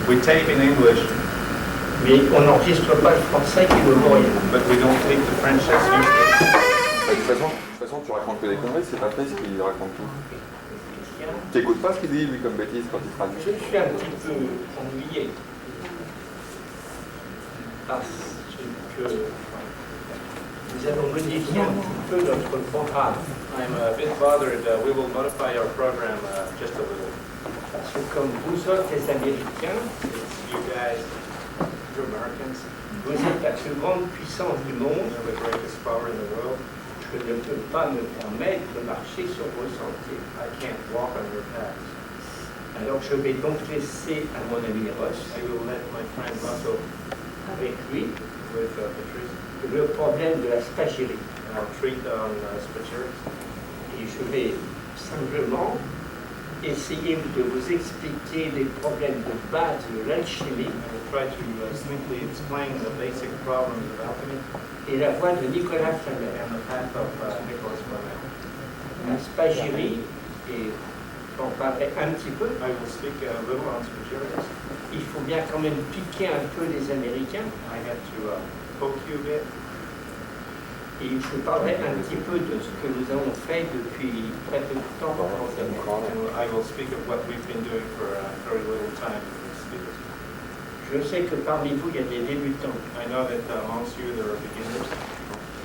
We tape in English, mais on n'enregistre pas le français qui veut mourir. but we don't tape the French that's usually. De toute façon, tu racontes que des conneries, c'est pas Fritz qui raconte tout. Tu écoutes pas ce qu'il dit, lui, comme bêtise, quand il traduit. Je suis un petit peu ennuyé parce que nous allons modifier un petit peu notre programme. I'm a bit bothered. We will modify our program just a little. Parce que comme vous autres, les Américains, It's you guys, you Americans, vous êtes la plus grande puissance du monde, you're the greatest power in the world. je ne peux pas me permettre de marcher sur vos sentiers. I can't walk on your path. Alors je vais donc laisser à mon ami Ross, I will let my friend Russell avec lui, with Patrice le problème de la spagyrie. treat on spagyrics. Et je vais simplement essayer de vous expliquer les problèmes de base de l'alchimie I will try to simply explain the basic problems of alchemy et la voie de Nicolas Flamel. and the path of Nicolas Flamel. La spagyrie, et j'en parlerai un petit peu, I will speak a little on spagyrics. il faut bien quand même piquer un peu les Américains, I had to poke you a bit. et je parlerai un petit peu de ce que nous avons fait depuis très peu de temps dans cette année. And I will speak of what we've been doing for very little time. Je sais que parmi vous, il y a des débutants I know that amongst you there are beginners,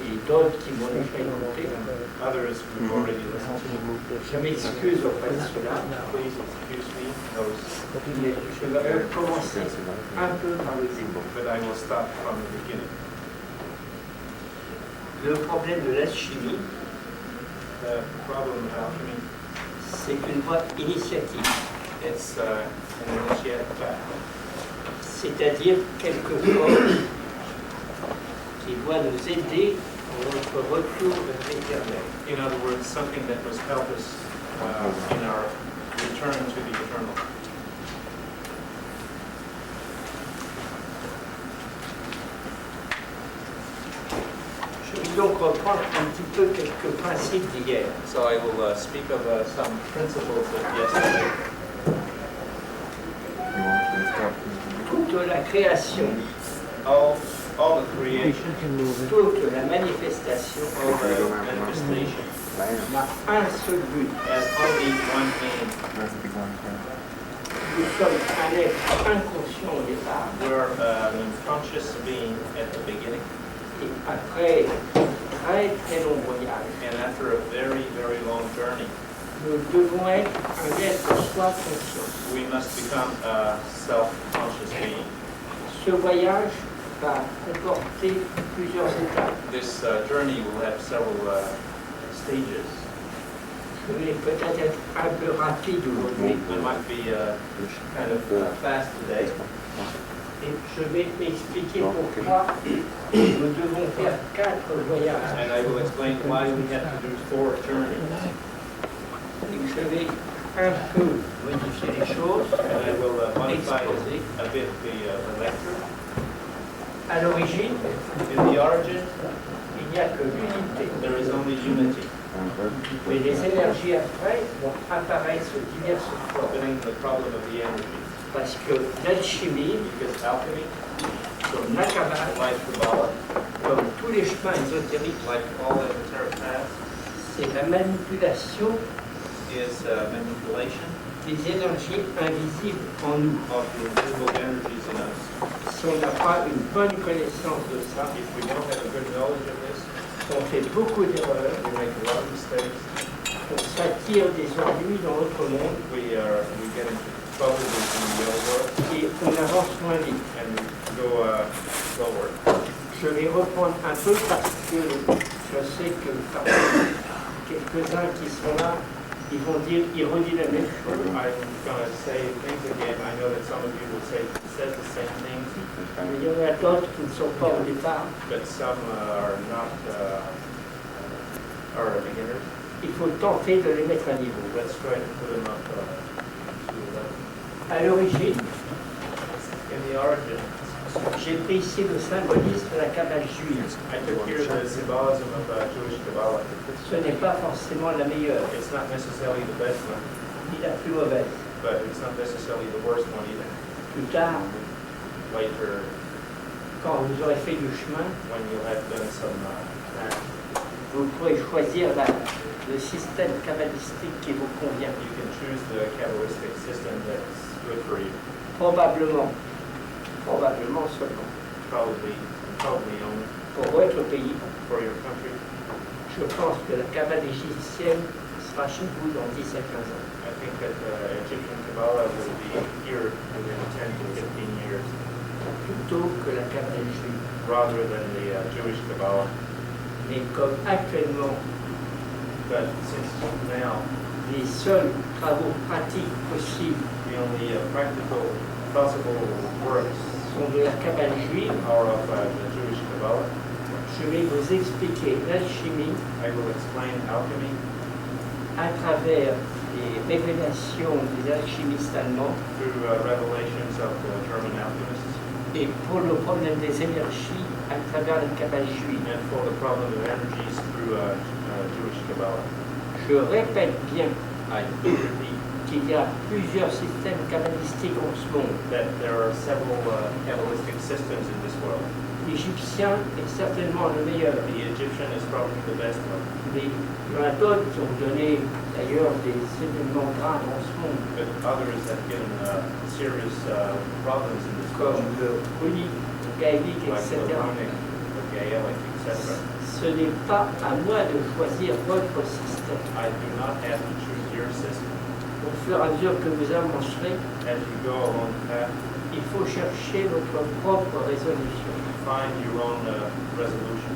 et d'autres qui m'ont déjà écouté. others who've already listened to me. Je m'excuse auprès de cela, Please excuse me, those, mais je vais recommencer un peu par le début. but I will stop from the beginning. Le problème de l'alchimie, The problem of alchemy, c'est une voie initiatique, it's an initiative path. c'est-à-dire quelque chose qui doit nous aider dans notre retour vers l'éternel. In other words, something that must help us in our return to the eternal. Je vais donc reprendre un petit peu quelques principes d'hier. So I will speak of some principles of yesterday. Toute la création, All the creation, toute la manifestation all the manifestation n'a un seul but. has only one aim. Nous sommes un être inconscient au départ, We're an unconscious being at the beginning, et après très long voyage, and after a very, very long journey, nous devons être un être soi conscient. we must become a self-conscious being. Ce voyage va comporter plusieurs étapes. This journey will have several stages. Je vais peut-être être un peu rapide aujourd'hui, I might be kind of fast today, et je vais expliquer pourquoi nous devons faire 4 voyages. and I will explain why we have to do 4 journeys. Et je vais un peu modifier les choses, And I will modify a bit the lecture. À l'origine, In the origin, il n'y a que l'unité. there is only unity. Mais les énergies après vont apparaître sous diverses formes. Opening the problem of the energy. Parce que l'alchimie, Because alchemy, comme la Kabbale, like Kabbalah, comme tous les chemins ésotériques, like all esoteric paths, c'est la manipulation is manipulation des énergies invisibles en nous. of the invisible energies in us. Si on n'a pas une bonne connaissance de ça, If we don't have a good knowledge of this, on fait beaucoup d'erreurs, we make a lot of mistakes. on s'attire des ennuis dans notre monde We get into trouble in the old world, et on avance moins vite. and we go slower. Je vais reprendre un peu parce que je sais que parmi quelques-uns qui sont là, ils vont dire, ils redisent la même chose. I'm going to say things again. I know that some of you will say says the same things, Mais il y en a d'autres qui ne sont pas au départ. but some are not are beginners. Il faut tenter de les mettre à niveau. Let's try to put them up to level. À l'origine, In the origin, j'ai pris ici le symbolisme de la Kabbale juive. I took here the symbolism of Jewish Kabbalah. Ce n'est pas forcément la meilleure, It's not necessarily the best one, ni la plus mauvaise. but it's not necessarily the worst one either. plus tard, later quand vous aurez fait du chemin, when you have done some vous pourrez choisir le système kabbalistique qui vous convient. you can choose the Kabbalistic system that's good for you. Probablement seulement. Probably only Pour votre pays, for your country. je pense que la Kabbale égyptienne sera chez vous dans 10 à 15 ans. I think that Egyptian Kabbalah will be here within 10 to 15 years, Plutôt que la Kabbale juive. rather than the Jewish Kabbalah. Mais comme actuellement, But since now, les seuls travaux pratiques possibles the only practical possible works sont de la Kabbale juive, are of the Jewish Kabbalah, je vais vous expliquer l'alchimie I will explain alchemy à travers les révélations des alchimistes allemands through revelations of the German alchemists, et pour le problème des énergies à travers la Kabbale juive. and for the problem of energies through Jewish Kabbalah. Je répète bien I repeat qu'il y a plusieurs systèmes kabbalistiques en ce monde. that there are several Kabbalistic systems in this world. L'Égyptien est certainement le meilleur. The Egyptian is probably the best one, Mais il y en a d'autres qui ont donné d'ailleurs des événements graves en ce monde, but others have given serious problems in this comme world, le runique, le gaélique, like the etc. runic, the Gaelic, etc. Ce n'est pas à moi de choisir votre système. I do not have to choose your system. Au fur et à mesure que vous avancerez, As you go along the path, il faut chercher votre propre résolution. find your own resolution.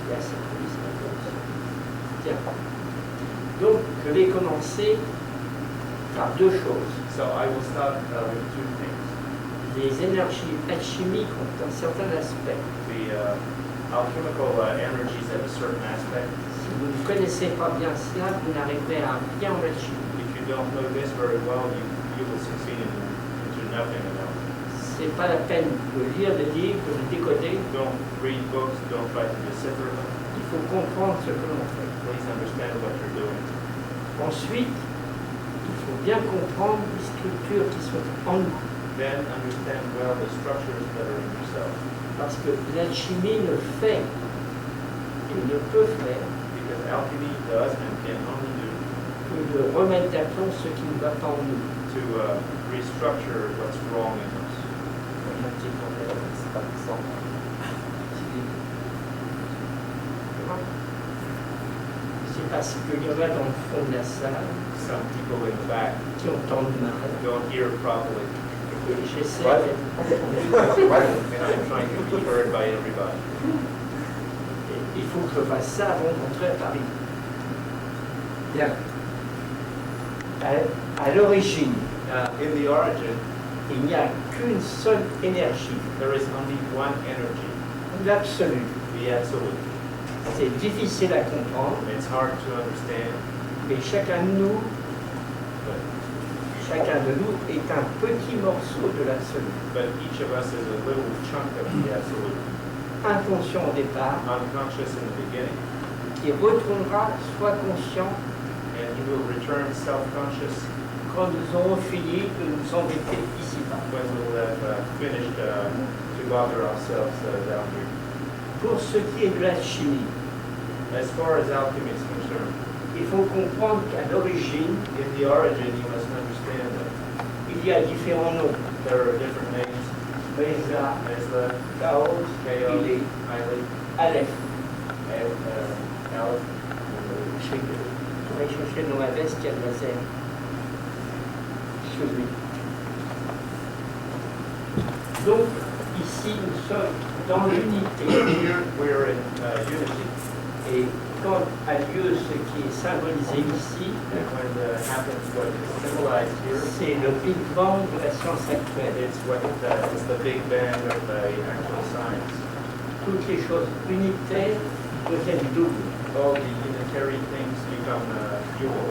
Il y a cette police, la police. Tiens. Donc, je vais commencer par deux choses. So I will start with two things. Les énergies alchimiques ont un certain aspect. The alchemical energies have a certain aspect. Si vous ne connaissez pas bien cela, vous n'arriverez à rien en alchimie. If you don't know this very well, you will succeed into nothing in alchemy. C'est pas la peine de lire des livres, de les décoder. Don't read books, don't try to decipher them. Il faut comprendre ce que l'on fait. Please understand what you're doing. Ensuite, il faut bien comprendre les structures qui sont en nous. Then understand well the structures that are in yourself. Parce que l'alchimie ne fait et ne peut faire Because alchemy does and can only do que de remettre d'aplomb ce qui ne va pas en nous. to restructure what's wrong in us. On a un petit problème, c'est pas ça. C'est parce qu'il y en a dans le fond de la salle Some people in the back qui entendent mal. don't hear properly, Et j'essaie Ouais. and I'm trying to be heard by everybody. il faut que je fasse ça avant de rentrer à Paris. Bien. À l'origine, In the origin, il n'y a qu'une seule énergie, there is only one energy, l'absolu. the absolute. C'est difficile à comprendre, It's hard to understand, mais chacun de nous but est un petit morceau de l'absolu. each of us is a little chunk of the absolute, Inconscient au départ, unconscious in the beginning, qui retournera soit conscient and he will return self-conscious quand nous aurons fini de nous embêter ici-bas. when we'll have finished to bother ourselves down here. Pour ce qui est de l'alchimie, As far as alchemy is concerned, il faut comprendre qu'à l'origine, in the origin you must understand that il y a différents noms. there are different names, Reza, as the Chaos, Chaos, Ilé, Aleph, Aleph. Aleph, Je vais chercher dans ma veste qu'il y a de la zèle. Celui. Donc, ici, nous sommes dans l'unité. Here we're in unity, Et quand a lieu ce qui est symbolisé ici, and when happens what is symbolized here, c'est le Big Bang de la science actuelle. it's the big bang of the actual science. Toutes les choses unitaires deviennent doubles. All the unitary things become dual.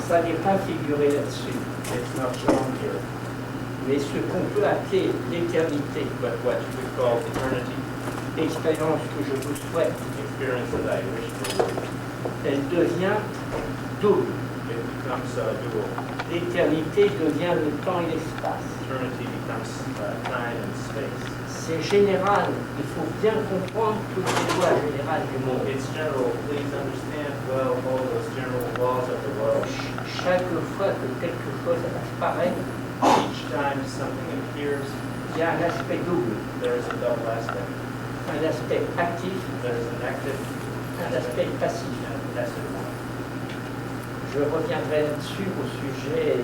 Ça n'est pas figuré là-dessus. It's not shown here, Mais ce qu'on peut appeler l'éternité, but what you could call eternity, l'expérience que je vous souhaite, experience that I wish for you, elle devient double. it becomes dual. L'éternité devient le temps et l'espace. Eternity becomes time and space. C'est général, il faut bien comprendre toutes les lois générales du monde. It's general. Please understand well all those general laws of the world. Chaque fois que quelque chose apparaît, Each time something appears, il y a un aspect double, there is a double aspect. un aspect actif, There is an active un aspect passif. and a passive one. Je reviendrai là-dessus au sujet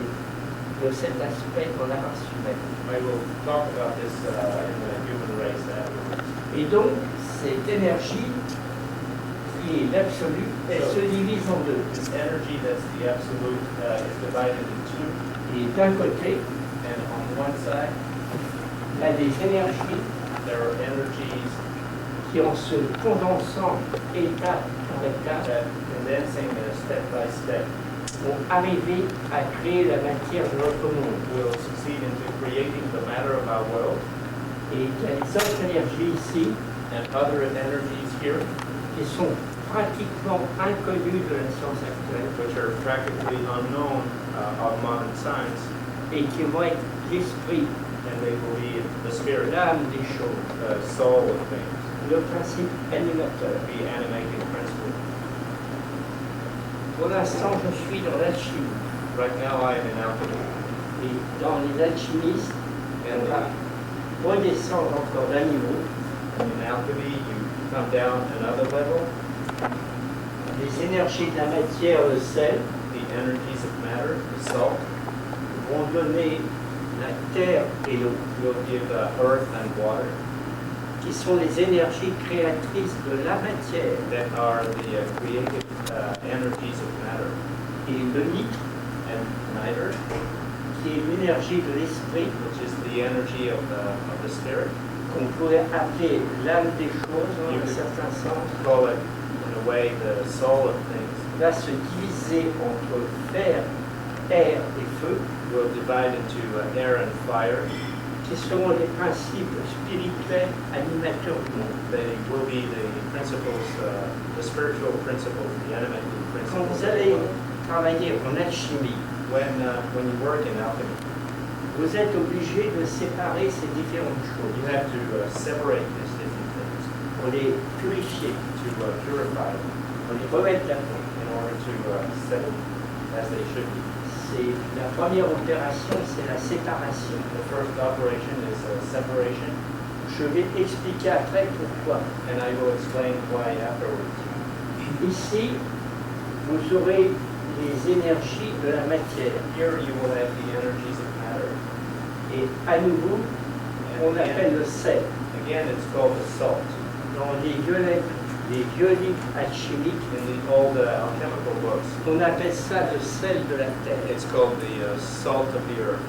de cet aspect dans la race humaine. I will talk about this in the human race afterwards. Et donc, cette énergie qui est l'absolu, elle se divise en deux. This energy that's the absolute is divided in two. Et d'un côté, And on one side, il y a des énergies there are energies qui, en se condensant étape par étape, that condensing step by step vont arriver à créer la matière de notre monde. will succeed into creating the matter of our world. Et il y a des autres énergies ici And other energies here, qui sont pratiquement inconnues de la science actuelle which are practically unknown of modern science, et qui vont être l'esprit, and they will be the spirit, l'âme des choses, the soul of things, le principe animateur. the animating principle. Pour l'instant, je suis dans l'alchimie. Right now I am in alchemy. Et dans les alchimistes, And on va redescendre encore d'un niveau. in alchemy, you come down another level. Les énergies de la matière, le sel, The energies of matter, the salt, vont donner la terre et l'eau, will give earth and water, qui sont les énergies créatrices de la matière. that are the creative energies of matter. Et le nitre, And niter, qui est l'énergie de l'esprit, which is the energy of the spirit, qu'on pourrait appeler l'âme des choses, dans un certain sens, call it in a way the soul of things, va se diviser entre fer, air et feu, will divide into air and fire. qui seront les principes spirituels animateurs du monde. They will be the principles, the spiritual principles, the animating Quand principles. vous allez travailler en alchimie, When you work in alchemy, vous êtes obligé de séparer ces différentes choses you have to separate these different things pour les purifier, to purify them pour les remettre là-dedans. in order to set them as they should be. C'est la première opération, c'est la séparation. The first operation is separation, Je vais expliquer après pourquoi. and I will explain why afterwards. Ici, vous aurez les énergies de la matière. Here you will have the energies of matter. Et à nouveau, on And appelle le sel. again, it's called the salt. Dans les vieux livres alchimiques, In the old alchemical books, on appelle ça le sel de la terre. it's called the salt of the earth.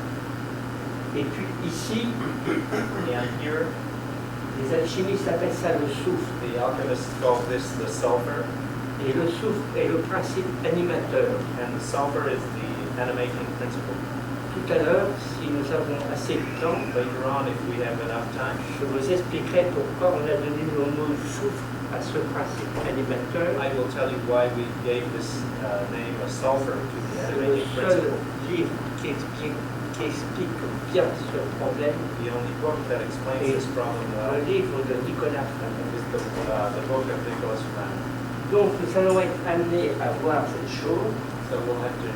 Et puis ici, And here, les alchimistes appellent ça le soufre. the alchemists call this the sulfur, Et le soufre est le principe animateur. and the sulfur is the animating principle. Tout à l'heure, si nous avons assez de temps, Later on, if we have enough time, je vous expliquerai pourquoi on a donné le mot soufre à ce principe animateur. I will tell you why we gave this name of sulfur to the C'est le animating seul principle. livre qui explique bien ce problème. The only book that explains this problem well Le livre de Nicolas Flamel. is the book of Nicolas Flamel. Donc nous allons être amenés à voir cette chose, So we'll have to,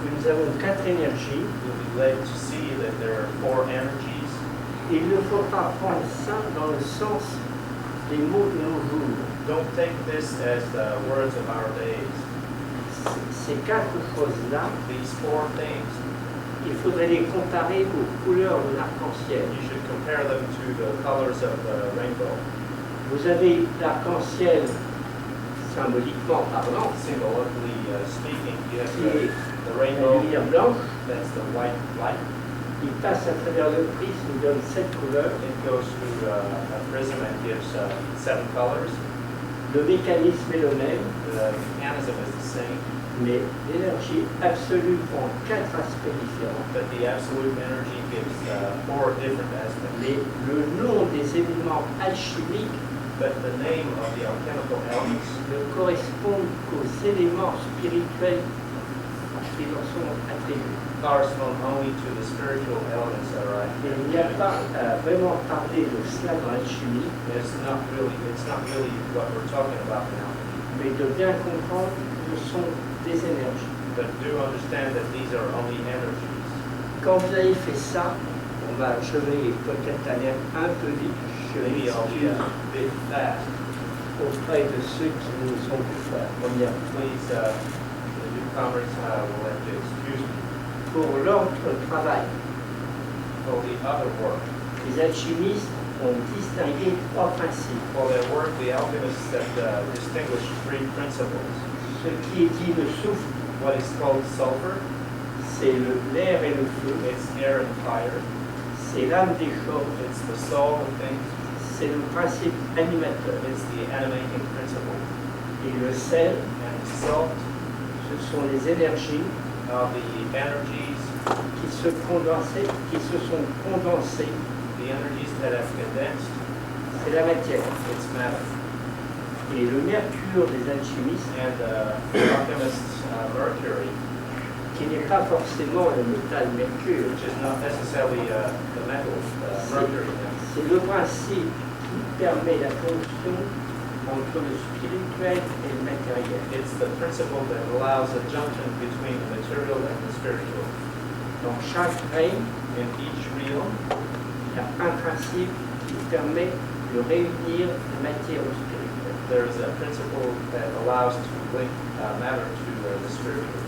que nous avons 4 énergies. we'll be led to see that there are 4 energies. Il ne faut pas prendre ça dans le sens des mots de nos jours. Don't take this as the words of our days. Ces 4 choses-là, These 4 things, il faudrait les comparer aux couleurs de l'arc-en-ciel. you should compare them to the colors of the rainbow. Vous avez l'arc-en-ciel, symboliquement parlant, Symbolically speaking, you have qui est the la rainbow, lumière blanche, that's the white light. il passe à travers le prisme, il donne 7 couleurs. It goes through a prism and gives 7 colors. Le mécanisme est le même, The mechanism is the same, mais l'énergie absolue prend 4 aspects différents. but the absolute energy gives 4 different aspects. Mais le nom des éléments alchimiques But the name of the alchemical elements ne correspond qu'aux éléments spirituels qui leur sont attribués. correspond only to the spiritual elements that are Et il n'y a pas vraiment parlé de cela dans l'alchimie, It's not really what we're talking about now. mais de bien comprendre que ce sont des énergies. But do understand that these are only energies. Quand vous avez fait ça, je vais peut-être aller un peu vite, je Maybe I'll be m'excuse a bit fast. auprès de ceux qui nous ont pu faire première. Please, the newcomers will have to excuse me. Pour l'autre travail, For the other work, les alchimistes ont distingué trois principes. for their work, the alchemists have distinguished three principles. Ce qui est dit le souffle, What is called sulfur, c'est l'air et le feu, it's air and fire. c'est l'âme des choses, It's the soul of things. c'est le principe animateur. It's the animating principle. Et le sel, And salt ce sont les énergies are the energies, qui se sont condensées, the energies that have condensed. c'est la matière. It's matter. Et le mercure des alchimistes, And alchemists, mercury, qui n'est pas forcément le métal mercure, which is not necessarily the metal, mercury. c'est le principe qui permet la fonction entre le spirituel et le matériel. It's the principle that allows a junction between the material and the spiritual. Dans chaque règne, In each realm, il y a un principe qui permet de réunir la matière au spirituel. there is a principle that allows to link matter to the spiritual.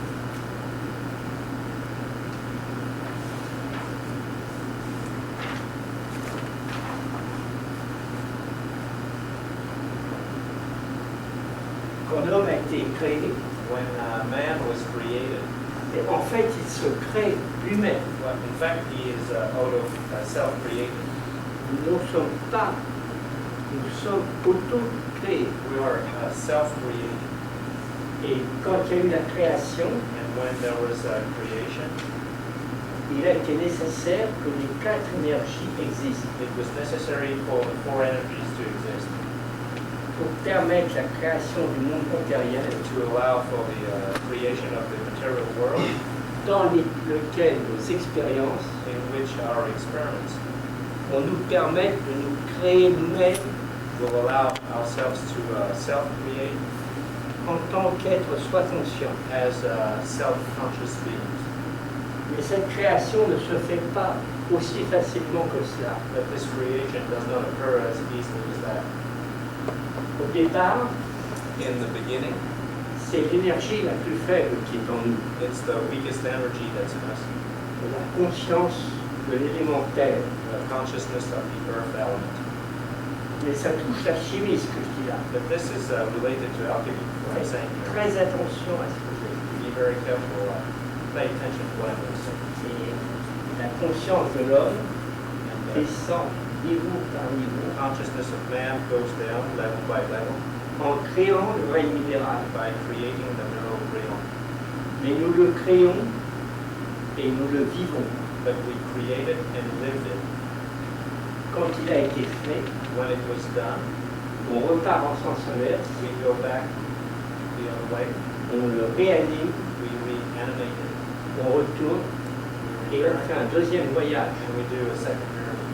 Quand l'homme a été créé, When man was created, et en fait, il se crée lui-même. well, in fact, he is self-created. Nous ne sommes pas, nous sommes auto-créés. We are self-created. Et quand il y a eu la création, And when there was creation, il a été nécessaire que les quatre énergies existent it was necessary for the four energies to exist pour permettre la création du monde matériel to allow for the creation of the material world dans lequel nos expériences in which our experiments vont nous permettre de nous créer nous-mêmes will allow ourselves to self-create en tant qu'être soi conscient. as self-conscious beings. Mais cette création ne se fait pas aussi facilement que cela. But this creation does not occur as easily as that. Au départ, In the beginning, c'est l'énergie la plus faible qui est en nous, it's the weakest energy that's in us, la conscience de l'élémentaire. the consciousness of the earth element. Mais ça touche la chimie, ce que je dis là. But this is related to alchemy, what I'm saying here. Très attention à ce que je dis. Be very careful, pay attention to what I'm going to say. Et la conscience de l'homme And the descend niveau par niveau consciousness of man goes down level by level en créant le règne minéral. by creating the mineral realm. Mais nous le créons et nous le vivons. But we created and lived it. Quand il a été fait, When it was done, on repart en sens inverse, we go back the other way, on le réanime, we reanimate it, on retourne we et on return, fait un deuxième voyage and we do a second journey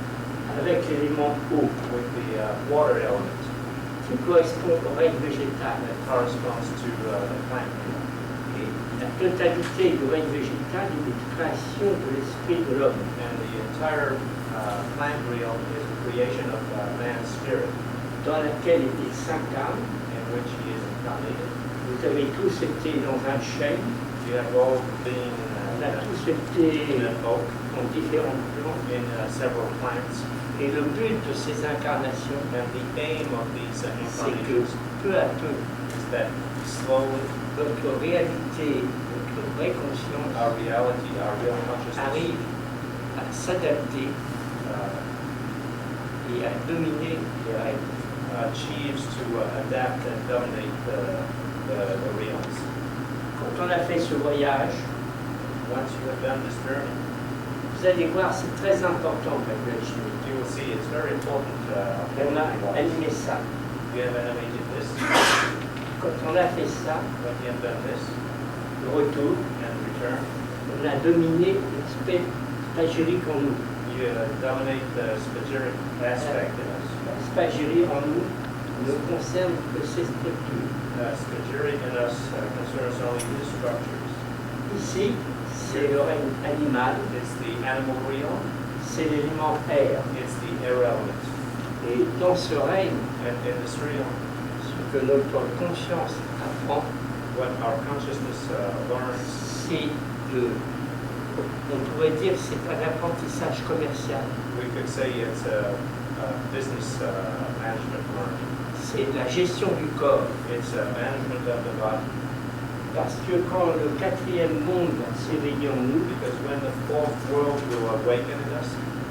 avec l'élément eau with the water element qui correspond au règne végétal. that corresponds to the plant realm. Et la totalité du règne végétal est une création de l'esprit de l'homme. And the entire plant realm is a creation of man's spirit Dans laquelle il s'incarne. in which he is incarnated. Vous avez tous été dans un chêne, You have all been on a tous été in an oak, dans différentes plantes. in several plants. Et le but de ces incarnations, And the aim of these c'est que incarnations peu à peu, is that slowly votre réalité, votre vraie conscience our reality, our real consciousness arrive à s'adapter et à dominer les règles. achieves to adapt and dominate the realms. Quand on a fait ce voyage, Once you have done this journey, vous allez voir, c'est très important avec l'alchimie. you will see it's very important. On a animé ça. You have animated this, Quand on a fait ça, when you have done this, le retour, and term. On a dominé l'aspect spagyrique en nous. You dominate the spagyric aspect in us. La spagyrie en nous ne concerne que ces structures. Spagyric in us concerns only the structures. Ici, c'est le règne animal, It's the animal realm. c'est l'élément air. It's the air element. Et dans ce règne, And in this realm, ce que notre conscience apprend, what our consciousness learns, c'est on pourrait dire c'est un apprentissage commercial. we could say it's a business management learning. C'est la gestion du corps. It's a management of the body. Parce que quand le quatrième monde va s'éveiller en nous, Because when the fourth world will awaken in us,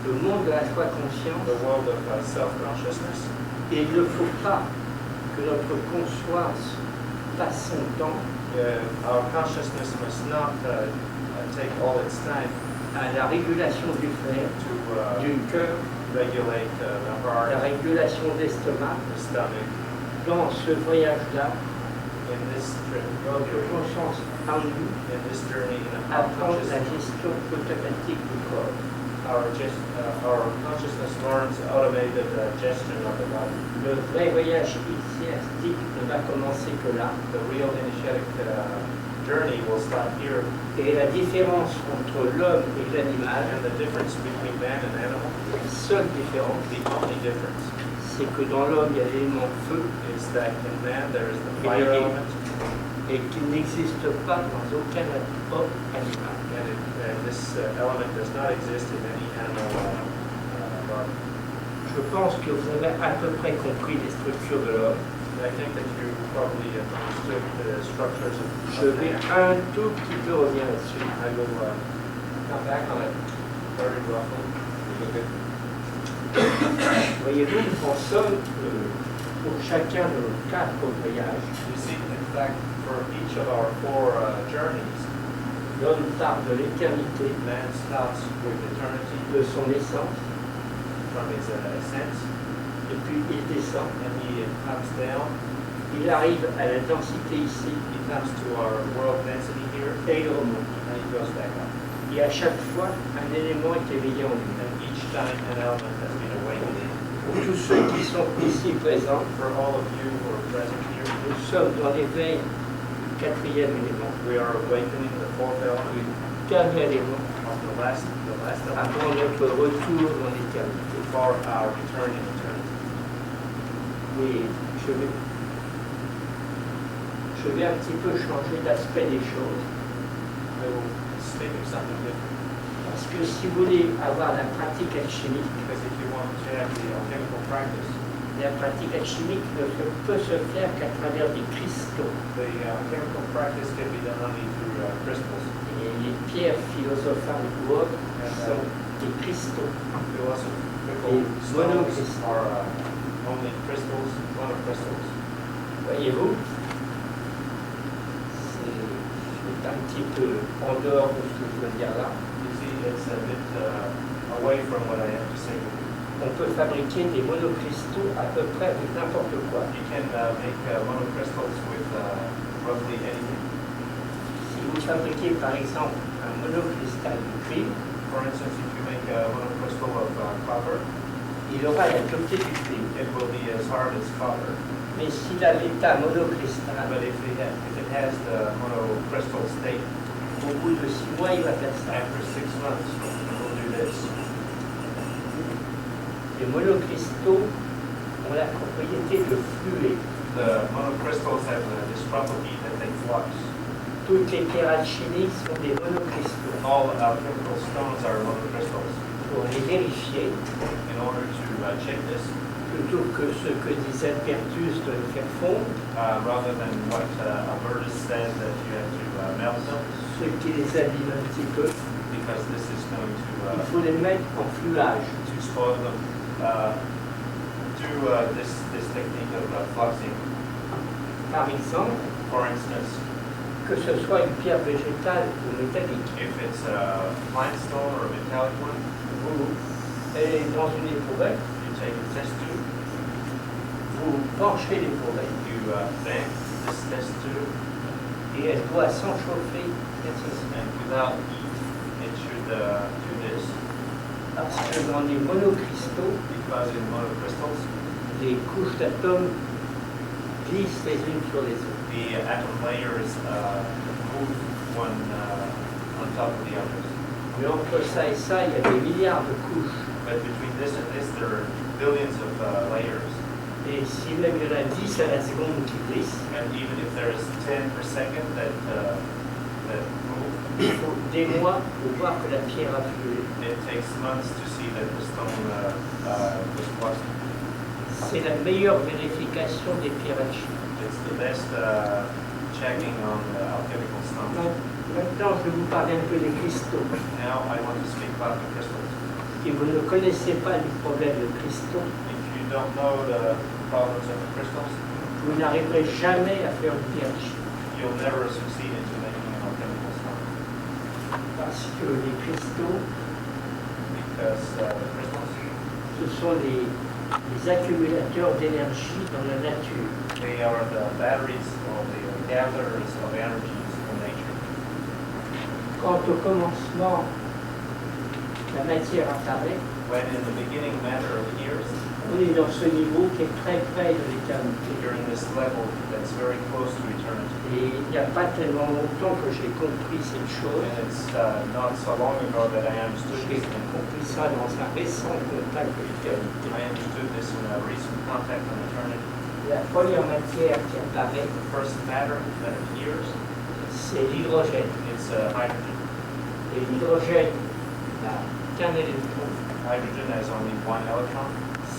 le monde de la foi-conscience, the world of self-consciousness, il ne faut pas que notre conscience passe son temps our consciousness must not take all its time à la régulation du fer, to du cœur, regulate the heart, la régulation d'estomac. the stomach. Dans ce voyage-là, In this trip, notre conscience en nous in this journey in our apprend la consciousness, gestion automatique du corps. our consciousness learns automated gestion of the body. Le vrai voyage initiatique ne va commencer que là. The real initiatic journey will start here, Et la différence entre l'homme et l'animal, and the difference between man and animal, la seule différence, the only difference, c'est que dans l'homme, il y a l'élément feu is that in man there is the et, fire element, et qu'il n'existe pas dans aucun autre animal. and this element does not exist in any animal body. Je pense que vous avez à peu près compris les structures de l'homme. I think that you probably understood the structures Je of vais man. un tout petit peu revenir là-dessus. I will come back on it very roughly. Voyez-vous, en somme, pour chacun de nos 4 voyages, You see, in fact, for each of our 4 journeys, l'homme part de l'éternité, man starts with eternity de son essence, from his essence, et puis il descend. and he comes down. Il arrive à la densité ici, He comes to our world density here, et il remonte. and he goes back up. Et à chaque fois, un élément est éveillé en lui. And each time an element has been awakened. Pour tous ceux qui sont ici présents, For all of you who are present here, nous sommes dans l'éveil du 4e élément, we are awakening the 4th element, du dernier élément, of the last element, avant notre retour dans l'éternité. for our return in eternity. Oui, je vais un petit peu changer d'aspect des choses. I will speak of something different, Parce que si vous voulez avoir la pratique alchimique, because if you want to have the alchemical practice, la pratique alchimique peut se faire qu'à travers des cristaux. the alchemical practice can be done only through crystals. Et les pierres philosophales ou autres sont des cristaux. Philosophical stones are only crystals, monocrystals. Voyez-vous, c'est un petit peu en dehors de ce que je veux dire là. You see, it's a bit away from what I have to say. On peut fabriquer des monocristaux à peu près avec n'importe quoi. You can make monocrystals with roughly anything. Si vous fabriquez par exemple un monocristal de cuivre, For instance, if you make a monocrystal of copper, il aura la dureté du cuivre. it will be as hard as copper. Mais s'il a l'état monocristal, But if it has the monocrystal state, au bout de 6 mois, il va faire ça. after 6 months, it will do this. Les monocristaux ont la propriété de fluer. The monocrystals have this property that they flux. Toutes les pierres alchimiques sont des monocristaux. All alchemical stones are monocrystals. Pour les vérifier, In order to check this, plutôt que ce que disait Pertus de les faire fondre, rather than what Albertus said that you have to melt them, ce qui les abîme un petit peu, because this is going il faut les mettre en fluage. to spoil them. Do this technique of fluxing, Par exemple, for instance, que ce soit une pierre végétale ou métallique, if it's a plant stone or a metallic one, vous allez dans une éprouvette, you take a test tube, vous penchez l'éprouvette you bend this test tube, Et elle doit s'enchauffer. And without heat, it should do this. Parce que dans les monocristaux, Because in monocrystals, les couches d'atomes glissent les unes sur les autres. the atom layers move one on top of the others. Mais entre ça et ça, il y a des milliards de couches. But between this and this, there are billions of layers. Et si même il y en a 10 à la seconde qui glissent, And even if there's 10 per second that move, il faut des mois pour voir que la pierre a flué. it takes months to see that the stone was fluxed. C'est la meilleure vérification des pierres alchimiques. It's the best checking on alchemical stones. Maintenant, je vais vous parler un peu des cristaux. Now I want to speak about the crystals. Si vous ne connaissez pas le problème de cristaux, If you don't know the problems of the crystals, vous n'arriverez jamais à faire une pierre alchimique. you'll never succeed into making an alchemical stone. Parce que les cristaux, Because the crystals, ce sont les accumulateurs d'énergie dans la nature. they are the batteries or the gatherers of energies in nature. Quand au commencement, la matière apparaît, When in the beginning matter appears, on est dans ce niveau qui est très près de l'éternité. you're in this level that's very close to eternity. Et il n'y a pas tellement longtemps que j'ai compris cette chose. And it's not so long ago that I understood J'ai this. compris ça dans un récent contact de l'éternité. I understood this in a recent contact on eternity. La première matière qui apparaît, The first matter that appears, c'est l'hydrogène. it's hydrogen. Et l'hydrogène n'a qu'un électron. Hydrogen has only one electron.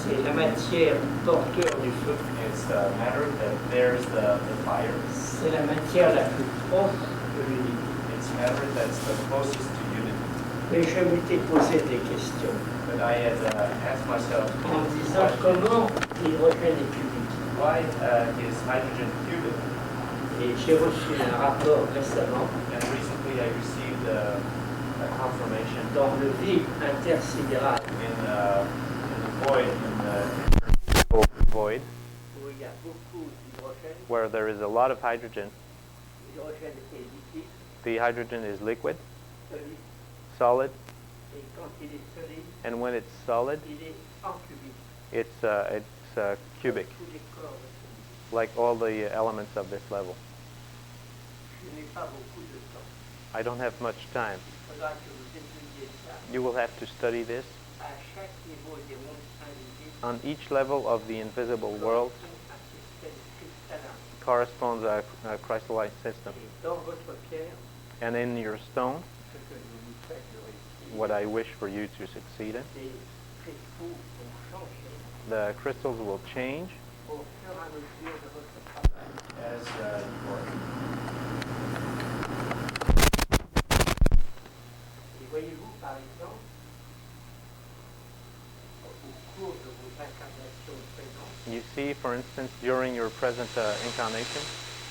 C'est la matière porteur du feu. It's the matter that bears the fire. C'est la matière la plus proche de l'unité. It's matter that's the closest to unity. Mais je m'étais posé des questions But I had asked myself, en disant comment l'hydrogène est cubique. why is hydrogen cubic? Et j'ai reçu un rapport récemment And recently I received a confirmation dans le vide intersidéral in the void, in the void, où il y a beaucoup d'hydrogène. where there is a lot of hydrogen. L'hydrogène est liquide, The hydrogen is liquid, solide, solid, et quand il est solide, and when it's solid, il est en cubique. it's cubic, Tous les corps de solide. like all the elements of this level. Je n'ai pas beaucoup de temps. I don't have much time. Il faudra que vous étudiez ça. You will have to study this. À chaque niveau des mondes invisibles, On each level of the invisible world un système cristallin. corresponds a crystalline system. Et dans votre pierre, And in your stone, ce que je vous souhaite de réussir, what I wish for you to succeed in, les cristaux vont changer the crystals will change au fur et à mesure de votre travail. as you work. Et voyez-vous, par exemple, au cours de vos incarnations présentes, You see, for instance, during your present incarnation,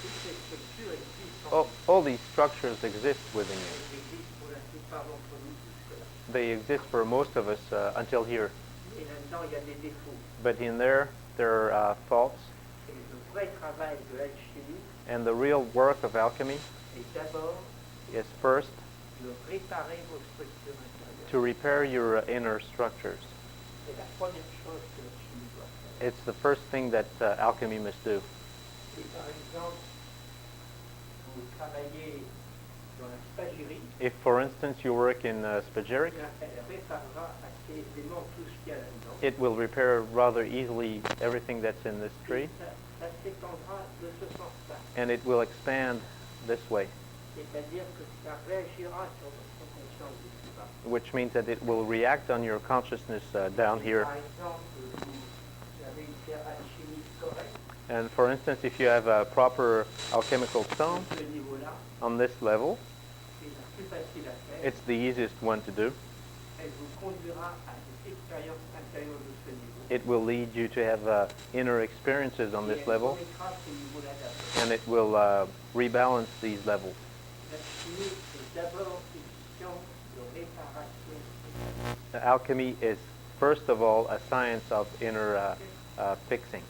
toutes ces structures existent en all these structures exist within you. Elles existent pour la plupart d'entre nous jusque-là. They exist for most of us until here. Et là-dedans, il y a des défauts. But in there are faults, Et le vrai travail de l'alchimie and the real work of alchemy est d'abord is first de réparer vos structures intérieures. to repair your inner structures. C'est la première chose que l'alchimie doit faire. It's the first thing that alchemy must do. Et par exemple, vous travaillez dans la spagyrie, If, for instance, you work in spagyric, elle réparera assez aisément tout ce qu'il y a là-dedans. it will repair rather easily everything that's in this tree, Et ça s'étendra de ce sens-là. and it will expand this way, C'est-à-dire que ça réagira sur votre conscience du plus bas. which means that it will react on your consciousness down here. Par exemple, vous avez une pierre alchimique correcte, And for instance, if you have a proper alchemical stone à ce niveau-là, on this level, c'est la plus facile à faire. it's the easiest one to do. Elle vous conduira à des expériences intérieures de ce niveau. It will lead you to have inner experiences on Et this elle level, remettra ce niveau-là d'abord. and it will rebalance these levels. L'alchimie est d'abord une science de réparation. Alchemy is, first of all, a science of inner fixing.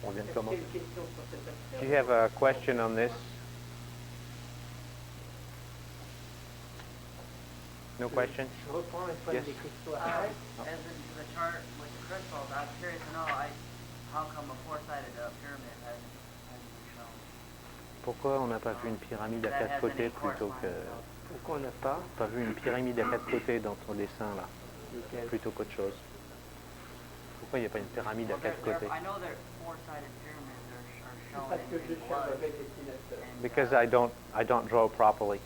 On vient de Est-ce qu'il y a commencer. une question sur cet aspect? Do you have a question on this? No question? Je reprends un point Yes. des cristaux après. As in the chart with the crystals, I'm curious to know how come a four-sided pyramid hasn't been shown. Pourquoi on n'a pas vu une pyramide à That quatre has côtés any plutôt que... correspondence. Pourquoi on n'a pas Pas vu une pyramide à quatre côtés dans ton dessin là, lesquels? plutôt qu'autre chose? Pourquoi il n'y a pas une pyramide à Well, quatre côtés? I know that four-sided pyramids are shown Parce que je in cherche blood. avec les dessinateur. and, Because I don't draw properly.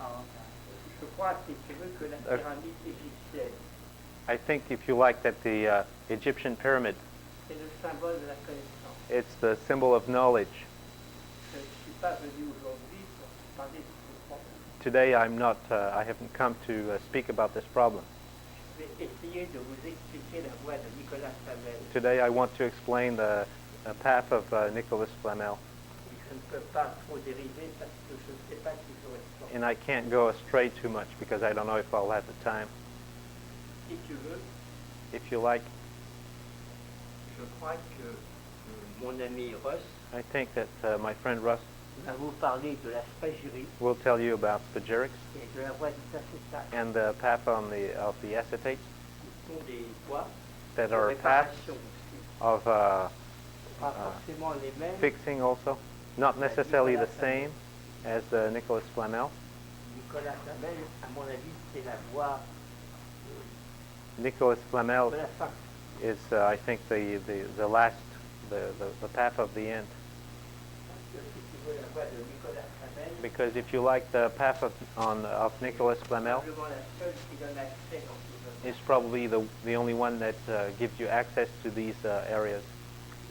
Oh, okay. Je crois, si tu veux, que la pyramide égyptienne, I think if you like that the Egyptian pyramid, c'est le symbole de la connaissance. it's the symbol of knowledge. Je ne suis pas venu aujourd'hui pour parler de ce problème. Today I haven't come to speak about this problem. Je vais essayer de vous expliquer la voie de Nicolas Flamel. Today I want to explain the path of Nicolas Flamel. Je ne peux pas trop dériver parce que je ne sais pas si j'aurai le temps. And I can't go astray too much because I don't know if I'll have the time. Si tu veux, If you like, je crois que mon ami Russ I think that my friend Russ va vous parler de la spagyrie will tell you about spagyrics et de la voie du acétate. and the path of the acetates Ce sont des voies that de are paths réparation aussi. of Pas forcément les mêmes. fixing also, not necessarily the same as Nicolas Flamel. Nicolas Flamel, à mon avis, c'est la voie Nicolas Flamel de la fin. is, I think, the last, the path of the end. Parce que si tu veux la voie de Nicolas Flamel, Because if you like the path of Nicolas Flamel, probablement la seule qui donne accès dans ce domaine. it's probably the only one that gives you access to these areas.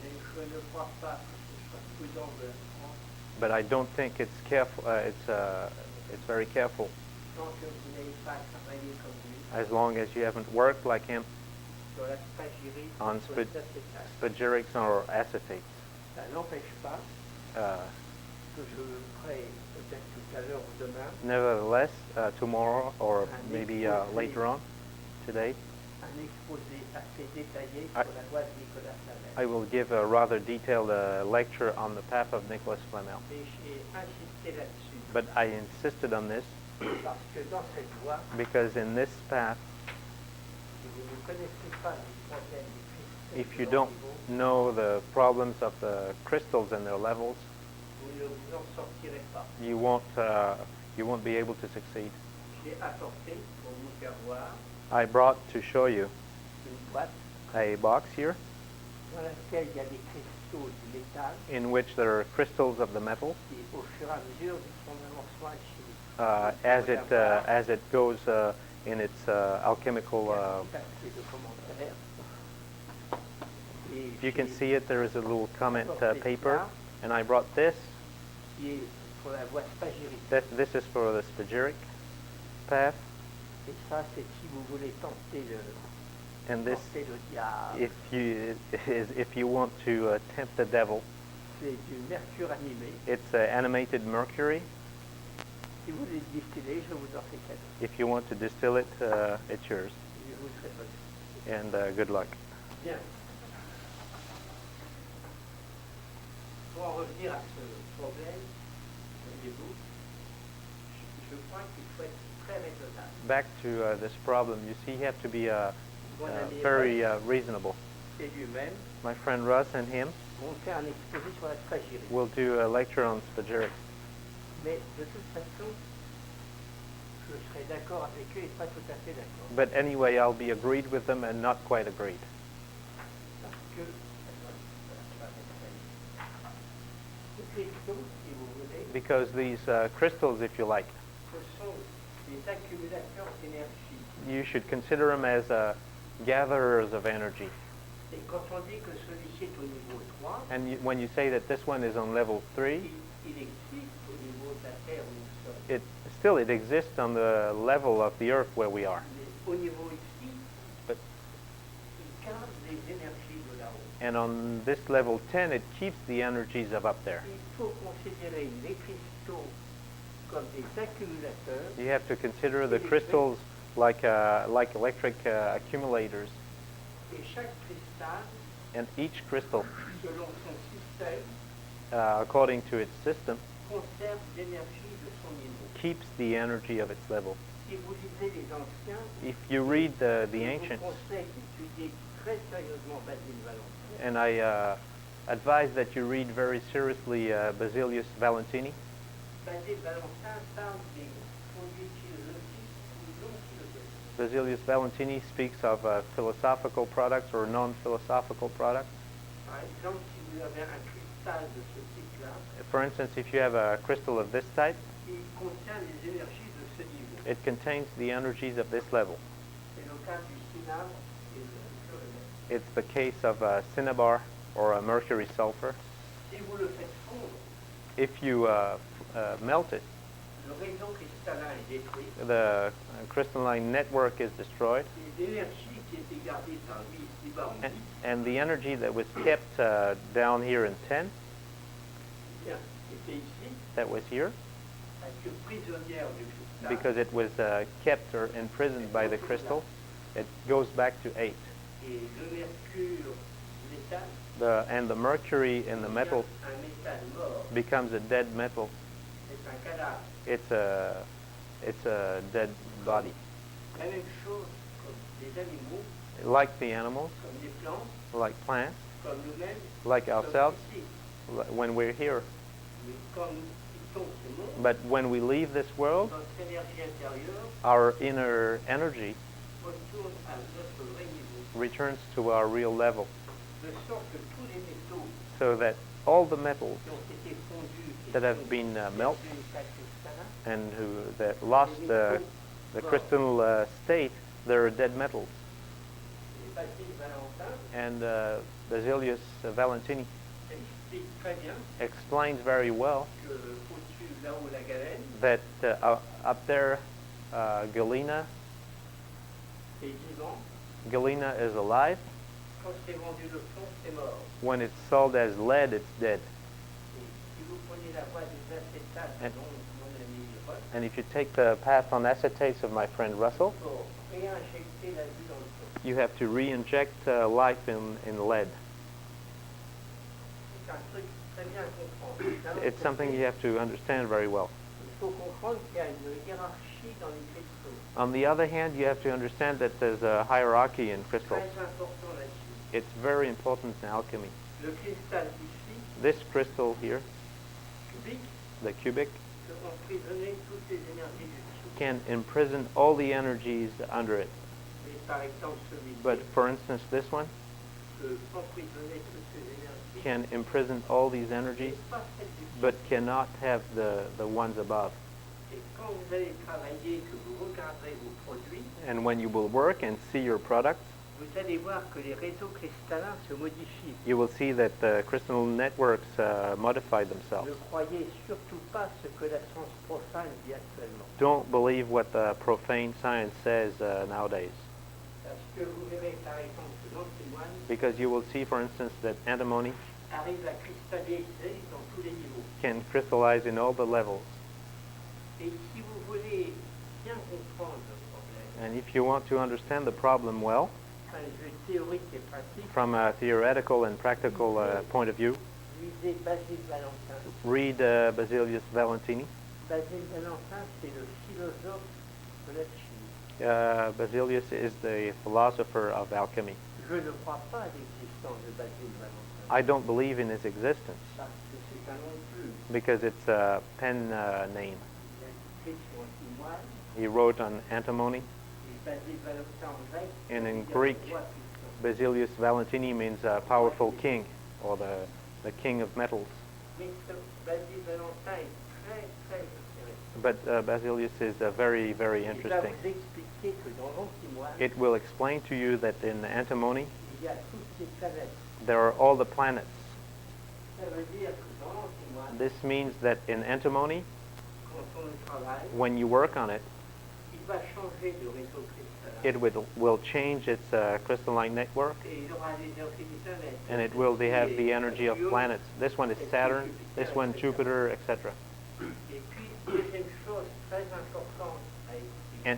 Mais je ne crois pas que ce soit prudent de la prendre But I don't think it's careful. It's very careful tant que vous n'avez pas travaillé comme lui as long as you haven't worked like him sur la spagyrie on et sur les acétates. spagyrics or acetates. Ça n'empêche pas Uh, que je ferai peut-être tout à l'heure ou demain nevertheless, tomorrow or maybe later on today, un exposé assez détaillé I- sur la voie de Nicolas Flamel. I will give a rather detailed lecture on the path of Nicolas Flamel. Et j'ai insisté là-dessus But I insisted on this parce que dans cette voie, because in this path, si vous ne connaissez pas les problèmes des cristaux if you de don't leur niveau, know the problems of the crystals and their levels, vous ne vous en sortirez pas. you won't be able to succeed. J'ai apporté pour vous faire voir I brought to show you une boîte a box here dans laquelle il y a des cristaux du métal in which there are crystals of the metal. qui, au fur et à mesure de son avancement alchimique, As it goes in its alchemical. papier de commentaire. Et If you can j'ai see it, there is a little comment apporté paper, ça, and I brought this. qui est pour la voie spagyrique. This is for the spagyric path, Et ça, c'est si vous voulez tenter le, and this, tenter le diable. if you want to tempt the devil, C'est du mercure animé. it's animated mercury. Si vous voulez le distiller, je vous en fais cadeau. If you want to distill it, it's yours, Je vous souhaite bonne chance. and good luck. Bien. Pour en revenir à ce problème, voyez-vous, je crois qu'il faut être très raisonnable. Back to this problem, you see, you have to be Mon ami very Russ reasonable. et lui-même My friend Russ and him vont faire un exposé sur la spagyrie. will do a lecture on spagyrics. Mais de toute façon, je serai d'accord avec eux et pas tout à fait d'accord. But anyway, I'll be agreed with them and not quite agreed. Parce que ces cristaux, si vous voulez, Because these crystals, if you like, ce sont des accumulateurs d'énergie. you should consider them as gatherers of energy. Et quand on dit que celui-ci est au niveau 3, And when you say that this one is on level 3, il existe au niveau de la Terre où nous sommes. it exists on the level of the earth where we are. Mais au niveau ici, But il garde les énergies de là-haut. and on this level 10, it keeps the energies of up there. Il faut considérer les cristaux comme des accumulateurs. You have to consider the crystals like electric accumulators, Et chaque cristal And each crystal, selon son système, according to its system, conserve l'énergie de son niveau. keeps the energy of its level. Si vous lisez les anciens, If you read the je vous ancients, conseille d'étudier très sérieusement Basile Valentin. and I advise that you read very seriously Basilius Valentini. Basile Valentin parle des produits philosophiques ou non philosophiques. Basilius Valentini speaks of philosophical products or non-philosophical products. Par exemple, si vous avez un cristal de ce type-là, For instance, if you have a crystal of this type, il contient les énergies de ce niveau. it contains the energies of this level. C'est le cas du cinabre et du fluorine. It's the case of a cinnabar or a mercury sulfur. Si vous le faites fondre, If you melt it, le réseau cristallin est détruit. the crystalline network is destroyed, Et l'énergie qui était gardée par lui ici-bas en and, vie, and the energy that was kept down here in 10, bien, était ici, that was here, parce que prisonnière du cristal. because it was kept or imprisoned by the crystal, it goes back to 8. Et le mercure métal, And the mercury in the metal devient un métal mort, becomes a dead metal. c'est un cadavre. It's a dead body. La même chose comme les animaux, Like the animals, comme les plantes, like plants, comme nous-mêmes, like comme ourselves, ici. when we're here. Mais quand nous quittons ce monde, But when we leave this world, notre énergie intérieure our inner energy retourne à notre vrai niveau. returns to our real level, De sorte que tous les métaux so that all the metals qui ont été fondus et that have sont been devenus melted états cristallins, and that lost the crystal state, they're dead metals. et Basile Valentin And Basilius Valentini explique très bien explains very well que au-dessus, là-haut, la galène that up there, Galena est vivant. is alive. Quand c'est vendu le plomb, c'est mort. When it's sold as lead, it's dead. Et si vous prenez la voie des acétates, And- dont mon ami Roth, And if you take the path on acetates of my friend Russell, pour réinjecter la vie dans le plomb. you have to re-inject life in lead. C'est un truc très bien à comprendre. D'un autre It's something côté, you have to understand very well. il faut comprendre qu'il y a une hiérarchie dans les cristaux. On the other hand, you have to understand that there's a hierarchy in crystals. Très important là-dessus. It's very important in alchemy. Le cristal ici, This crystal here, cubique, the cubic, peut emprisonner toutes les énergies du dessous. can imprison all the energies under it. Mais par exemple, celui-ci But for instance, this one peut emprisonner toutes ces énergies. can imprison all these energies, Mais pas celle du dessous. but cannot have the ones above. Et quand vous allez travailler, que vous regarderez vos produits, And when you will work and see your product, vous allez voir que les réseaux cristallins se modifient. you will see that the crystal networks modify themselves. Ne croyez surtout pas ce que la science profane dit actuellement. Don't believe what the profane science says nowadays, Parce que vous verrez par exemple que l'antimoine because you will see, for instance, that antimony arrive à cristalliser dans tous les niveaux. can crystallize in all the levels. Et si vous voulez bien comprendre le problème, And if you want to understand the problem well, d'un vue théorique et pratique, from a theoretical and practical point of view, lisez Basile Valentin. read Basilius Valentini. Basile Valentin, c'est le philosophe de l'alchimie. Basilius is the philosopher of alchemy. Je ne crois pas à l'existence de Basile Valentin, I don't believe in his existence parce que c'est un nom de plume. because it's a pen name. Il a écrit sur l'antimoine, He wrote on antimony, et Basile Valentin en grec. and ça in veut dire Greek, roi puissant. Basilius Valentini means powerful king, or the king of metals. Mais ce Basile Valentin est très, très intéressant. But Basilius is very, very Il va interesting. vous expliquer que dans l'antimoine, It will explain to you that in antimony, il y a toutes ces planètes. there are all the planets. Ça veut dire que dans l'antimoine, This means that in antimony, quand on y travaille, when you work on it, il va changer de réseau cristallin. it will change its crystalline network, Et il aura les énergies des planètes. and it will have the energy of planets. This one is Saturn, this one Jupiter, etc. Et puis, deuxième chose très importante à And expliquer,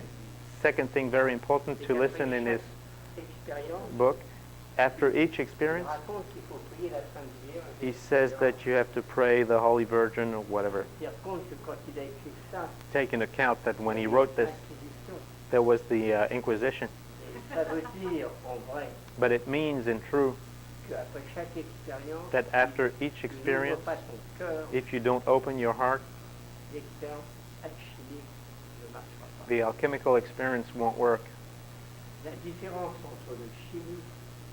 second thing very important to listen in his expérience, book, After each Il experience, raconte qu'il faut prier la Sainte Vierge. he says that you have to pray the Holy Virgin or whatever. Il raconte que quand il a écrit ça, Take into account that when he wrote this, l'Inquisition. there was the Inquisition. Et ça veut dire, en vrai, But it means in true qu'après chaque expérience, that after each il n'ouvre experience, pas son cœur, if you don't open your heart, l'expérience alchimique ne marchera pas. the alchemical experience won't work. La différence entre le chimiste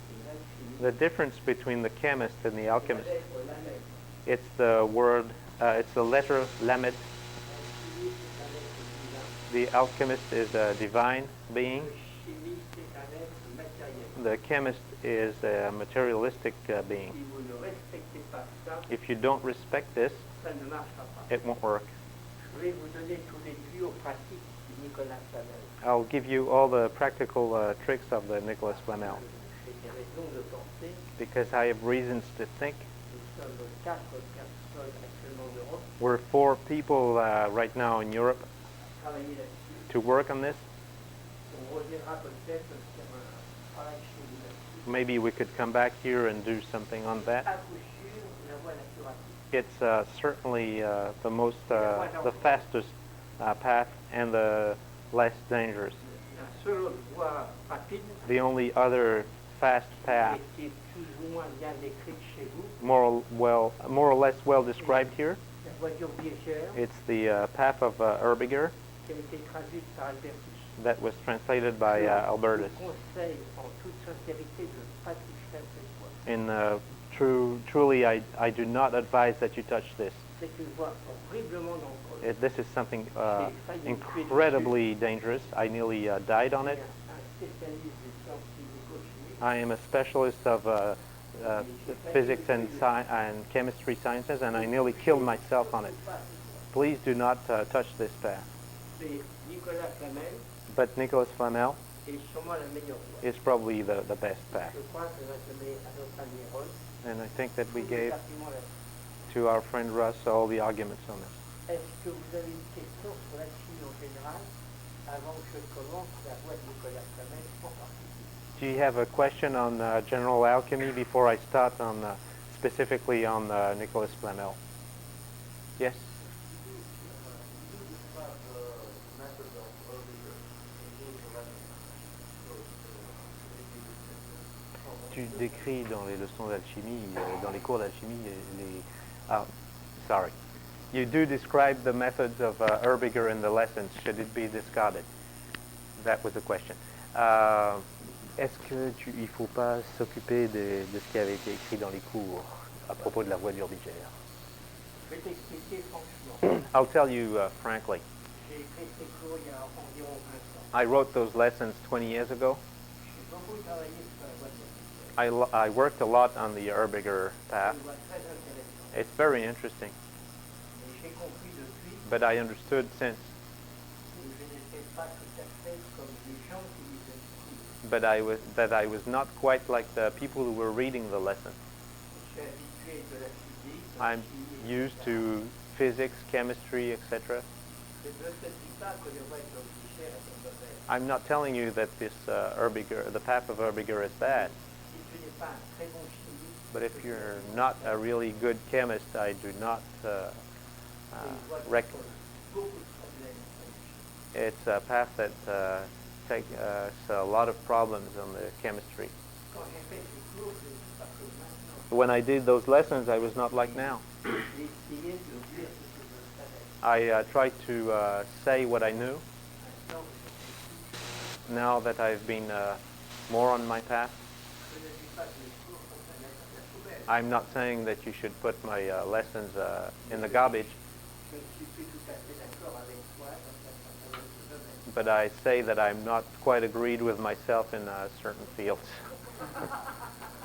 et l'alchimiste, The difference between the chemist and the c'est la alchemist, lettre lamette. it's the word, it's the letter lamet. L'alchimiste est un être divin. The alchemist is a divine being. Le chimiste est un être matériel. The chemist is a materialistic being. Si vous ne respectez pas ça, If you don't respect this, ça ne marchera pas. it won't work. Je vais vous donner tous les tuyaux pratiques de Nicolas Flamel. I'll give you all the practical tricks of the Nicolas Flamel J'ai des raisons de penser. because I have reasons to think. Nous sommes 4 personnes actuellement en Europe We're 4 people right now in Europe à travailler là-dessus. to work on this. On reviendra peut-être sur un travail chez nous là-dessus. Maybe we could come back here and do something on that. À coup sûr, la voie la plus rapide. It's certainly the most, the fastest path and the less dangerous. La seule autre voie rapide, The only other fast path, qui est plus ou moins bien décrite chez vous, more or less well described here, la voiture viagère, it's the path of Erbiger qui a été traduite par Albertus. that was translated by Albertus. Je vous conseille en toute sincérité de ne pas toucher à cette voie. Truly, I do not advise that you touch this. C'est une voie horriblement dangereuse. This is something incredibly dangerous. I nearly died on it. Un spécialiste des sciences physico-chimiques. I am a specialist of physics and chemistry sciences, and I nearly killed myself on it. Please do not touch this path. C'est Nicolas Flamel But Nicolas Flamel est sûrement la meilleure voie. is probably the best path. Je crois que je vais donner à notre ami Ron And I think that we tous les gave arguments là-dessus. to our friend Russ all the arguments on this. Est-ce que vous avez une question sur la chimie en général avant que je commence la voie de Nicolas Flamel en particulier? Do you have a question on general alchemy before I start on specifically on Nicolas Flamel? Yes? Tu décris dans les leçons d'alchimie, dans les cours d'alchimie, sorry. You do describe the methods of Erbiger in the lessons. Should it be discarded? That was the question. Est-ce qu'il ne faut pas s'occuper de ce qui avait été écrit dans les cours à propos de la voie d'Urbiger? Je vais t'expliquer franchement. I'll tell you frankly. J'ai écrit ces cours il y a environ 20 ans. I wrote those lessons 20 years ago. J'ai beaucoup travaillé sur la voie d'Urbiger. I worked a lot on the Erbiger path. C'est une voie très intéressante. It's very interesting, Et j'ai compris depuis but I understood since, que je n'étais pas tout à fait comme les gens qui lisaient le cours. but I was not quite like the people who were reading the lesson. Je suis habitué de la physique, de la I'm chimie, used etc. to physics, chemistry, etc. Je ne te dis pas que le voie d'Urbiger est une mauvaise. I'm not telling you that this Erbiger, the path of Erbiger is bad, Si tu n'es pas un très bon chimiste, but if you're not a really good chemist, I do not c'est une voie qui recommend. pose beaucoup de problèmes. It's a path that takes a lot of problems on the chemistry. Quand j'ai fait ces cours, je n'étais pas comme maintenant. When I did those lessons, I was not like now. J'ai essayé de dire ce que je savais. I tried to say what I knew. Maintenant, je Now that I've been more on my path, ne dis pas que les cours sont à mettre à la poubelle. I'm not saying that you should put my lessons in the garbage, Je ne suis plus tout à fait d'accord avec toi dans un certain nombre de domaines. but I say that I'm not quite agreed with myself in certain fields.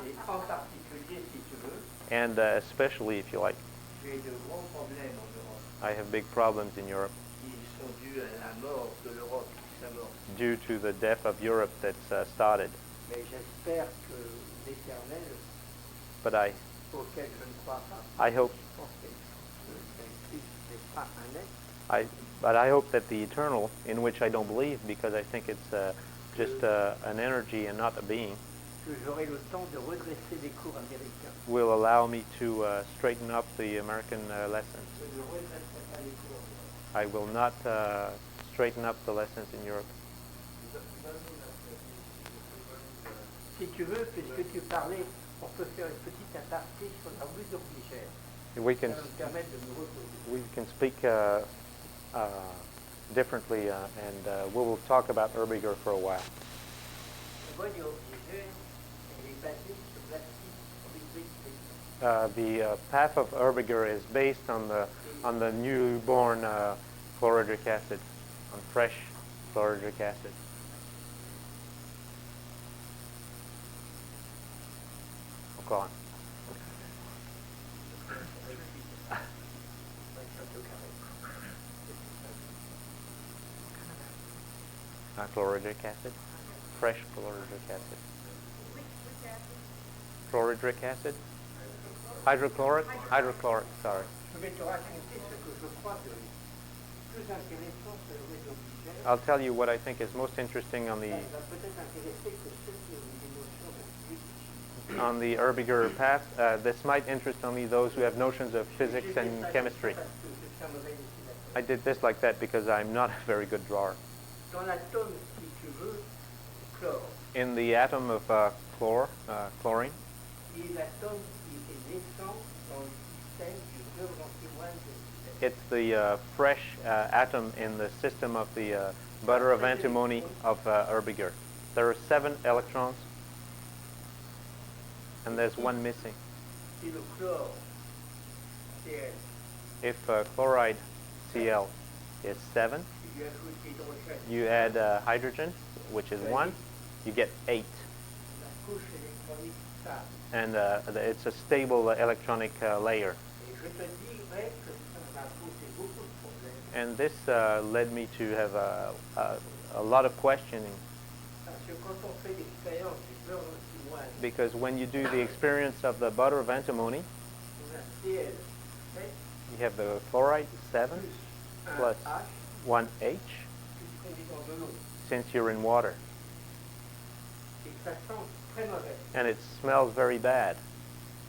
Et en particulier, si tu veux, And especially, if you like, j'ai de gros problèmes en Europe I have big problems in Europe qui sont dus à la mort de l'Europe, sa mort. due to the death of Europe that's started. Mais j'espère que l'Éternel, But auquel je ne crois pas, I hope, je pense que Christ n'est pas un être, but I hope that the eternal, in which I don't believe, because I think it's just an energy and not a being, que j'aurai le temps de redresser les cours américains. will allow me to straighten up the American lessons. Je ne redresserai pas les cours. I will not straighten up the lessons in Europe. Si tu veux, puisque tu parlais, on peut faire une petite aparté sur la rue d'Orligère. We can, Ça va me permettre de me reposer. we can speak differently, and we will talk about Erbiger for a while. La rue d'Orligère, elle est basée sur l'acide chlorhydrique. The path of Erbiger is based on the newborn chlorhydric acid, on fresh chlorhydric acid. Encore un. Chlorhydric acid, fresh chlorhydric acid. Chlorhydric acid? Hydrochloric? Hydrochloric, sorry. Je vais te raconter ce que je crois de plus intéressant sur le rue d'Orligère. I'll tell you what I think is most interesting on Ça va peut-être intéresser que ceux qui ont des notions de physique. on the Erbiger path. This might interest only those who have notions of physics and chemistry. Parce que je suis un mauvais dessinateur. I did this like that because I'm not a very good drawer. Dans l'atome, si tu veux, chlore, In the atom of chlorine, et l'atome qui est naissant dans le système du beurre d'antimoine de it's the fresh atom in the system of the butter of antimony of Erbiger. There are 7 electrons, and there's one missing. Si le chlore, Cl, If chloride Cl is 7, tu lui ajoutes l'hydrogène, you add hydrogen, which is 1, you get 8. la couche électronique stable. And it's a stable electronic layer. Et je te dirais que ça va poser beaucoup de problèmes, And this led me to have a lot of questioning, parce que quand on fait l'expérience du beurre d'antimoine, because when you do the experience of the butter of antimony, on a Cl, 7, you have the chloride 7 plus plus 1 H, 1H, puisqu'on est dans de l'eau. since you're in water. Et ça sent très mauvais, And it smells very bad,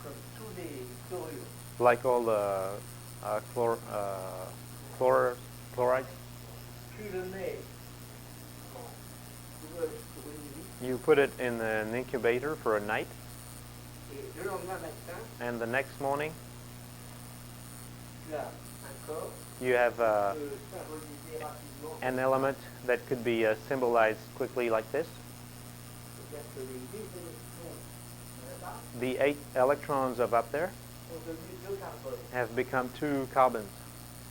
comme tous les chlorures. like all the chlorides. Tu le mets en couveuse pour une nuit, You put it in an incubator for a night, et le lendemain matin, and the next morning tu as un corps you have symbolisé rapidement, an element that could be symbolized quickly like this. c'est-à-dire que les 10 électrons là-bas The 8 electrons of up there sont devenus 2 carbones. have become 2 carbons.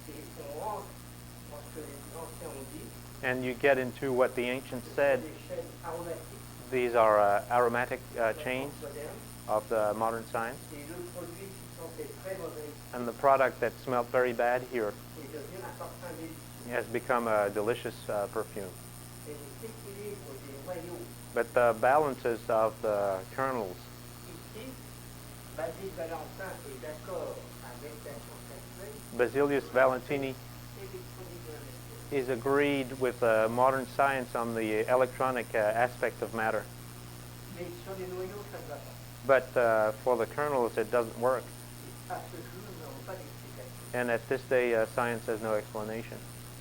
Et on rentre dans ce que les anciens ont dit, And you get into what the ancients said. des chaînes aromatiques These are aromatic chains modernes, of the modern science. et le produit qui sentait très mauvais And the product that smelled very bad here est devenu un parfum délicieux. has become a delicious perfume. Et les équilibres des noyaux But the balances of the kernels, ici, Basile Valentin est d'accord avec la science actuelle, Basilius Valentini électronique de la matière. is agreed with modern science on the electronic aspect of matter. Mais sur les noyaux, ça ne va pas. But for the kernels, it doesn't work. À ce jour, nous n'avons pas d'explication. And at this day, science has no explanation.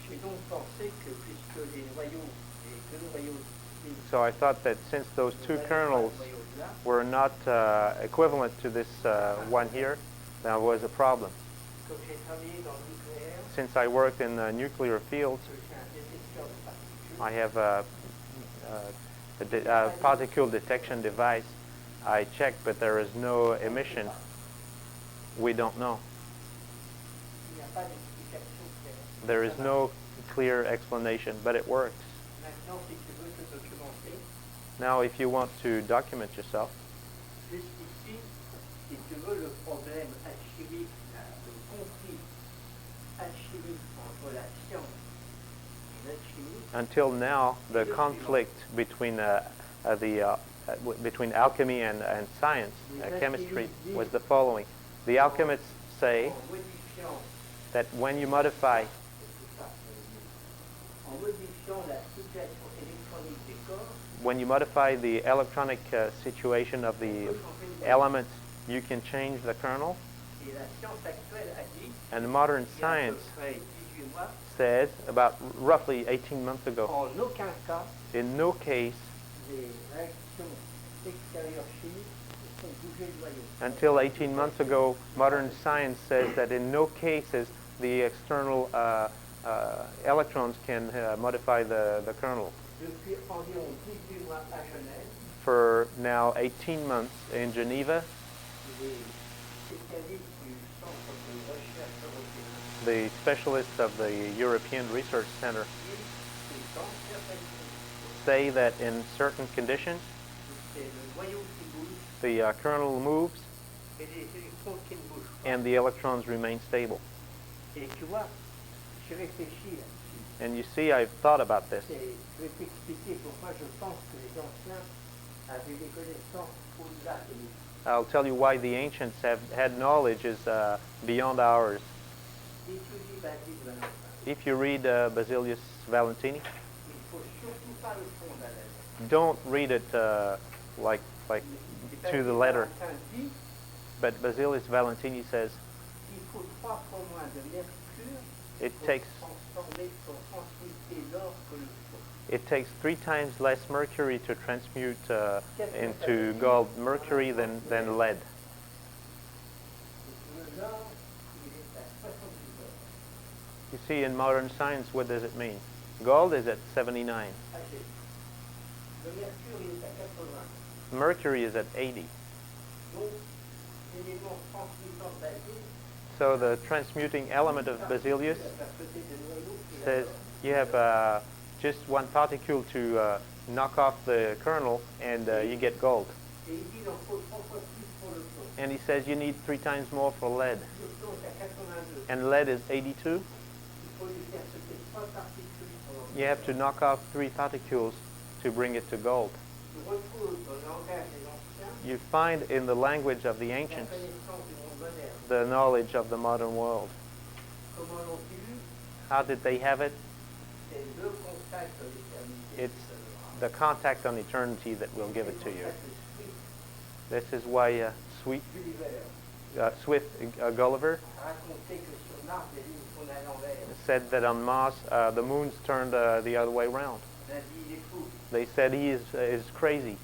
J'ai donc pensé que puisque les noyaux, les deux noyaux So I thought that since those 2 kernels were not equivalent to this one here, there was a problem. comme j'ai travaillé dans le nucléaire, Since I worked in the nuclear fields, que j'ai un détecteur de particules, I have a particle detection device. I checked, but there is no emission. We don't know. il n'y a pas d'explication claire. There is no clear explanation, but it works. Maintenant, si tu veux te documenter, Now, if you want to document yourself, juste ici, si tu veux, le problème alchimique, le conflit alchimique entre la science et l'alchimie, until now, the conflict between between alchemy and science, chemistry, was the following. The alchemists say en modifiant, that when you modify c'est tout ça, en modifiant la situation électronique des corps, when you modify the electronic situation of the elements, you can change the kernel. Et la science actuelle a dit, And modern il y a à peu science près 18 mois, says, about roughly 18 months ago, en aucun cas, in no case, les réactions extérieures chimiques ne font bouger le noyau. until 18 months ago, modern science says that in no cases the external electrons can modify the kernel. Depuis environ 18 mois à Genève, For now 18 months in Geneva, les spécialistes du Centre de recherche européen the specialists of the European Research Center disent que dans certaines conditions, say that in certain conditions, c'est le noyau qui bouge the kernel moves et les électrons qui ne bougent pas. and the electrons remain stable. Et tu vois, j'ai réfléchi là-dessus. And you see, I've thought about this. Je vais t'expliquer pourquoi je pense que les anciens avaient des connaissances au-delà de nous. I'll tell you why the ancients have had knowledge is beyond ours. Étudie Basile Valentin. If you read Basilius Valentini, Il ne faut surtout pas le fond d'Alain. don't read it like to the letter. Valentin dit But Basilius Valentini says qu'il faut 3 fois moins de mercure it pour takes transmuter l'or que le fond. it takes 3 times less mercury to transmute into gold mercury than lead. L'or, il est à 70 heures. You see, in modern science, what does it mean? Gold is at 79. Le mercure, il est à 80. Mercury is at 80. Donc, l'élément transmutant Basile, So the transmuting element of Basilius la faculté de noyau, et says you have just one particle to knock off the kernel and you get gold. et il dit qu'il en faut 3 fois plus pour le plomb. And he says you need 3 times more for lead. Le plomb est à 82. And lead is 82. Il faut lui faire sauter 3 particules pour l'en You have to knock off 3 particles to bring it to gold. Tu retrouves dans le langage des anciens You find in the language of the la ancients connaissance du monde moderne. the knowledge of the modern world. Comment l'ont-ils eu? How did they have it? C'est le contact de l'éternité. It's the contact on eternity that will give it to you. Le This is why Swift Gulliver racontait que sur Mars, les lignes tournent à l'envers. said that on Mars the moons turned the other way around. On a dit il est fou. They said he is crazy.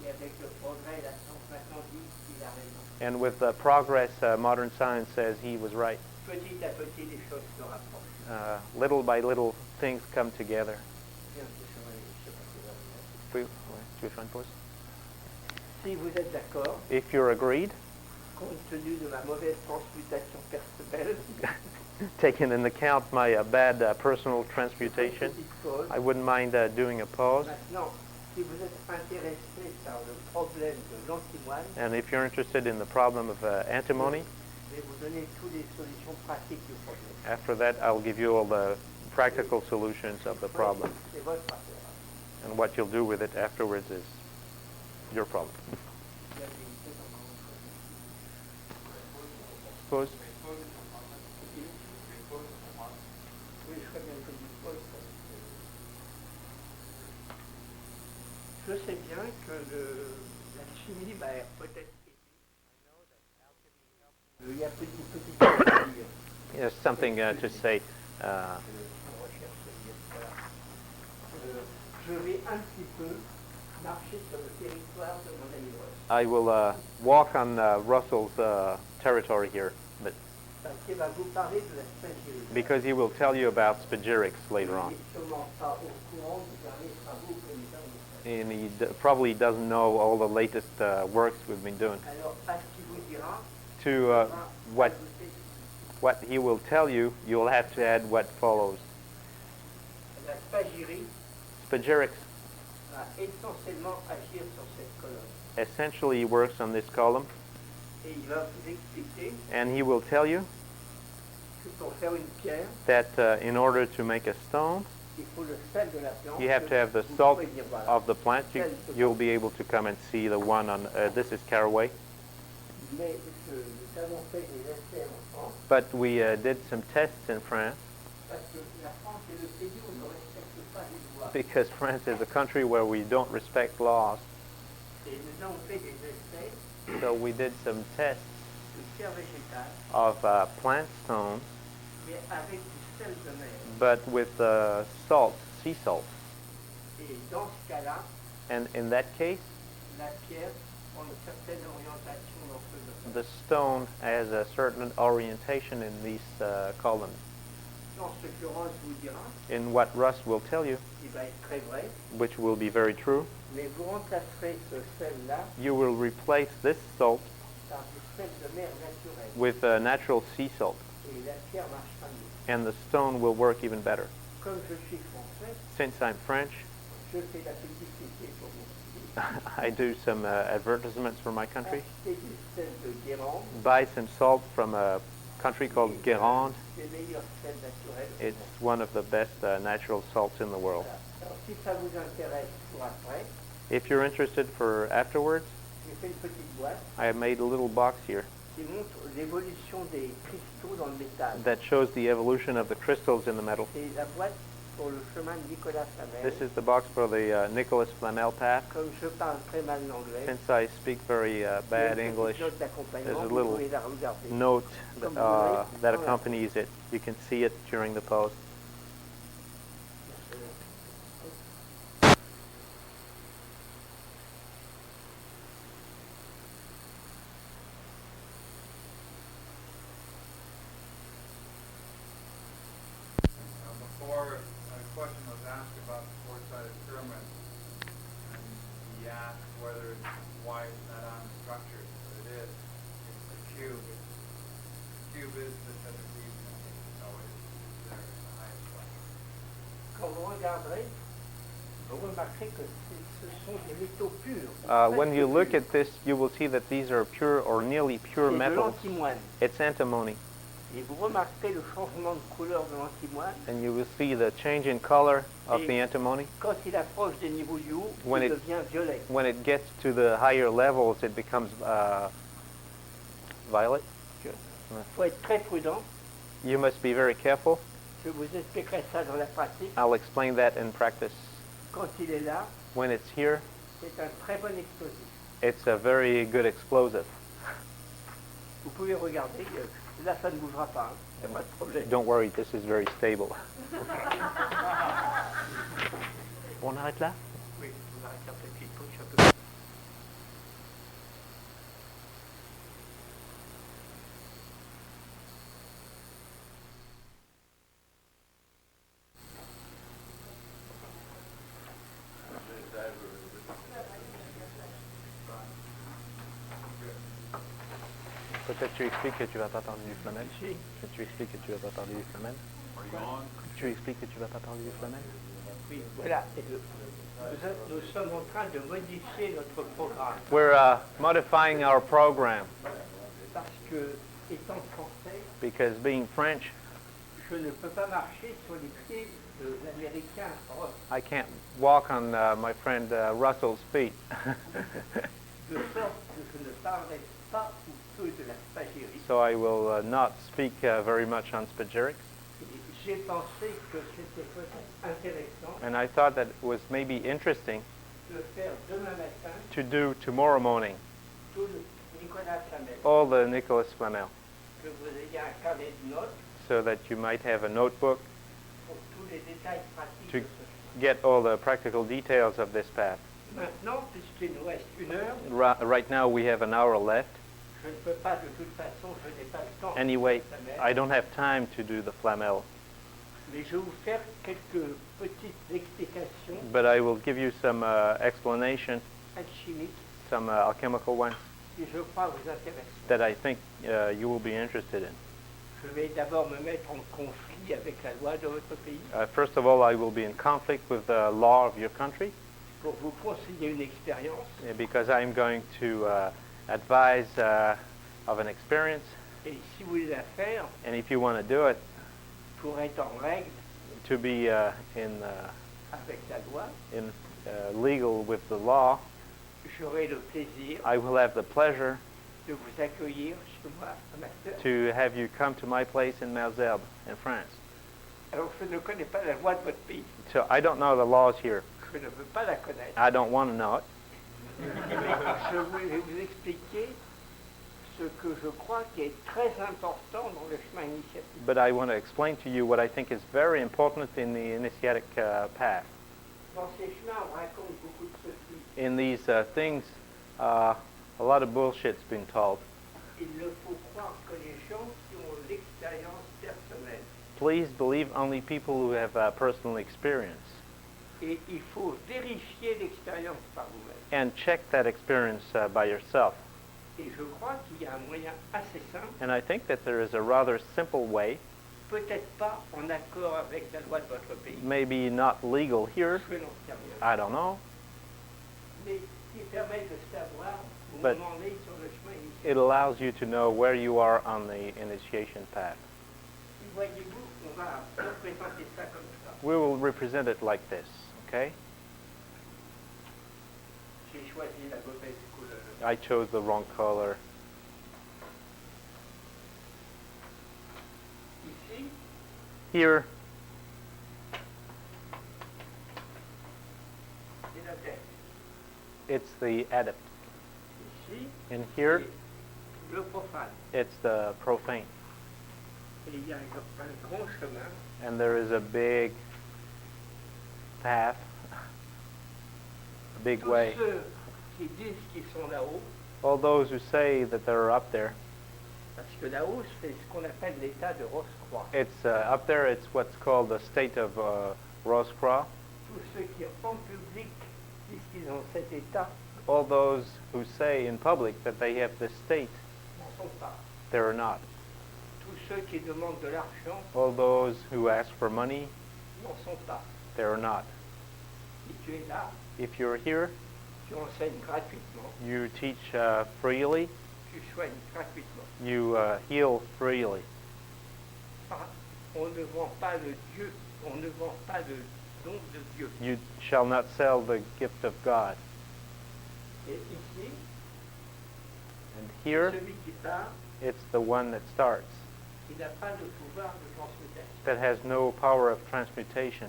Et avec le progrès, la science maintenant dit qu'il a raison. And with progress, modern science says he was right. Petit à petit, les choses se rapprochent. Little by little, things come together. Bien, je sais pas si vous avez- Tu veux faire une pause? Si vous êtes d'accord, If you're agreed, compte tenu de ma mauvaise transmutation personnelle, taking into account my bad personal transmutation, petite pause. I wouldn't mind doing a pause. Maintenant, si vous êtes intéressé par le problème de l'antimoine, And if you're interested in the problem of antimony, je vais vous donner toutes les solutions pratiques du problème. after that I'll give you all the practical solutions of the problem. C'est votre affaire. And what you'll do with it afterwards is your problem. Il y a des choses en Pause. Oui, je ferais bien que du pause. Je sais bien que la chimie va peut-être aider. Il y a une petite chose à dire. There's something to say. Je vais un petit peu marcher sur le territoire de mon ami Ross. I will walk on Russell's territory here, but Parce qu'il va vous parler de la spagyrie. because he will tell you about spagyrics later on. Il n'est sûrement pas au courant du dernier travaux que nous avons fait. And he probably doesn't know all the latest works we've been doing. Alors, à ce qu'il vous dira, To on va what ajouter what he will tell you, you'll have to add what follows. la spagyrie Spagyrics va essentiellement agir sur cette colonne. essentially works on this column, Et il va vous expliquer and he will tell you que pour faire une pierre, that in order to make a stone, il faut le sel de la plante. you have to have the Vous salt pouvez dire, voilà. of the plant. You'll be able to come and see the one on, this is caraway. Mais nous avons fait des essais en France, But we did some tests in France parce que la France est le pays où on ne respecte pas les lois. because France is a country where we don't respect laws. Et nous avons fait des essais So we did some tests de pierre végétale, of plant stones, mais avec du sel de mer. but with salt, sea salt. Et dans ce cas-là, And in that case, la pierre prend une certaine orientation dans ce domaine. the stone has a certain orientation in these columns. Dans ce que Rose vous dira, In what Russ will tell you, il va être très vrai, which will be very true, mais vous remplacerez ce sel-là you will replace this salt par du sel de mer naturel. with natural sea salt, Et la pierre marchera mieux. and the stone will work even better. Comme je suis français, Since I'm French, je fais la publicité pour mon pays. I do some advertisements for my country. Acheter du sel de Guérande, Buy some salt from a country called Guérande. c'est le meilleur sel naturel. au It's monde. one of the best natural salts in the world. Voilà. Alors si ça vous intéresse pour après, If you're interested for afterwards, j'ai fait une petite boîte I have made a little box here qui montre l'évolution des cristaux dans le métal. that shows the evolution of the crystals in the metal. C'est la boîte pour le chemin de Nicolas Flamel. This is the box for the Nicolas Flamel path. Comme je parle très mal l'anglais, Since I speak very bad English, note d'accompagnement, there's a vous little pouvez la regarder. note that accompanies it. You can see it during the post. Before a question was asked about the four-sided pyramid, and he asked why it's not unstructured, but it is. It's a cube. The cube is the tetrahedron, so it's there in the highest level. Quand vous regarderez, vous remarquerez que ce sont des métaux purs. When you look at this, you will see that these are pure or nearly pure C'est de metals. l'antimoine. It's antimony. Et vous remarquerez le changement de couleur de l'antimoine. And you will see the change in color of the antimony. Quand il approche des niveaux du haut, When il it- devient violet. When it gets to the higher levels, it becomes violet. Il faut être très prudent. You must be very careful. Je vous expliquerai ça dans la pratique. I'll explain that in practice. Quand il est là, When it's here, c'est un très bon explosif. it's a very good explosive. Vous pouvez regarder, là ça ne bougera pas, il n'y a pas de problème. Don't worry, this is very stable. On arrête là? Oui, vous arrêtez un petit peu, un peu. Peut-être tu expliques que tu vas pas parler du Flamel. Si. Que tu expliques que tu vas pas parler du Flamel. Tu expliques que tu vas pas parler du Flamel. Oui, voilà. Et nous sommes en train de modifier notre programme We're modifying our program parce que, étant français, because being French, je ne peux pas marcher sur les pieds de l'américain Ross, I can't walk on my friend Russell's feet. de sorte que je ne parlerai pas ou peu de la spagérie. So I will not speak very much on spagyrics. Et j'ai pensé que c'était peut-être intéressant And I thought that it was maybe interesting de faire demain matin to do tomorrow morning tout le Nicolas Flamel, all the Nicolas Flamel, que vous ayez un carnet de notes so that you might have a notebook pour tous les détails pratiques to de ce chemin. get all the practical details of this path. Maintenant, puisqu'il nous reste une heure, Right now we have an hour left. je ne peux pas, de toute façon, je n'ai pas le temps. de Anyway, faire le Flamel, I don't have time to do the Flamel, mais je vais vous faire quelques petites explications but I will give you some explanation, alchimiques some alchemical ones qui, je crois, vous intéressent. that I think you will be interested in. Je vais d'abord me mettre en conflit avec la loi de votre pays First of all, I will be in conflict with the law of your country pour vous conseiller une expérience. because I'm going to advise of an experience, Et si vous voulez la faire, and if you want to do it, pour être en règle to be avec la loi, legal with the law, j'aurai le plaisir I will have the pleasure de vous accueillir chez moi à Master. to have you come to my place in Malzerbe, in France. Alors, je ne connais pas la loi de votre pays. So I don't know the laws here. Je ne veux pas la connaître. I don't want to know it. Mais je voulais vous expliquer ce que je crois qui est très important dans le chemin initiatique. But I want to explain to you what I think is very important in the initiatic path. Dans ces chemins, on raconte beaucoup de sottises. In these things, a lot of bullshit's been told. Il ne faut croire que les gens qui ont l'expérience personnelle. Please believe only people who have personal experience. Et il faut vérifier l'expérience par vous-même. And check that experience by yourself. Et je crois qu'il y a un moyen assez simple, And I think that there is a rather simple way, peut-être pas en accord avec la loi de votre pays, maybe not legal here, je n'en sais rien, I don't know, mais qui permet de savoir où But- on en est sur le chemin initiatique. it allows you to know where you are on the initiation path. Voyez-vous, on va représenter ça comme ça. We will represent it like this, okay? J'ai choisi la mauvaise couleur. I chose the wrong color. Ici, Here, c'est la tête. it's the adept. Ici, And here, c'est le profane. it's the profane. Et il y a un grand chemin And there is a big path, a big tous way. ceux qui disent qu'ils sont là-haut, All those who say that they're up there, parce que là-haut, c'est ce qu'on appelle l'état de Rose-Croix. it's up there, it's what's called the state of Rose-Croix. Tous ceux qui, en public, disent qu'ils ont cet état, All those who say in public that they have this state, n'en sont pas. they're not. Tous ceux qui demandent de l'argent, All those who ask for money, n'en sont pas. they're not. Si tu es là, If you're here, tu enseignes gratuitement, you teach freely, tu soignes gratuitement. you heal freely. Ah, on ne vend pas le Dieu, on ne vend pas le don de Dieu. You shall not sell the gift of God. Et ici, And here, celui qui part, it's the one that starts, il n'a pas de pouvoir de transmutation. that has no power of transmutation.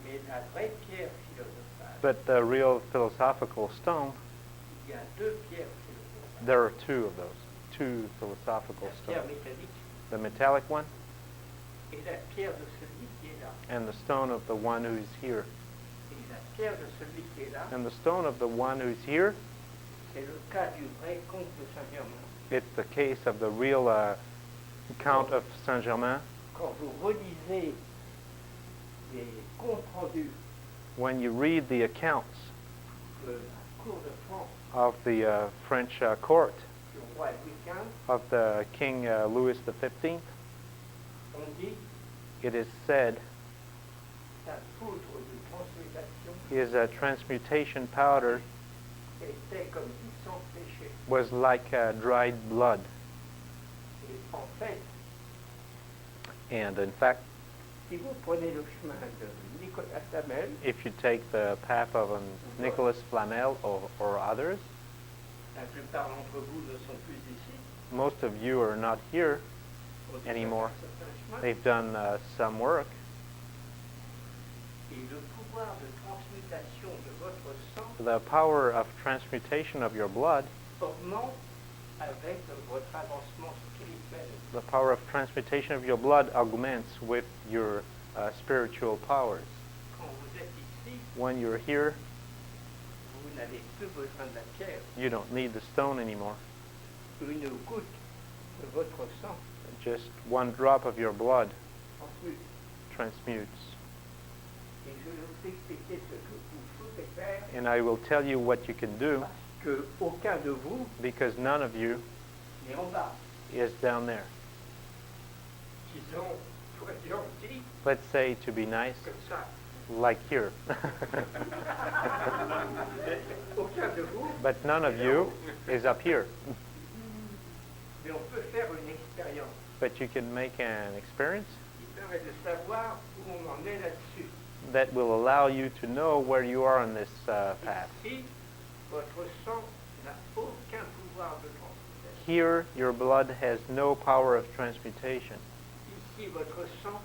Mais la vraie pierre philosophale, But the real philosophical stone, il y a deux pierres philosophales. there are two of those, two philosophical La pierre stones. métallique The metallic one et la pierre de celui qui est là. and the stone of the one who's here. Et la pierre de celui qui est là, And the stone of the one who's here, c'est le cas du vrai comte de Saint-Germain. it's the case of the real Count of Saint-Germain. Quand vous relisez les comptes rendus When you read the accounts de la Cour de France of the French court, du roi Louis XV, of the King Louis XV, on dit it is said la poudre de transmutation is a transmutation powder était comme du sang séché. was like dried blood. Et en fait, And in fact, si vous prenez le chemin de Nicolas Flamel, if you take the path of Nicolas Flamel or others, la plupart d'entre vous ne sont plus ici. most of you are not here On dit anymore. un certain chemin. They've done some work, Et le pouvoir de transmutation de votre sang the power of transmutation of your blood, augmente avec votre avancement spirituel. the power of transmutation of your blood augments with your spiritual powers. Quand vous êtes ici, When you're here, vous n'avez plus besoin de la pierre. you don't need the stone anymore. Une goutte de votre sang Just one drop of your blood transmute. transmutes. Et je vais vous expliquer ce que vous pouvez faire And I will tell you what you can do, parce que aucun de vous because none of you n'est en bas. is down there. Disons, pour être gentil, Let's say, to be nice, comme ça. like here. Aucun de vous, But none of you is up here. mais on peut faire une expérience But you can make an experience qui permet de savoir où on en est là-dessus. that will allow you to know where you are on this path. Ici, votre sang n'a aucun pouvoir de transmutation. Here, your blood has no power of transmutation. Ici, votre sang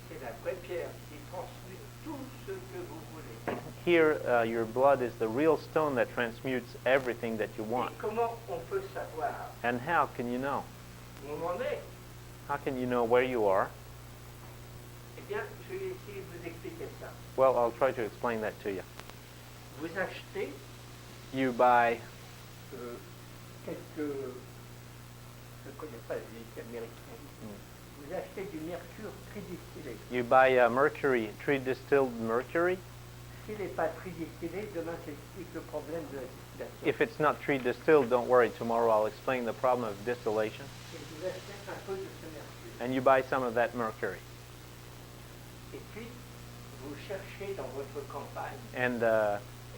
c'est la vraie pierre qui transmet tout ce que vous voulez. Here, your blood is the real stone that transmutes everything that you want. Et comment on peut savoir And how can you know? où on en est? How can you know where you are? Eh bien, je vais essayer de vous expliquer ça. Well, I'll try to explain that to you. Vous achetez You buy, quelques... Je ne connais pas les américains. Vous achetez du mercure tridistillé. you buy mercury, tree-distilled mercury. S'il n'est pas tridistillé, demain j'explique le problème de la distillation. If it's not tree-distilled, don't worry. Tomorrow I'll explain the problem of distillation. Et vous achetez un peu de ce mercure. And you buy some of that mercury. Et puis, vous cherchez dans votre campagne. And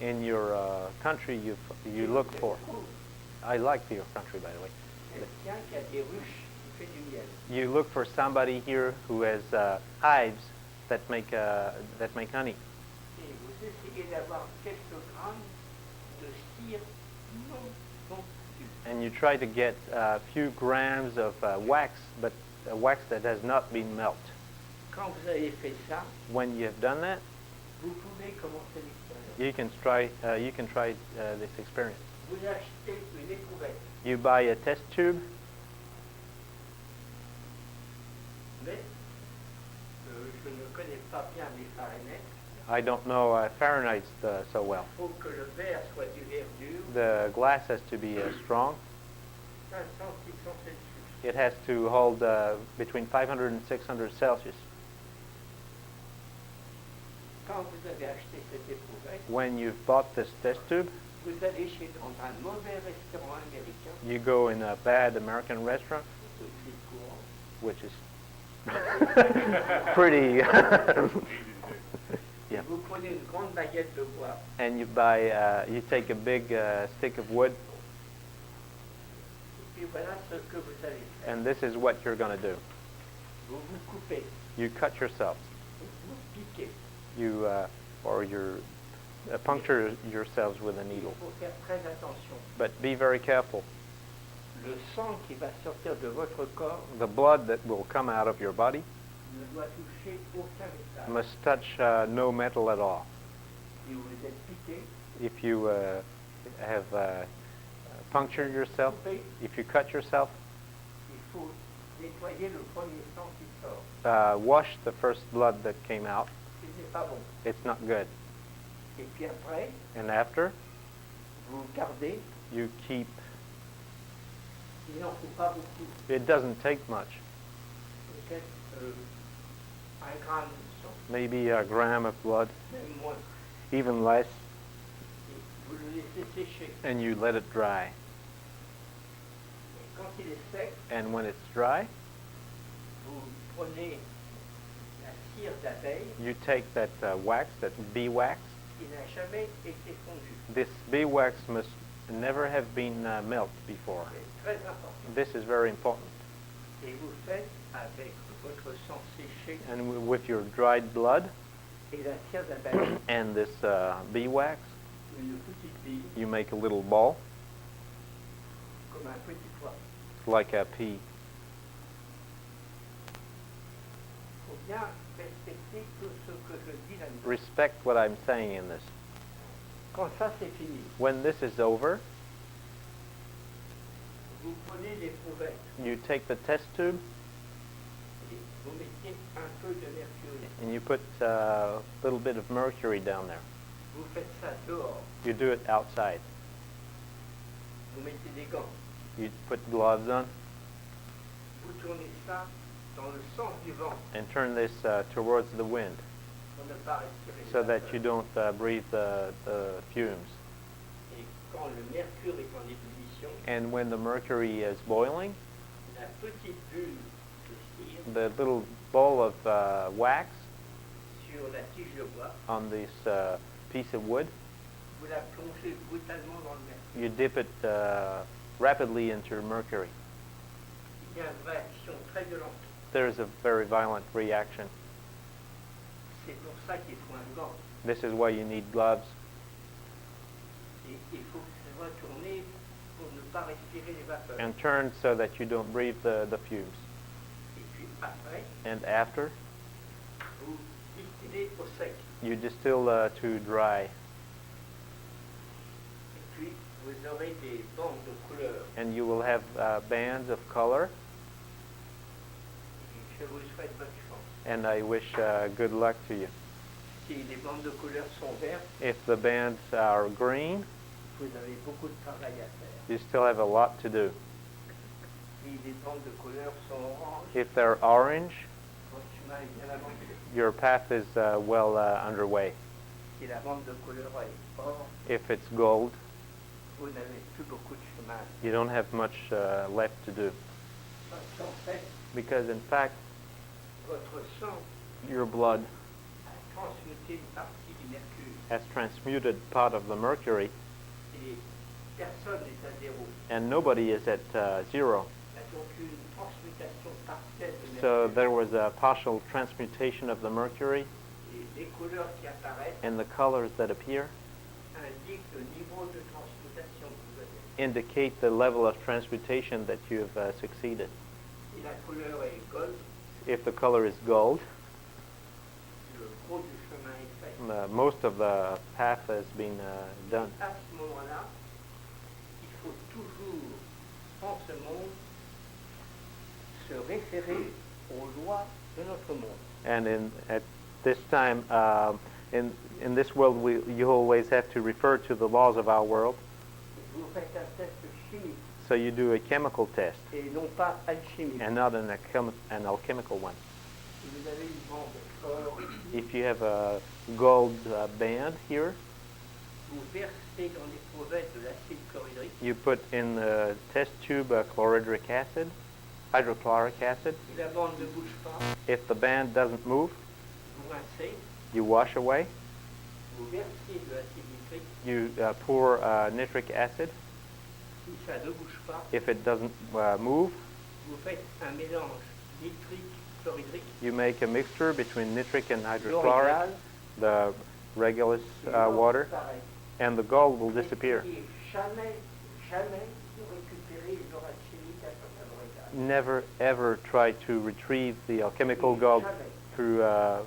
in your country, you look for. I like your country, by the way. Quelqu'un qui a des ruches qui fait du miel. You look for somebody here who has hives that make honey. Et vous essayez d'avoir quelques grammes de cire non fondue. And you try to get a few grams of wax, but wax that has not been melted. Quand vous avez fait ça, When you have done that, vous pouvez commencer l'expérience. you can try this experience. Vous achetez une éprouvette, You buy a test tube, mais je ne connais pas bien les Fahrenheit. I don't know Fahrenheit so well. Il faut que le verre soit du verre dur, The glass has to be strong. 500, 600 Celsius. It has to hold between 500 and 600 Celsius. Quand vous avez acheté cette éprouvette, When you've bought this test tube, vous allez dans un mauvais restaurant américain, you go in a bad American restaurant, au prix courant, which is pretty, yeah. vous prenez une grande baguette de bois, And you take a big stick of wood, et puis voilà ce que vous allez faire. and this is what you're going to do. Vous vous coupez, You cut yourself. vous piquez. You puncture yourselves with a Il needle. faut faire très attention. But be very careful. Le sang qui va sortir de votre corps The blood that will come out of your body ne doit toucher aucun métal. must touch no metal at all. Si vous êtes piqué, If you have punctured yourself, if you cut yourself, il faut nettoyer le premier sang qui sort. wash the first blood that came out. Ce n'est pas bon. It's not good. Et puis après, And after, vous gardez. you keep. Il n'en faut pas beaucoup. It doesn't take much. Peut-être 1 gramme de sang, Maybe a gram of blood, même moins. even less, Et vous le laissez sécher. and you let it dry. Et quand il est sec, And when it's dry, vous prenez la cire d'abeille you take that wax, that bee wax. qui n'a jamais été fondue. This bee wax must never have been melted before. C'est très important. This is very important. Et vous faites avec votre sang séché And with your dried blood et la cire d'abeille and this bee wax, une petite bille you make a little ball comme un petit pois. like a pea. Il faut bien respecter tout ce que je dis là-dedans. Respect what I'm saying in this. Quand ça c'est fini, When this is over, vous prenez l'éprouvette you take the test tube et vous mettez un peu de mercure. and you put a little bit of mercury down there. Vous faites ça dehors. You do it outside. Vous mettez des gants. You put gloves on Vous tournez ça dans le sens du vent and turn this towards the wind pour ne pas respirer les so that vapeurs. you don't breathe the fumes. Et quand le mercure est en ébullition, And when the mercury is boiling, la petite bulle de cire the little ball of wax sur la tige de bois, on this piece of wood, vous la plongez brutalement dans le mercure. you dip it rapidly into mercury. Il y a une réaction très violente. There's a very violent reaction. C'est pour ça qu'il faut un gant. This is why you need gloves. Et il faut que ça soit tourné pour ne pas respirer les vapeurs. And turn so that you don't breathe the fumes. Et puis après, And after, Vous distillez au sec. You distill to dry, Et puis, vous aurez des bandes de couleurs. and you will have bands of color. Et je vous souhaite bonne chance. And I wish good luck to you. Si les bandes de couleurs sont vertes, If the bands are green, vous avez beaucoup de travail à faire. you still have a lot to do. Si les bandes de couleurs sont oranges, If they're orange, votre chemin est bien avancé. your path is well underway. Si la bande de couleur est or, If it's gold, vous n'avez plus beaucoup de chemin. you don't have much left to do. Parce qu'en fait, Because in fact, votre sang your blood a transmuté une partie du mercure. has transmuted part of the mercury, Et personne n'est à zéro. and nobody is at zero. Il y a donc une transmutation partielle du mercure. So there was a partial transmutation of the mercury, Et les couleurs qui apparaissent and the colors that appear indiquent le niveau de transmutation que vous avez. indicate the level of transmutation that you have succeeded. Si la couleur est gold, If the color is gold, le gros du chemin est fait. most of the path has been done. À ce moment-là, il faut toujours, en ce monde, se référer aux lois de notre monde. And at this time, in this world, you always have to refer to the laws of our world. Vous faites un test chimique So you do a chemical test et non pas alchimique. and not an alchemical one. Si vous avez une bande or, If you have a gold band here, vous versez dans les provettes de l'acide chlorhydrique. you put in the test tube chlorhydric acid, hydrochloric acid. Si la bande ne bouge pas, If the band doesn't move, vous rincez, you wash away. vous versez de l'acide nitrique. You pour nitric acid. Si ça ne bouge pas, If it doesn't move, vous faites un mélange nitrique chlorhydrique. you make a mixture between nitric and L'original, hydrochloric, the regulus water, pareil. and the gold will disappear. Et jamais, jamais de récupérer l'or alchimique à l'original. Never ever try to retrieve the alchemical gold through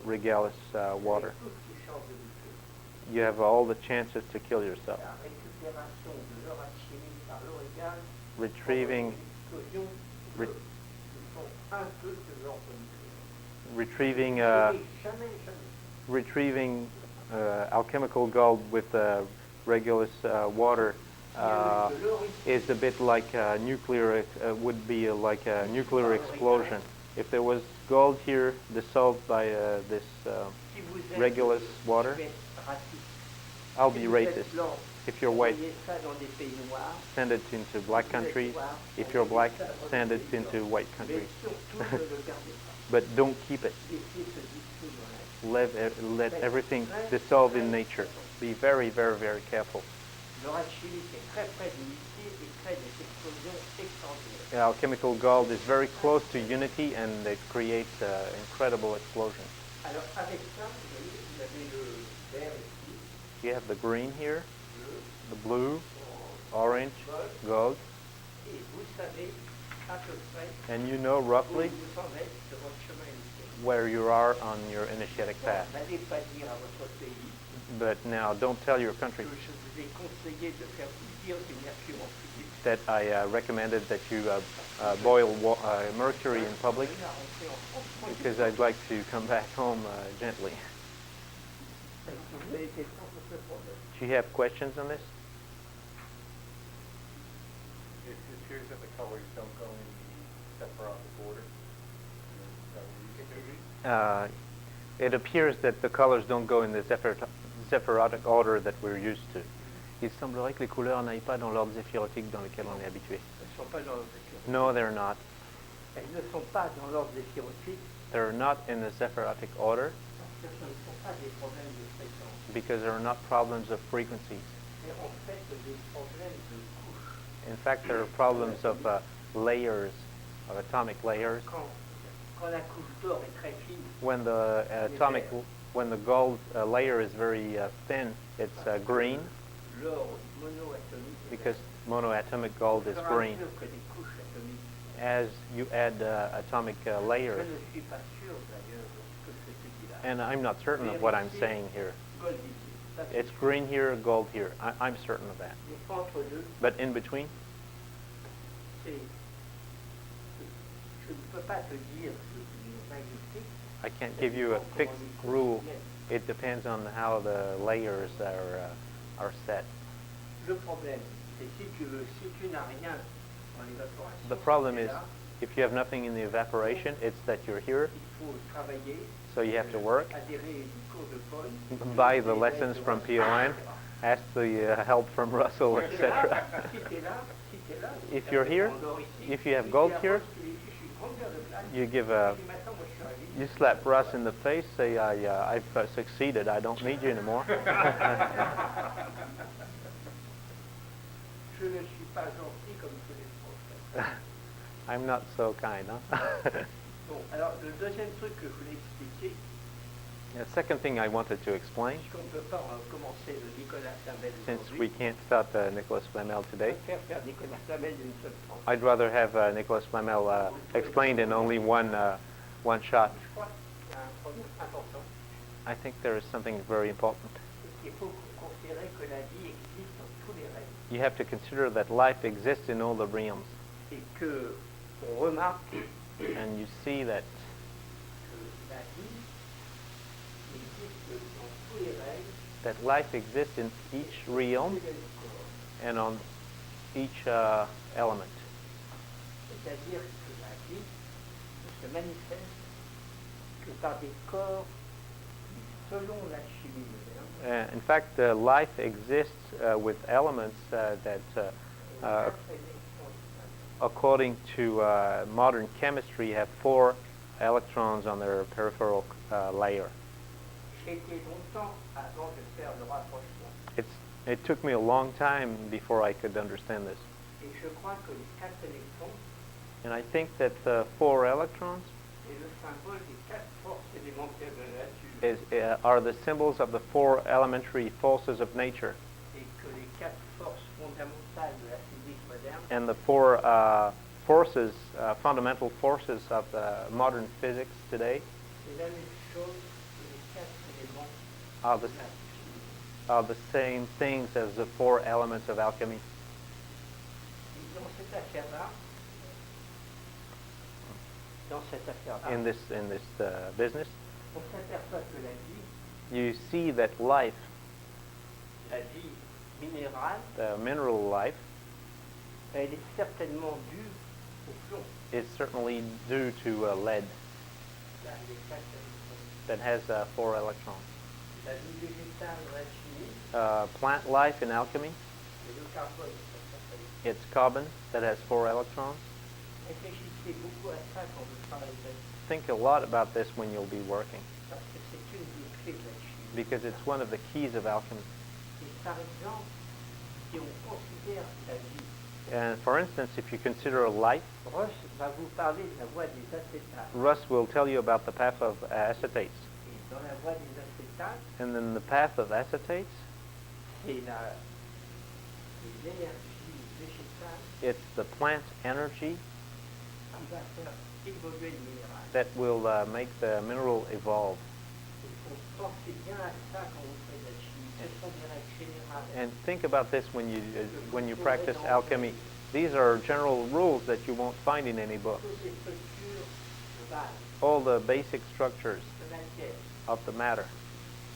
regalis water. Toutes les chances de bouger. You have all the chances to kill yourself. La récupération de l'or alchimique par l'original, Retrieving, l'explosion, re- sont un peu de l'or nucléaire. retrieving, Jamais, jamais. retrieving alchemical gold with regulus water is a bit like a nuclear, would be like a nuclear explosion. If there was gold here dissolved by this Si vous êtes regulus water, raciste, I'll si be vous êtes racist. blanc, If you're white, envoyez ça dans des pays noirs, send it into black countries. If you're black, send it into white mais countries. surtout ne le gardez pas. But don't keep it. Laissez se dissoudre dans la Let everything dissolve in nature. Be very, very, very careful. L'or alchimique est très près de l'unité et crée des explosions extraordinaires. Alchemical gold is very close to unity, and it creates incredible explosions. Alors avec ça, vous avez le vert ici, You have the green here, bleu, the blue, orange, gold, et vous savez à peu près and you know où roughly vous en êtes de votre chemin initiatique. where you are on your initiatic path. N'allez pas dire à votre pays But now, don't tell your country que je vous ai conseillé de faire bouillir du mercure en public. that I recommended that you boil mercury in public, Venez à rentrer en France. because I'd like to come back home gently. Vous avez été sans aucun problème. Do you have questions on this? It appears that the colors don't go in the separated order. Is that what you said? It appears that the colors don't go in the zephyrotic order that we're used to. Il semblerait que les couleurs n'aillent pas dans l'ordre zéphyrotique dans lequel on est habitué. Elles ne sont pas dans l'ordre zéphyrotique. No, they're not. Elles ne sont pas dans l'ordre zéphyrotique They're not in the zephyrotic order parce que ce ne sont pas des problèmes de fréquence. because they're not problems of frequencies. C'est en fait des problèmes de couches. In fact, there are problems of layers, of atomic layers. Quand la couche d'or est très fine, When the gold layer is very thin, it's green l'or monoatomique because monoatomic gold is green. que des couches atomiques. As you add atomic Je layers, ne suis pas sûr d'ailleurs de ce que je te dis là. And I'm not certain of what I'm saying here. gold ici. Ça, c'est It's green here, gold here. I'm certain of that. Mais pas entre deux. But in between, C'est- Je ne peux pas te dire ce qui est magnifique. I can't give you a fixed rule. It depends on how the layers are set. Le problème, c'est si tu n'as rien en évaporation, The problem c'est is, là, if you have nothing in the evaporation, it's that you're here, il faut travailler, so you have to work, adhérer du cours de Paul. buy the lessons from PON, ask the help from Russell, etc. Si t'es là, If you're here, if you have gold here, you give you slap Russ in the face, say, I've succeeded, I don't need you anymore. Je ne suis pas gentil comme tous les prophètes. I'm not so kind, huh? Bon, alors le deuxième truc que je voulais expliquer, The second thing I wanted to explain, puisqu'on ne peut pas commencer le Nicolas Flamel since we aujourd'hui, can't start Nicolas Flamel je today, préfère faire Nicolas Flamel d'une seule phrase. I'd rather have Nicolas Flamel explained in only one shot. Je crois qu'il y a un problème important. I think there is something very important. Il faut considérer que la vie existe dans tous les règnes You have to consider that life exists in all the realms, et que on remarque and you see that que la vie existe dans tous les règnes, life exists in each realm tous les corps. and on each element. C'est-à-dire que la vie ne se manifeste que par des corps qui, selon la chimie moderne, In fact, life exists with elements that, according to modern chemistry, have 4 electrons on their peripheral layer. j'ai été longtemps avant de faire le rapprochement. It took me a long time before I could understand this. Et je crois que les 4 électrons And I think that the 4 electrons est le symbole des 4 forces élémentaires de la nature. are the symbols of the 4 elementary forces of nature. Et que les 4 forces fondamentales de la physique moderne And the 4 forces, fundamental forces of modern physics today c'est la même chose que les 4 éléments are de the, la chimie. are the same things as the 4 elements of alchemy. Et dans cette affaire-là, In this business, on s'aperçoit que la vie, you see that life, la vie minérale, the mineral life, elle est certainement due au plomb. is certainly due to lead Là, les 4 électrons. that has 4 electrons. La vie végétale dans la chimie, Plant life in alchemy, c'est le carbone. it's carbon that has 4 electrons. Réfléchissez beaucoup à ça quand vous travaillerez, Think a lot about this when you'll be working, parce que c'est une des clés de la chimie. because it's one of the keys of alchemy. Et par exemple, si on considère la vie, And for instance, if you consider life, Roche va vous parler de la voie des acétates. Russ will tell you about the path of acetates. Et dans la voie des acétates, And then the path of acetates, c'est l'énergie végétale it's the plant energy qui va faire évoluer le minéral. that will make the mineral evolve. Il faut penser bien à ça quand vous faites de la chimie. Ce sont des règles générales. And think about this when you practice alchemy. These are general rules that you won't find in any book. Toutes les structures de base All the basic structures de matière, of the matter,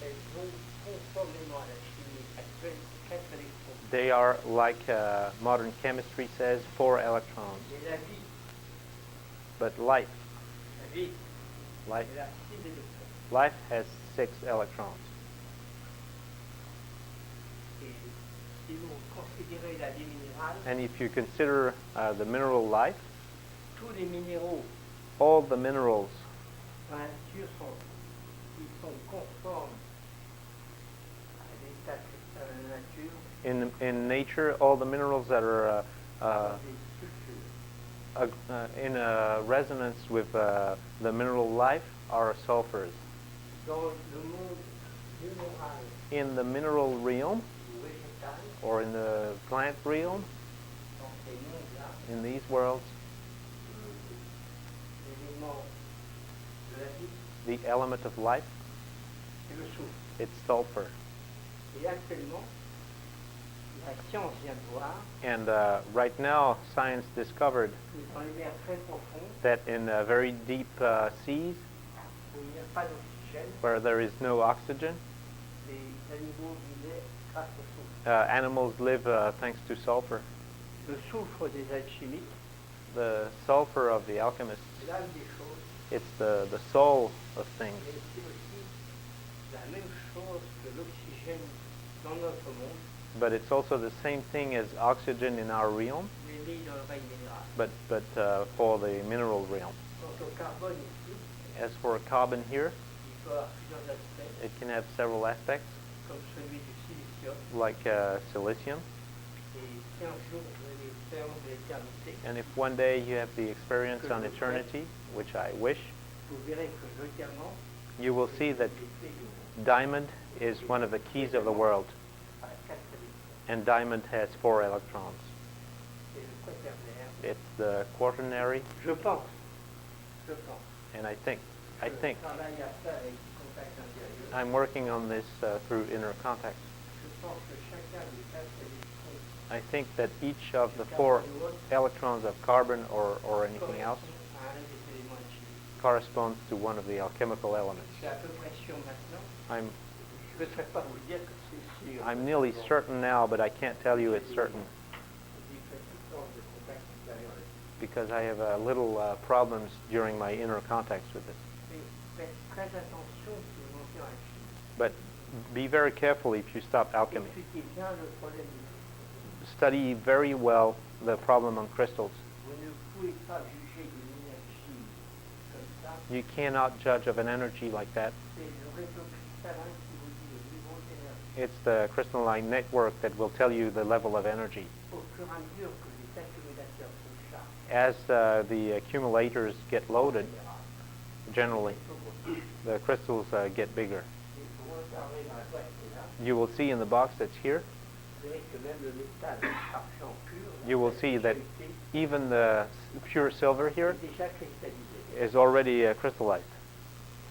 elles vont conformément à la chimie actuelle, 4 électrons. they are like modern chemistry says, 4 electrons. Mais la vie, But life elle a 6 électrons. life has 6 electrons. Et si vous considérez la vie minérale, And if you consider the mineral life, tous les minéraux all the minerals dans la nature ils sont conformes à l'état cristal de la nature, in nature, all the minerals that are des structures. in resonance with the mineral life are sulfurs. Dans le monde minéral In the mineral realm, ou végétal, or in the plant realm, dans ces mondes-là, in these worlds, l'élément de la vie, the element of life, c'est le soufre. It's sulfur. Et actuellement, la science vient de voir And right now, science discovered que dans les mers très profondes, that in very deep seas, où il n'y a pas d'oxygène, where there is no oxygen, les animaux vivaient grâce au soufre. animals live thanks to sulfur. Le soufre des alchimistes, The sulfur of the alchemists, c'est l'âme des choses, it's the soul of things. mais c'est aussi la même chose que l'oxygène dans notre monde, But it's also the same thing as oxygen in our realm, mais mis dans le règne minéral. but for the mineral realm. Quant au carbone ici, As for carbon here, il peut avoir plusieurs aspects, it can have several aspects, comme celui du silicium, like silicium. et si un jour vous avez l'expérience de l'éternité, And if one day you have the experience on eternity, which I wish, vous verrez que le diamant you will see that est fait du monde diamond is one of the keys of the world, à 4 électrons. and diamond has 4 electrons. C'est le quaternaire. It's the quaternary, Je pense, and I think je travaille à ça avec du contact intérieur. I'm working on this through inner contact. Je pense que chacun des 4 électrons I think that each of the 4 electrons of carbon or anything else correspond à un des éléments alchimiques. corresponds to one of the alchemical elements. C'est à peu près sûr maintenant. I'm Je ne saurais pas vous dire que c'est sûr. I'm nearly certain now, but I can't tell you it's certain J'ai fait toutes sortes de contacts intérieurs avec. because I have little problems during my inner contacts with it. Mais faites très attention si vous montez en alchimie. But be very careful if you stop alchemy. Étudiez bien le problème du cristaux. Study very well the problem on crystals. Vous ne pouvez pas juger d'une énergie comme ça. You cannot judge of an energy like that. C'est le réseau cristallin qui vous dit le niveau d'énergie. It's the crystalline network that will tell you the level of energy. Au fur et à mesure que les accumulateurs se chargent, As the accumulators get loaded, generally, the crystals get bigger. et vous regarderez dans la boîte qui est là, You will see in the box that's here, vous verrez que même le métal argent pur, you will see that even the pure silver here est déjà cristallisé. is already crystallized.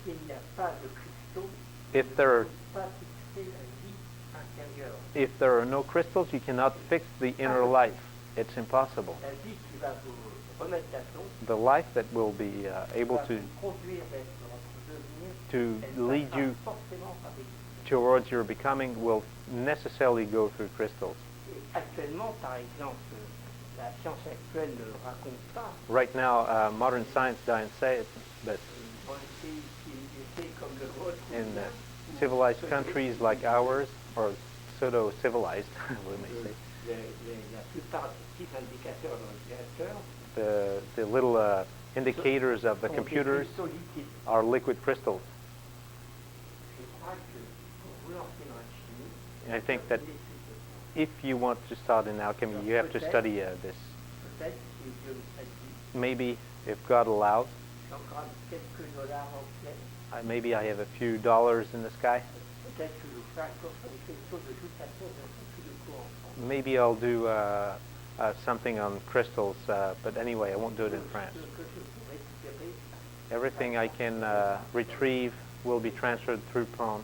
S'il n'y a pas de cristaux, If there are, vous ne pouvez pas fixer la vie intérieure. if there are no crystals, you cannot fix the inner life. It's impossible. La vie qui va vous remettre d'aplomb, The life that will be able va to vous conduire vers votre devenir, to elle lead passera you forcément par des towards your becoming will necessarily go through crystals. Et actuellement, par exemple, la science actuelle ne le raconte pas. Right now, modern science doesn't say it, but Dans les pays civilisés comme le vôtre, in où civilized countries like ours, or pseudo-civilized, we may say, la plupart des petits indicateurs d'ordinateurs the little indicators of the sont des computers cristaux liquides. are liquid crystals. Je crois que pour vous lancer dans la chimie, And I think that vous laissez if you want to start in alchemy, you have to study this. peut-être, si Dieu le permet, Maybe, if God allows, j'ai encore quelques dollars en ciel. maybe I have a few dollars in the sky. Peut-être que je ferai un cours sur les cristaux de toute façon, je ne fais plus de cours en France. Maybe I'll do something on crystals, but anyway, I won't do it in France. Ce que je pourrais récupérer, Everything I can retrieve will be transferred through prawn.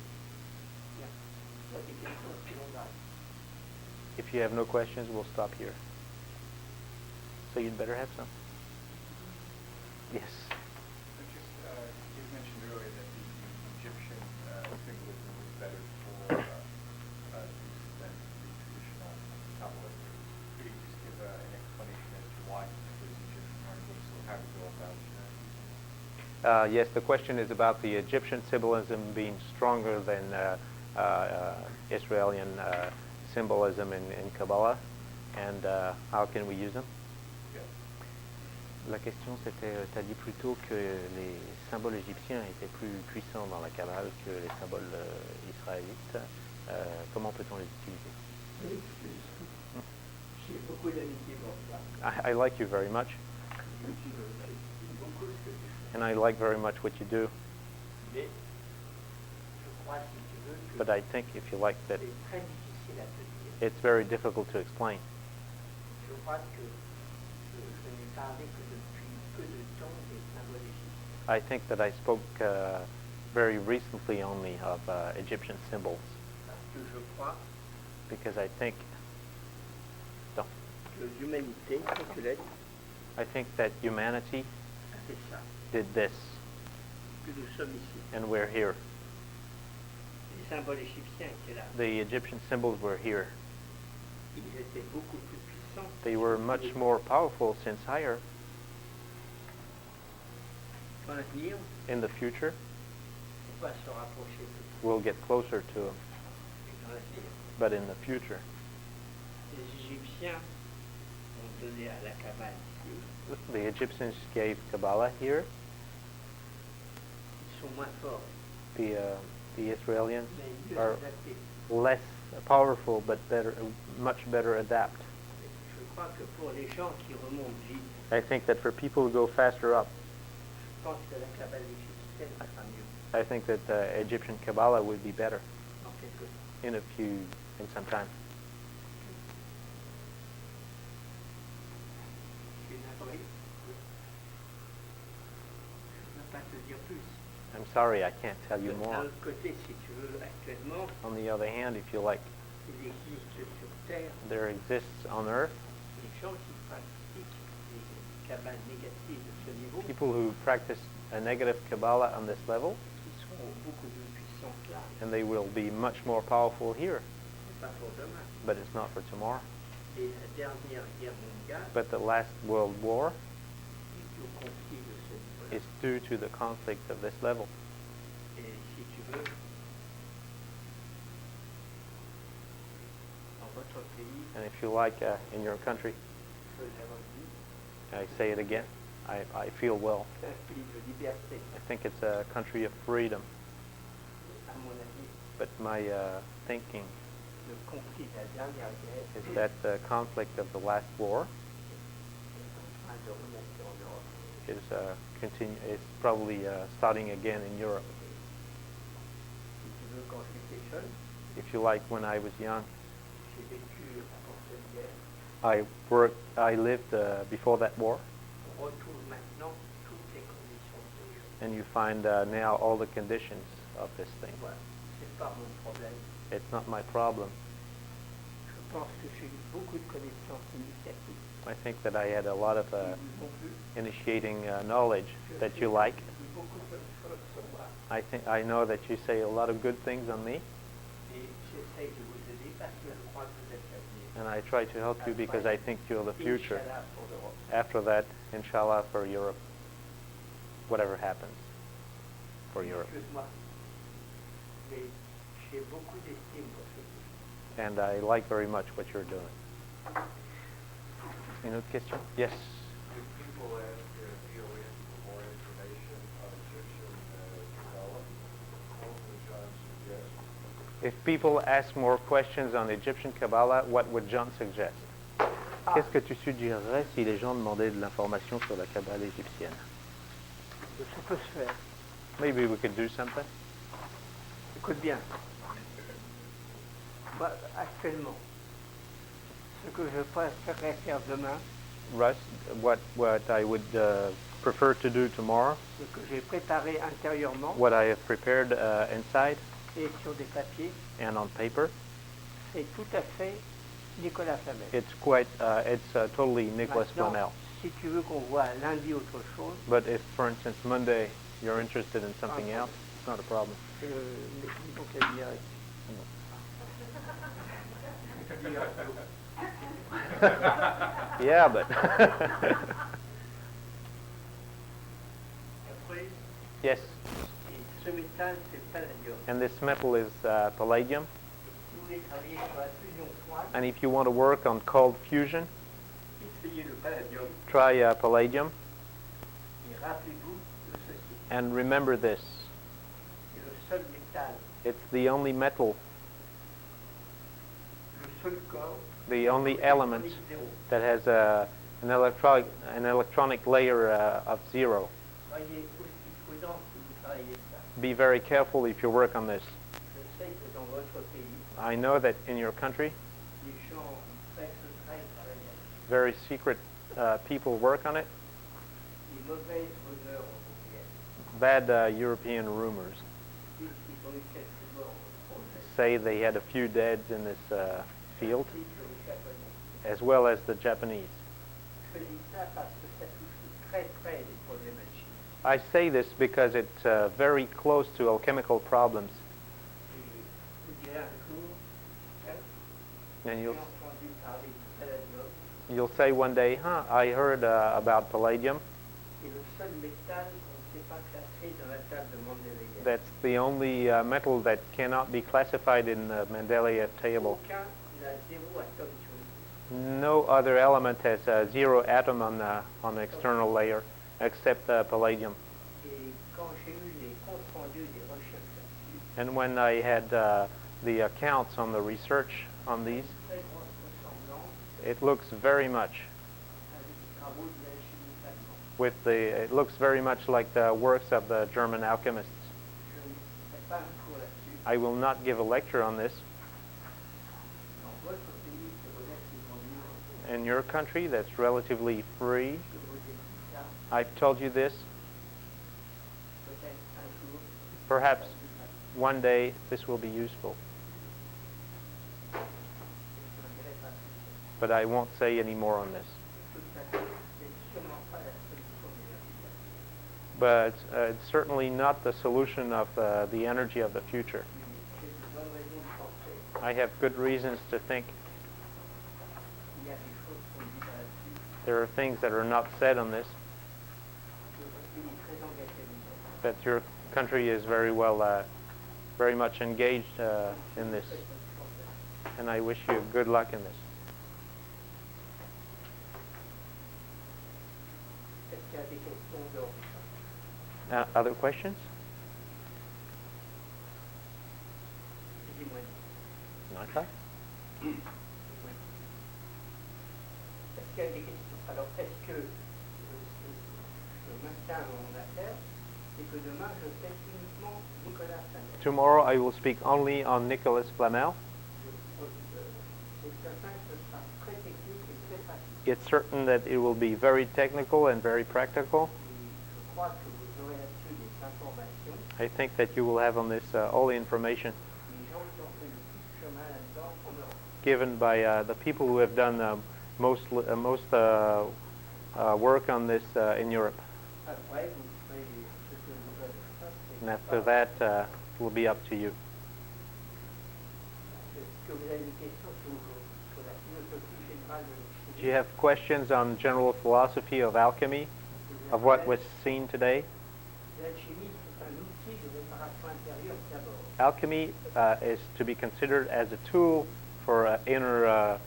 il y a des questions qui vont là. If you have no questions, we'll stop here. So you'd better have some. Yes. So just, you mentioned earlier that the Egyptian symbolism was better for use than the traditional tablet. Could you just give an explanation as to why those Egyptian hieroglyphs, or how to go about Yes, the question is about the Egyptian symbolism being stronger than Israeli symbolism in Kabbalah, and how can we use them? La question c'était, tu as dit plutôt que les symboles égyptiens étaient plus puissants dans la Kabbale que les symboles israélites. Comment peut-on les utiliser? J'ai beaucoup d'amitié pour ça. I like you very much, J'aime beaucoup ce que tu fais. and I like very much what you do, Mais je crois, si tu veux, que but I think if you like that, c'est très difficile à te dire. it's very difficult to explain. Je crois que je n'ai parlé que depuis peu de temps des symboles égyptiens. I think that I spoke very recently only of Egyptian symbols Parce que je crois because I think que l'humanité complète I think that humanity a fait ça, did this que nous sommes ici. and we're here. Les symboles égyptiens étaient là. The Egyptian symbols were here. Ils étaient beaucoup plus puissants. They were much more powerful since higher. Dans l'avenir, In the future, on va se rapprocher de we'll get closer to them. dans l'avenir. But in the future, Les Égyptiens ont donné à la Kabbale ici. the Egyptians gave Kabbalah here. Ils sont moins forts, The Israelians mais mieux are adaptés. less powerful but better, much better adapt. Je crois que pour les gens qui remontent vite, I think that for people who go faster up, je pense que la Kabbale égyptienne sera mieux I think that Egyptian Kabbalah would be better dans quelques temps. in some time. Je suis navré. Je ne peux pas te dire plus. I'm sorry, I can't tell you D'un more. autre côté, si tu veux, actuellement, On the other hand, if you like, il existe sur Terre there exists on Earth des gens qui pratiquent des cabales négatives de ce niveau, people who practice a negative Kabbalah on this level, qui seront beaucoup plus puissants là, and they will be much more powerful here, mais pas pour demain. but it's not for tomorrow. Et la dernière guerre mondiale But the last World War est au conflit de ce niveau-là. is due to the conflict of this level. Et si tu veux, dans votre pays, And if you like, in your country, je l'ai redit, I say it again, I feel well. c'est un pays de liberté, I think it's a country of freedom, à mon avis. but my thinking Le conflit de la dernière guerre is that the conflict of the last war est en train de remonter en Europe. is probably starting again in Europe. Si tu veux, quand j'étais jeune, If you like, when I was young, j'ai vécu avant cette guerre. I lived before that war, On retrouve maintenant toutes les conditions de ce jeu. and you find now all the conditions of this thing. Voilà, c'est pas mon problème. It's not my problem. Je pense que j'ai eu beaucoup de connaissances initiatiques. I think that I had a lot of Ils vous ont vu. initiating knowledge that you like. J'ai dit beaucoup de bonnes choses sur moi. I know that you say a lot of good things on me, Et j'essaye de vous aider parce que je crois que vous êtes l'avenir. and I try to help you because I think you're the future. Inch'Allah pour l'Europe. After that, inshallah, for Europe, whatever happens for Europe. Excuse-moi. Mais j'ai beaucoup d'estime pour ce que vous faites. And I like very much what you're doing. Une autre question? Yes. If people ask DON for more information on Egyptian Kabbalah, what would John suggest? If people ask more questions on Egyptian Kabbalah, what would John suggest? Qu'est-ce que tu suggérerais si les gens demandaient de l'information sur la Kabbalah égyptienne? Ça peut se faire. Maybe we could do something. Écoute bien. Moi, actuellement, ce que je préférerais faire demain, Russ, what I would prefer to do tomorrow, ce que j'ai préparé intérieurement what I have prepared inside et sur des papiers, and on paper, c'est tout à fait Nicolas Flamel. it's totally Nicolas Maintenant, Flamel. si tu veux qu'on voit lundi autre chose, But if, for instance, Monday you're interested in something else, it's not a problem. il faut qu'elle y aille. Yeah, but Après, yes. et ce métal, c'est palladium. And this metal is palladium. Si vous voulez travailler sur la fusion froide, And if you want to work on cold fusion, essayez le palladium. try palladium. Et rappelez-vous de ceci. And remember this: C'est le seul métal, it's the only metal, le seul corps, the only element that has an electronic layer of zero. Soyez aussi prudent si vous travaillez ça. Be very careful if you work on this. Je sais que dans votre pays, I know that in your country, les gens très secrets travaillent. very secret people work on it. Les mauvaises rumeurs européennes. Bad European rumors dans eu quelques morts au projet, say they had a few deads in this field, ainsi que les Japonais. as well as the Japanese. Je dis ça parce que ça touche très près des problèmes alchimiques. I say this because it's very close to alchemical problems, Et vous direz un jour, hein, and j'ai you'll entendu parler du palladium, you'll say one day, "Huh, I heard about palladium. et le seul métal qu'on ne sait pas classer dans la table de Mendeleïev. That's the only metal that cannot be classified in the Mendeleev table. Aucun n'a 0 atome sur lui. No other element has a 0 atom on the external layer except palladium." Et quand j'ai eu les comptes rendus des recherches là-dessus, And when I had the accounts on the research on these, très grosse ressemblance it looks very much avec les travaux de l'alchimie allemande. with the. It looks very much like the works of the German alchemists. Je ne ferai pas un cours là-dessus. I will not give a lecture on this. Dans votre pays, c'est relativement libre. In your country, that's relatively free. Je vous ai dit ça, I've told you this. peut-être un jour. Perhaps one day this will be useful, Je ne dirai pas plus. but I won't say any more on this. De toute façon, c'est sûrement pas la solution des applications. But it's certainly not the solution of the energy of the future. J'ai de bonnes raisons de penser I have good reasons to think qu'il y a des choses qu'on dit là-dessus. there are things that are not said on this, Que votre pays est très engagé là-dedans. that your country is very much engaged in this, and I wish you good luck in this. Est-ce qu'il y a des questions dehors du champ? Other questions? Dis-moi. Okay. Est-ce qu'il y a des questions? Alors, est-ce que je maintiens mon affaire et que demain je fais uniquement Nicolas Flamel? Tomorrow I will speak only on Nicolas Flamel. C'est certain que ce sera très technique et très pratique. It's certain that it will be very technical and very practical. Et je crois que vous aurez là-dessus des informations. I think that you will have on this all the information Les gens qui ont fait le plus de chemin là-dedans en Europe. given by the people who have done most work on this in Europe. Après, vous ferez ce que vous voulez. Ça, c'est And after pas- that, it will be up to you. Est-ce que vous avez des questions sur la philosophie générale de l'alchimie? Do you have questions on general philosophy of alchemy, of what was seen today? L'alchimie, c'est un outil de réparation intérieure d'abord. Alchemy is to be considered as a tool for inner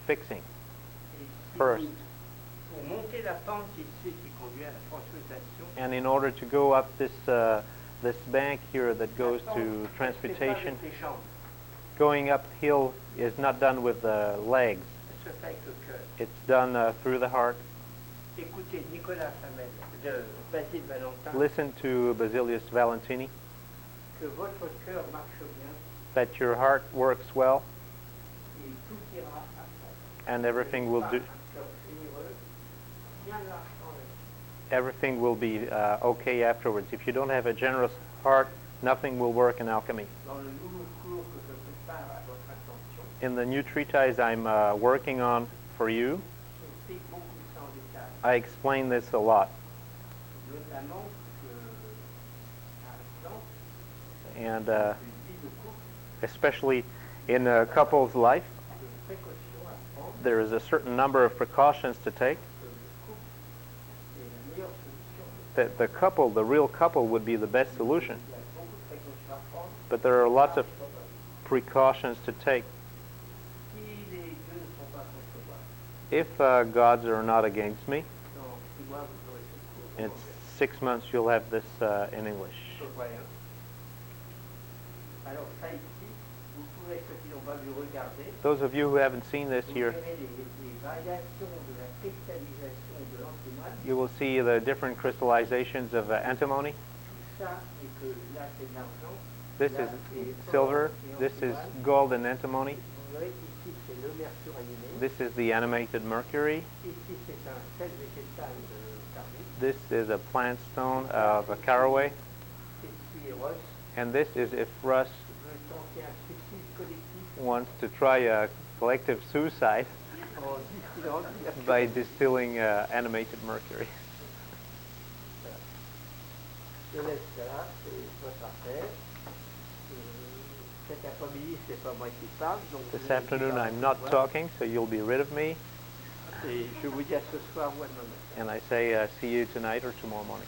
fixing. Et si First. pour monter la pente ici qui conduit à la transmutation, And in order to go up this bank here that goes la pente, to elle se fait pas transmutation, avec les jambes, going uphill is not done with the legs. elle se fait avec le cœur. It's done through the heart. Écoutez Nicolas Flamel de Basile Valentin, Listen to Basilius Valentini, que votre cœur marche bien that your heart works well et tout ira après. and everything will Pas do. un cœur généreux, bien marchant avec. Everything will be okay afterwards. If you don't have a generous heart, nothing will work in alchemy. Dans le nouveau cours que je prépare à votre attention, In the new treatise I'm working on for you, j'explique beaucoup ça en détail, I explain this a lot. notamment que, par exemple, And une vie de couple, especially in a couple's life, de précautions à prendre, there is a certain number of precautions to take. que le couple est la meilleure solution. That the couple, the real couple, would be the best solution. Il y a beaucoup de précautions à prendre. But there are lots of precautions to take. Si les deux ne sont pas contre moi, If gods are not against me, dans 6 mois, vous aurez ce cours. in 6 months you'll have this in English. Alors ça ici, vous pourrez, ceux qui n'ont pas vu, regarder. Those of you who haven't seen this Vous here, verrez les variations de la cristallisation de l'antimoine. you will see the different crystallizations of antimony. Tout ça, et que là c'est de l'argent. This là, is c'est silver, or et this is antimoine. gold and antimony. Vous verrez qu'ici c'est le mercure animé. This is the animated mercury. Ici c'est un sel végétal de carnit. This is a plant stone of a caraway. Ici est Ross. And this is if Russ veut tenter un suicide collectif wants to try a collective suicide en distillant du mercure. by distilling animated mercury. Je laisse ça, c'est votre affaire. Cet après-midi, c'est pas moi qui parle. Donc This afternoon I'm not talking, so you'll be rid of me. Et je vous dis à ce soir ou à demain matin. And I say see you tonight or tomorrow morning.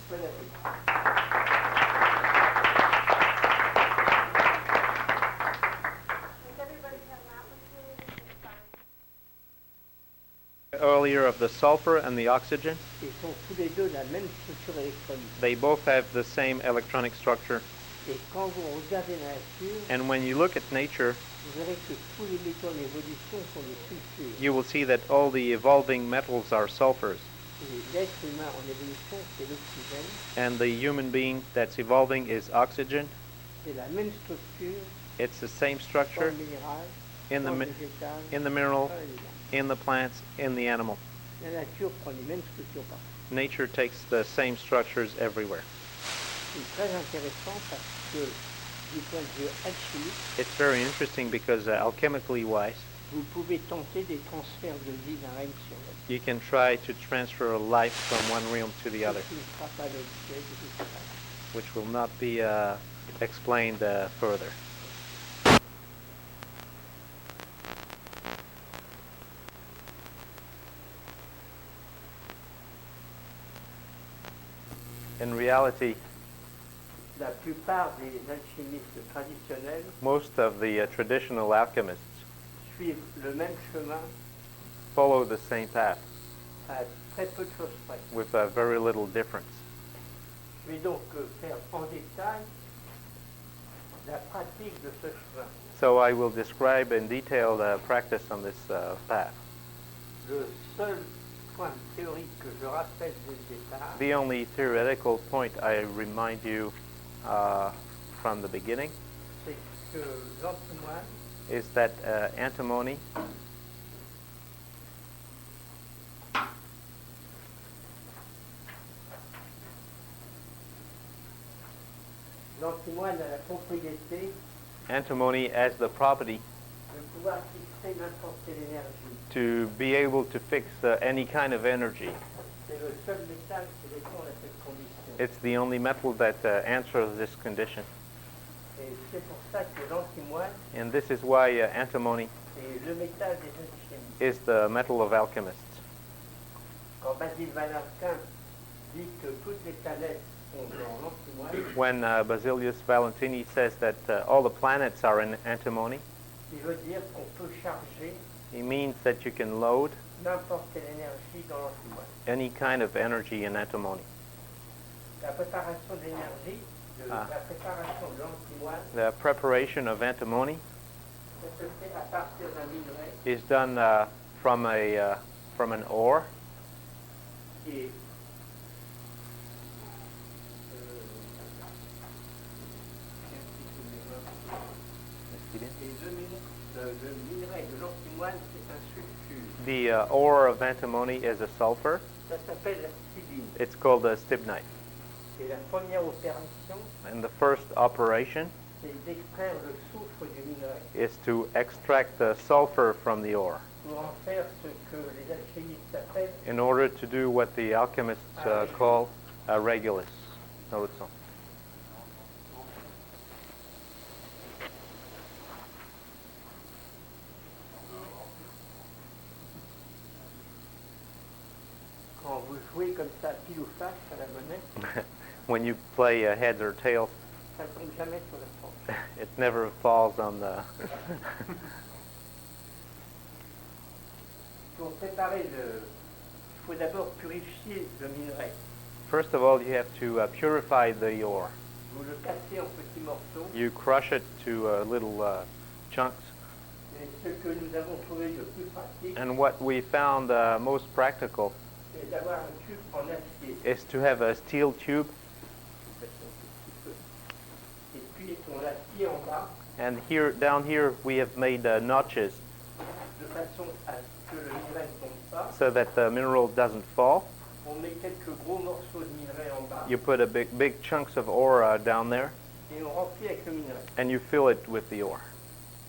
Bon appétit. Does everybody have that one? It's fine. Earlier of the sulfur and the oxygen, Ils sont tous les deux la même structure électronique. they both have the same electronic structure. Et quand vous regardez la nature, And when you look at nature, vous verrez que tous les métaux en évolution sont des sulfures. you will see that all the evolving metals are sulfurs. Et l'être humain en évolution, c'est l'oxygène. And the human being that's evolving is oxygen. C'est la même structure It's the same dans structure le minéral, in the, dans le mi- végétal, in the mineral, dans l'animal. in the plants, in the animal. La nature prend les mêmes structures partout. Nature takes the same structures everywhere. C'est très intéressant parce que du point de vue alchimique, It's very interesting because alchemically wise, vous pouvez tenter des transferts de vie d'un règne sur l'autre. you can try to transfer a life from one realm to the other, Ce qui ne sera pas l'objet de l'histoire. which will not be explained further. In reality, La plupart des alchimistes traditionnels most of the traditional alchemists suivent le même chemin follow the same path à très peu de choses près. with very little difference. Je vais donc faire en détail la pratique de ce chemin. So I will describe in detail the practice on this path. Le seul point théorique que je rappelle dès le départ, The only theoretical point I remind you from the beginning c'est que l'antimoine is that antimony l'antimoine a la propriété antimony has the property de pouvoir fixer n'importe quelle énergie. to be able to fix any kind of energy. C'est le seul métal qui répond à cette condition. It's the only metal that answers this condition. Et c'est pour ça que l'antimoine And this is why antimony est le métal des alchimistes. is the metal of alchemists. Quand Basile Valentin dit que toutes les planètes sont dans l'antimoine, When Basilius Valentini says that all the planets are in antimony, il veut dire qu'on peut charger he means that you can load n'importe quelle énergie dans l'antimoine. any kind of energy in antimony. La préparation d'énergie, la préparation de l'antimoine, The preparation of antimony ça se fait à partir d'un minerai is done from an ore qui est le minerai de l'antimoine, c'est un sulfure. The ore of antimony is a sulfur. Ça s'appelle la stibine. It's called a stibnite. Et la première opération, And the first operation c'est d'extraire le soufre du minerai is to extract the sulfur from the ore pour en faire ce que les alchimistes appellent in order to do what the alchemists call a regulus. No, it's not. quand vous jouez comme ça pile ou face à la monnaie, When you play heads or tails, ça ne tombe jamais sur la planche. it never falls on the. Pour préparer il faut d'abord purifier le minerai. First of all, you have to purify the ore. Vous le cassez en petits morceaux. You crush it to little chunks. Et ce que nous avons trouvé le plus pratique, And what we found most practical c'est d'avoir un tube en acier. is to have a steel tube, Et puis on l'assied en bas, and here, down here, we have made notches de façon à ce que le minerai ne tombe pas. so that the mineral doesn't fall. On met quelques gros morceaux de minerai en bas You put a big chunks of ore down there, et on remplit avec le minerai. and you fill it with the ore.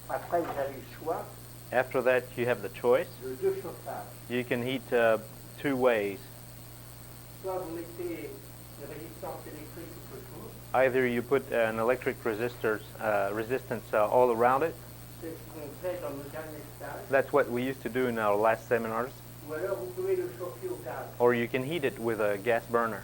Après, vous avez le choix After that, you have the choice. de deux chauffages. You can heat two ways. Soit vous mettez une résistance électrique tout autour, Either you put an electric resistance all around it. c'est ce qu'on fait dans nos derniers stages, That's what we used to do in our last seminars. ou alors vous pouvez le chauffer au gaz. Or you can heat it with a gas burner.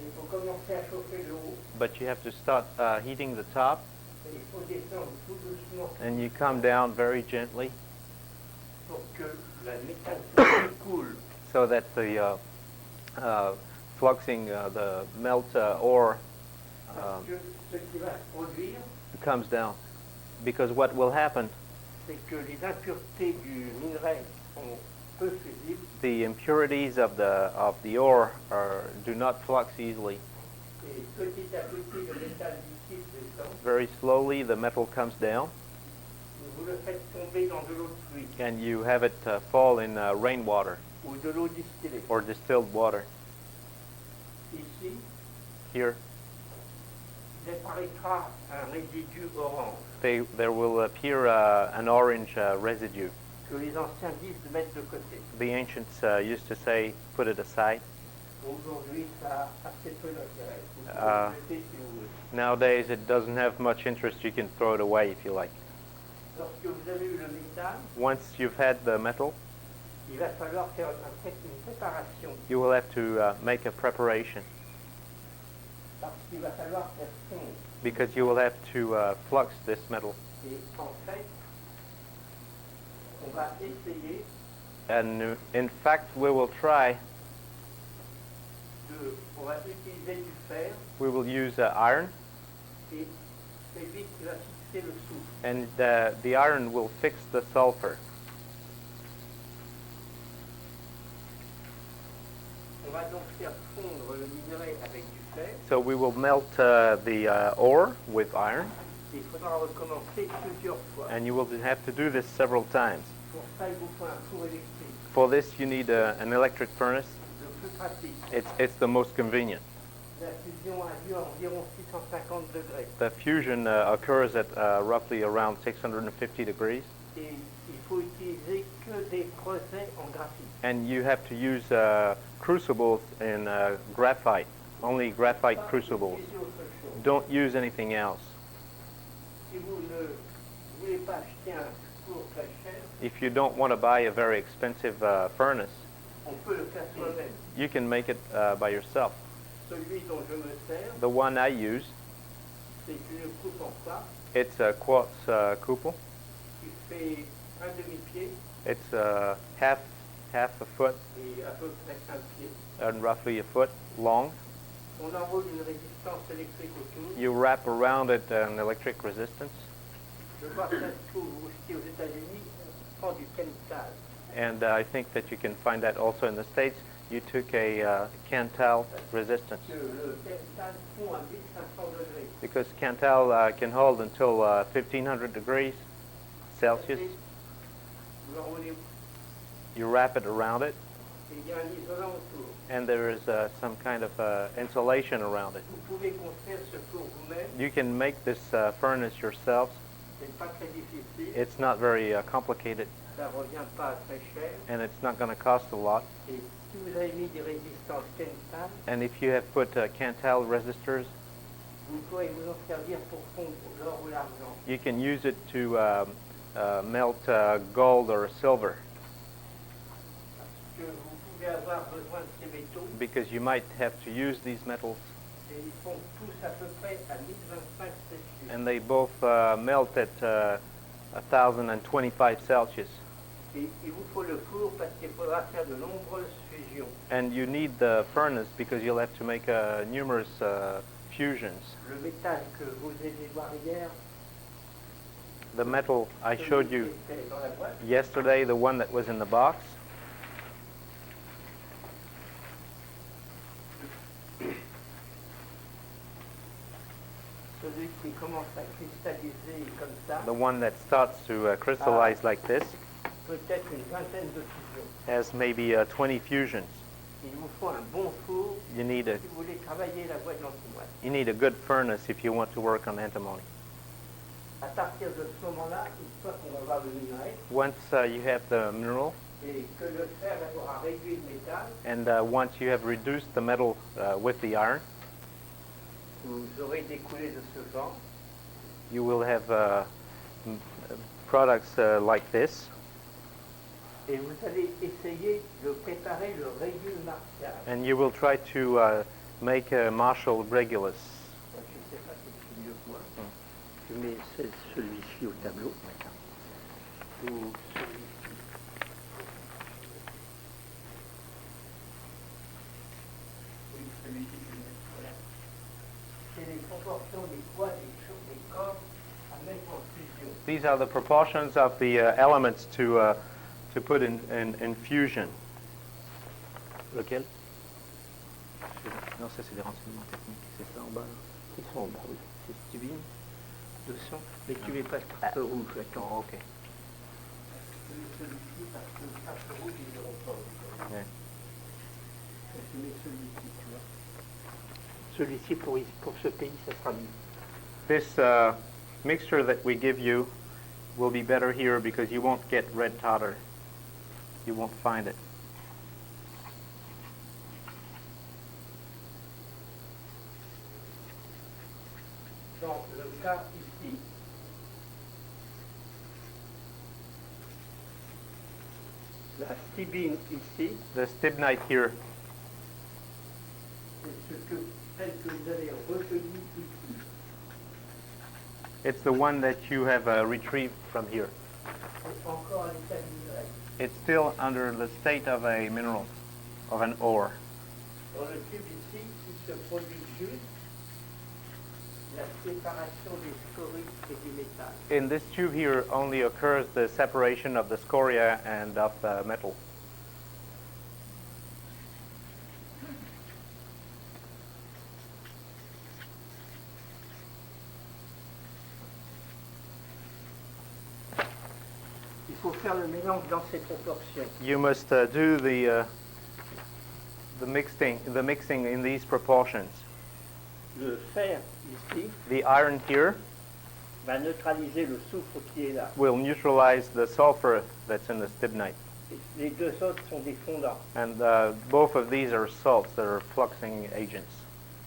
Et il faut commencer à chauffer le haut, But you have to start heating the top, et il faut descendre tout doucement and you come down very gently pour que la métal coule. so that the fluxing, the melt ore Parce que ce qui va se produire, comes down. Because what will happen, c'est que les impuretés du minerai sont peu fusibles, the impurities of the ore do not flux easily. et petit à petit le métal liquide descend, Very slowly the metal comes down, et vous le faites tomber dans de l'eau de pluie and you have it fall in rainwater ou de l'eau distillée. or distilled water. Ici, Here, il apparaîtra un résidu orange there will appear an orange residue. que les anciens disent de mettre de côté. The ancients used to say, put it aside. Aujourd'hui, ça a assez peu d'intérêt. Vous pouvez Ah. le jeter si vous voulez. Nowadays, it doesn't have much interest. You can throw it away if you like. Lorsque vous avez eu le métal, Once you've had the metal, il va falloir faire une préparation you will have to make a preparation parce qu'il va falloir faire fondre. because you will have to flux this metal. Et en fait, on va essayer And in fact, we will try, on va utiliser du fer we will use iron, et c'est lui qui va fixer le souffle. and the iron will fix the sulfur. On va donc faire fondre le minerai avec du fer So we will melt the ore with iron, et il faudra recommencer plusieurs fois. and you will have to do this several times. Pour ça, il vous faut un four électrique, For this, you need an electric furnace. le plus pratique. It's the most convenient. La fusion a lieu à environ 650 degrés The fusion occurs at roughly around 650 degrees, et il faut utiliser que des creusets en graphite. and you have to use crucibles in graphite, only graphite Pas crucibles. utiliser autre chose. Don't use anything else. Si vous ne voulez pas acheter un four très cher, If you don't want to buy a very expensive furnace, on peut le faire soi-même. you can make it by yourself. Celui dont je me sers, The one I use, c'est une coupe en quartz it's a quartz cupel. qui fait un demi-pied It's half a foot et à peu près un pied. and roughly a foot long. On enroule une résistance électrique autour. You wrap around it an electric resistance, Je vois que ça se trouve aussi aux États-Unis, on prend du Kental. and I think that you can find that also in the States. You took a Cantal resistance Que le Kental fond à 1500 degrés. because Cantal can hold until 1500 degrees Celsius. Vous l'enroulez You wrap it around it, et il y a un isolant autour. and there is some kind of insulation around it. Vous pouvez construire ce four vous-même, You can make this furnace yourselves. c'est pas très difficile, It's not very complicated, ça revient pas très cher. and it's not going to cost a lot. Et si vous avez mis des résistances Kental, And if you have put Cantal resistors, vous pourrez vous en servir pour fondre l'or ou l'argent. you can use it to melt gold or silver, Parce que vous pouvez avoir besoin de ces métaux because you might have to use these metals, et ils fondent tous à peu près à 1025 Celsius. and they both melt at 1025 Celsius. Et il vous faut le four parce qu'il faudra faire de nombreuses fusions. And you need the furnace because you'll have to make numerous fusions. Le métal que vous avez voir hier, The metal I showed you celui qui était dans la boîte, yesterday, the one that was in the box, celui qui commence à cristalliser comme ça, the one that starts to crystallize like this, peut-être une vingtaine de fusions. has maybe 20 fusions. Il vous faut un bon four You need a si vous voulez travailler la voie de l'antimoine. you need a good furnace if you want to work on antimony. À partir de ce moment-là, une fois qu'on va avoir le minerai Once you have the mineral, et que le fer aura réduit le métal, and once you have reduced the metal with the iron, vous aurez des coulées de ce genre. you will have products like this, Et vous allez essayer de préparer le régule martial. and you will try to make a Marshall Regulus. Je ne sais pas si c'est mieux que moi. Je mets celui-ci au tableau. Ou celui-ci. Oui, celui-ci, je mets. Voilà. C'est les proportions des poids des corps à mettre en fusion. These are the proportions of the elements to put in fusion. Lequel? Non, ça c'est des renseignements techniques. C'est ça en bas. Ils sont en bas, oui. C'est stubine. 200. Mais tu mets pas le carte rouge, attends. Oh, ok. Celui-ci, parce que le carte rouge, ils n'auront pas. Yeah. Je mets celui-ci, tu vois. Celui-ci, pour ce pays, ça sera mieux. This mixture that we give you will be better here because you won't get red tartar. You won't find it. Dans le cas ici, la stibine ici, The stibnite here c'est celle que vous avez recueillie ici. it's the one that you have retrieved from here. C'est encore à l'état de minerai. It's still under the state of a mineral, of an ore. Dans le tube ici, il se produit juste la séparation des scories et du métal. In this tube here only occurs the separation of the scoria and of the metal. Il faut faire le mélange dans ces proportions. You must do the mixing in these proportions. Le fer ici The iron here va neutraliser le soufre qui est là. will neutralize the sulfur that's in the stibnite. Les deux autres sont des fondants. And both of these are salts that are fluxing agents.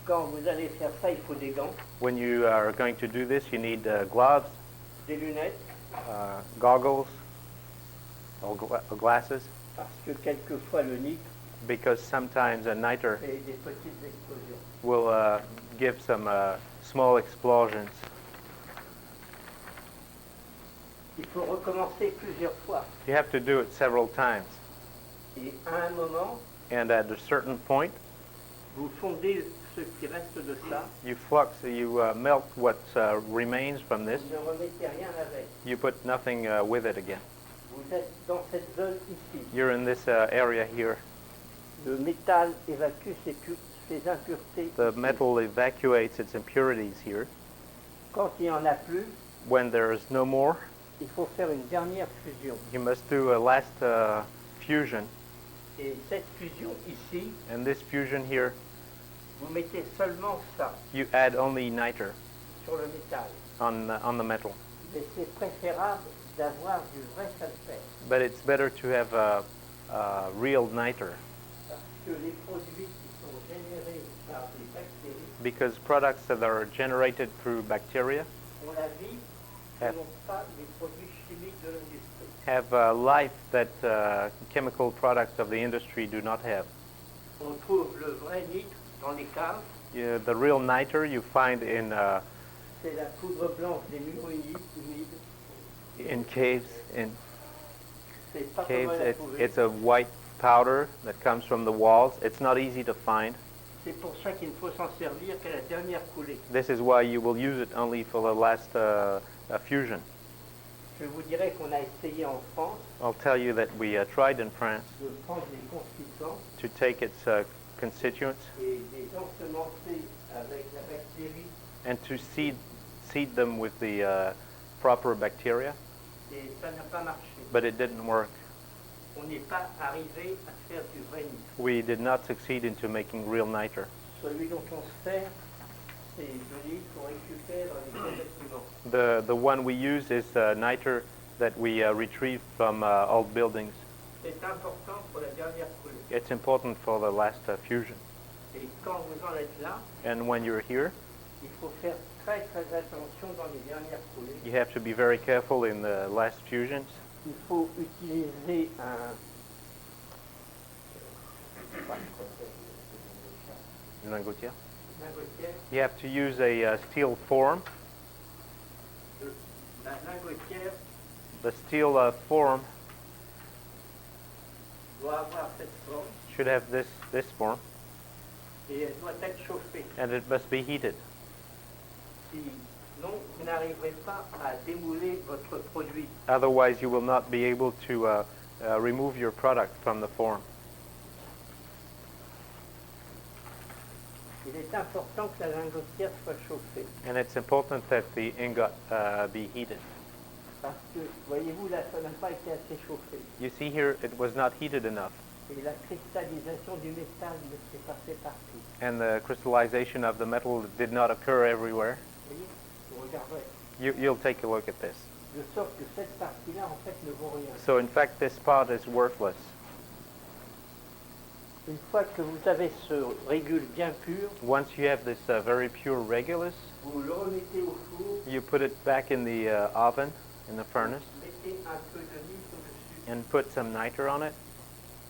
Quand vous allez faire ça, il faut des gants, When you are going to do this, you need gloves, des lunettes, goggles, or glasses, parce que quelquefois le nitre because sometimes a niter fait des petites explosions. will give some small explosions. Il faut recommencer plusieurs fois. You have to do it several times. Et à un moment, And at a certain point, vous fondez ce qui reste de ça. you melt what remains from this. Vous ne remettez rien avec. You put nothing with it again. Vous êtes dans cette zone ici. You're in this area here. Le métal évacue ses impuretés. The metal evacuates its impurities here. Quand il n'y en a plus, When there is no more, il faut faire une dernière fusion. you must do a last fusion. Et cette fusion ici, And this fusion here, vous mettez seulement ça you add only niter sur le métal. on the metal. Mais c'est préférable d'avoir du vrai sulfure. But it's better to have a real niter Parce que les produits qui sont générés par les bactéries because products that are generated through bacteria ont la vie que Have- n'ont pas les produits chimiques de l'industrie. have a life that chemical products of the industry do not have. On trouve le vrai nitre dans les caves, The real niter you find c'est la poudre blanche des murs humides. in caves. In C'est pas caves, commun à trouver. it's a white powder that comes from the walls. It's not easy to find. C'est pour ça qu'il ne faut s'en servir qu'à la dernière coulée. This is why you will use it only for the last fusion. Je vous dirais qu'on a essayé en France I'll tell you that we tried in France de prendre les constituants to take its constituents et les ensemencer avec la bactérie, and to seed them with the proper bacteria, et ça n'a pas marché. but it didn't work. on n'est pas arrivé à faire du vrai nitre. We did not succeed into making real niter. Celui dont on se sert, c'est de nitre qu'on récupère dans les bâtiments. The one we use is niter that we retrieve from old buildings. C'est important pour la dernière coulée. It's important for the last fusion. Et quand vous en êtes là, And when you're here, il faut faire très très attention dans les dernières coulées. you have to be very careful in the last fusions. Il faut utiliser un... Une lingotière. lingotière. You have to use a steel form. La lingotière The steel form doit avoir cette forme should have this form, et elle doit être chauffée. and it must be heated. Sinon, vous n'arriverez pas à démouler votre produit. Otherwise, you will not be able to remove your product from the form. Il est important que la lingotière soit chauffée. And it's important that the ingot be heated. Parce que, voyez-vous, là, ça n'a pas été assez chauffé. You see here, it was not heated enough, Et la cristallisation du métal ne s'est pas fait partout. and the crystallization of the metal did not occur everywhere. Vous voyez, vous regarderez. You'll take a look at this. De sorte que cette partie-là, en fait, ne vaut rien. So in fact, this part is worthless. Une fois que vous avez ce régule bien pur, Once you have this very pure regulus, vous le remettez au four, you put it back in the oven, in the furnace, mettez un peu de nitre dessus and put some niter on it,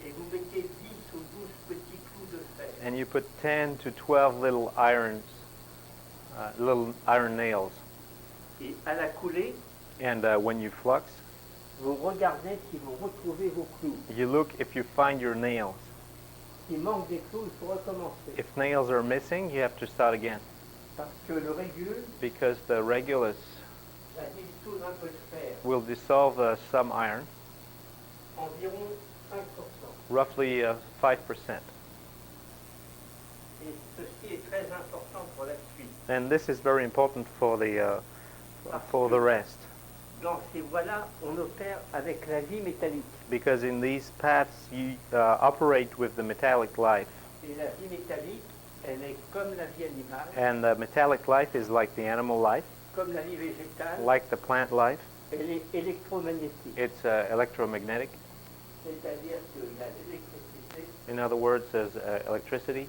et vous mettez 10 ou 12 petits clous de fer. and you put 10 to 12 little iron nails. Et à la coulée, And when you flux, vous regardez si vous retrouvez vos clous. you look if you find your nails. S'il manque des clous, il faut recommencer. If nails are missing, you have to start again, Parce que le régule, because the regulus ça dissout un peu de fer, will dissolve some iron, environ 5%. roughly 5%. Et ceci est très important pour la suite. And this is very important for the rest, Dans ces voies-là, on opère avec la vie métallique. because in these paths you operate with the metallic life, Et la vie métallique, elle est comme la vie animale, and the metallic life is like the animal life, comme la vie végétale, like the plant life. elle est électromagnétique. It's electromagnetic. C'est-à-dire qu'il y a l'électricité In other words, there's electricity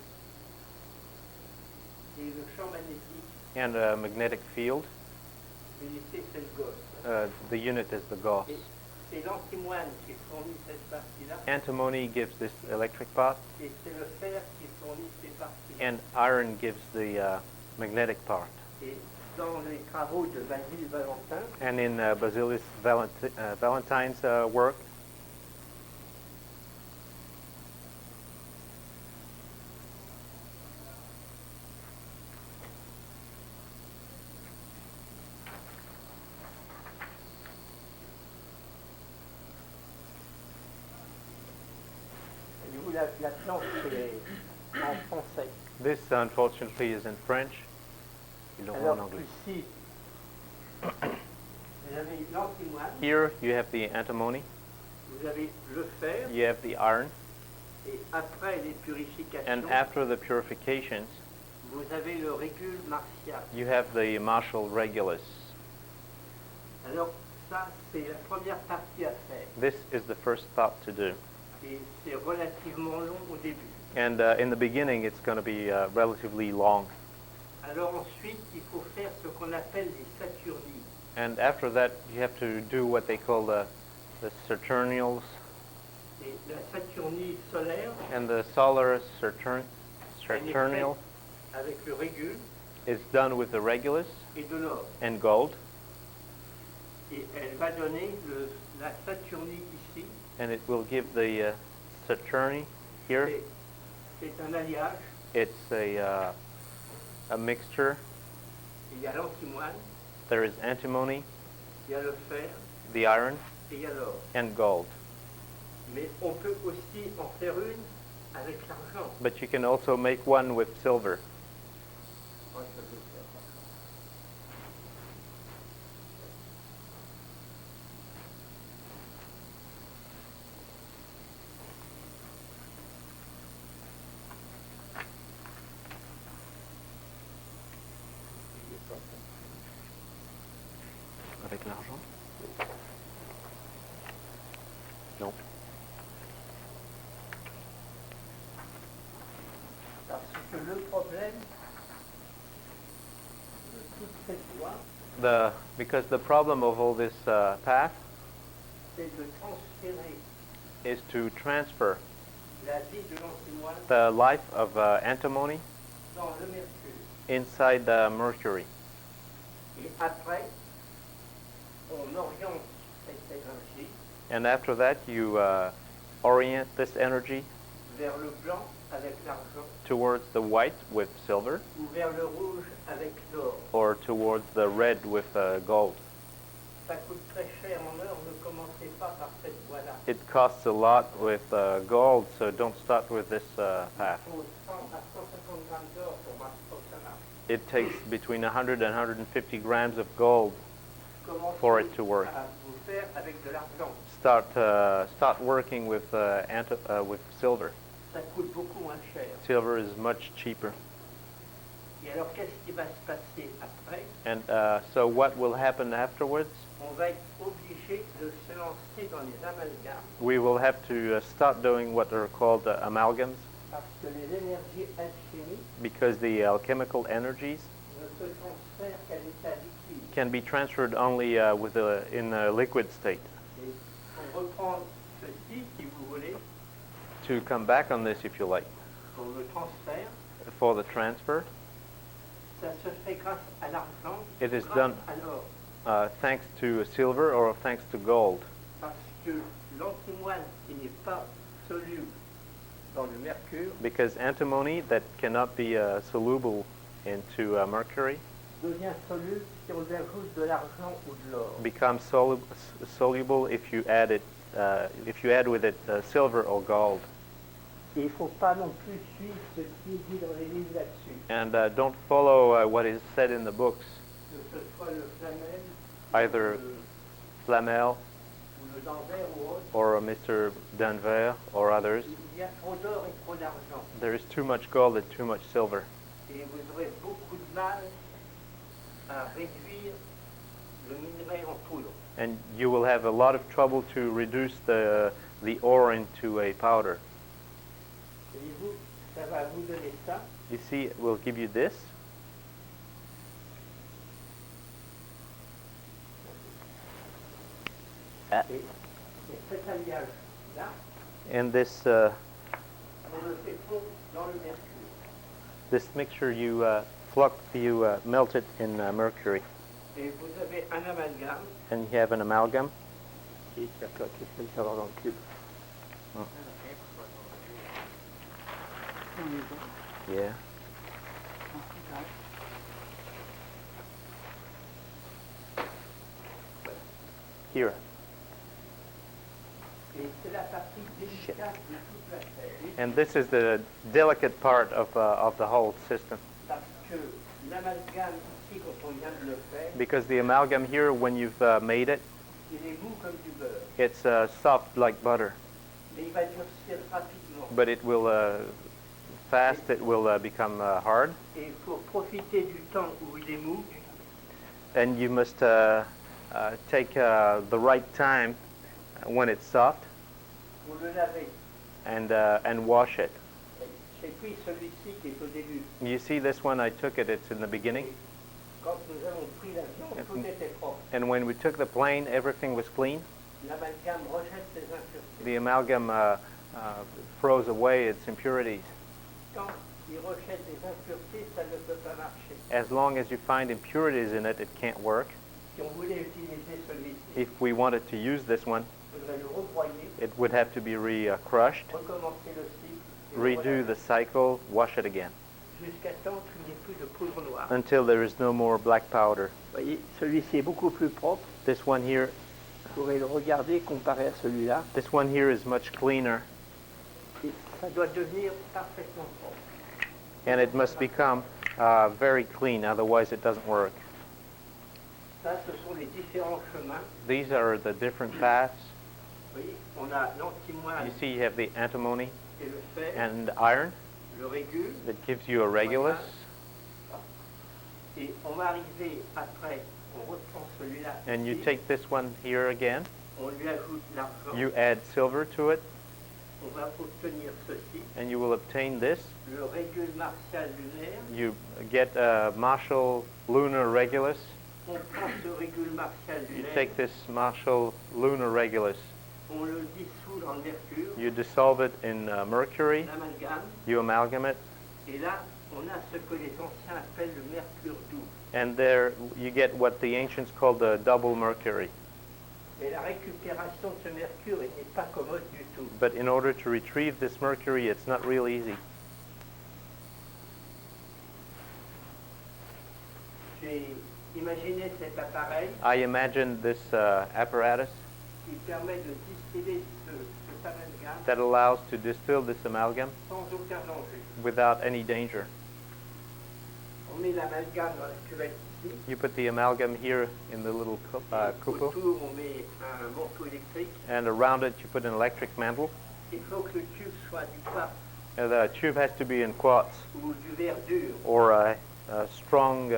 et le champ magnétique. and a magnetic field. L'unité, c'est le gosse. The unit is the Gauss. Et c'est l'antimoine qui fournit cette partie-là, Antimony gives this electric part, et c'est le fer qui fournit ces parties-là. and iron gives the magnetic part. Et dans les travaux de Basile Valentin, And in Basilis Valentine's work, voyez-vous, la planche est en français. this unfortunately is in French. Ils l'ont en Alors anglais. ici, vous avez l'antimoine, Here you have the antimony, vous avez le fer, you have the iron, et après les purifications, and after the purifications, vous avez le régule martial. you have the Marshall regulus. Alors ça, c'est la première partie à faire. This is the first thought to do. Et c'est relativement long au début. And in the beginning, it's going to be relatively long. Alors ensuite, il faut faire ce qu'on appelle les saturnies. And after that, you have to do what they call the Saturnials Et la saturnie solaire, and the solar elle est faite Saturnial avec le régule is done with the regulus et de l'or. and gold, Et elle va donner la saturnie ici. and it will give the Saturni here. C'est un alliage. It's a mixture. Il y a l'antimoine, There is antimony, il y a le fer the iron, et il y a l'or. and gold. Mais on peut aussi en faire une avec l'argent. But you can also make one with silver. Moi, je peux faire ça. avec l'argent? Non. Parce que le problème de toute cette voie, Because the problem of all this path c'est de transférer is to transfer la vie de l'antimoine the life of antimony dans le mercure. inside the mercury. Et après, on oriente cette énergie And after that, you orient this energy vers le blanc avec l'argent towards the white with silver ou vers le rouge avec l'or. or towards the red with gold. Ça coûte très cher en or, ne commencez pas par cette voie-là. It costs a lot with gold, so don't start with this path. Il faut 100 à 150 grammes d'or pour que ça marche. It takes between 100 and 150 grams of gold Commencez for it to work. à vous faire avec de l'argent. Start working with silver. Ça coûte beaucoup moins cher. Silver is much cheaper. Et alors, qu'est-ce qui va se passer après? And so what will happen afterwards? On va être obligé de se lancer dans les amalgames We will have to start doing what are called amalgams parce que les énergies alchimiques because the alchemical energies ne se transfèrent qu'à l'état liquide. can be transferred only in a liquid state. Et on reprend ceci, si vous voulez, To come back on this, if you like, pour le transfert. for the transfer, Ça se fait grâce à l'argent, It is grâce done. à l'or. thanks to silver or thanks to gold. Parce que l'antimoine qui n'est pas soluble dans le mercure Because antimony that cannot be soluble into mercury devient soluble si on lui ajoute de l'argent ou de l'or. becomes soluble if you add with it silver or gold. Et il ne faut pas non plus suivre ce qui est dit dans les livres là-dessus. And don't follow what is said in the books, Que ce soit le Flamel, either Flamel ou le Danvers ou autre, or Mr. Denver or others. il y a trop d'or et trop d'argent. There is too much gold and too much silver. Et vous aurez beaucoup de mal à réduire le minerai en poudre. And you will have a lot of trouble to reduce the ore into a powder. Voyez-vous, ça va vous donner ça. You see, it will give you this. Et cet alliage-là, And this on le fait fondre dans le mercure. this mixture you melt it in mercury, Et vous avez un amalgame and you have an amalgam. qui est là, qui peut le savoir dans le cube. Yeah. Here. Et c'est la partie délicate de toute la terre. And this is the delicate part of the whole system. Parce que l'amalgame ici, quand on vient de le faire, Because the amalgam here, when you've made it, il est mou comme du beurre. it's soft like butter, Mais il va durcir rapidement. but it will it will become hard. Et il faut profiter du temps où il est mou And you must take the right time when it's soft pour le laver. and wash it. J'ai pris celui-ci qui est au début. You see this one, I took it, it's in the beginning. Quand nous avons pris l'avion, tout était propre. And when we took the plane, everything was clean. L'amalgame rejette ses impuretés. The amalgam froze away its impurities. Quand il rejette des impuretés, ça ne peut pas marcher. As long as you find impurities in it, it can't work. Si on voulait utiliser celui-ci, If we wanted to use this one, il faudrait le rebroyer, it would have to be crushed, recommencer le cycle, et le redo the cycle, wash it again, jusqu'à temps qu'il n'y ait plus de poudre noire. until there is no more black powder. Vous voyez, celui-ci est beaucoup plus propre. This one here, Vous pourrez le regarder comparé à celui-là. this one here is much cleaner, Et ça doit devenir parfaitement propre. and it must become very clean, otherwise it doesn't work. Ça, ce sont les différents chemins. These are the different paths. Vous voyez, on a l'antimoine You see you have the antimony et le fer, and iron le régule, that gives you a regulus, et on va arriver après On reprend celui-là. and you ici. take this one here again. On lui ajoute l'argent. You add silver to it, On va obtenir ceci. and you will obtain this. Le régule martial lunaire. You get Marshall Lunar Regulus. On prend ce régule martial You lunaire. take this Marshall Lunar Regulus. On le dissout dans le mercure. You dissolve it in mercury. L'amalgame. You amalgam it, Et là, on a ce que les anciens appellent le mercure doux. and there you get what the ancients called the double mercury. Mais la récupération de ce mercure n'est pas commode du tout. But in order to retrieve this mercury, it's not real easy. J'ai imaginé cet appareil I imagine this apparatus qui permet de distiller cet amalgame that allows to distill this amalgam sans aucun danger. without any danger. On met l'amalgame dans la cuvette ici. You put the amalgam here in the little cupo, Autour, on met un manteau électrique. and around it you put an electric mantle. Il faut que le tube soit du quartz And the tube has to be in quartz ou du verre dur. or a strong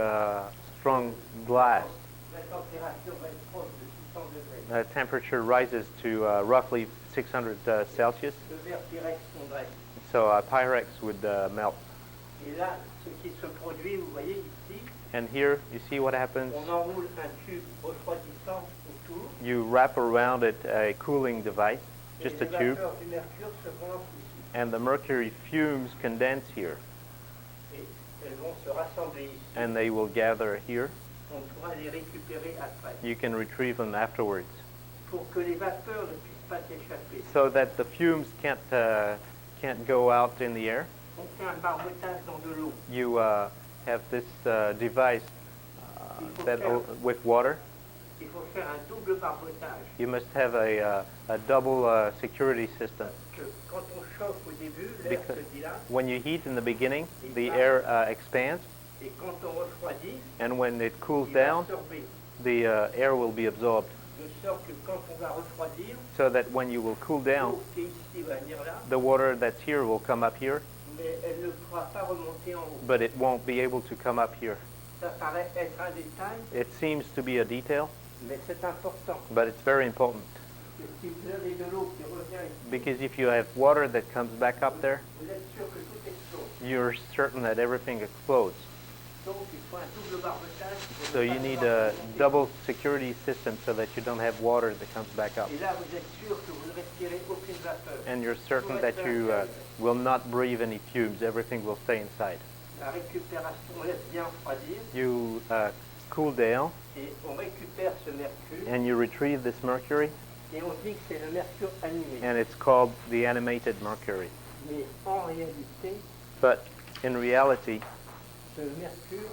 glass. La température va être proche de 600 degrés. The temperature rises to roughly 600 Celsius, Le verre pyrex fondrait. so Pyrex would melt. Et là, ce qui se produit, vous voyez ici, And here you see what happens. on enroule un tube refroidissant autour. You wrap around it a cooling device, just a et les tube, vapeurs du mercure se condensent ici. and the mercury fumes condense here, Et elles vont se rassembler ici. and they will gather here. On pourra les récupérer après. You can retrieve them afterwards, Pour que les vapeurs ne puissent pas s'échapper. so that the fumes can't go out in the air. On fait un barbotage dans de l'eau. You have this device with water. Il faut faire un double barbotage. You must have a double security system. Que quand on chauffe au début, l'air Because se dilate. when you heat in the beginning, the air expands, Et quand on refroidit, and when it cools il va down, absorber. the air will be absorbed. De sorte que quand on va refroidir, So that when you will cool down, l'eau qui est ici va venir là, the water that's here will come up here, mais elle ne pourra pas remonter en haut. but it won't be able to come up here. Ça paraît être un détail, It seems to be a detail, mais c'est important. but it's very important, Que si vous avez de l'eau qui revient ici, because if you have water that comes back up there, vous êtes sûr que tout explose. you're certain that everything explodes. Donc il faut un double barbotage. pour So ne you pas need devoir a remonter. double security system so that you don't have water that comes back up. Et là, vous êtes sûr que vous ne respirez aucune vapeur. And you're certain that you will not breathe any fumes. Everything will stay inside. La récupération laisse bien refroidir You cool down et on récupère ce mercure and you retrieve this mercury, et on dit que c'est le mercure animé. and it's called the animated mercury. Mais en réalité, But in reality, ce mercure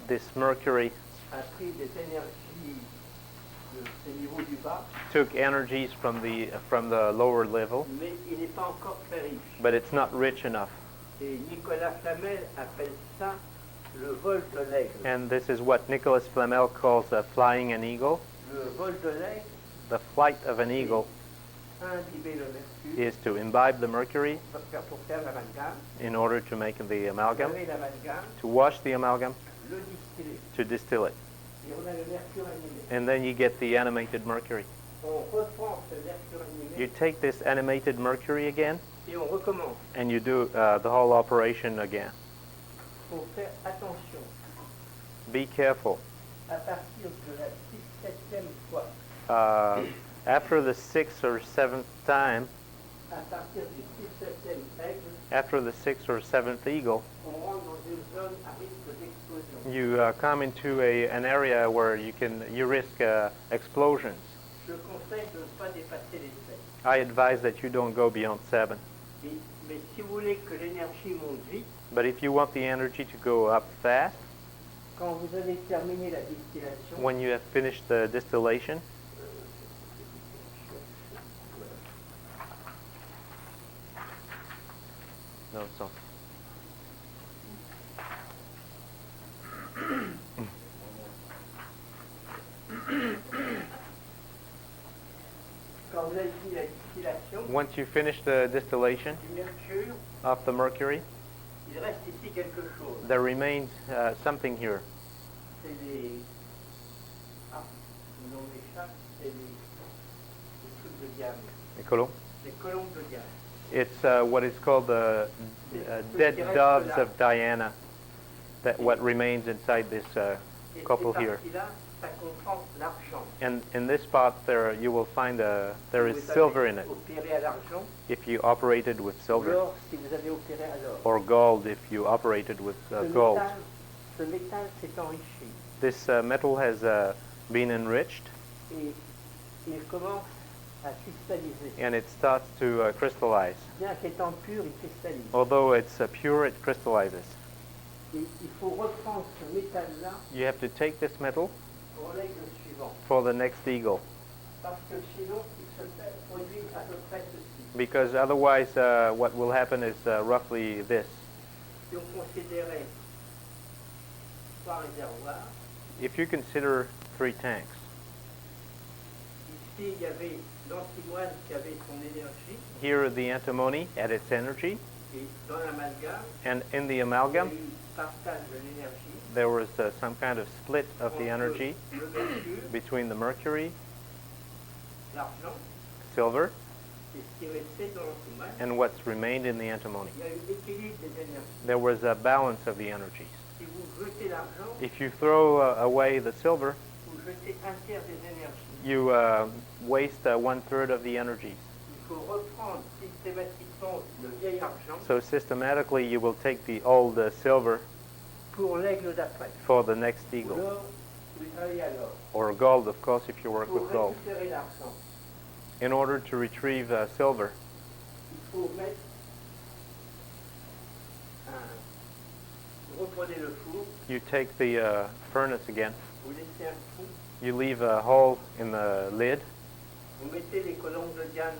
this mercury a pris des énergies de ces niveaux du bas, took energies from the lower level, mais il n'est pas encore très riche. but it's not rich enough. Et Nicolas Flamel appelle ça le vol de l'aigle. And this is what Nicolas Flamel calls flying an eagle. Le vol de l'aigle, The flight of an eagle imbiber le mercure is to imbibe the mercury pour faire l'amalgame, in order to make the amalgam, laver l'amalgame, to wash the amalgam, le distiller. to distill it. Et on a le mercure animé. And then you get the animated mercury. On reprend ce mercure animé You take this animated mercury again, et on recommence. and you do the whole operation again. Il faut faire attention. Be careful. À partir de la 6-7e fois, After the 6th or 7th time, à partir du 6-7e aigle, after the 6th or 7th eagle, on rentre dans une zone à risque d'explosion. you come into an area where you risk explosions. Je conseille de ne pas dépasser les 7. I advise that you don't go beyond 7. Mais si vous voulez que l'énergie monte vite, But if you want the energy to go up fast, quand vous avez terminé la distillation, when you have finished the distillation, no, so quand vous avez fini la distillation once you finish the distillation du mercure, of the mercury, il reste ici quelque chose. there remains something here. C'est ça, c'est les trucs de diamant, Les colons. les colombes de diamant. It's what is called the dead doves of Diana, that what remains inside this Et couple ces here. parties-là, ça comprend l'argent. And in this spot, you will find there is Si vous silver avez in it opéré à l'argent, if you operated with ou silver, l'or si vous avez opéré à l'or. or gold if you operated with gold. Ce métal s'est enrichi This metal has been enriched, et il commence à cristalliser. and it starts to crystallize. Bien qu'étant pur, il cristallise. Although it's pure, it crystallizes. Et il faut reprendre ce métal-là You have to take this metal pour l'aigle suivant. for the next eagle, Parce que sinon, il se produit à peu près ceci. because otherwise what will happen is roughly this. Si on considérait 3 réservoirs, If you consider 3 tanks, ici il y avait l'antimoine qui avait son énergie, here the antimony at its energy, et dans l'amalgame, and in the il y a amalgam eu partage de l'énergie there was some kind of split of the entre energy le mercure, between the mercury, l'argent, silver, et ce qui restait dans l'antimoine. and what's remained in the antimony. Il y a eu l'équilibre des énergies. There was a balance of the energies. Si vous jetez l'argent, If you throw away the silver, vous jetez un tiers des énergies. you waste 1/3 of the energies. Il faut reprendre systématiquement le vieil argent So systematically you will take the old silver pour l'aigle d'après. for the next Ou eagle. l'or, vous travaillez à l'or. Or gold, of course, if you work Pour with gold. récupérer l'argent, In order to retrieve silver, il faut mettre vous reprenez le four, you take the furnace again, vous laissez un trou, you leave a hole in the lid, vous mettez les colombes de Diane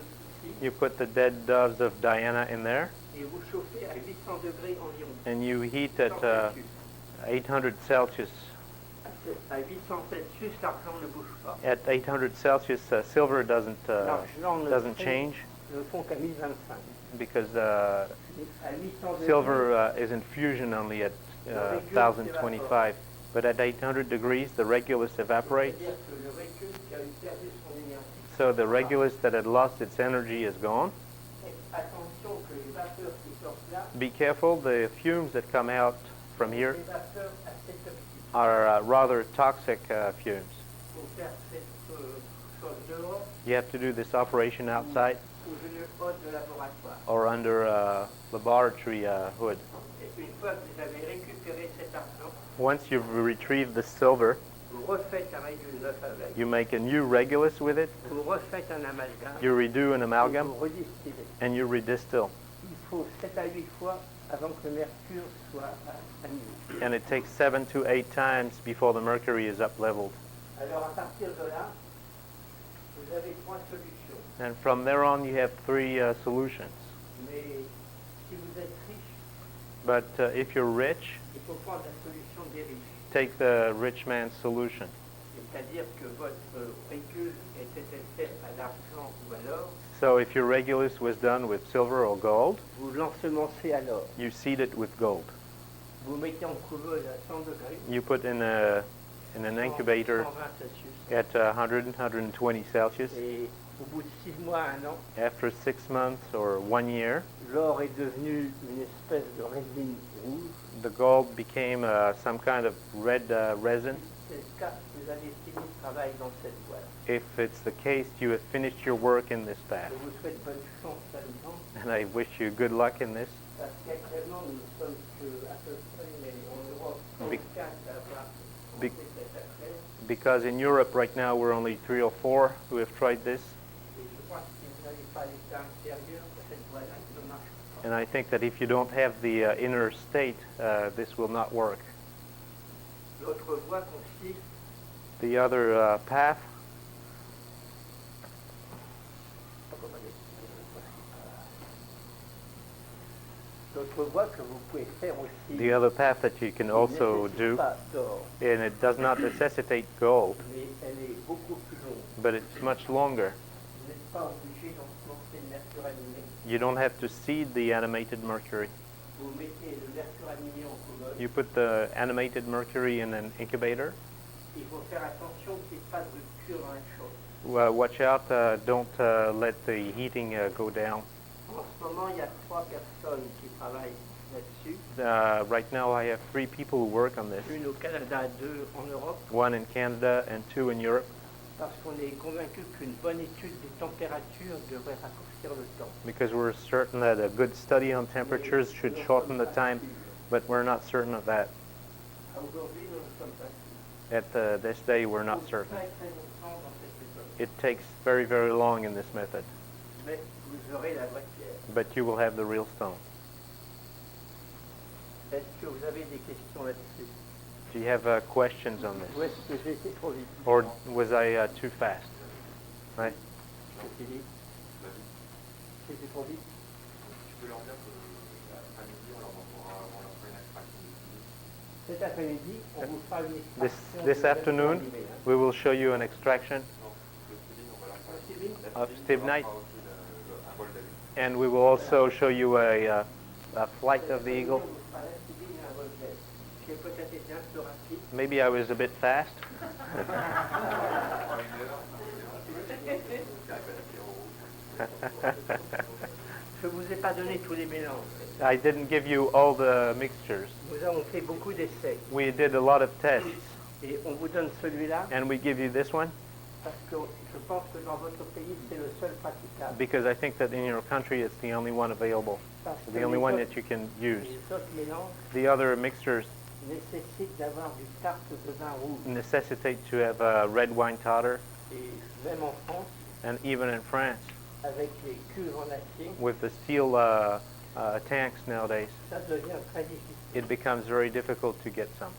ici you put the dead doves of Diana in there, et vous chauffez à 800 degrés environ. and you heat at 800 Celsius. 800 Celsius. À 800 Celsius, l'argent ne bouge pas. At 800 Celsius, silver doesn't L'argent doesn't change ne font qu'à 1025. because À 800 degrés, silver is in fusion only at 1025. But at 800 degrees, the regulus evaporates, c'est-à-dire que le véhicule qui a eu perdu son énergie. so the regulus that had lost its energy is gone. Attention que les vapeurs qui sortent là, Be careful, the fumes that come out from here les vapeurs assez toxiques. are rather toxic fumes. Pour faire cette chose dehors, You have to do this operation outside ou je le hôte de laboratoire. or under a laboratory hood. Et une fois que vous avez récupéré cet argent, Once you've retrieved the silver, vous refaites un régule neuf avec. you make a new regulus with it, Vous refaites un amalgame. you redo an Et amalgam, vous redistillez. and you redistill. Il faut 7 à 8 fois avant que le mercure soit à niveau. And it takes 7 to 8 times before the mercury is up leveled. Alors à partir de là, vous avez 3 solutions. And from there on, you have 3 solutions. Mais si vous êtes riche, But if you're rich, il faut prendre la solution des riches. take the rich man's solution. C'est-à-dire que votre véhicule était fait à l'argent ou à l'or, So if your regulus was done with silver or gold, vous l'ensemencez à l'or. you seed it with gold. Vous mettez en couveuse à 100 degrés, You put in an incubator 120 Celsius. at 100, 120 Celsius. Et au bout de 6 mois, 1 an, After 6 months or 1 year, l'or est devenu une espèce de résine rouge. the gold became some kind of red resin. C'est le cas, vous avez fini le travail dans cette voie. If it's the case, you have finished your work in this path. Je vous souhaite bonne chance là-dedans, And I wish you good luck in this, parce qu'actuellement, nous ne sommes que à peu près en Europe, Be- 4 à avoir Be- commencé cette affaire. because in Europe right now we're only 3 or 4 who have tried this. Et je crois que si vous n'avez pas l'état intérieur, cette voie-là ne marche pas. And I think that if you don't have the inner state, this will not work. L'autre voie consiste The other path L'autre voie que vous pouvez faire aussi, The other path that you can ne also nécessite do, pas d'or, and it does not necessitate gold, mais elle est beaucoup plus longue. but it's much longer. Vous n'êtes pas obligé d'ensemencer le mercure animé. You don't have to seed the animated mercury. Vous mettez le mercure animé en couveuse You put the animated mercury in an incubator, Il faut faire attention qu'il n'y ait pas de rupture dans la chauffe. Watch out, don't let the heating go down. En ce moment, il y a 3 personnes qui travaillent là-dessus. Right now I have 3 people who work on this. Une au Canada, 2 en Europe. 1 in Canada and 2 in Europe. Parce qu'on est convaincu qu'une bonne étude des températures devrait raccourcir le temps. Because we're certain that a good study on temperatures should shorten the time, but we're not certain of that. Aujourd'hui, nous ne sommes pas sûrs. At this day, we're not certain. Très, très longtemps dans cette méthode. It takes very, very long in this method, Mais vous aurez la vraie pierre. but you will have the real stone. Est-ce que vous avez des questions là-dessus? Do you have questions on Ou this? est-ce que j'ai été trop vite? Or was I too fast? Right? C'est fini? C'était trop vite? Tu peux leur dire que l'après-midi, on leur fera une extraction du Cet après-midi, on vous fera une This, extraction this de afternoon, animé, hein. we will show you an extraction of stibnite, and we will also show you a flight of the eagle. J'ai peut-être été un peu rapide. Maybe I was a bit fast. Je ne vous ai pas donné tous les mélanges. I didn't give you all the mixtures. Nous avons fait beaucoup d'essais. We did a lot of tests, Et on vous donne celui-là and we give you this one parce que je pense que dans votre pays, c'est le seul praticable. because I think that in your country it's the only one available, Parce que the only les one autres- that you can use. les autres mélanges The other mixtures nécessitent d'avoir du tarte de vin rouge. necessitate to have red wine tartar, Et même en France, and even in France, avec les cuves en acier, with the steel tanks nowadays, ça devient très difficile. it becomes very difficult to get some.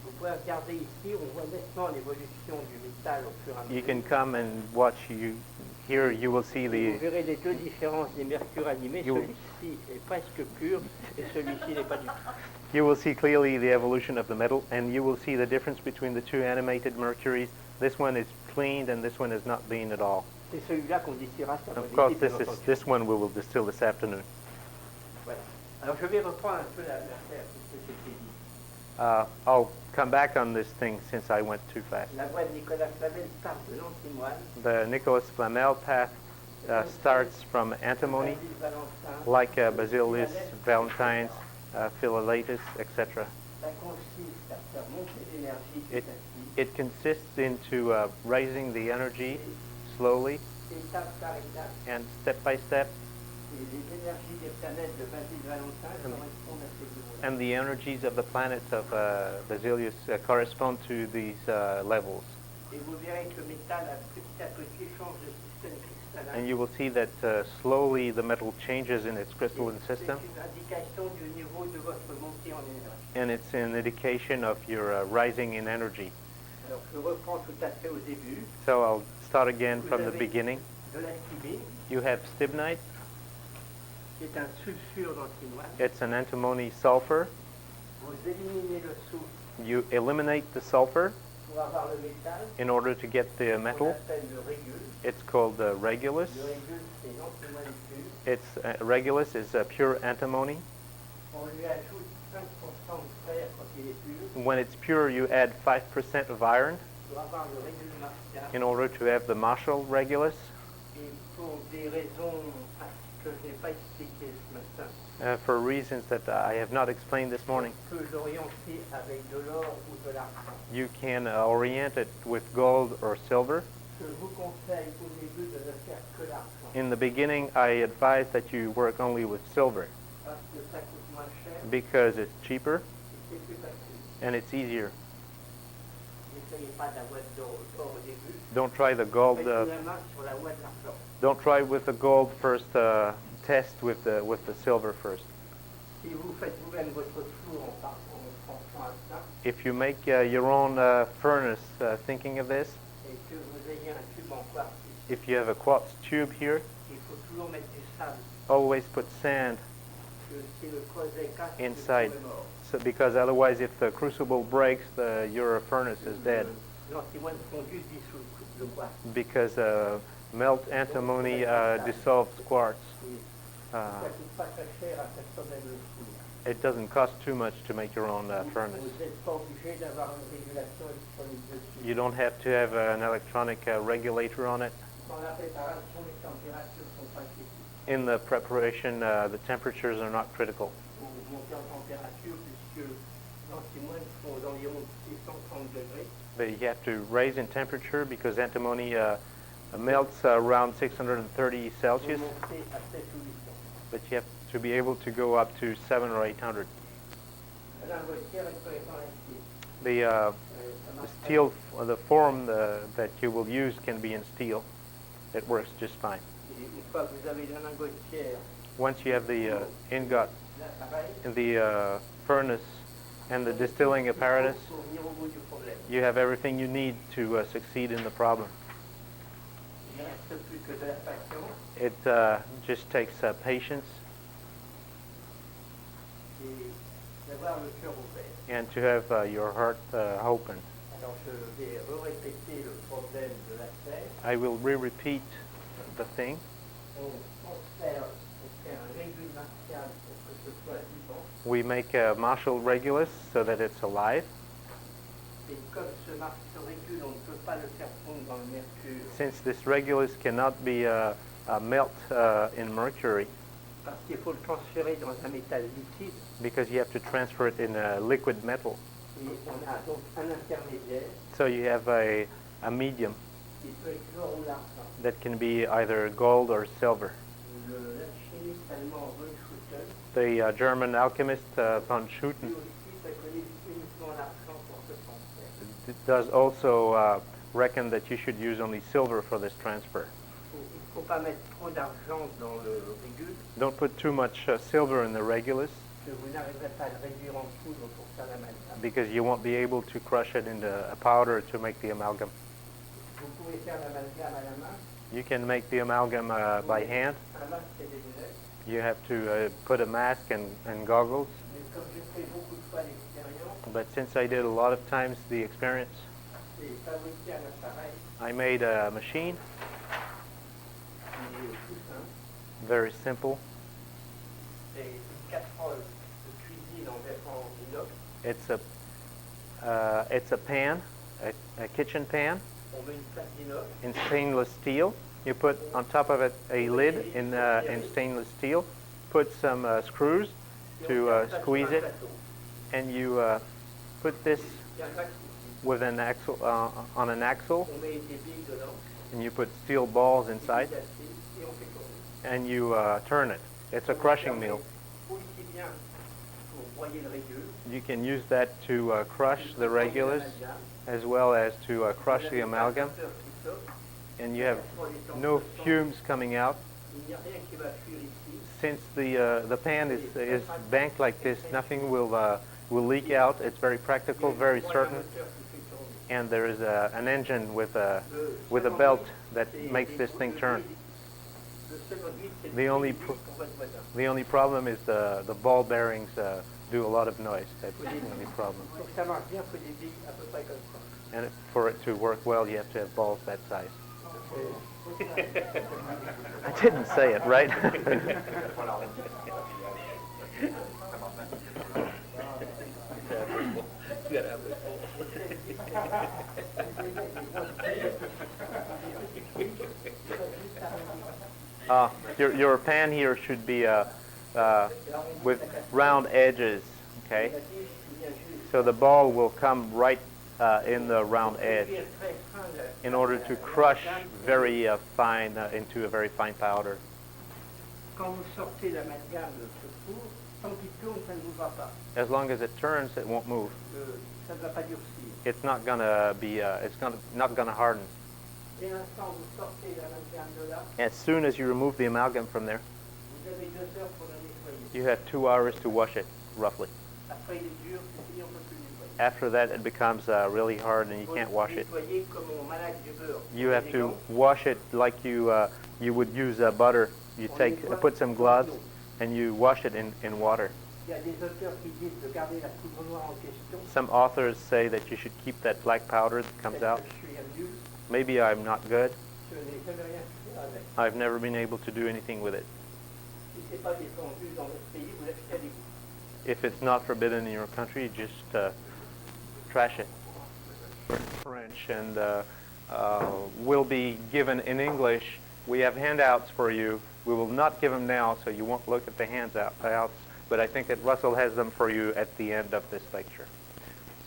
Vous pouvez regarder ici, on voit nettement l'évolution du métal au fur et à You mesure. can come and watch. Here you will see Vous the. verrez les deux différences des mercures animés. You- Celui-ci est presque pur et celui-ci n'est pas du tout. You will see clearly the evolution of the metal, and you will see the difference between the 2 animated mercuries. This one is cleaned, and this one is not being at all. C'est celui-là qu'on distillera cet Of après-midi, course, bien this is entendu. this one we will distill this afternoon. Voilà. Alors je vais reprendre un peu l'affaire, puisque c'était dit. I'll come back on this thing since I went too fast. La voie de Nicolas Flamel part de l'antimoine, The Nicolas Flamel path starts from antimony, Basile Valentin. like Basilius, Valentines, Philalethes, etc. Ça consiste à faire monter l'énergie petit It, à petit, it consists into raising the energy slowly étape par étape, and step by step, et les énergies des planètes de Basile Valentin correspondent à ces niveaux-là. and the energies of the planets of Basilius correspond to these levels. Et vous verrez que le métal a petit à petit change de système cristallin. And you will see that slowly the metal changes in its crystalline system, C'est une indication du niveau de votre montée en énergie. and it's an indication of your rising in energy. Alors je reprends tout à fait au début. So I'll start again from the beginning. De la stibine, You have stibnite. qui est un sulfure d'antimoine. It's an antimony sulfur. Vous éliminez le soufre You eliminate the sulfur pour avoir le métal. in order to get the On metal. appelle le régule. It's called regulus. Le régule, c'est l'antimoine pur. It's regulus is pure antimony. On lui ajoute 5% de fer quand il est pur When it's pure, you add 5% of iron pour avoir le régule martial. in order to have the Marshall regulus. Et pour des raisons que je n'ai pas expliquées ce matin, For reasons that I have not explained this morning, on peut l'orienter avec de l'or ou de l'argent. you can orient it with gold or silver. Je vous conseille au début de ne faire que l'argent, In the beginning, I advise that you work only with silver parce que ça coûte moins cher because it's cheaper et c'est plus facile. and it's easier. N'essayez pas de la voie d'or au début. Don't try the gold. Mettez la main sur la voie de l'argent. Don't try with the gold first. Test with the silver first. Si vous faites vous-même votre four en pensant à ça, If you make your own furnace, thinking of this, et que vous ayez un tube en quartz, if you have a quartz tube here, il faut toujours mettre du sable. always put sand Que si le creuset casse, inside, le four est mort. so because otherwise, if the crucible breaks, your furnace is dead. L'antimoine fondu dissout le quartz. Because melt antimony dissolves quartz. Et ça ne coûte pas très cher à personne même le four. It doesn't cost too much to make your own furnace. Vous n'êtes pas obligé d'avoir une régulation électronique dessus. You don't have to have an electronic regulator on it. Dans la préparation, les températures sont pas critiques. In the preparation, the temperatures are not critical. Pour monter en température, puisque l'antimony sont d'environ 630 degrés. But you have to raise in temperature because antimony melts around 630 Celsius. Vous montez à 7 ou 800. But you have to be able to go up to 700 or 800. La lingotière est préparée ici. The steel, the form that you will use can be in steel. It works just fine. Une fois que vous avez la lingotière, Once you have the ingot l'appareil, in the furnace and the distilling apparatus, pour venir au bout du problème. you have everything you need to succeed in the problem. Il ne reste plus que de la patience It just takes patience et d'avoir le cœur ouvert. and to have your heart open. Alors je vais répéter le problème de la serre. I will re-repeat the thing. On fait un régule martial pour que ce soit vivant. We make a Marshall Regulus so that it's alive. Et comme ce régule, on ne peut pas le faire fondre dans le mercure. Since this Regulus cannot be melt in mercury, Parce qu'il faut le transférer dans un métal liquide. because you have to transfer it in a liquid metal. Et on a donc un intermédiaire So you have a medium qui peut être l'or ou l'argent. that can be either gold or silver. L'alchimiste allemand von Schutten, The German alchemist von lui Schutten aussi préconise uniquement l'argent pour ce transfert. does also reckon that you should use only silver for this transfer. Il ne faut pas mettre trop d'argent dans le régule, Don't put too much silver in the Regulus que vous n'arriverez pas à le réduire en poudre pour faire l'amalgame. because you won't be able to crush it into a powder to make the amalgam. Vous pouvez faire l'amalgame à la main, You can make the amalgam by hand. un masque et des lunettes, You have to put a mask and goggles. mais comme j'ai fait beaucoup de fois l'expérience, But since I did a lot of times the experience, c'est fabriquer un appareil I made a machine, qui est tout simple. very simple. C'est une casserole de cuisine en inox. It's a pan, a kitchen pan On met une plaque d'inox. in stainless steel. You put on top of it a lid in stainless steel. Put some screws Et on to fait ça squeeze sur un it, plateau. and you put this Il y a un axe ici. with an axle on an axle, On met des billes dedans, and you put steel balls des inside, billes d'acier, et on fait tourner. and you turn it. It's a crushing mill. Aussi bien pour broyer le régule, You can use that to crush the Regulus as well as to crush the amalgam, and you have no fumes coming out. Il n'y a rien qui va fuir ici. Since the pan is banked like this, nothing will leak out. It's very practical, very certain, and there is an engine with a belt that makes this thing turn. The only problem is the ball bearings do a lot of noise. That's the only problem. Pour que ça marche bien, il faut des billes à peu près comme ça. And for it to work well, you have to have balls that size. I didn't say it, right? Your pan here should be with round edges, okay? So the ball will come right in the round edge in order to crush very fine into a very fine powder. Quand vous sortez l'amalgame de ce four, tant qu'il tourne, ça ne bougera pas. As long as it turns, it won't move. Ça ne va pas durcir. It's not gonna be. Not gonna harden. Dès l'instant où vous sortez l'amalgame de là, As soon as you remove the amalgam from there, vous avez 2 heures pour le nettoyer. you have 2 hours to wash it, roughly. Après, il est dur, c'est fini, on peut plus le nettoyer. After that, it becomes really hard, and you can't wash it. Nettoyer comme on malaxe du beurre. You have to wash it like you would use butter. You put some gloves, and you wash it in water. Il y a des auteurs qui disent de garder la poudre noire en question. Some authors say that you should keep that black powder that comes out. Je suis un nul, Maybe I'm not good. je n'ai jamais rien fait avec. I've never been able to do anything with it. Si ce n'est pas défendu dans votre pays, vous l'achetez à l'égout. If it's not forbidden in your country, just trash it. French and will be given in English. We have handouts for you. We will not give them now, so you won't look at the handouts, but I think that Russell has them for you at the end of this lecture.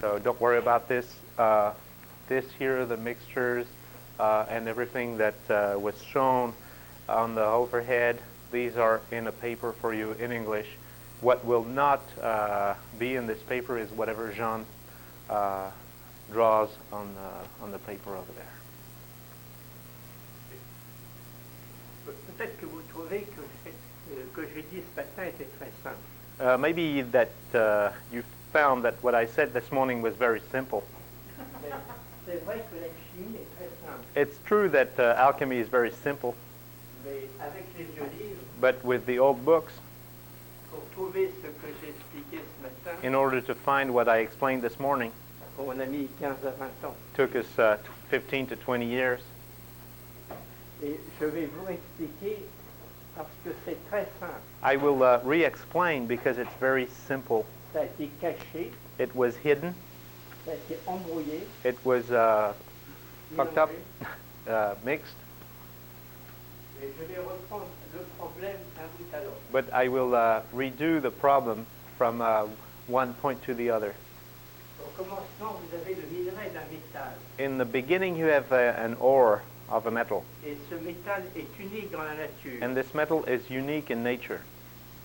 So don't worry about this. This here, the mixtures and everything that was shown on the overhead, these are in a paper for you in English. What will not be in this paper is whatever Jean draws on the paper over there. Peut-être que vous trouvez que j'ai dit ce matin était très simple. Maybe that you found that what I said this morning was very simple. C'est vrai que l'alchimie est très simple, It's true that alchemy is very simple, mais avec les vieux livres, but with the old books, pour trouver ce que j'ai expliqué ce matin, in order to find what I explained this morning, on a mis 15 à 20 ans. took us 15 to 20 years. Et je vais vous expliquer parce que c'est très simple. I will re-explain because it's very simple. Ça a été caché, It was hidden, ça a été embrouillé, it was fucked up, mixed, et je vais reprendre le problème d'un bout à l'autre. but I will redo the problem from one point to the other. Au commencement, vous avez le minerai d'un métal. In the beginning, you have an ore of a metal, Et ce métal est unique dans la nature. and this metal is unique in nature.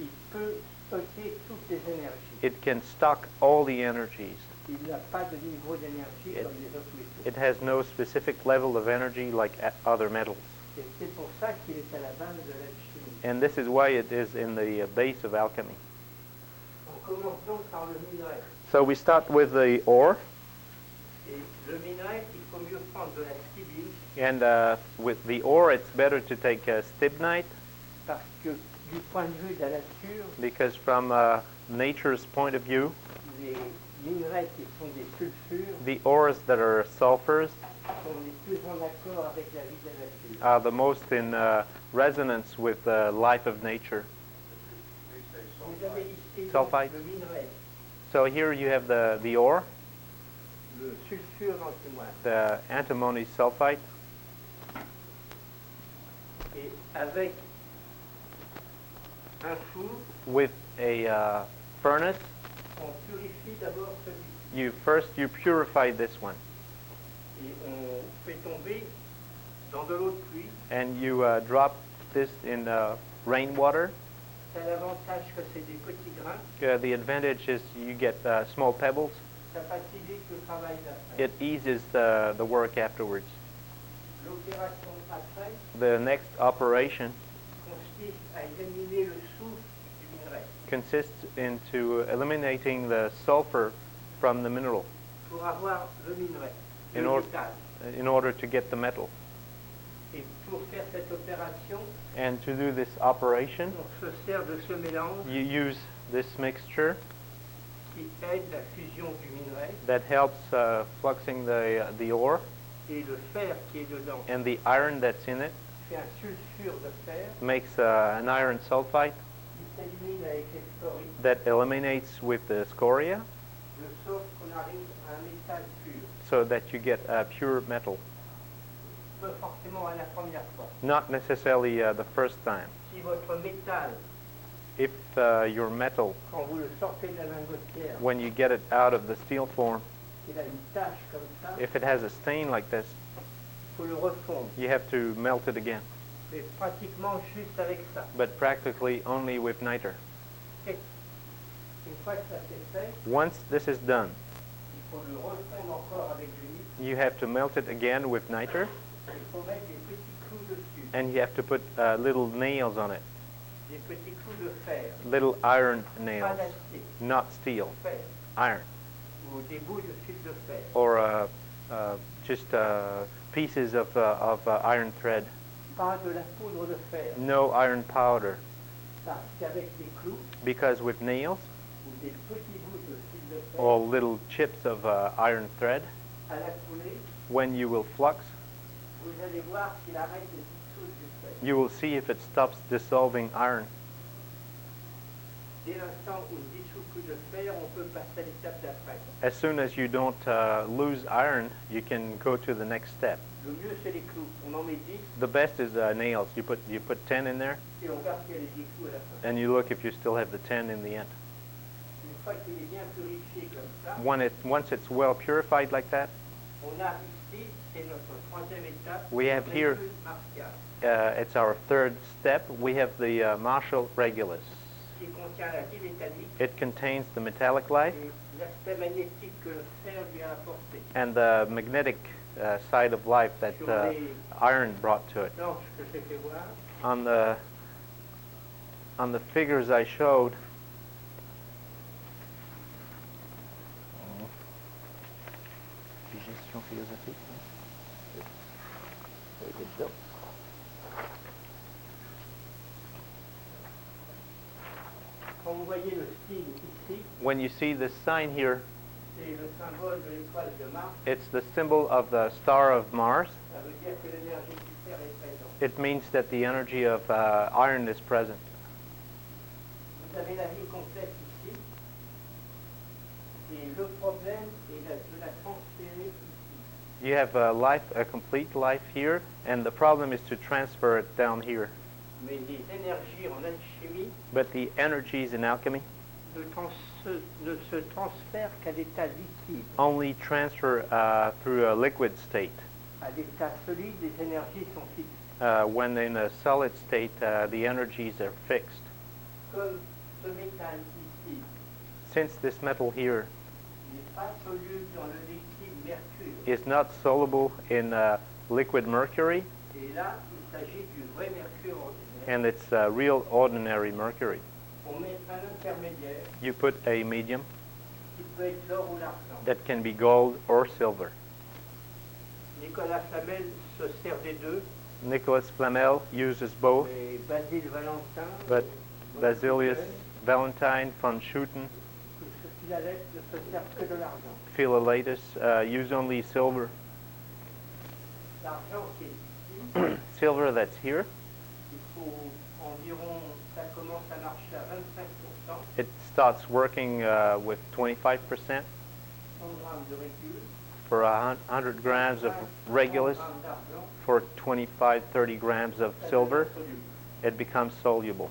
Il peut stocker toutes les énergies. It can stock all the energies. Il n'a pas de niveau d'énergie comme les autres métaux. It has no specific level of energy like other metals. Et c'est pour ça qu'il est à la base de l'alchimie. And this is why it is in the base of alchemy. On commence donc par le minerai. So we start with the ore, Et le minerai, il faut mieux prendre de la stibine and with the ore it's better to take stibnite, parce que du point de vue de la nature, because from nature's point of view, les minerais qui sont des sulfures the ores that are sulfurs sont les plus en accord avec la vie de la nature. are the most in resonance with the life of nature. Vous avez ici donc Sulfite. le minerai, So here you have the ore, le sulfure d'antimoine. the antimony sulfite, Et avec un four, with a furnace. on purifie d'abord celui-ci. You purify this one, Et on fait tomber dans de l'eau de pluie. and you drop this in rainwater. Ça a l'avantage que c'est des petits grains. The advantage is you get small pebbles. Ça facilite le travail d'après. It eases the work afterwards. L'opération après The next operation consiste à éliminer le soufre du minerai consists into eliminating the sulfur from the mineral pour avoir le minerai, In le or- métal. in order to get the metal. Et pour faire cette opération, And to do this operation, on se sert de ce mélange you use this mixture qui aide la fusion du minerai that helps fluxing the ore, et le fer qui est dedans and the iron that's in it fait un sulfure de fer makes an iron sulfite qui s'élimine avec les scories that eliminates with the scoria, de sorte qu'on arrive à un métal pur. so that you get a pure metal. Pas forcément à la première fois. Not necessarily the first time. Si votre métal, If your metal, quand vous le sortez de la lingotière, when you get it out of the steel form, il a une tache comme ça, if it has a stain like this, il faut le refondre. you have to melt it again, Mais pratiquement juste avec ça. but practically only with niter. Et une fois que ça c'est fait, Once this is done, il faut le refondre encore avec du nit. you have to melt it again with niter, Il faut mettre des petits clous dessus, and you have to put little nails on it, des petits clous de fer, little iron pas nails, d'acier, not steel, fer, iron, ou des bouts de fil de fer. or just pieces of iron thread. Pas de la poudre de fer, No iron powder, parce qu'avec des clous because with nails ou des petits bouts de fil de fer, or little chips of iron thread, à la coulée, when you will flux, vous allez voir qu'il arrête de dissoudre du fer. you will see if it stops dissolving iron. dès l'instant où on dissout plus de fer, on peut passer à l'étape d'après. As soon as you don't lose iron, you can go to the next step. Le mieux, c'est les clous. On en met 10 The best is nails. You put 10 in there, et on regarde s'il y a les 10 clous à la fin. and you look if you still have the 10 in the end. Une fois qu'il est bien purifié comme ça, Once it's well purified like that, on a ici, c'est notre troisième étape, We have le here- méthode martiale, it's our third step. We have the Marshall Regulus. qui contient la vie métallique It contains the metallic life et l'aspect magnétique que le fer lui a apporté. and the magnetic side of life that iron brought to it. Donc, ce que j'ai fait voir, On the figures I showed, gestion philosophique. quand vous voyez le signe ici, When you see this sign here, c'est le symbole de l'étoile de Mars. it's the symbol of the star of Mars. Ça veut dire que l'énergie du fer est présente. It means that the energy of iron is present. Vous avez la vie complète ici. Et le problème est de la transférer ici. You have a complete life here, and the problem is to transfer it down here. Mais les énergies en alchimie But the energies in alchemy ne se transfèrent qu'à l'état liquide. only transfer through a liquid state. À l'état solide, les énergies sont fixes. When in a solid state, the energies are fixed. Comme ce métal ici Since this metal here n'est pas soluble dans le liquide mercure. is not soluble in liquid mercury, Et là, il s'agit du vrai mercure ordinaire. and it's real ordinary mercury, On met un intermédiaire you put a medium qui peut être l'or ou l'argent. that can be gold or silver. Nicolas Flamel se sert des deux, Nicolas Flamel uses both, et Basile Valentin, but Basilius Valentin, Valentine von Schuten, ce qu'il a l'air ne se sert que de l'argent. Philalettus use only silver. L'argent qui est ici, Silver that's here, il faut environ, ça commence à marcher à 25%, it starts working with 25% 100 grammes de régule, for 100 grams of 20 regulus. grammes d'argent, For 25-30 grams of ça silver, devient soluble. it becomes soluble.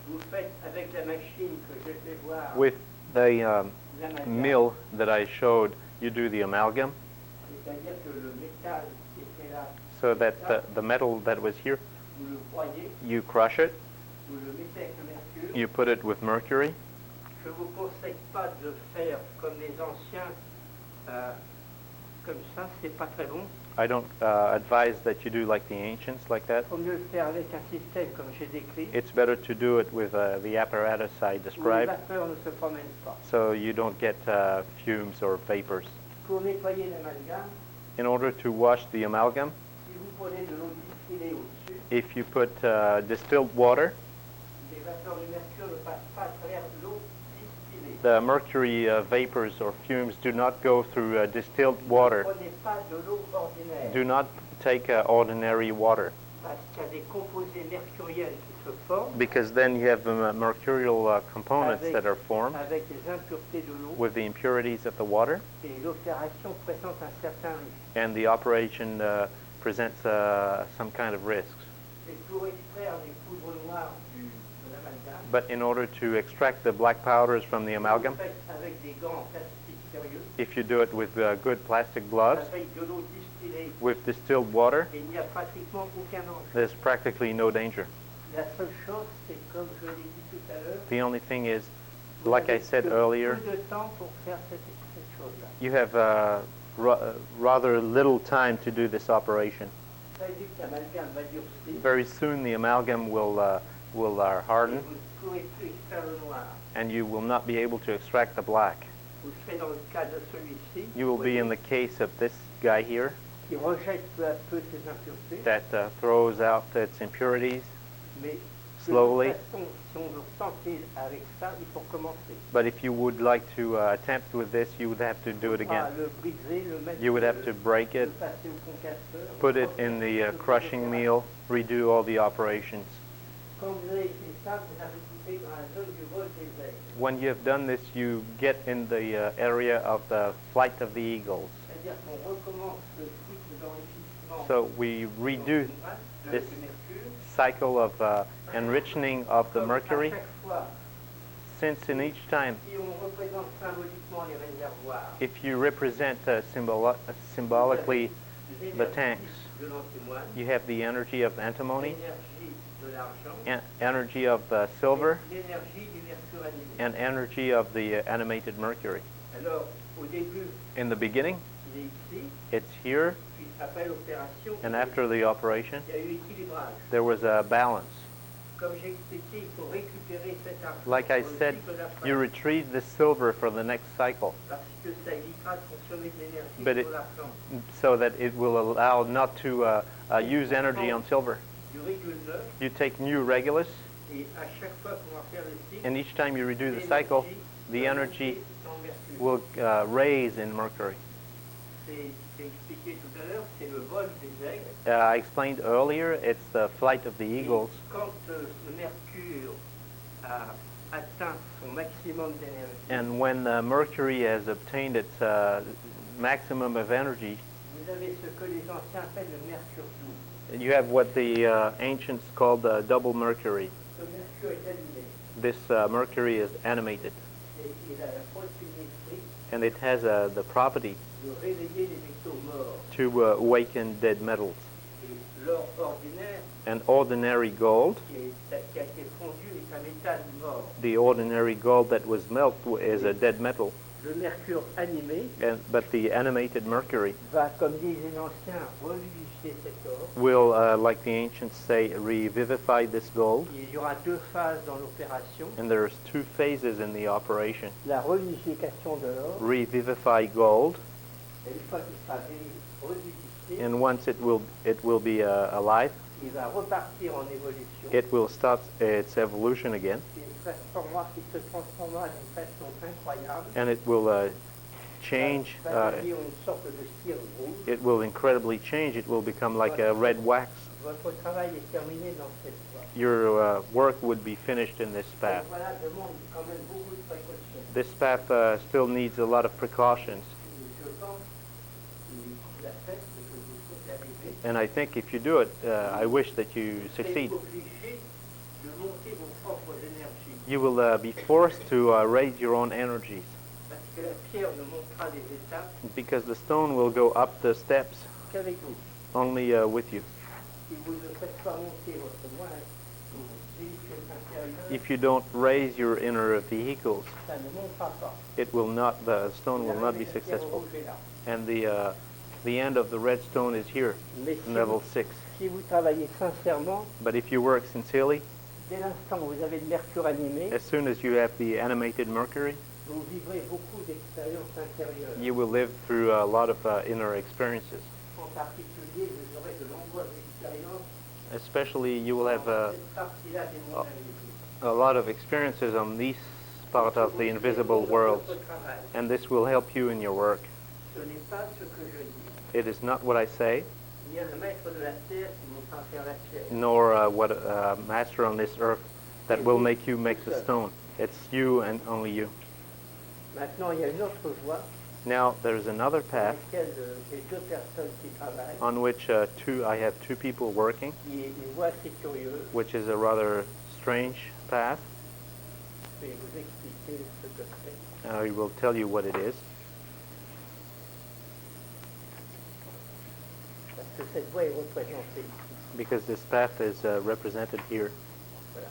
Vous faites avec la machine que j'ai fait voir, With the l'amalgame, mill that I showed, you do the amalgam, c'est-à-dire que le métal qui était là, so that the metal that was here, vous le broyez, you crush it, vous le mettez avec le mercure. you put it with mercury. Je ne vous conseille pas de faire comme les anciens, comme ça, c'est pas très bon. I don't advise that you do like the ancients like that. Il vaut mieux le faire avec un système comme j'ai décrit, It's better to do it with the apparatus I où les described, vapeurs ne se promènent pas. so you don't get fumes or vapors. Pour nettoyer l'amalgame, In order to wash the amalgam, si vous prenez de l'eau distillée au-dessus, if you put distilled water, les vapeurs du mercure ne passent pas à travers l'eau distillée. the mercury vapors or fumes do not go through distilled water. Ne prenez pas de l'eau ordinaire, Do not take ordinary water, parce qu'il y a des composés mercuriels qui se forment because then you have mercurial components that are formed avec les impuretés de l'eau, with the impurities of the water, et l'opération présente un certain risque. and the operation presents some kind of risks. Et pour extraire les poudres noires de l'amalgame, But in order to extract the black powders from the amalgam, vous faites avec des gants en plastique sérieux, if you do it with good plastic gloves, avec de l'eau distillée, with distilled water, et il n'y a pratiquement aucun danger. there's practically no danger. La seule chose, c'est comme je l'ai dit tout à l'heure, The only thing is, vous like I n'avez said que earlier, peu de temps pour faire cette chose-là. you have rather little time to do this operation. Très vite, l'amalgame va durcir, Very soon the amalgam will et harden, vous ne pourrez plus extraire le noir. and you will not be able to extract the black. Vous serez dans le cas de celui-ci, You will be in the case of this guy here qui rejette peu à peu ses impuretés, that throws out its impurities, mais slowly. de toute façon, si on veut tenter avec ça, il faut commencer. but if you would like to attempt with this, you would have to do it again. Le briser, le mettre, You would have to break le it, passer au concasseur, put it in the crushing meal, redo all the operations. Quand vous avez fait ça, vous avez coupé dans la zone du vol des aigles. When you have done this, you get in the area of the flight of the eagles. C'est-à-dire qu'on recommence le cycle d'enrichissement So we redo de this mercure. cycle of enriching of the Comme mercury, à chaque fois, since in each time, si on représente symboliquement les réservoirs, if you represent symbolically the l'énergie tanks, de l'antimoine, you have the energy of antimony, l'énergie de l'argent, energy of silver, l'énergie du mercure animé. and energy of the animated mercury. Alors, au début, In the beginning, il est ici, it's here, puis après l'opération, and after the operation, il y a eu équilibrage. there was a balance. Comme j'ai expliqué, il faut récupérer cet argent Like I pour le said, cycle d'après, you retrieve the silver for the next cycle, parce que ça évitera de consommer de l'énergie But sur l'argent. so that it will allow not to use energy on silver. Du régule neuf, You take new Regulus, et à chaque fois qu'on va faire le cycle, and each time you redo the cycle, the energy will raise in mercury. C'est expliqué tout à l'heure, c'est le vol des aigles. I explained earlier, it's the flight of the eagles. Quand le mercure a atteint son maximum d'énergie, And when Mercury has obtained its maximum of energy, vous avez ce que les anciens appellent le mercure double. you have what the ancients called double Mercury. Ce mercure est allumé This Mercury is animated, et il a la possibilité and it has the property de réveiller les métaux morts. to awaken dead metals. Et l'or ordinaire And ordinary gold, qui a été fondu est un métal mort. the ordinary gold that was melted, is a dead metal. Le mercure animé But the animated mercury va, comme disaient les anciens, revivifier cet or. will, like the ancients say, revivify this gold. Il y aura deux phases dans l'opération. And there's two phases in the operation. La revivification de l'or, Revivify gold, et une fois qu'il sera revivifié, and once it will be alive, il va repartir en évolution. it will start its evolution again, Il se transformera d'une façon incroyable. and it will change. Va devenir une sorte de cire rouge. It will incredibly change. It will become like a red wax. Votre travail est terminé dans cette voie. Your work would be finished in this path. Donc voilà, demande quand même beaucoup de précautions. This path still needs a lot of precautions. Et je pense qu'il vous l'a fait, ce que vous souhaitez arriver. And I think if you do it, I wish that you Vous serez succeed. obligé de monter vos propres énergies. You will be forced to raise your own energies, Parce que la pierre ne montera les étapes because the stone will go up the steps qu'avec vous. only with you. Si vous ne faites pas monter votre moelle, vos véhicules intérieurs, If you don't raise your inner vehicles, ça ne montera pas. the stone will not be La pierre successful. rouge est là. And the end of the red stone is here, Mais level 6. si vous travaillez sincèrement, But if you work sincerely, dès l'instant où vous avez le mercure animé, as soon as you have the animated mercury, vous vivrez beaucoup d'expériences intérieures. you will live through a lot of inner experiences. En particulier, vous aurez de nombreuses expériences Especially, you will have dans cette partie-là des mondes invisibles. a lot of experiences on this part of the invisible world, Votre travail, and this will help you in your work. ce n'est pas ce que je dis. It is not what I say, Il y a le maître de la terre qui vous fera faire la pierre. nor what a master on this earth that will make you make the stone. It's you and only you. Maintenant, il y a une autre voie Now, there's another sur path laquelle j'ai deux personnes qui travaillent, on which I have two people working, qui est une voie assez curieuse. which is a rather strange path. Je vais vous expliquer ce que c'est. I will tell you what it is. Parce que cette voie est représentée ici. Because this path is represented here. Voilà.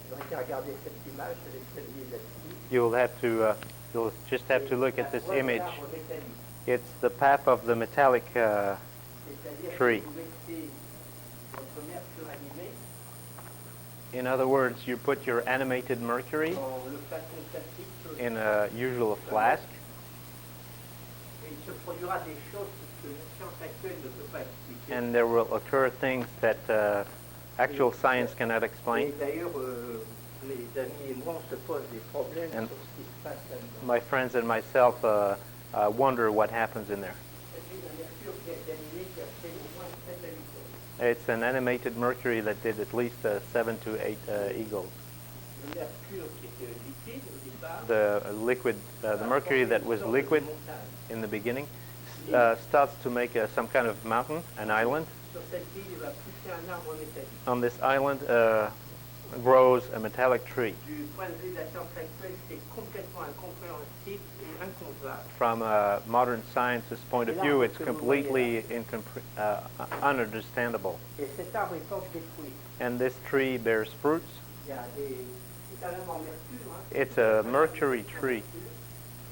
Donc, regardez cette image, je vais essayer là-dessus. You'll just have to look at this La voie de image. l'arbre métallique. It's the path of the metallic C'est-à-dire tree. que vous mettez votre mercure animé In other words, you put your animated mercury dans le flacon classique in a usual flask, et il se produira des choses que la science actuelle ne peut pas expliquer. and there will occur things that actual science cannot Et explain. d'ailleurs, mes amis et moi, on se pose des problèmes And sur ce qui se passe là-dedans. My friends and myself wonder what happens in there. C'est une mercure qui a été animée qui a fait au moins 7 à 8 ans. It's an animated mercury that did at least 7 to 8 eagles. Le mercure qui était liquide au départ. The mercury that was liquid in the beginning starts to make some kind of mountain, an island. Sur cette île, il va pousser un arbre métallique. On this island grows a metallic tree. Du point de vue de la science actuelle, c'est complètement incompréhensible et inconcevable. From a modern scientist's point of view, it's completely ununderstandable. Et cet arbre est porte des fruits. And this tree bears fruits. Il y a des... C'est un arbre en mercure. Hein. It's a mercury tree,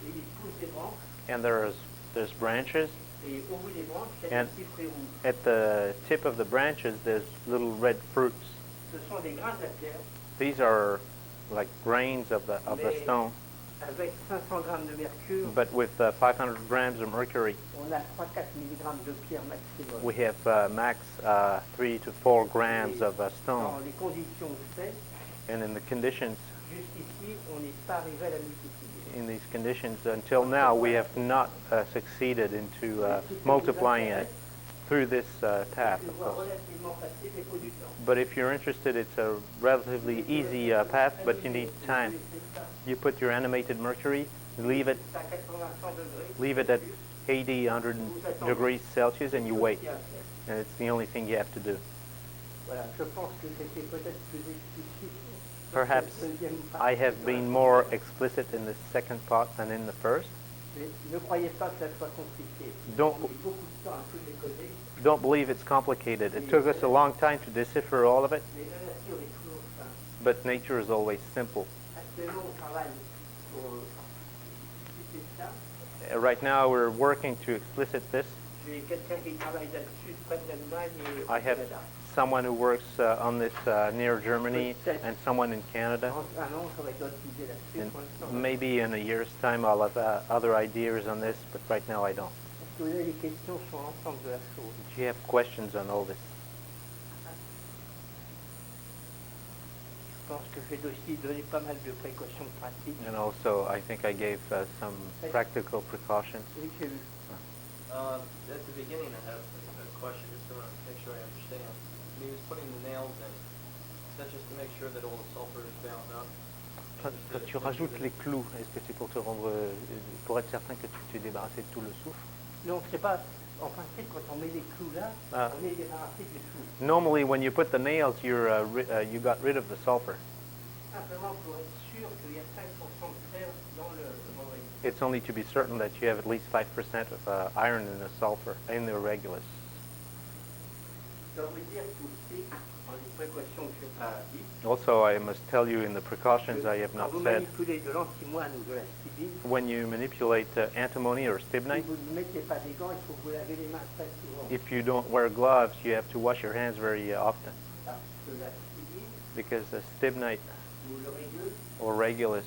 Et il pousse des branches. and there's branches. Et au bout des branches, il y a And des petits fruits rouges. at the tip of the branches, there's little red fruits. Ce sont des grains de la terre. These are like grains of the stone, Avec 500 grammes de mercure, but with 500 grams of mercury, on a 3-4 mg de pierre maximum. we have max 3 to 4 grams of Dans stone. les conditions de fait, And in the conditions, jusqu'ici, on n'est pas arrivé à la multiplier. in these conditions, until now, we have not succeeded into multiplying it through this path, Je of vois course. relativement facile, mais il faut du temps. But if you're interested, it's a relatively easy path, but you need time. You put your animated mercury, leave it C'est à 80-100 degrés. leave it at 80, 100 degrees Celsius, and you wait. And it's the only thing you have to do. Voilà, je pense que c'était peut-être plus explicite. Perhaps I have been more explicit in the second part than in the first. Mais ne croyez pas que ça soit compliqué. Don't- On a mis beaucoup de temps à tout décoder, Don't believe it's complicated. It took us a long time to decipher all of it, mais la nature est toujours simple. but nature is always simple. Actuellement, on travaille pour expliciter ça. Right now, we're working to explicit this. J'ai quelqu'un qui travaille là-dessus près de l'Allemagne et au I have Canada. someone who works on this near Germany and someone in Canada. Dans un an, j'aurai d'autres idées là-dessus. And Pour l'instant, maybe in a year's time, I'll have other ideas on this, but right now I don't. est-ce que vous avez des questions sur l'ensemble de la chose? Do you have questions on all this? Je pense que j'ai aussi donné pas mal de précautions pratiques. And also, I think I gave some practical precautions. Oui, j'ai vu. At the beginning, I have a question just to make sure I understand. When he was putting the nails in, is that just to make sure that all the sulfur is bound up? Quand tu rajoutes les clous, est-ce que c'est pour te rendre, pour être certain que tu t'es débarrassé de tout le soufre? Non, c'est pas... En principe, quand on met les clous là, Ah. on est débarrassé du soufre. Normally, when you put the nails, you got rid of the sulfur. Simplement pour être sûr qu'il y a 5% de fer dans le membrane. It's only to be certain that you have at least 5% of iron in the sulfur, in the regulus. Je dois vous dire aussi, dans les précautions que je n'ai pas dites, Also, I must tell you in the precautions I have quand not vous said, manipulez de l'antimoine ou de la stibine, when you manipulate antimony or si stibnite, vous ne mettez pas des gants, il faut vous laver les mains très souvent. if you don't wear gloves, you have to wash your hands very often, Parce que la stibine because the stibnite ou le rigueux or regulus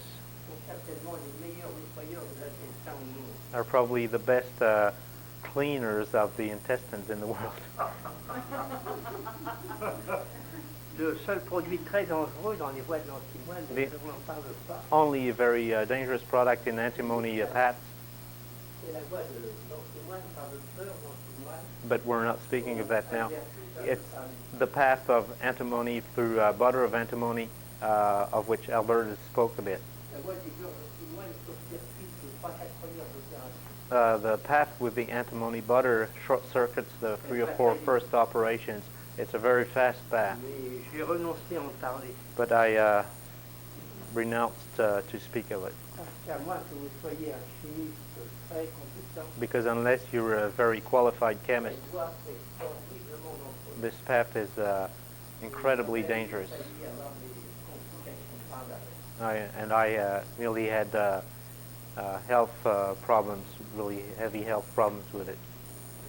sont certainement les meilleurs nettoyeurs de l'intestin au monde. are probably the best cleaners of the intestines in the world. Le seul produit très dangereux dans les voies de l'antimoine, Les- on n'en parle pas, Only a very dangerous product in antimony paths, c'est la voie de l'antimoine par le beurre d'antimoine. but we're not speaking of that now. It's the path of antimony through butter of antimony, of which Alberta spoke a bit. La voie du beurre d'antimoine court-circuite les 3-4 premières opérations. The path with the antimony butter short circuits the 3 or 4 first operations. It's a very fast path, Mais j'ai renoncé à en parler. but I renounced to speak of it, Parce qu'à moins que vous soyez un chimiste très compétent, because unless you're a very qualified chemist, cette voie est horriblement dangereuse. this path is incredibly dangerous. Il y a avoir des complications graves. And I really had health problems, really heavy health problems with it.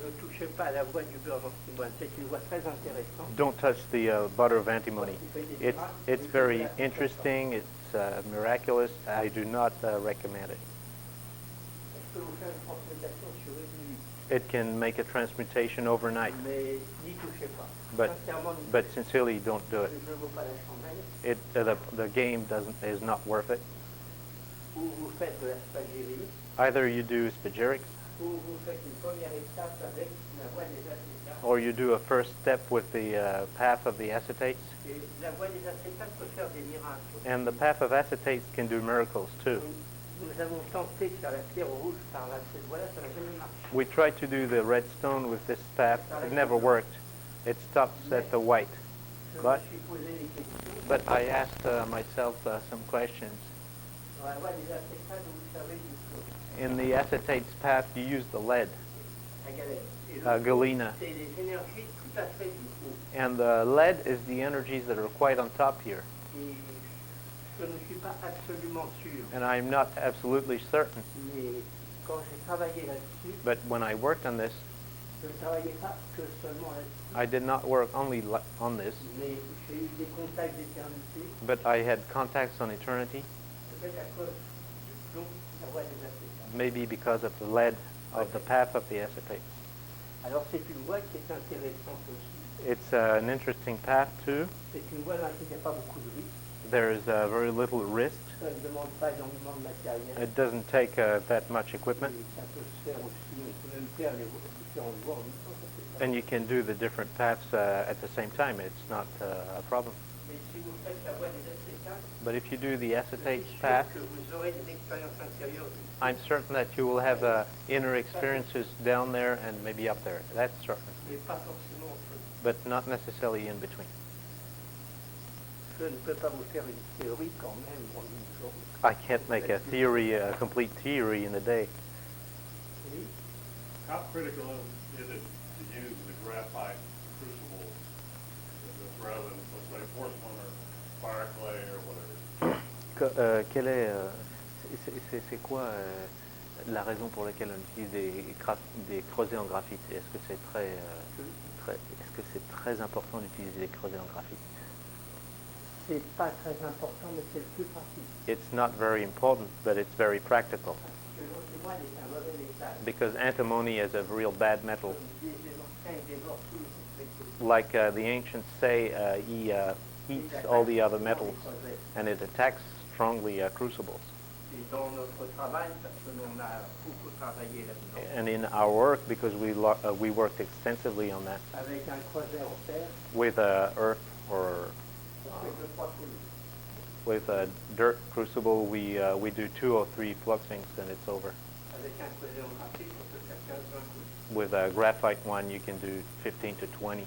Ne touchez pas à la voie du beurre d'antimoine. C'est une voie très intéressante. Don't touch the butter of antimony. It's very interesting. It's miraculous. I do not recommend it. Est-ce que vous faites une transmutation sur une nuit? It can make a transmutation overnight, Mais n'y touchez pas. but Sincèrement, n'y but touchez sincerely, don't do pas. it. Je ne vaut pas la chandelle. The game is not worth it. Ou vous faites de la spagyrie, Either you do spagyrics, Vous faites une première étape avec la voie des acétates. or you do a first step with the path of the acetates. Et la voie des acétates peut faire des miracles. And the path of acetates can do miracles too. Nous avons tenté de faire la pierre rouge par cette voie-là, ça n'a jamais marché. We tried to do the red stone with this path. It never worked. It stops at the white. Je But- me suis posé des questions. But I asked myself some questions. Dans la voie des acétates, vous savez du In the acetates path, you use the lead, la galette. Et galena. c'est des énergies tout à fait du haut. And the lead is the energies that are quite on top here. Et je ne suis pas absolument sûr. And I'm not absolutely certain. Mais quand j'ai travaillé là-dessus, But when I worked on this, je ne travaillais pas que seulement là-dessus. I did not work only on this, Mais j'ai eu des contacts d'éternité, but I had contacts on eternity, peut-être à cause du plomb de la voie des acétates. maybe because of the lead of the path of the acetate. Alors c'est une voie qui est intéressante aussi. It's an interesting path too. C'est une voie dans laquelle il n'y a pas beaucoup de risques. There is very little risk. Ça ne demande pas énormément de matériel. It doesn't take that much equipment. Et ça peut se faire aussi, on peut même faire les différentes voies en même temps, ça fait ça. And you can do the different paths at the same time. It's not a problem. Mais si vous faites la voie des acétates, But if you do the je acetate suis sûr path, que vous aurez des expériences intérieures. I'm certain that you will have inner experiences down there and maybe up there. That's certain. Mais pas forcément entre eux. But not necessarily in between. Je ne peux pas vous faire une théorie quand même en une journée. I can't make a theory, a complete theory in a day. Oui. How critical is it to use the graphite crucible rather than, let's say, porcelain or fire clay or whatever? Quelle est, c'est quoi la raison pour laquelle on utilise des creusets en graphite? Est-ce que c'est est-ce que c'est très important d'utiliser des creusets en graphite? C'est pas très important, mais c'est le plus pratique. It's not very important, but it's very practical. Parce que l'antimoine est un mauvais métal. Because antimony is a real bad metal. Les anciens, ils dévorent tous les spectres. Like the ancients say, he heats all the other metals, and it attacks strongly crucibles. Et dans notre travail, parce que l'on a beaucoup travaillé là-dedans, And in our work, because we worked extensively on that, avec un creuset en terre, with earth or on fait 2-3 coulis. with a dirt crucible, we do 2 or 3 fluxings and it's over. Avec un creuset en graphite, on peut faire 15-20 coulis. With a graphite one, you can do 15 to 20.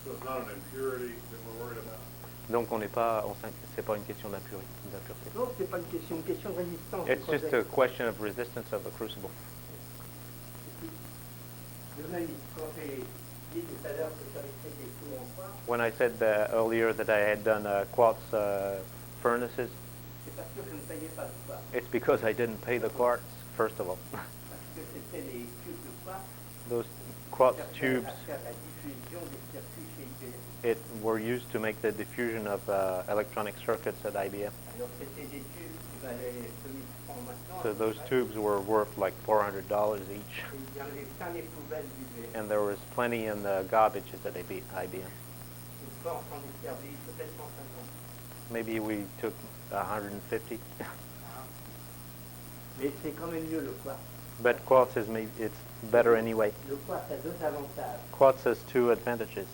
So it's not an impurity that we're worried about. Donc c'est pas une question d'impureté. Non, c'est pas une question de résistance. It's du just creuset. a question of resistance of the crucible. De même, quand j'ai dit tout à l'heure que j'avais fait des trous en quartz, When I said earlier that I had done quartz furnaces, c'est parce que je ne payais pas de quartz. it's because I didn't pay the quartz, first of all. Parce que c'était les tubes de quartz. Those quartz qui tubes, servaient à faire la diffusion des circuits chez IBM. were used to make the diffusion of electronic circuits at IBM. Alors c'était des tubes qui valaient 2000 francs maintenant. So those tubes were worth like $400 each. Et il y en avait plein les poubelles d'IBM. And there was plenty in the garbages at IBM. Une fois, on s'en est servi peut-être 150. Maybe we took 150. Mais c'est quand même mieux le quartz. But quartz it's better anyway. Le quartz a 2 avantages Quartz has 2 advantages et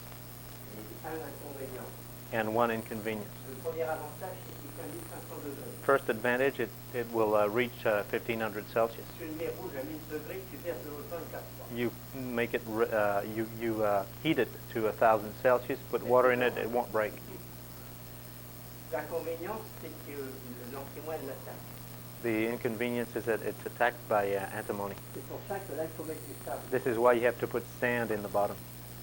1 inconvénient. and 1 inconvenience. Le premier avantage, c'est qu'il fait 1500 degrés. First advantage, it will reach 1500 Celsius. Si tu le mets rouge à 1000 degrés, tu verses de l'automne 4 fois. You make it, you heat it to 1000 Celsius, put water in it, it won't break. L'inconvénient, c'est que l'antimoine l'attaque. The inconvenience is that it's attacked by antimony. C'est pour ça que là, il faut mettre du sable. This is why you have to put sand in the bottom.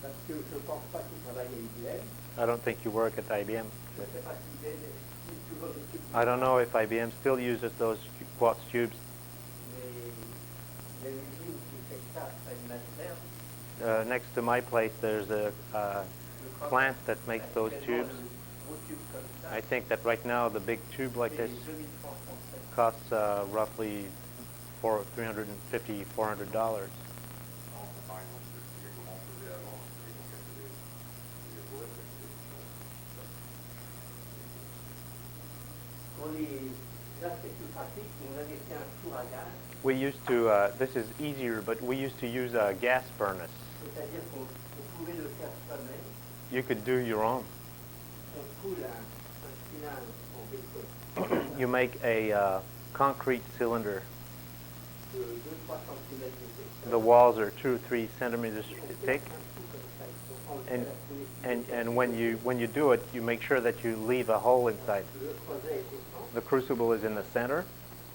Parce que je ne pense pas qu'il travaille à IBM. I don't think you work at IBM. Je ne sais pas si IBM utilise toujours des tubes. I don't know if IBM still uses those quartz tubes. Mais il y a une usine qui fait ça, c'est une matière. Next to my place, there's a plant that makes those tubes. I think that right now the big tube like this costs roughly $350, $400. Pour les Là, c'est plus pratique. On avait fait un four à gaz, We used to, this is easier, but we used to use a gas furnace. c'est-à-dire qu'on pouvait le faire soi-même. You could do your own. On coule un cylindre en béton You make a concrete cylinder. de 2-3 cm d'épaisseur. The walls are 2 or 3 centimeters thick. And when you do it, you make sure that you leave a hole inside. Le creuset est au centre. The crucible is in the center,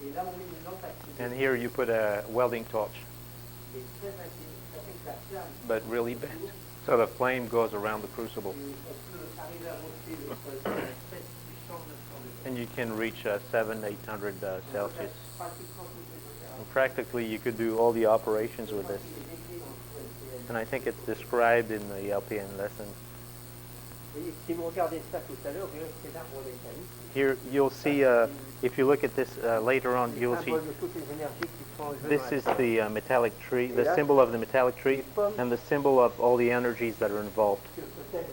Et là, on met une lampe activée. and here you put a welding torch, Et très facile. Ça fait que la flamme, but really bent. So the flame goes around the crucible, on peut arriver à monter le creuset à 700-900 degrés. and you can reach 700-800 Celsius. Pratiquement toutes les opérations. And practically, you could do all the operations with this. Il est décrit dans le LPN. And I think it's described in the LPN lesson. Et si vous regardez ça tout à l'heure, vous verrez que c'est l'arbre métallique. Here, you'll see, if you look at this later on, you'll see Symbole de toutes les énergies qui sont en jeu this dans la is terre. the metallic tree, the symbol of the metallic tree, and the symbol of all the energies that are involved. Que peut-être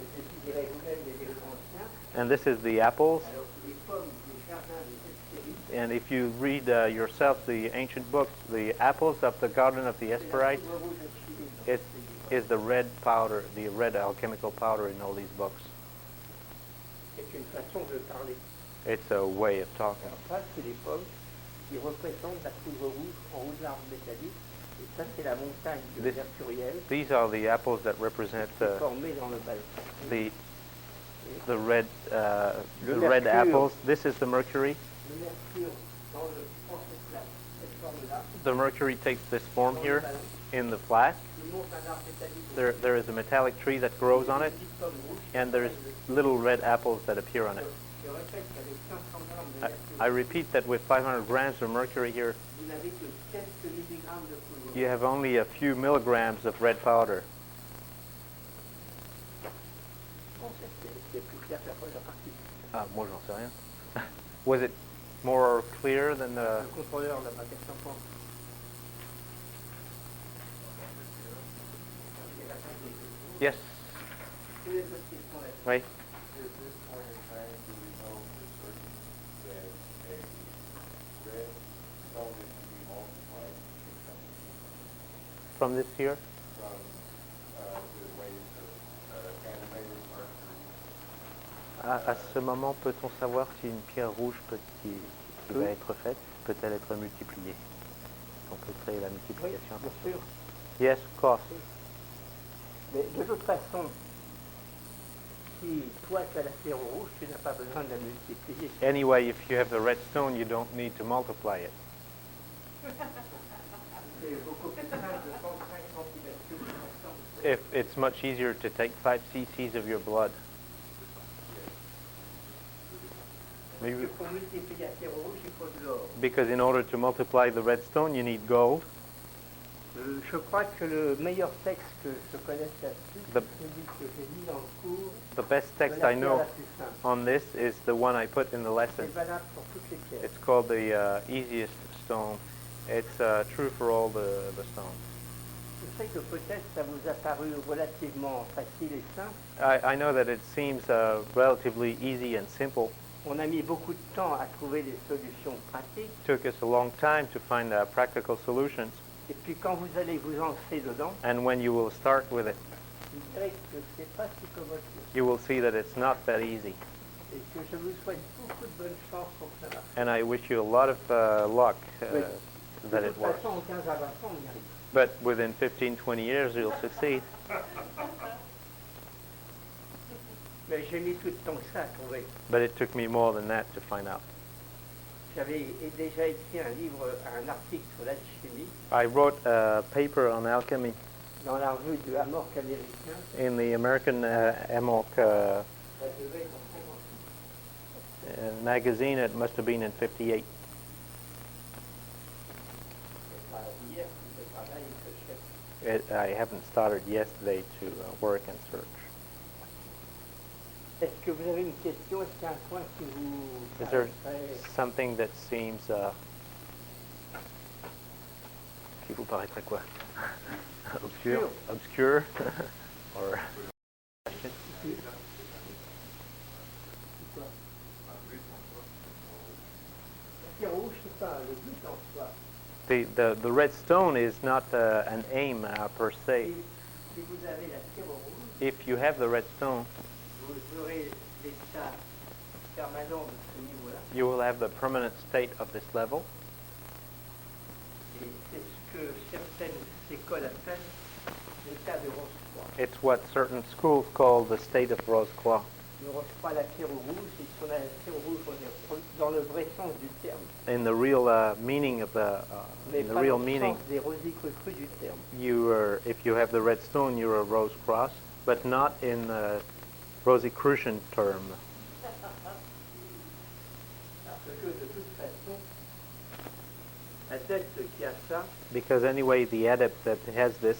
je dirais vous-même des anciens. And this is the apples. Alors, les pommes des jardins des Hespérides, And if you read yourself the ancient books, the apples of the Garden of the c'est la Hesperides poudre rouge de Chili dans is, ces livres. is the red powder, the red alchemical powder in all these books. C'est une façon de parler. It's a way of talking. Alors ça, c'est les pommes qui représentent la poudre rouge en haut de l'arbre métallique. Et ça, c'est la montagne de This- mercuriel These are the apples that represent formée dans le ballon. the red red mercure. apples. This is the mercury. Le mercure dans cette forme-là, The mercury takes this form dans here le ballon, in the flask. il monte un arbre métallique. There is a metallic tree that grows on it, Une petite pomme rouge. and there's little red apples that appear on it. Je répète qu'avec 500 grammes de I mercure, repeat that with 500 grams of mercury here, vous n'avez que quelques milligrammes de poudre. you have only a few milligrams of red powder. Bon, c'est plus clair que la première partie. Moi, j'en sais rien. Was it more clear than the... Le contrôleur là-bas, qu'est-ce que t'en penses? Yes. Tous les autres questions là-dessus. Oui. At this point in time, do we know for certain that a red stone that can be multiplied can come From this here? from the ways of animated mercury? À ce moment, peut-on savoir si une pierre rouge qui va être faite peut-elle être multipliée? On peut créer la Oui, multiplication. bien sûr. Yes, of course. Mais de toute façon, si toi tu as la pierre rouge, tu n'as pas besoin de la multiplier. Anyway, if you have the red stone, you don't need to multiply it. C'est beaucoup plus simple de prendre 5 cm3 de sang. It's much easier to take 5 cc's of your blood. Maybe, Pour multiplier la pierre rouge, il faut de l'or. because in order to multiply the red stone, you need gold. Je crois que le meilleur texte que je connaisse là-dessus, The- c'est celui que j'ai mis dans le cours The best de text la I pierre know la plus simple. on this is the one I put in the lesson. C'est valable pour toutes les pierres. It's called the easiest stone. It's true for all the stones. Je sais que peut-être ça vous a paru relativement facile et simple. I know that it seems relatively easy and simple. On a mis beaucoup de temps à trouver des solutions pratiques. It took us a long time to find practical solutions. Et puis quand vous allez vous lancer dedans, And when you will start with it, vous verrez que c'est pas si commode que ça. you will see that it's not that easy. Et que je vous souhaite beaucoup de bonne chance pour que ça marche. And I wish you a lot of luck Oui. that De it toute works. façon, en 15 à 20 ans, on y arrive. But within 15-20 years, you'll succeed. Mais j'ai mis plus de temps que ça à trouver. But it took me more than that to find out. J'avais déjà écrit un article sur l'alchimie I wrote a paper on alchemy dans la revue de Amorque américain. in the American Amok Ça devait être en 56. magazine. It must have been in 58. C'est pas hier que je travaille et que je cherche. I haven't started yesterday to work and search. Est-ce que vous avez une question? Est-ce qu'il y a un point qui vous... Is there something that seems qui vous paraîtrait quoi? Obscure? Obscure? Or question? pierre rouge, c'est pas le but en soi. The red stone is not an aim per se. Si vous avez la pierre rouge, If you have the red stone, vous aurez l'état permanent de ce niveau-là. you will have the permanent state of this level. Et c'est ce que certaines écoles appellent l'état de rose-croix. It's what certain schools call the state of rose-croix. Le rose-croix, la pierre rouge, et si on a la pierre rouge, on est dans le vrai sens du terme. In the real meaning of Mais in the pas real dans le meaning, sens des rosicrues du terme. you are, if you have the red stone, you're a rose cross, but not in the Rosicrucian term. Parce que de toute façon, l'adepte qui a ça Because anyway, the adept that has this,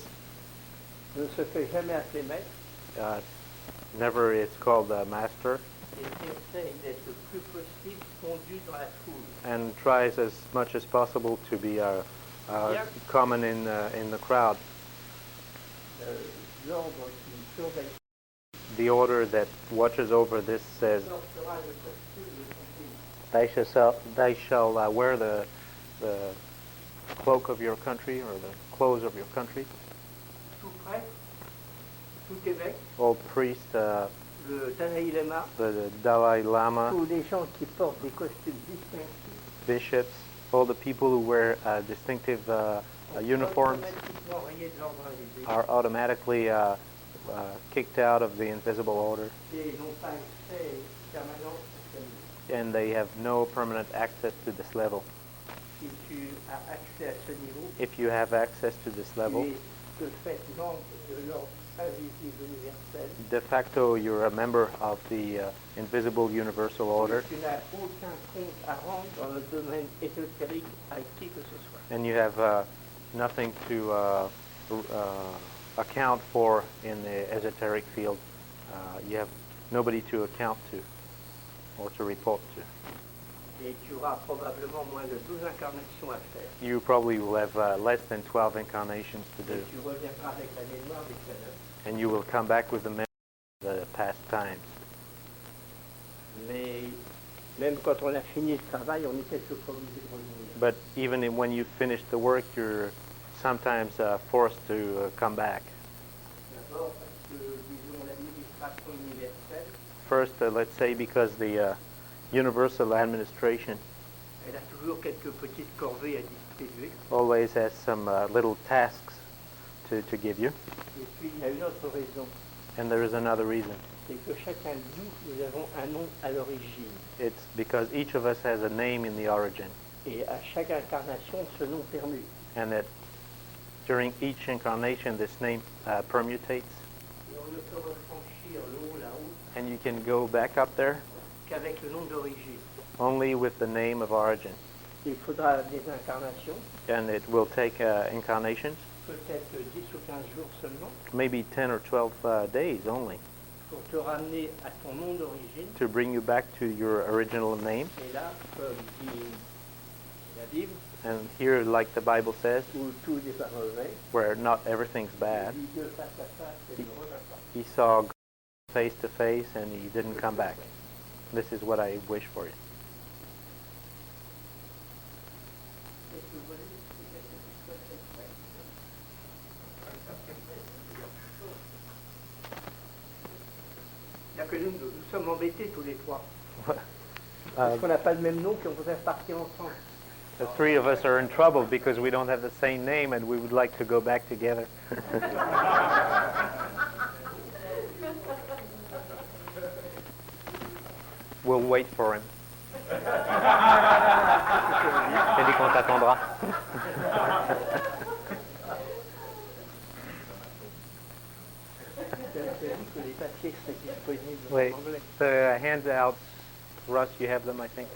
ne se fait jamais appeler maître never is called a master, et essaye d'être le plus possible fondu dans la foule. and tries as much as possible to be common in the crowd. L'ordre qui surveille The order that watches over this says, portera le costume de son pays. they shall wear the cloak of your country, or the clothes of your country. Tout prêtre, tout évêque, All priest, le Dalai Lama, the Dalai Lama, tous les gens qui portent des costumes distinctifs, bishops, all the people who wear distinctive uniforms automatiquement rayés de l'ordre invisible are automatically kicked out of the invisible order, et n'ont pas accès permanent à ce niveau. and they have no permanent access to this level. Si tu as accès à ce niveau, If you have access to this level, tu es de fait membre de l'ordre invisible universel. de facto you're a member of the invisible universal order, Tu n'as aucun compte à rendre dans le domaine ésotérique à qui que ce soit. and you have nothing to account for in the esoteric field. You have nobody to account to or to report to. Et tu auras probablement moins de 12 incarnations à faire. You probably will have less than 12 incarnations to do, Et tu reviendras avec la mémoire des canons. and you will come back with the memory of the past times. Mais même quand on a fini le travail, on est quelquefois obligé de revenir. But even when you finish the work, you're sometimes forced to come back. D'abord parce que, disons, l'administration universelle, First, let's say because the universal administration elle a toujours quelques petites corvées à distribuer. always has some little tasks to give you. Et puis, il y a une autre raison. And there is another reason. C'est que chacun de nous avons un nom à l'origine. It's because each of us has a name in the origin, Et à chaque incarnation, ce nom permute. and that during each incarnation this name permutates, Et on ne peut refranchir le haut là-haut and you can go back up there qu'avec le nom d'origine. only with the name of origin. Il faudra des incarnations, And it will take incarnations, peut-être 10 ou 15 jours seulement, maybe 10 or 12 days only, pour te ramener à ton nom d'origine. to bring you back to your original name. Et là, comme dit la Bible, And here, like the Bible says, où tout n'est pas mauvais, where not everything's il bad, vit Dieu face à face et ne revint pas. he saw God face to face and he didn't come back. This is what I wish for you. Est-ce que vous voulez expliquer quelque chose d'exprès? Il n'y a que nous sommes embêtés tous les trois. Parce qu'on n'a pas le même nom qu'on voudrait partir ensemble. The three of us are in trouble because we don't have the same name and we would like to go back together. We'll wait for him. J'ai dit qu'on t'attendra. Que les papiers seraient disponibles Wait, en anglais. the handouts, Russ, you have them, I think.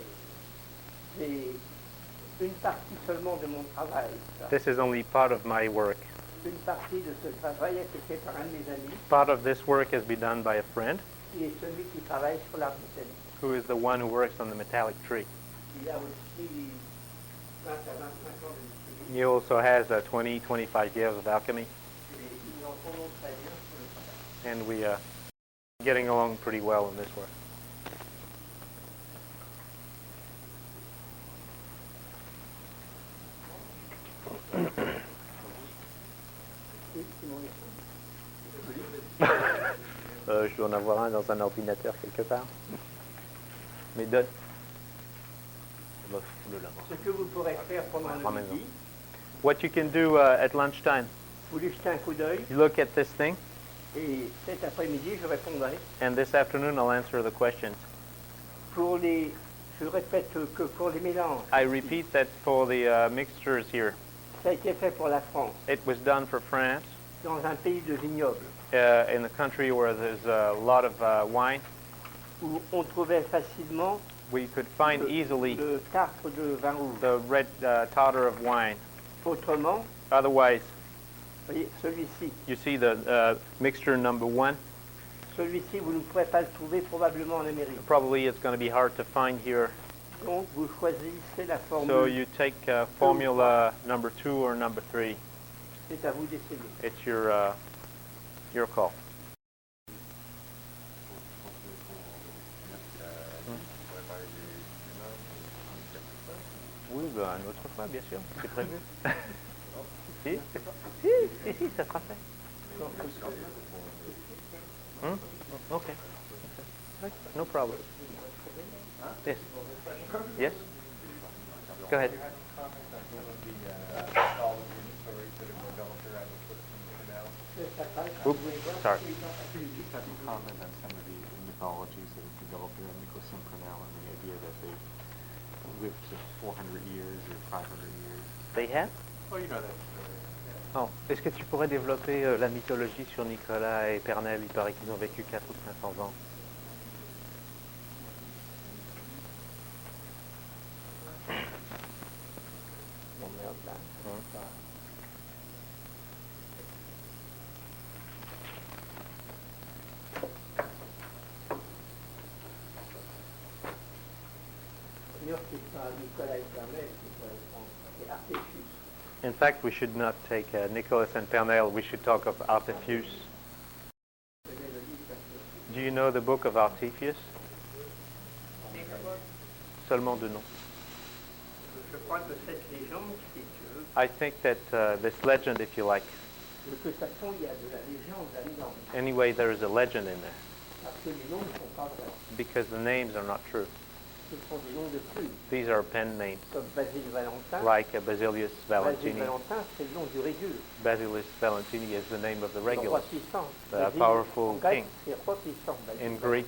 C'est une partie seulement de mon travail. Ça. This is only part of my work. Une partie de ce travail a été fait par un de mes amis, Part of this work has been done by a friend, qui est celui qui travaille sur l'arbre métallique. who is the one who works on the metallic tree. Il a aussi 20 à 25 ans de He also has 20, 25 years of alchemy, et nous entendons très bien sur le travail. and we are getting along pretty well in this work. c'est mon écran. Je dois en avoir un dans un ordinateur quelque part. Mais donne. Bah, fous-le là. Ce que vous pourrez faire pendant le Ramène-en. midi, What you can do at lunchtime, vous lui jetez un coup d'œil you look at this thing, et cet après-midi, je répondrai. and this afternoon I'll answer the questions. Je répète que pour les mélanges, I repeat that for the mixtures here, ça a été fait pour la France, it was done for France, dans un pays de vignobles, in the country where there's a lot of wine. où on trouvait facilement We could find easily le tartre de vin rouge. the red totter of wine. Autrement, Otherwise, voyez, celui-ci, you see the mixture number 1. celui-ci, vous ne pourrez pas le trouver probablement en Amérique. Probably it's going to be hard to find here. Donc, vous choisissez la So formule. you take formula number 2 or number 3. C'est à vous d'essayer. It's your call. Oui, ben, une autre fois, bien sûr, c'est prévu. si, ça sera fait. Okay. No problem. Yes. Yes. Go ahead. Oops, sorry. Have you comment on some of the mythologies that have developed around Nicolas Flamel and the idea that they lived to 400 years or 500 years? They have? Well, you know that story. Oh. Est-ce que tu pourrais développer la mythologie sur Nicolas et Flamel? Il paraît qu'ils ont vécu 400 ou 500 ans. D'ailleurs, c'est pas Nicolas et Flamel qu'il faut prendre, c'est Artefus. In fact, we should not take Nicolas and Flamel. We should talk of Artefus. Do you know the book of Artefus? Seulement deux noms. Je crois que cette légende, c'est que, I think that this legend, if you like, de toute façon, il y a de la légende là-dedans. anyway, there is a legend in there Parce que les noms ne sont pas vrais. because the names are not true. Ce sont des noms de plumes. These are pen names, Comme Basile Valentin. like Basilius Basile Valentini. Valentin, c'est le nom du régule. Basilius Valentini is the name of the Le roi Regulus. puissant. The Basile, powerful en grec, king. c'est roi puissant. Basile In Valentin. Greek,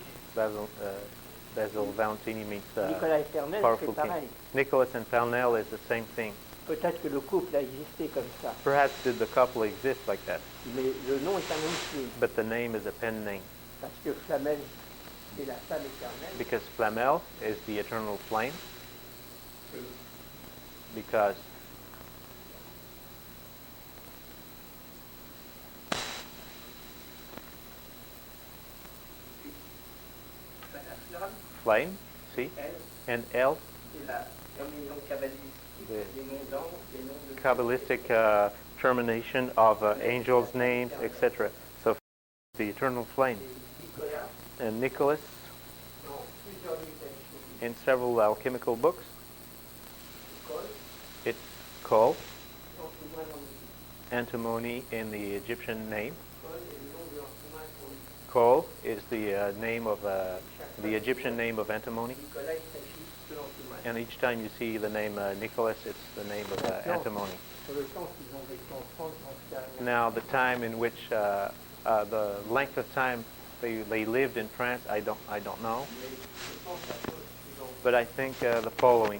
Basil Valentini means Nicolas et Flamel, powerful c'est king. pareil. Nicholas and Flamel is the same thing. Peut-être que le couple a existé comme ça. Perhaps did the couple exist like that, Mais le nom est un nom de plume. but the name is a pen name Parce que Flamel, c'est la flamme éternelle. because Flamel is the eternal flame, because La flamme, flame, see, elle, and L, c'est comme les noms cabalistiques, les noms d'anges, les noms de... Kabbalistic termination of angels' names, etc. So the eternal flame. Nicolas, And Nicholas, dans plusieurs livres d'alchimie, in several alchemical books, Col, it's called l'entourage en Égypte. antimony in the Egyptian name. Col est le nom de l'entourage pour lui. Kol is the name of the Egyptian name of antimony. Nicolas, il s'agit de l'entourage. And each time you see the name Nicholas, it's the name of antimony. Sur le temps qu'ils ont vécu en France, j'en sais rien. Now, the time in which, the length of time they lived in France, I don't know. Mais je pense à la chose suivante. But I think the following: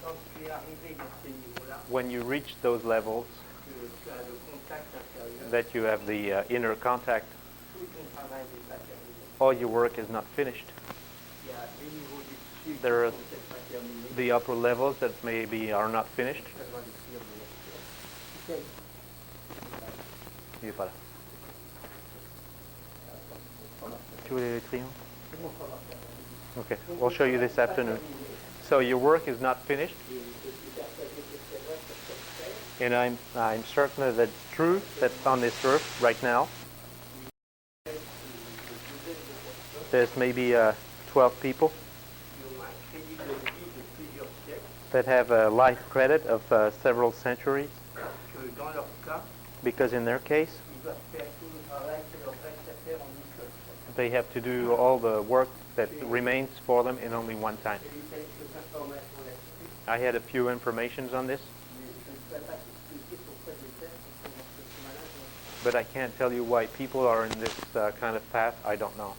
Quand tu es arrivé dans ces niveaux-là, when you reach those levels, que tu as le contact intérieur, that you have the inner contact, tout ton travail n'est pas terminé. all your work is not finished. Il y a des niveaux du dessus There are qui sont peut-être pas terminés. the upper levels that maybe are not finished. Je dois l'écrire de lecture. Il est pas là. Tu voulais les crayons? Okay, we'll show you this afternoon. So your work is not finished, and I'm certain that it's true that's on this earth right now. There's maybe 12 people that have a life credit of several centuries, Que dans leur cas, because in their case, ils doivent faire tout le travail qui leur reste à faire en une seule fois. They have to do all the work that remains for them in only one time. J'ai eu quelques informations là-dessus, I had a few informations on this, mais je ne pourrais pas t'expliquer pourquoi je l'ai fait, parce que dans ce malade, but I can't tell you why people are in this kind of path. I don't know.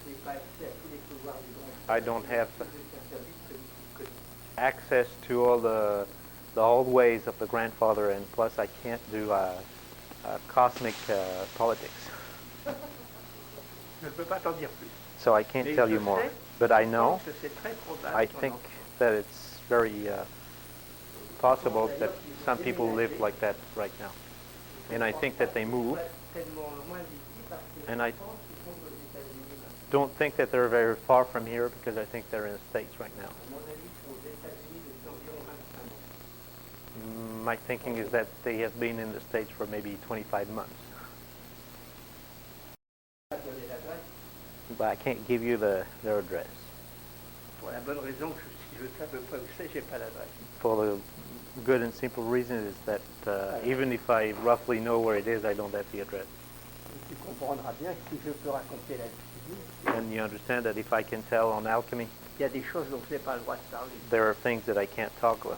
je n'ai pas accès à tous les pouvoirs du grand. I don't have C'est un service que access to all the old ways of the grandfather, and plus I can't do cosmic politics. je ne peux pas t'en dire plus. So I can't Mais tell je you more. sais- But I Je know, pense que c'est très probable I qu'on think en- that it's very possible that some people live like that right now. And I think that they move. tellement loin d'ici parce que And je I pense qu'ils sont aux États-Unis maintenant. don't think that they're very far from here because I think they're in the States right now. À mon avis, ils sont aux États-Unis depuis environ 25 ans. My thinking is that they have been in the States for maybe 25 months. Je ne peux pas donner l'adresse But I can't give you their address pour la bonne raison que si je ne sais à peu près où c'est, je n'ai pas l'adresse. for the good and simple reason is that even if I roughly know where it is, I don't have the address. Et tu comprendras bien que si je peux raconter la And you understand that if I can tell on alchemy, il y a des choses dont je n'ai pas le droit de parler. there are things that I can't talk with.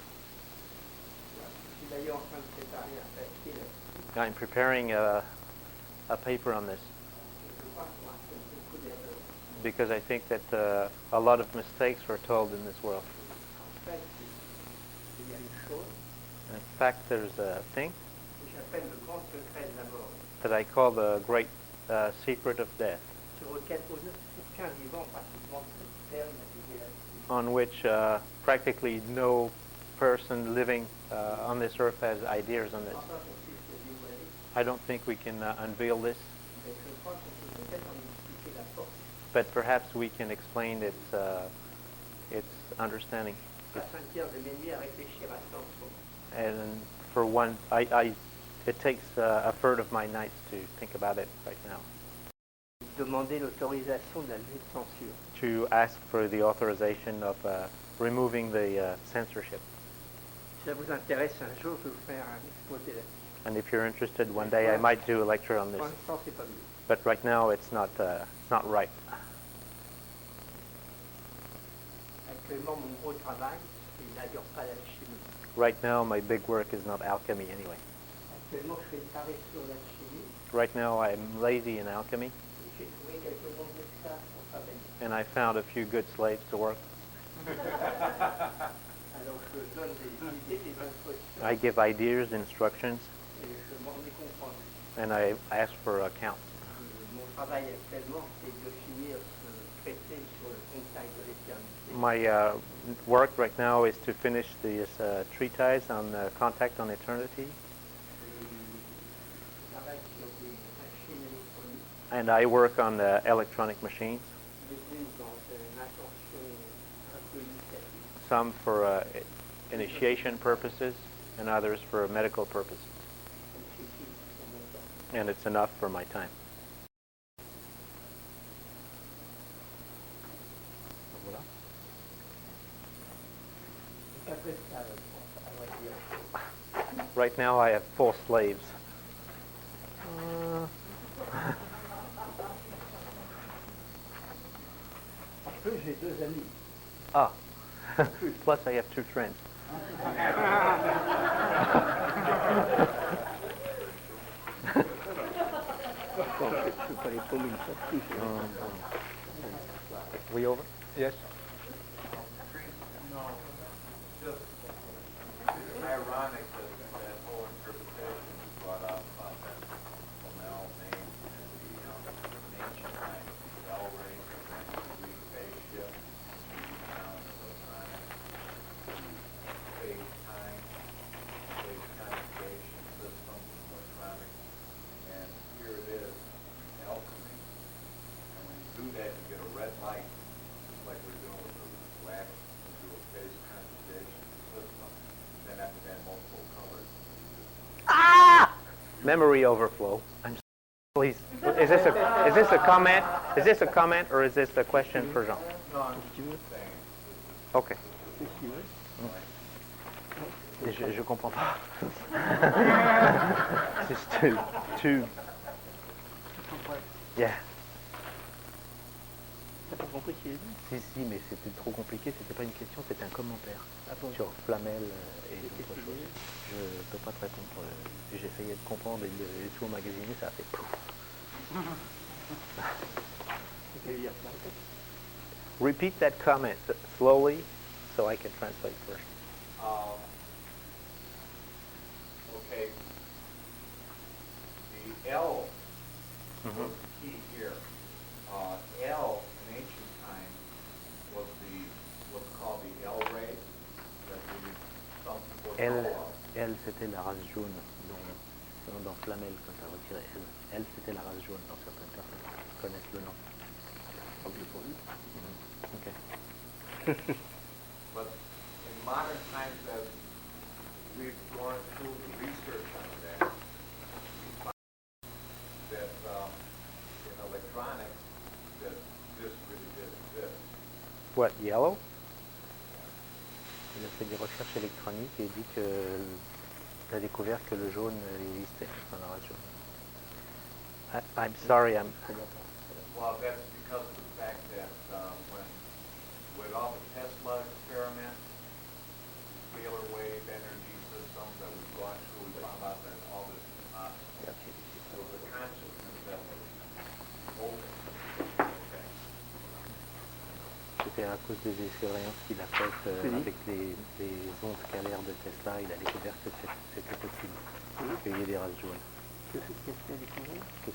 Je suis d'ailleurs en train de préparer un papier là. I'm preparing a paper on this Je crois qu'on a fait beaucoup d'erreurs. because I think that a lot of mistakes are told in this world. En fait, il y a une chose In fact, there's a thing que j'appelle le grand secret de la mort, that I call the great secret of death, sur lequel aucun vivant pratiquement sur Terre n'a d'idée là-dessus. on which practically no person living on this earth has ideas on this. Enfin, qu'on puisse le dévoiler, I don't think we can unveil this, mais je crois qu'on peut peut-être en expliquer la porte. but perhaps we can explain its understanding. Je passe un tiers de mes nuits à réfléchir à ça en ce moment. And for one, it takes a third of my nights to think about it right now. Demander l'autorisation de la levée de censure. To ask for the authorization of removing the censorship. Si ça vous intéresse, un jour, je vais vous faire un exposé là-dessus. And if you're interested, one day I might do a lecture on Pour this. l'instant, c'est pas mieux. But right now, it's not right. Actuellement, mon gros travail, c'est d'ailleurs pas l'alchimie. Right now, my big work is not alchemy anyway. Actuellement, je fais taré sur l'alchimie Right now, I'm lazy in alchemy, et j'ai trouvé quelques bons esclaves pour travailler. and I found a few good slaves to work. Alors, je donne des idées, des instructions I give ideas, instructions, et je m'en ai compte rendu. and I ask for accounts. Mon travail actuellement, c'est de finir ce traité sur le contact de l'éternité. My work right now is to finish this treatise on contact on eternity, Je travaille sur des machines électroniques, and I work on the electronic machines, les unes dans une intention un peu initiatique. some for initiation purposes and others for medical purposes. Ça me suffit pour mon temps. And it's enough for my time. Voilà. C'est après ça, à vrai dire. Right now I have 4 slaves. En plus, j'ai 2 amis. Ah, plus I have 2 friends. Bon, je ne peux pas les paumer une fois de plus. We over? Yes. No, just ironic that whole interpretation was brought out about that Flamel name in the ancient times, the bell ring, the Greek spaceship, the sound of electronic, the space-time navigation system, electronic, and here it is, alchemy. And when you do that, you get a red light, just like we're doing with the wax into a phase transmutation system. Then after that, multiple colors. Memory overflow. Please, is this a comment? Is this a comment or is this a question for Jean? No, I'm just saying. Okay. Je comprends pas. It's too Yeah. T'as pas compris ce qu'il a dit? Si, mais c'était trop compliqué, c'était pas une question, c'était un commentaire sur Flamel et d'autres choses. Je peux pas te répondre. J'essayais de comprendre et de tout emmagasiner, ça a fait pouf. Repeat that comment slowly so I can translate first. Okay. The L was the key here. L in ancient time was what's called the L ray that some people call. L, c'était la race jaune dans Flamel quand tu as retiré L. L, c'était la race jaune dans certaines personnes qui connaissent le nom. Okay. But in modern times, as we've gone through the research on that, we find that in electronics, that this really did exist. What, yellow? Il a fait des recherches électroniques et dit que il a découvert que le jaune existait dans la race jaune. I'm sorry, Well, that's because of the fact that with all the Tesla experiments, scalar wave energy systems that we've gone through, we found out that all this is not. So the consciousness that was open. Okay. C'était à cause des expériences qu'il a faites avec les ondes scalaires de Tesla. Il a découvert que c'était possible qu'il y ait des races jaunes. Que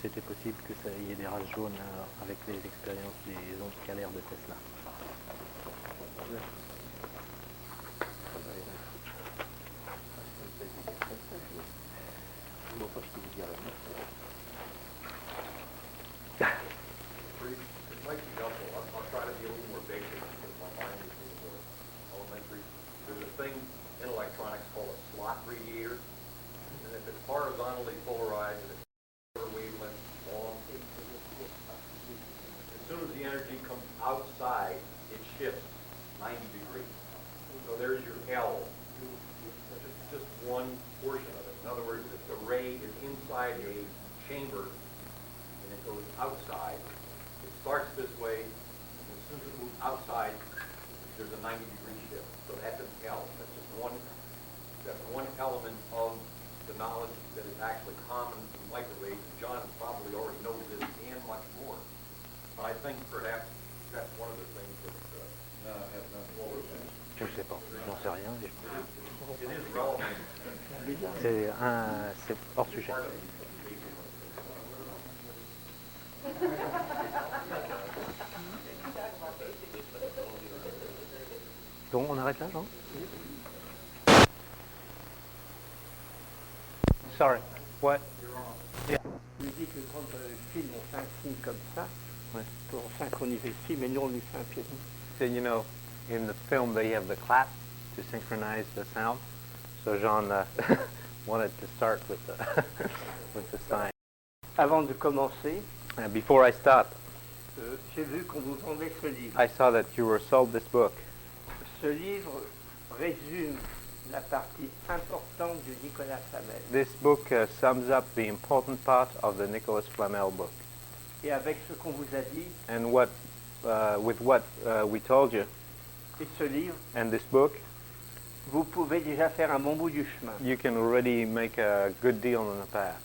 c'était possible qu'il y ait des races jaunes avec les expériences des ondes scalaires de Tesla. It might be helpful. I'll try to be a little more basic because my mind is a little more elementary. There's a thing in electronics called a slot radiator. And if it's horizontally polarized and it's shorter wavelength long, as soon as the energy comes outside, it shifts 90 degrees. So there's your L. Just one portion of it. In other words, if the ray is inside a chamber and it goes outside, it starts this way, and as soon as it moves outside, there's a 90-degree shift. So that's an L. That's one element of the knowledge that is actually common to microwaves. John probably already knows this and much more. But I think perhaps that's one of the things that has nothing to do with it. Je ne sais pas, j'en sais rien. It is relevant. C'est hors sujet. Donc on arrête là, Jean? Sorry. What? Yeah. Il dit que quand le film, on fait un signe comme ça, Ouais. pour synchroniser le film, et nous on lui fait un pied. So, you know, in the film they have the clap to synchronize the sound. So Jean wanted to start with the with the sign. Avant de commencer, Before I start, j'ai vu qu'on vous vendait ce livre. I saw that you were sold this book. Ce livre résume la partie importante du Nicolas Flamel. This book sums up the important part of the Nicolas Flamel book. Et avec ce qu'on vous a dit, And what, with what we told you, et ce livre, and this book, vous pouvez déjà faire un bon bout du chemin. you can already make a good deal on the path.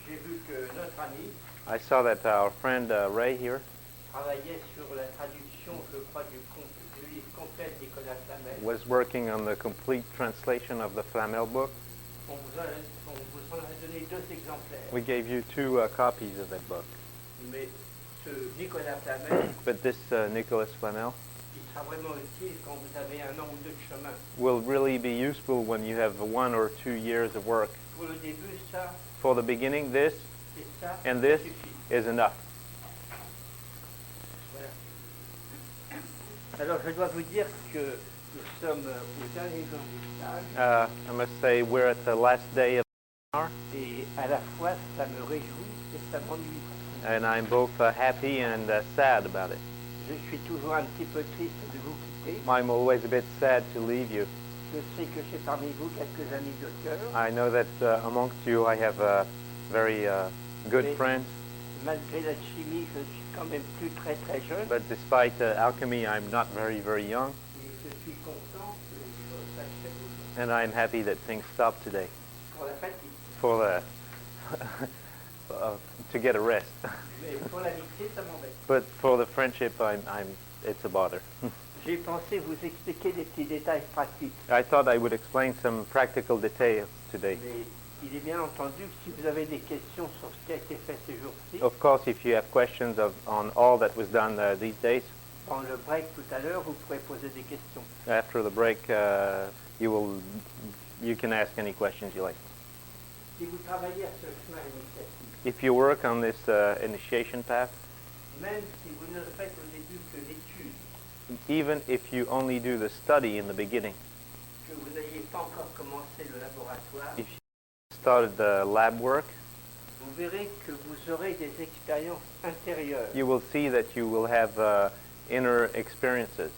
J'ai vu que notre ami I saw that our friend Ray here travaillait sur la traduction, je crois, du livre complet de Nicolas Flamel. was working on the complete translation of the Flamel book. On vous en a donné 2 exemplaires. We gave you 2 copies of that book. Mais ce Nicolas Flamel, But this Nicolas Flamel il sera vraiment utile quand vous avez 1 an ou 2 de chemin. will really be useful when you have 1 or 2 years of work. Pour le début, ça, For the beginning, this et ça, and ça this suffit. is enough. Voilà. Alors, je dois vous dire que nous sommes au dernier jour du stage, I must say we're at the last day of the hour, et à la fois, ça me réjouit et ça m'ennuie. and I'm both happy and sad about it. Je suis toujours un petit peu triste de vous quitter. I'm always a bit sad to leave you. Je sais que j'ai parmi vous quelques amis de cœur, I know that amongst you I have very good Mais- friends, malgré la chimie, je suis quand même plus très très jeune. But despite alchemy, I'm not very, very young. Et je suis content que les choses s'achèvent aujourd'hui. And I'm happy that things stop today Pour la fatigue. for the to get a rest. Mais pour l'amitié, ça m'embête. But for the friendship, it's a bother. J'ai pensé vous expliquer des petits détails pratiques. I thought I would explain some practical details today. Mais il est bien entendu que si vous avez des questions sur ce qui a été fait ces jours-ci, Of course, if you have questions on all that was done these days, dans le break tout à l'heure, vous pourrez poser des questions. after the break, you can ask any questions you like. Si vous travaillez à ce chemin initiatique, If you work on this initiation path, même si vous ne faites au début que l'étude, even if you only do the study in the beginning, que vous n'ayez pas encore commencé le laboratoire, if you started the lab work, vous verrez que vous aurez des expériences intérieures, you will see that you will have inner experiences,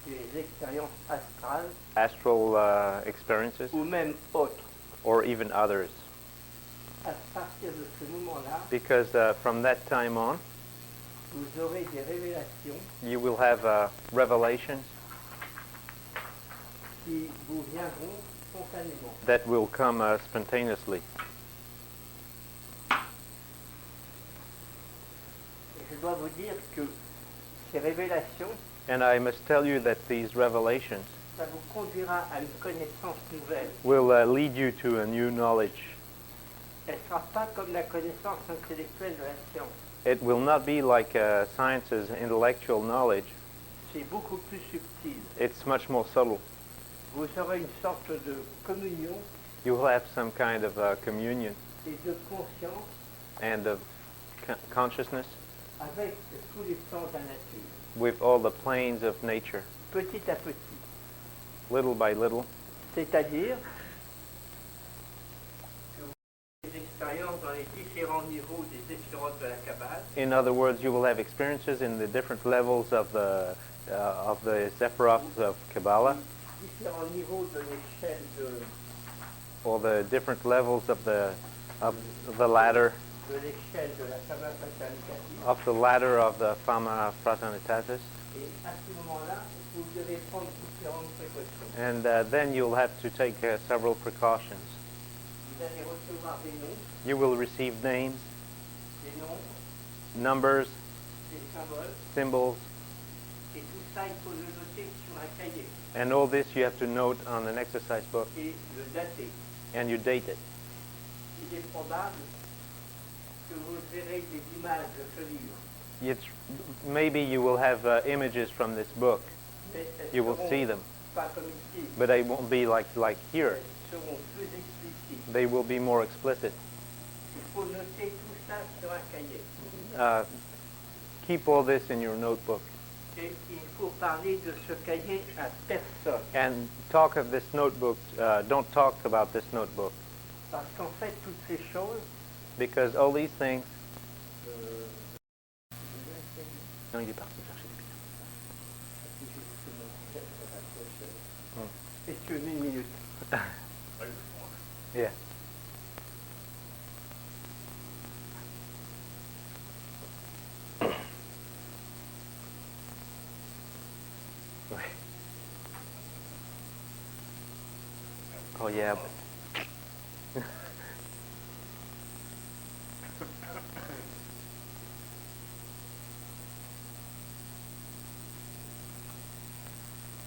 des expériences astrales astral experiences, ou même autres. or even others. À partir de ce moment-là, Because from that time on, vous aurez des révélations you will have revelations qui vous viendront spontanément. that will come spontaneously. Et je dois vous dire que ces révélations, And I must tell you that these revelations ça vous conduira à une connaissance nouvelle. will lead you to a new knowledge. Elle ne sera pas comme la connaissance intellectuelle de la science. It will not be like science's intellectual knowledge. C'est beaucoup plus subtil. It's much more subtle. Vous aurez une sorte de communion You will have some kind of communion et de conscience and of consciousness avec tous les plans de la nature. with all the planes of nature, Petit à petit. little by little. C'est-à-dire que vous avez des expériences dans les différents niveaux des éphérotes de la Kabbale. In other words, you will have experiences in the different levels of the Sephiroth of Kabbalah, Différents niveaux de l'échelle or the different levels of the ladder de l'échelle de la Fama Fraternitatis. of the ladder of the Fama Fraternitatis, Et à ce moment-là, vous devez prendre différentes précautions. and then you'll have to take several precautions. Vous allez recevoir des noms, You will receive names, des noms, numbers, des symboles, symbols, et tout ça, il faut le noter sur un cahier and all this you have to note on an exercise book, et le dater. and you date it. Il est probable que vous verrez des images de ce livre. Maybe you will have images from this book. Mais elles You will seront see them, pas comme ici. but they won't be like here. Elles seront plus explicites. They will be more explicit. Il faut noter tout ça sur un cahier. Keep all this in your notebook Et il faut parler de ce cahier à personne. and talk of this notebook. Don't talk about this notebook, Parce qu'en fait, toutes ces choses, because all these things. Non, il est parti chercher des et tu une minute. Yeah. Oh yeah.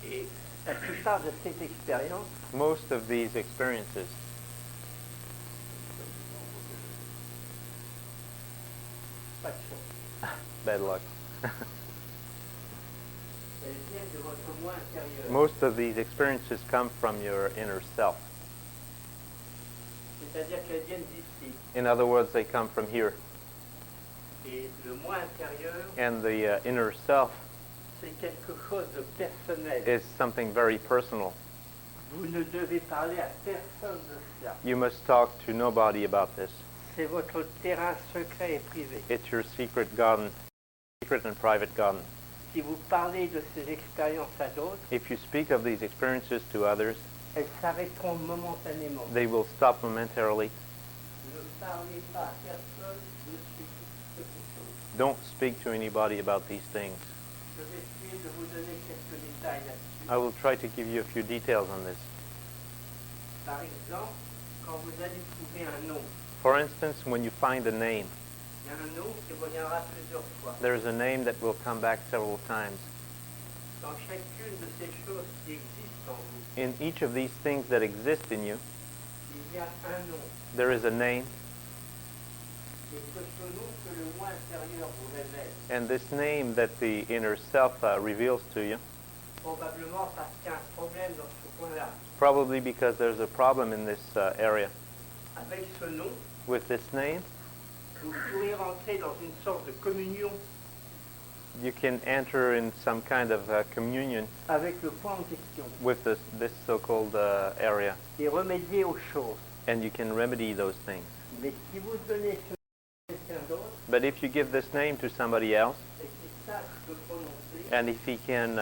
Et la plupart de cette expérience, Most of these experiences, pas de chance. bad luck. Elles viennent de votre moi intérieur. Most of these experiences come from your inner self. C'est-à-dire qu'elles viennent d'ici. In other words, they come from here. Et le moi intérieur, And the inner self c'est quelque chose de personnel. is something very personal. Vous ne devez parler à personne de cela. You must talk to nobody about this. C'est votre terrain secret et privé. It's your secret garden, secret and private garden. Si vous parlez de ces expériences à d'autres, If you speak of these experiences to others, elles s'arrêteront momentanément. they will stop momentarily. Ne parlez pas à personne de ce Don't speak to anybody about these things. Je vais essayer de vous donner quelques détails là-dessus. I will try to give you a few details on this. Par exemple, quand vous allez trouver un nom, For instance, when you find a name, il y a un nom qui reviendra plusieurs fois. there is a name that will come back several times. Dans chacune de ces choses qui existent en vous, In each of these things that exist in you, il y a un nom. there is a name, Et que ce nom que le moi intérieur vous révèle, and this name that the inner self reveals to you, probablement parce qu'il y a un problème dans ce point-là. probably because there's a problem in this area. Avec ce nom, With this name, vous pourrez rentrer dans une sorte de communion you can enter in some kind of communion avec le point en question with this so-called area, et remédier aux choses. and you can remedy those things. Mais si vous donnez ce nom à quelqu'un d'autre But if you give this name to somebody else, et qu'il sache le prononcer, and if he can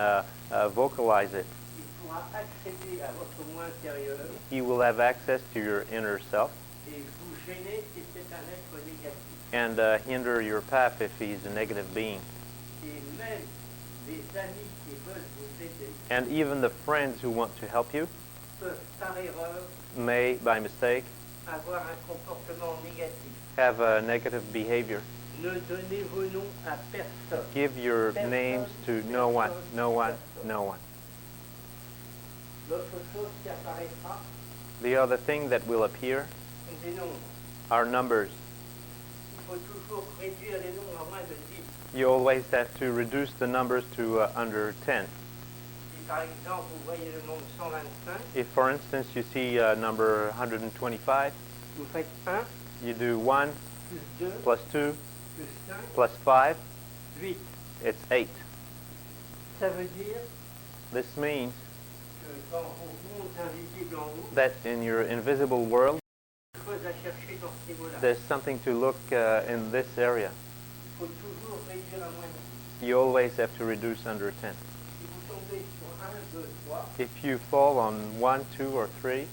vocalize it, il pourra accéder à votre moi intérieur he will have access to your inner self et vous gêner si c'est un être négatif. and hinder your path if he's a negative being. Et même les amis qui veulent vous aider And even the friends who want to help you peuvent par erreur may, by mistake, avoir un comportement négatif. have a negative behavior. Ne donnez vos noms à personne. Give your names to no one, no one, no one. L'autre chose qui apparaîtra The other thing that will appear sont des nombres. are numbers. Il faut toujours réduire les nombres à moins de 10. You always have to reduce the numbers to under 10. Si par exemple vous voyez le nombre 125, If, for instance, you see number 125, vous faites 1 you do 1 plus 2 plus 2 plus 5, plus 5, 8. it's 8. Ça veut dire This means que dans vos mondes invisibles en vous, that in your invisible world, il faut à chercher dans ce niveau-là. there's something to look in this area. Il faut toujours réduire à moins de 10. You always have to reduce under 10. Si vous tombez sur 1, 2, 3, If you fall on 1, 2, or 3,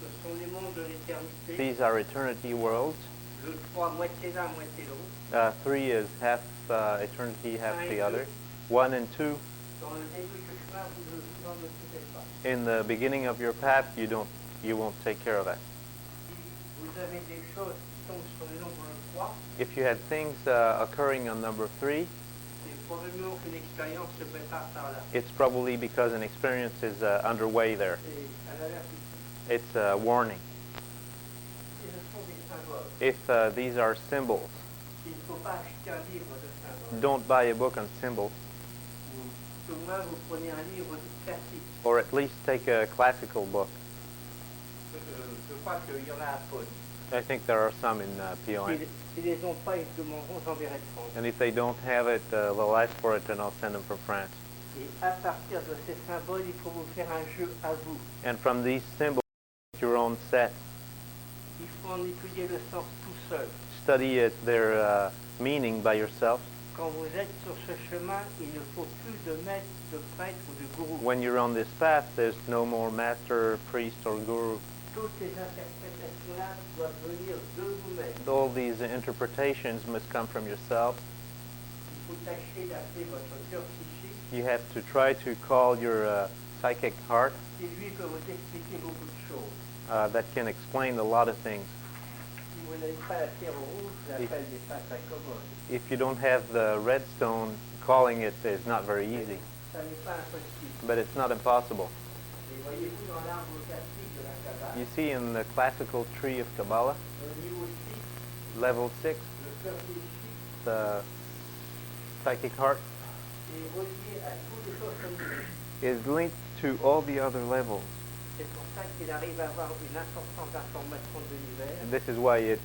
ce sont les mondes de l'éternité. these are eternity worlds. Le 3, moitié l'un, moitié l'autre. 3 is half eternity, half the other. 1 and 2, Dans le début du chemin, vous ne vous en occupez pas. in the beginning of your path, you won't take care of that. Si vous avez des choses qui tombent sur le nombre 3, If you had things occurring on number 3, c'est probablement qu'une expérience se prépare par là. it's probably because an experience is underway there. C'est un avertissement. It's a warning. Et ce sont des symboles. If these are symbols, Il ne faut pas acheter un livre de symboles. don't buy a book on symbols, Ou au moins vous prenez un livre classique. or at least take a classical book. Je crois qu'il y en a à Pôle. I think there are some in PON. S'ils les ont pas, ils demanderont, j'enverrai de France. And if they don't have it, they'll ask for it and I'll send them from France. Et à partir de ces symboles, il faut vous faire un jeu à vous. And from these symbols, your own set. Il faut en étudier le sens tout seul. Study their meaning by yourself. Quand vous êtes sur ce chemin, il ne faut plus de maître, de prêtre ou de gourou. When you're on this path, there's no more master, priest, or guru. Toutes ces interprétations-là doivent venir de vous-même. All these interpretations must come from yourself. Il faut tâcher d'appeler votre cœur psychique. You have to try to call your psychic heart C'est lui qui peut vous expliquer beaucoup de choses. that can explain a lot of things. Si vous n'avez pas la pierre rouge, je l'appelle des pâtes à commode. If you don't have the redstone, calling it is not very easy, Ça n'est pas impossible. but it's not impossible. Et voyez-vous dans l'arbre classique de la Kabbale, You see in the classical tree of Kabbalah, au niveau 6, level 6, le cœur psychique the psychic heart est relié à toutes les choses comme lui. is linked to all the other levels. C'est pour ça qu'il arrive à avoir une importante information de l'univers And this is why it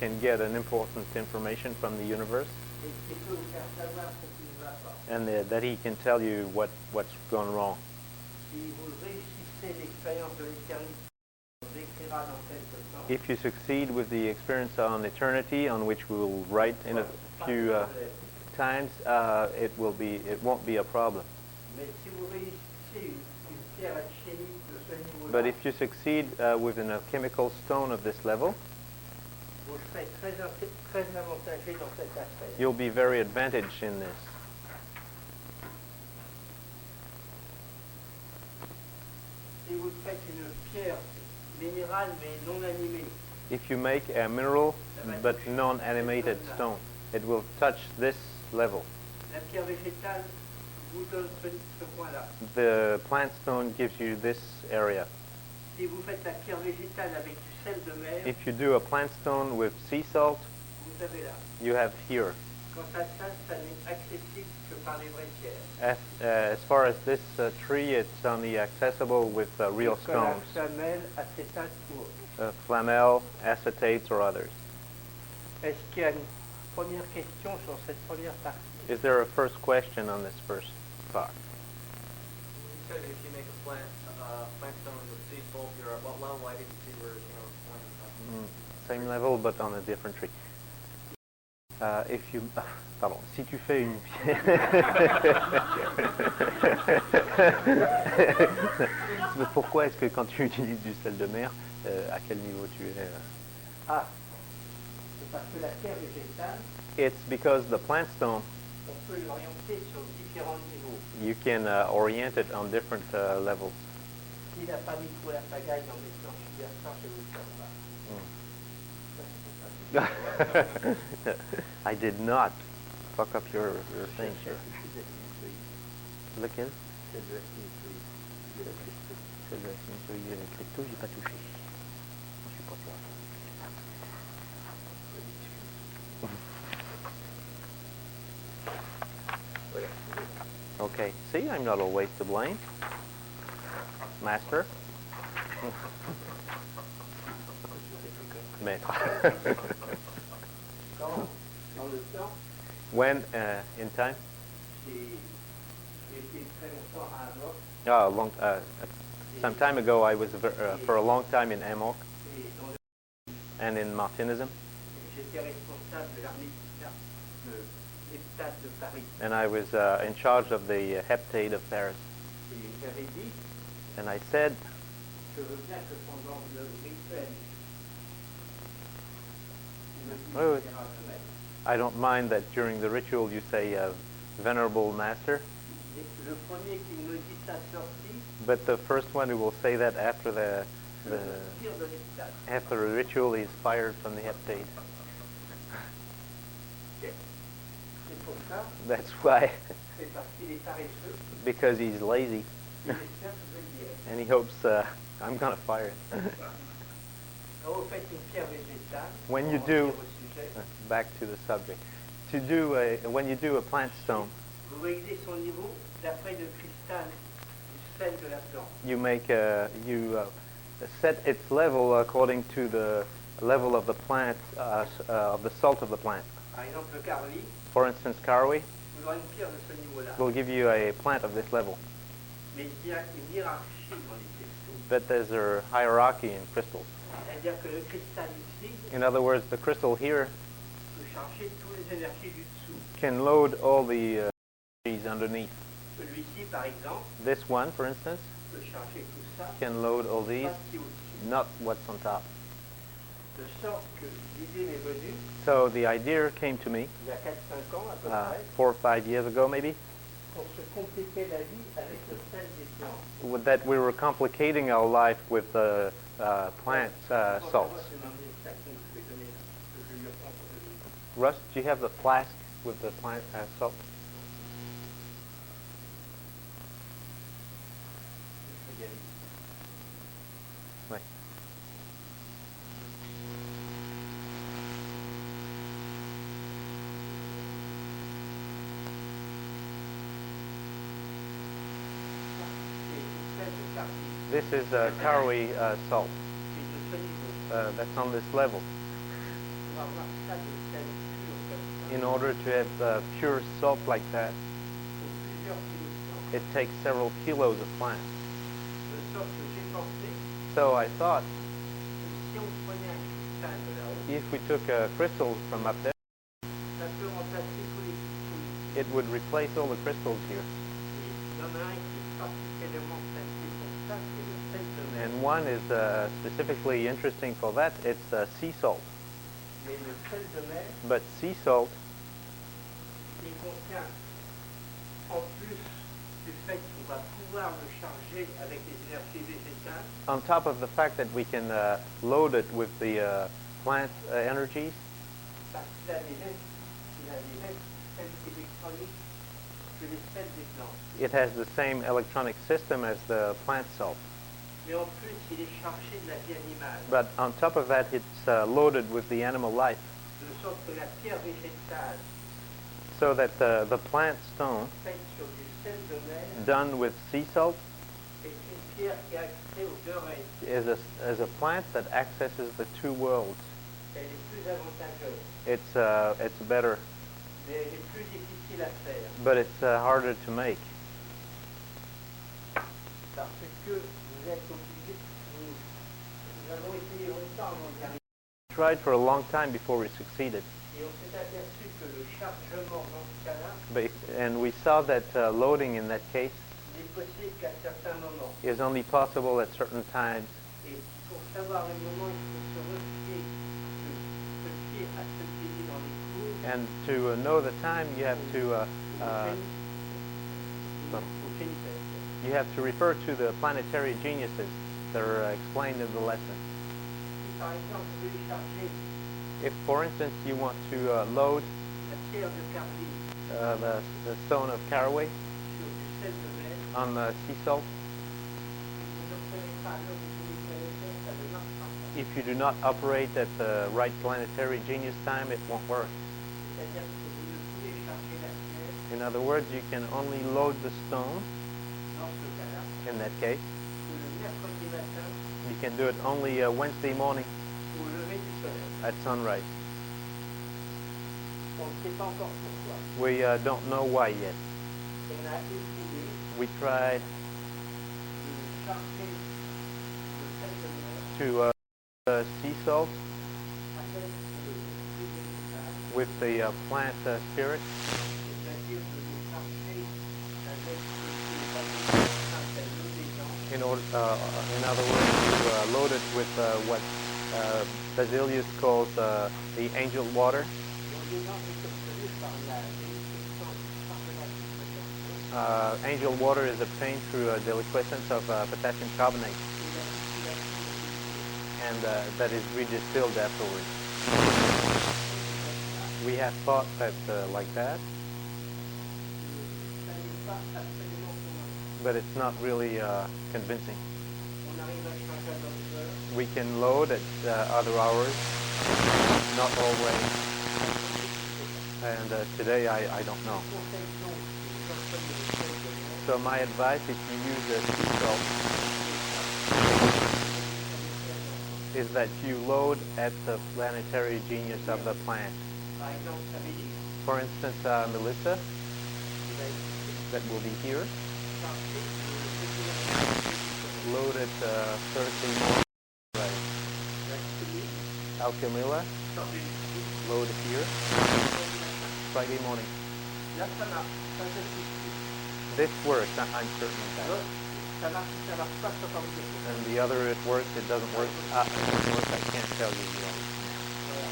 can get an important information from the universe, et qui peut vous faire savoir ce qui ne va pas. and that he can tell you what's gone wrong. Si vous réussissez l'expérience de l'éternité, on décrira dans quelque temps. If you succeed with the experience on eternity, on which we will write in a few times, it won't be a problem. Mais si vous réussissez une pierre alchimique de ce niveau-là, But if you succeed with an alchemical stone of this level, vous serez très avantagé dans cet aspect. You'll be very advantaged in this. Si vous faites une pierre minérale mais non animée, If you make a mineral but non-animated stone, it will touch this level. la pierre végétale vous donne ce point-là. The plant stone gives you this area. Si vous faites la pierre végétale avec du sel de mer, If you do a plant stone with sea salt, vous avez là. you have here. Quant à ça, ça n'est accessible que par les vraies pierres. As far as this tree, it's only accessible with real Nicolas stones. Flamel, acétate ou autre. Flamel, acetates, or others. Est-ce qu'il y a une première question sur cette première partie? Is there a first question on this first part? You said if you make a plant stone with sea salt, you're at what level? I didn't see where, it's pointing. Same level, but on a different tree. If you, pardon, si tu fais une Mais pourquoi est-ce que quand tu utilises du sel de mer, à quel niveau tu es Ah, c'est parce que la pierre végétale, It's because the plant stone, on peut l'orienter sur différents niveaux. you can orient it on different levels. Il n'a pas mis trop la pagaille en mettant hier soir, je vous le faire pas. I did not fuck up your thing, sir. Lequel? C'est le crypto, j'ai pas touché. Je suis pas toi. Okay, see, I'm not always to blame. Master. Maître. Dans le temps, When in time? j'ai été très longtemps à Amok Some time ago, I was for a long time in Amok et dans le and in Martinism, j'étais responsable de l'armée de l'heptate de Paris. and I was in charge of the heptade of Paris. Et j'avais dit, And I said, je veux bien que pendant le rituel, Oui. I don't mind that during the ritual you say Venerable Master, le premier qui me dit sa sortie, but the first one who will say that after the tire de l'heptate. after the ritual is fired from the heptade. C'est pour ça, That's why, c'est parce qu'il est paresseux, because he's lazy il espère que je le dirai. and he hopes I'm gonna fire it. Quand vous faites une pierre végétale, When you pour do, revenir au sujet, back to the subject, when you do a plant stone, vous réglez son niveau d'après le cristal du sel de la plante. you make you set its level according to the level of the plant, of the salt of the plant. Par exemple, le carly, For instance, Karwi vous aurez une pierre de ce niveau-là. will give you a plant of this level, Mais il y a une hiérarchie dans les cristaux. but there's a hierarchy in crystals. C'est-à-dire que le cristal ici In other words, the crystal here peut charger toutes les énergies du dessous. can load all the energies underneath. Celui-ci, par exemple, This one, for instance, peut charger tout ça, can load all these, pas ce qui est au-dessus. not what's on top. De sorte que l'idée m'est venue, So the idea came to me il y a 4-5 ans à peu près, 4 or 5 years ago, maybe, pour se compliquer la vie avec le sel des plantes. that we were complicating our life with plant salts. Russ, do you have the flask with the plant salt? Ouais. This is Karwi salt. That's on this level. In order to have pure salt like that, it takes several kilos of plant. So I thought, if we took a crystal from up there, it would replace all the crystals here. And one is specifically interesting for that. It's sea salt. Mais le sel de mer, But sea salt, il contient, en plus du fait qu'on va pouvoir le charger avec les énergies végétales, on top of the fact that we can load it with the plant energies, parce qu'il a les mêmes systèmes électroniques que les sels des plantes. it has the same electronic system as the plant salt. Mais en plus, il est chargé de la vie animale, But on top of that, it's loaded with the animal life, de sorte que la pierre végétale so that the plant stone, faite sur du sel de mer done with sea salt, est une pierre qui a accès aux deux règnes. is a plant that accesses the two worlds. Elle est plus avantageuse, It's better, mais elle est plus difficile à faire. but it's harder to make. Parce que vous êtes obligé, nous avons essayé longtemps avant d'y arriver. We tried for a long time before we succeeded, Et on s'est aperçu que le chargement dans ce cas-là and we saw that loading in that case n'est possible qu'à certains moments. is only possible at certain times. Et pour savoir le moment, il faut se refier, se fier à ce qui est dit dans les cours, And to know the time, you have to au Phénixès. you have to refer to the planetary geniuses that are explained in the lesson. Si par exemple vous voulez charger If, for instance, you want to load la pierre de Carly the stone of caraway sur du sel de mer, on the sea salt, vous n'obtenez pas l'eau du Phénixès, ça ne marche pas. if you do not operate at the right planetary genius time, it won't work. C'est-à-dire que vous ne pouvez charger la pierre In other words, you can only load the stone, dans ce cas-là, in that case. que le mercredi matin You can do it only Wednesday morning au lever du soleil. at sunrise. On ne sait pas encore pourquoi. We don't know why yet. On a essayé We tried de charger le sel de mer to sea salt avec le végétal, with the plant spirit, c'est-à-dire de les charger avec ce qui est appelé l'eau des gens, in other words, to load it with what Basilius calls the angel water. l'eau des gens est obtenue par la déliquescence du carbonate de potassium Angel water is obtained through the liquescence of potassium carbonate, et la distillation and that is redistilled afterwards. We have thought that like that, ça n'est pas absolument convaincant. but it's not really convincing. On arrive à charger à d'autres heures, We can load at other hours, not always, and today I don't know. conseil donc de consommer le sel de mer, So my advice, if you use sea salt, is that you load at the planetary genius of the plant. par exemple, ça veut dire For instance, Melissa, qu'il va être that will be here, chargé le végétal, load at Thursday morning. Right. la chimie, Alchemilla, chargé ici, load here, Friday morning. là ça marche, ça je suis sûr. This works, I'm certain of that. L'autre, ça marche pas, ça marche pas. And the other, it works, it doesn't work. It doesn't work, I can't tell you. Voilà.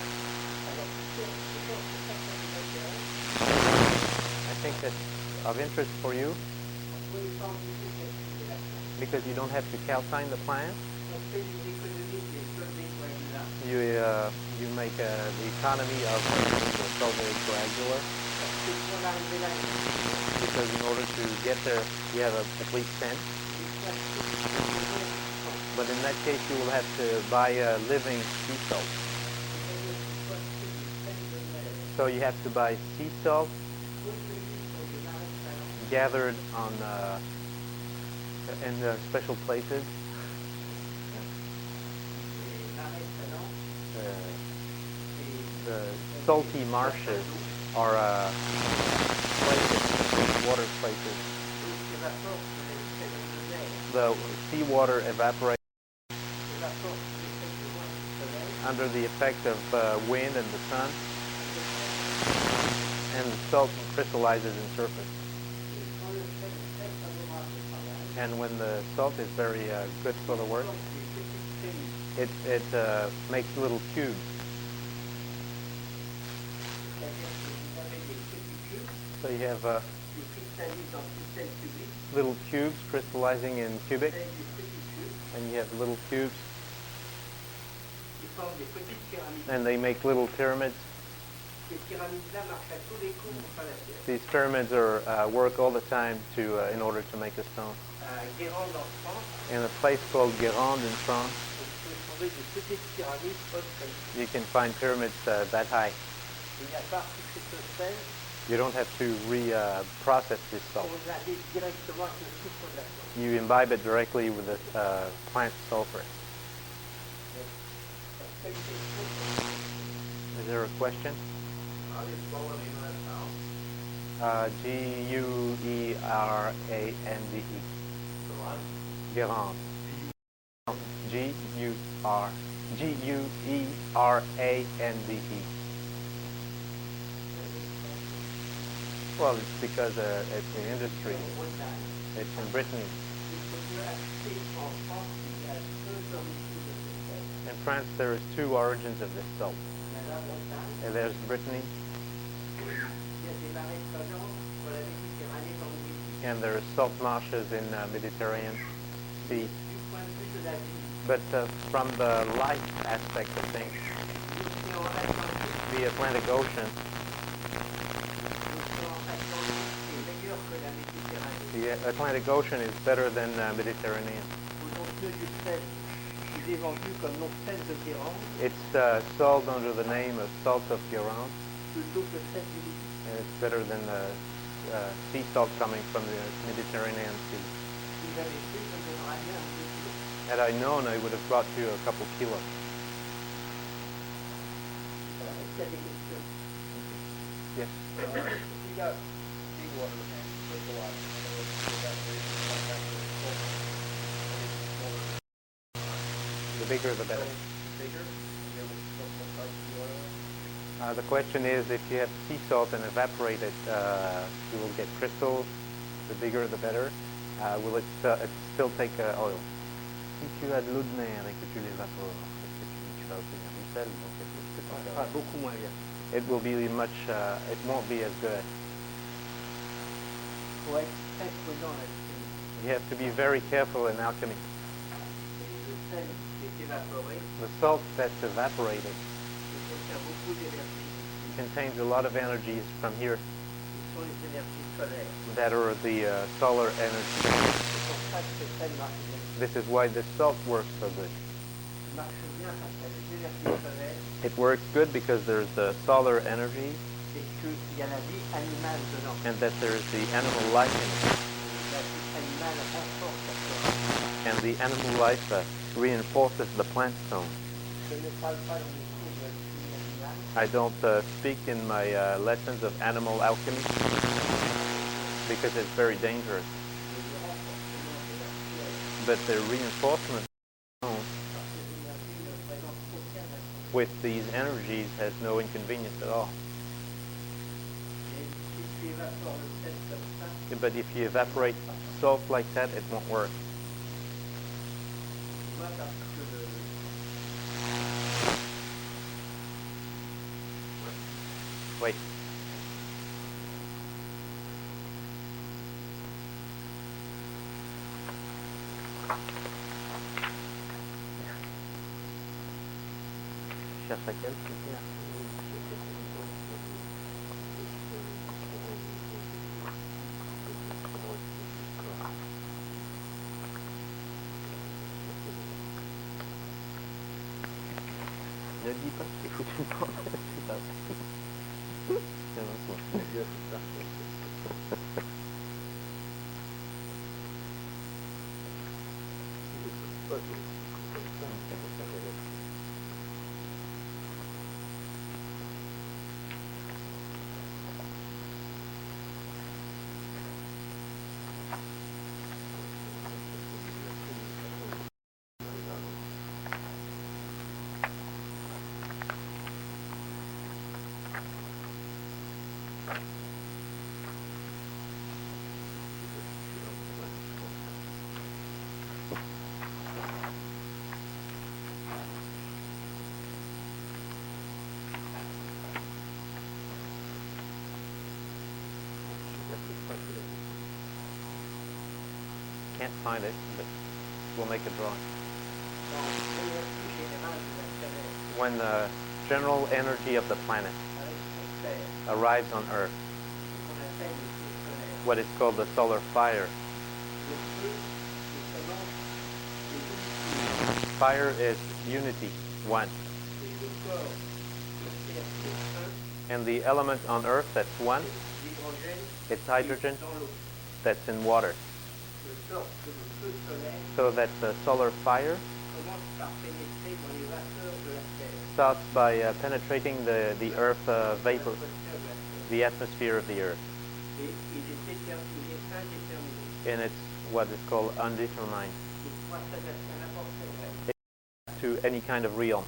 Alors, je pense que ça vous intéresse. I think that's of interest for you On peut y penser cette relation. because you don't have to calcine the plant. On fait des économies des solvés coagulants. You make the economy of the sulfate coagular Parce que pour l'arrivée là, because in order to get there, you have at least 10. But in that case, you will have to buy a living sea salt. So you have to buy sea salt gathered on in special places. The salty marshes are places, water places. The seawater evaporates under the effect of wind and the sun, and the salt crystallizes in surface. And when the salt is very good for the work, it makes little cubes. So you have qui cristallise en cristal cubique. little cubes crystallizing in cubic, C'est des petits cubes and you have little cubes, qui forment des petites pyramides. and they make little pyramids. Ces pyramides-là marchent à tous les coups pour faire la pierre. These pyramids are work all the time to in order to make a stone. Guérande en France, In a place called Guérande in France, vous pouvez trouver des petites pyramides hautes comme ça. you can find pyramids that high. Il n'y a pas tout ce sel, You don't have to process this salt. on l'avait directement avec le soufre de la plante. You imbibe it directly with the plant sulfur. Is there a question? How do you spell the name of that town? Guerande. The what? Guérande. Guerande. Well, it's because it's an industry. It's in Brittany. In France, there is two origins of this salt. And there's Brittany, and there are salt marshes in Mediterranean Sea. But from the life aspect of things, the Atlantic Ocean, is better than Mediterranean. It's sold under the name of salt of Guérande, and it's better than the sea salt coming from the Mediterranean Sea. Had I known, I would have brought you a couple kilos. Yes. You got seawater and crystallized. The bigger, the better. Bigger? The question is, if you have sea salt and evaporate it, you will get crystals. The bigger, the better. Will it still take oil? Si tu as de l'eau de mer et que tu l'évapores, est-ce que tu vas obtenir du sel? Donc, est-ce que tu vas- beaucoup moins bien. It will be much. It won't be as good. Faut être très prudent là-dessus. You have to be very careful in alchemy. Le sel qui est évaporé, The salt that's evaporated il contient beaucoup d'énergie. contains a lot of energies from here Ce sont les énergies solaires. that are the solar energy. C'est pour ça que ce sel marche bien. This is why the salt works so good. Il marche bien parce qu'il y a les énergies solaires It works good because there's the solar energy et qu'il y a la vie animale dedans. and that there's the animal life in it. La vie animale renforce la plante. And the animal life reinforces the plant stone. Je ne parle pas dans mes cours de chimie animale. I don't speak in my lessons of animal alchemy because it's very dangerous. But the reinforcement with these energies has no inconvenience at all. But if you evaporate salt like that, it won't work. Wait. Cherche laquelle, s'il te plaît. Ne dis pas que t'es foutu de bordel, c'est pas vrai. can't find it, but we'll make a drawing. dans l'énergie générale de la planète, When the general energy of the planet arrive sur Terre, arrives on Earth, ce qu'on appelle le feu solaire. what is called the solar fire. Le feu, c'est seulement des unités. Fire is unity, one. Et le corps sur Terre, c'est un, And the element on Earth that's one, l'hydrogène, it's hydrogen dans l'eau. that's in water. De sorte que le feu solaire So that the solar fire commence par pénétrer dans les vapeurs de la Terre, starts by penetrating the Earth vapor, l'atmosphère de la Terre. the atmosphere of the Earth. Et il est indéterminé. And it's what is called undetermined Il pourra s'adapter à n'importe quel règle. to any kind of realm.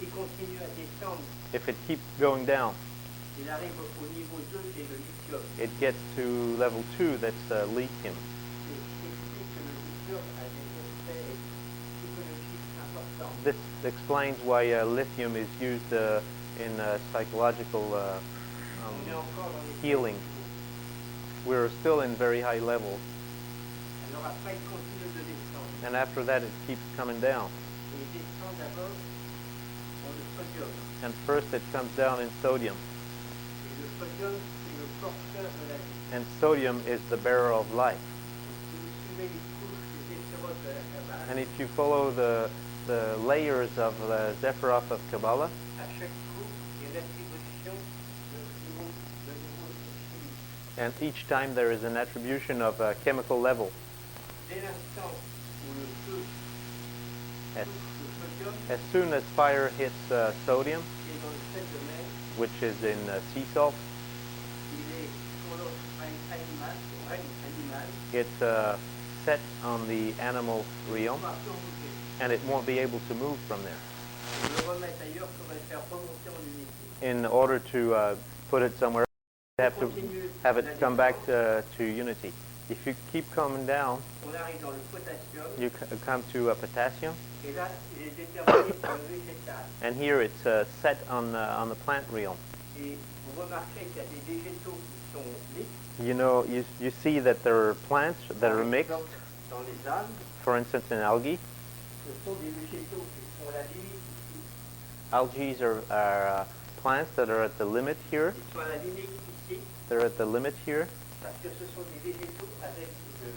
Il continue à descendre. If it keeps going down, Il arrive au niveau 2, c'est le lithium. it gets to level 2, that's lithium. Et ce qui explique que le lithium a des effets psychologiques importants. This explains why lithium is used in psychological On est encore dans les healing. We're still in very high levels, Alors après, il continue de descendre. and after that it keeps coming down. Et il descend d'abord dans le sodium. And first it comes down in sodium, Et le sodium, c'est le porteur de la vie. and sodium is the bearer of life. Si vous suivez les couches des échérotes de la Kabbale, And if you follow the layers of the Sephiroth of Kabbalah, à chaque couche, il y a l'attribution de niveau chimique. and each time there is an attribution of a chemical level. Dès l'instant où le feu As, touche le sodium, as soon as fire hits sodium, qui est dans le sel de mer, which is in sea salt, il est sur l'autre animal, au règne animal, it's set on the animal realm, il va plus en bouger. and it won't be able to move from there. Et le remettre ailleurs pour le faire remonter en unité. In order to put it somewhere, you have to have it come back to unity. If you keep coming down, On arrive dans le potassium, you come to potassium, et là, il est déterminé par le végétal. and here it's set on the plant realm. Et vous remarquez qu'il y a des végétaux qui sont mixtes. You know, you see that there are plants that are Par mixed. exemple, dans les algues, For instance, in algae, ce sont des végétaux qui sont à la limite ici. algae are plants that are at the limit here. Ils sont à la limite ici, They're at the limit here parce que ce sont des végétaux avec du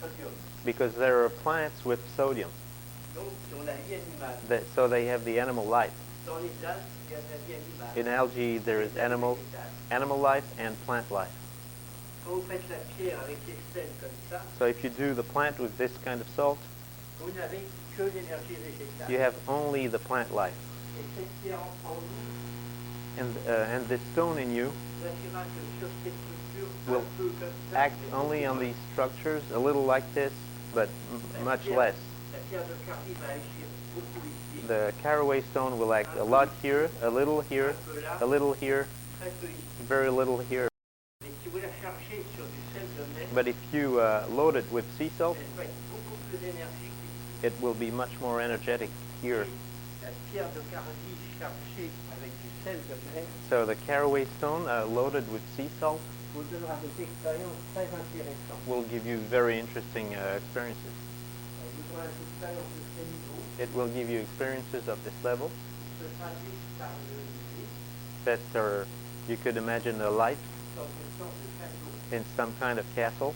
sodium. because there are plants with sodium. Donc, ils ont la vie animale. So they have the animal life. Dans les algues, il y a de la vie animale. In algae, there is animal life and plant life. Quand vous faites la pierre avec les sels comme ça, So if you do the plant with this kind of salt, vous n'avez que l'énergie végétale. you have only the plant life. Et cette pierre en vous And this stone in you n'agira que sur ces structures will un peu comme ça. act only on these structures, a little like this, but much less. La pierre de Cardi va agir beaucoup ici, The caraway stone will act a lot here, a little here, un peu là, a little here, très peu ici. very little here. Mais si vous la chargez sur du sel de mer, But if you load it with sea salt, elle va être beaucoup plus énergique ici. it will be much more energetic here. La pierre de Cardi chargée avec du sel de mer So the caraway stone loaded with sea salt vous donnera des expériences très intéressantes. will give you very interesting experiences. Elle vous donnera des expériences de ce niveau It will give you experiences of this level qui se traduisent par le vie, that are, you could imagine a life dans une sorte de château. in some kind of castle.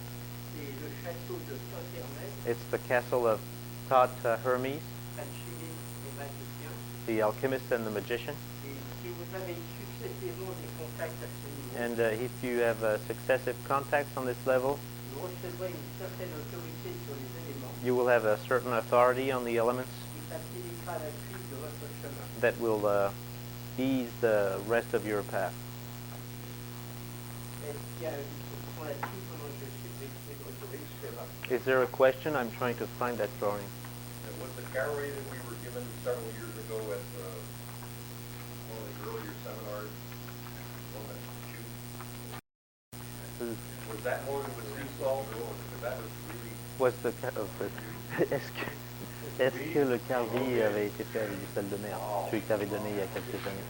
C'est le château de Saint-Hermès, It's the castle of Thoth Hermes, alchimiste et magicien. the alchemist and the magician. Et si vous avez successivement des contacts à ce niveau, And if you have successive contacts on this level, vous recevrez une certaine autorité sur les éléments you will have a certain authority on the elements qui facilitera la suite de votre chemin. that will ease the rest of your path. Est-ce qu'il y a une question là-dessus pendant que je suis votre Is there a question? I'm trying to find that drawing. And was the caraway that we were given several years ago at one of the earlier seminars, one that chewed, was that loaded with sea salt or because that was really... Was the est-ce que le carvi avait été fait avec du sel de mer, celui que tu avais donné il y a quelques années?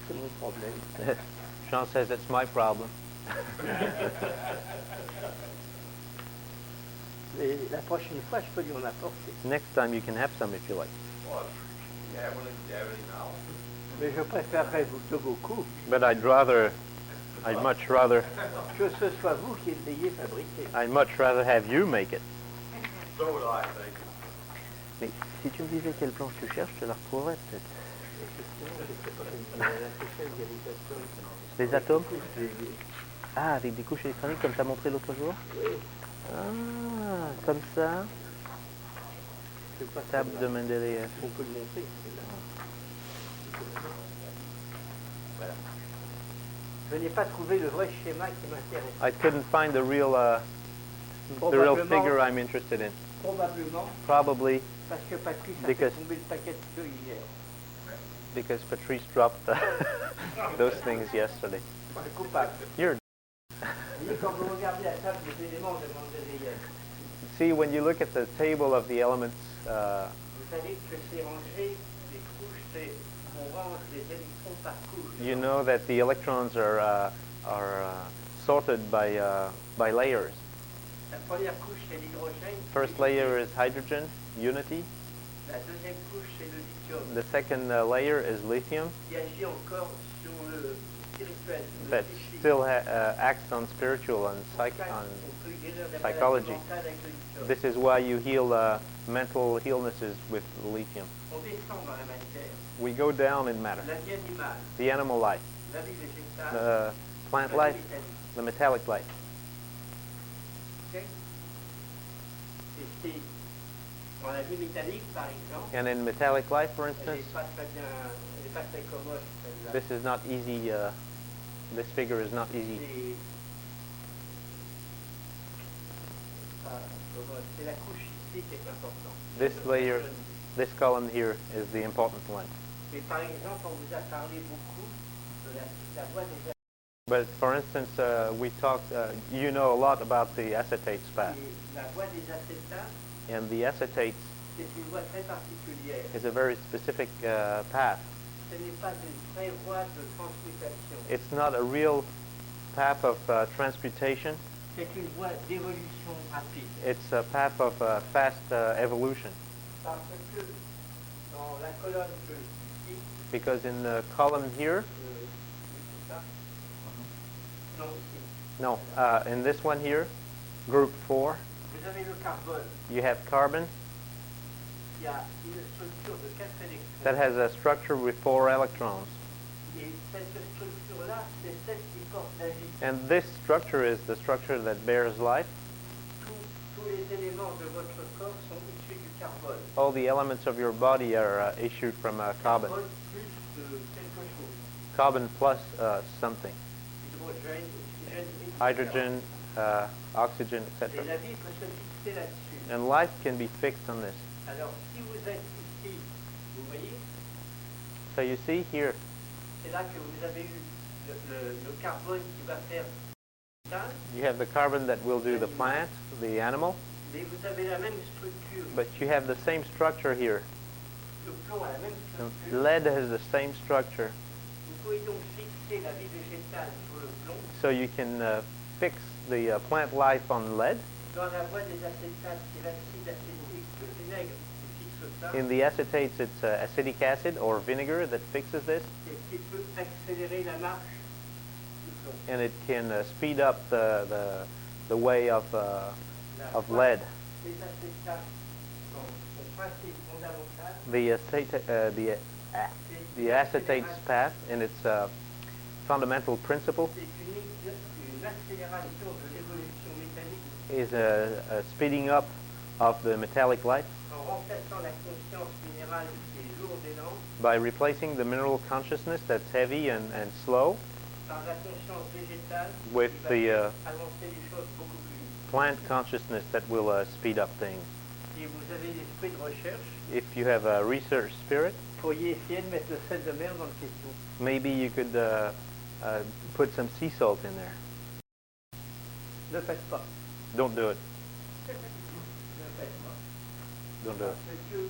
C'est mon problème. Jean says it's my problem. Et la prochaine fois, je peux lui en apporter. Next time you can have some if you like. Well, you have any now? Mais je préférerais vous beaucoup But I'd much rather, que ce soit vous qui l'ayez fabriqué. I'd much rather have you make it. So would I, thank you. Mais si tu me disais quelle planche tu cherches, je te la retrouverais peut-être. Les atomes? Ah, avec des couches électroniques comme tu as montré l'autre jour? Ah, comme ça. Table de Mendeleïev. On peut le montrer. Voilà. Je n'ai pas trouvé le vrai schéma qui m'intéresse. I couldn't find the real figure I'm interested in. Probablement Probably parce que Patrice a Because- fait tomber le paquet de feuilles hier. because Patrice dropped those things yesterday. C'est coupable. You're Vous voyez, quand vous regardez la table des éléments de Mendeleïev, See, when you look at the table of the elements, vous savez que c'est rangé, les couches, on range les électrons par couche. you know that the electrons are sorted by layers. La première couche, c'est l'hydrogène. First layer is hydrogen, unity. La deuxième couche, c'est le lithium, The second layer is lithium, qui agit encore sur le spirituel, le that psychique. still acts on spiritual and On peut guérir des maladies psychology. mentales avec le lithium. This is why you heal mental illnesses with lithium. On descend dans la matière, We go down in matter. la vie animale, The animal life, la vie végétale, the plant la vie life, métallique. the metallic life. Ok. Et c'est dans la vie métallique, par exemple, And in metallic life, for elle instance, n'est pas très bien, elle n'est pas très commode, celle-là. this is not easy. This figure is not easy. C'est pas commode. C'est la couche ici qui est importante. This layer, this column here is the important one. Mais par exemple, on vous a parlé beaucoup de la voie des But for instance, we talked. You know a lot about the acetates path, et la voie des acétates, and the acetates c'est une voie très particulière. is a very specific path. Ce n'est pas une vraie voie de transmutation. It's not a real path of transmutation. C'est une voie d'évolution rapide. It's a path of fast evolution. Parce que dans la colonne que ici, Because in the column here, c'est ça? Non, ici. no, in this one here, group 4, Vous avez le carbone you have carbon qui a une structure de 4 électrons. that has a structure with 4 electrons. Et cette structure-là, c'est celle qui porte la vie. And this structure is the structure that bears life. Tous les éléments de votre corps sont issus du carbone. All the elements of your body are issued from carbon. Carbone plus quelque chose. Carbon plus something. Hydrogène, oxygène, etc. Hydrogen, oxygen, Et etc. la vie peut se fixer là-dessus. And life can be fixed on this. Alors, si vous êtes ici, vous voyez, So you see here, c'est là que vous avez eu le carbone qui va faire ça, you have the carbon that will do the plant, the animal, mais vous avez la même structure. but you have the same structure here. Le plomb a la même And structure. lead has the same structure. Vous pouvez donc fixer la vie végétale sur le plomb. So you can fix the plant life on lead. Dans la voie des acétates, c'est l'acide acétique, le vinaigre qui fixe ça, In the acetates, it's acetic acid or vinegar that fixes this, et qui peut accélérer la marche du plomb. and it can speed up the way of La voie lead. des acétates, son principe fondamental, The acetates path and its fundamental principle c'est une accélération de l'évolution métallique is a speeding up of the metallic life en remplaçant la conscience minérale qui est lourde et lente by replacing the mineral consciousness that's heavy and slow par la conscience végétale with qui va the faire avancer les choses beaucoup plus vite. plant consciousness that will speed up things. Si vous avez l'esprit de recherche, If you have a research spirit, vous pourriez essayer de mettre le sel de mer dans le question. maybe you could put some sea salt in there. Ne faites pas. Don't do it. Ne faites pas. Don't do it. Parce que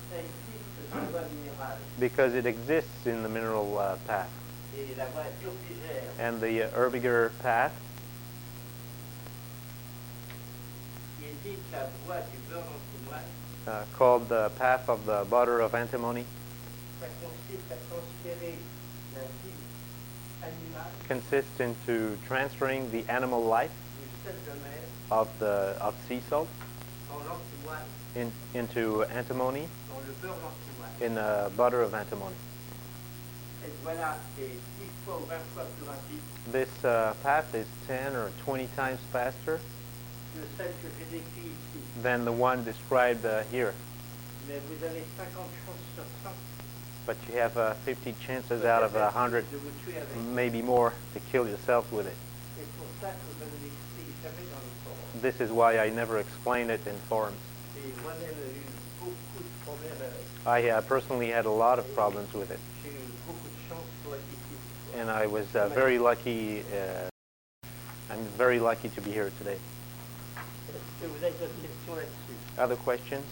ça existe sur la voie minérale. Because it exists in the mineral path. Et la voie urtigère, And the herbiger path qui est dite la voie du beurre d'antimoine. Called the path of the butter of antimony. Ça consiste à transférer la vie animale Consists into transferring the animal life du sel de mer of sea salt dans l'antimoine, into antimony dans le beurre d'antimoine. in butter of antimony. Et voilà, c'est 10 fois ou 20 fois plus rapide This path is 10 or 20 times faster que celle que j'ai décrite ici. than the one described here. Mais vous avez 50 chances sur 100 But you have 50 chances out of 100, de vous tuer avec. maybe more, to kill yourself with it. C'est pour ça que je ne l'explique jamais dans les forums. This is why I never explain it in forums. Et moi-même, j'ai eu beaucoup de problèmes avec. I personally had a lot of problems with it, J'ai eu beaucoup de chance pour être ici. and I was very lucky. I'm very lucky to be here today. Est-ce que vous avez d'autres questions là-dessus? Other questions?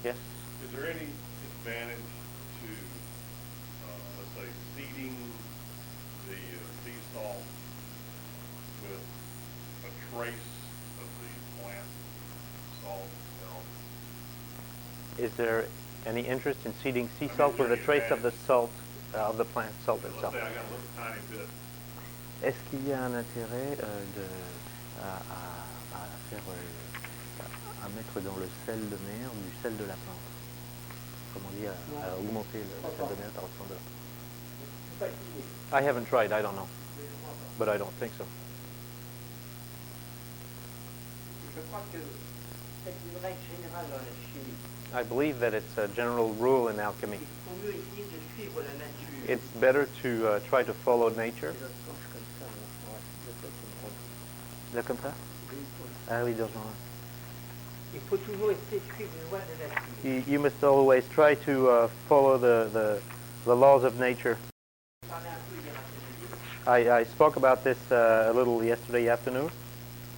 Yes? Is there any advantage to, let's say, seeding the sea salt with a trace of the plant salt itself? Is there any interest in seeding sea salt with a trace of the salt, of the plant salt So itself? let's say I got a little tiny bit. Est-ce qu'il y a un intérêt à mettre dans le sel de mer du sel de la plante? Comment dire, à augmenter le sel de mer par rapport à I haven't tried, I don't know, but I don't think so. Je crois que c'est une règle générale dans la chimie. I believe that it's a general rule in alchemy. Il faut mieux essayer de suivre la nature. It's better to try to follow nature. Là comme ça? Ah oui, dans ce genre. Il faut toujours essayer de suivre les lois de la nature. You must always try to follow the laws of nature. Parler un peu des racines. I spoke about this a little yesterday afternoon.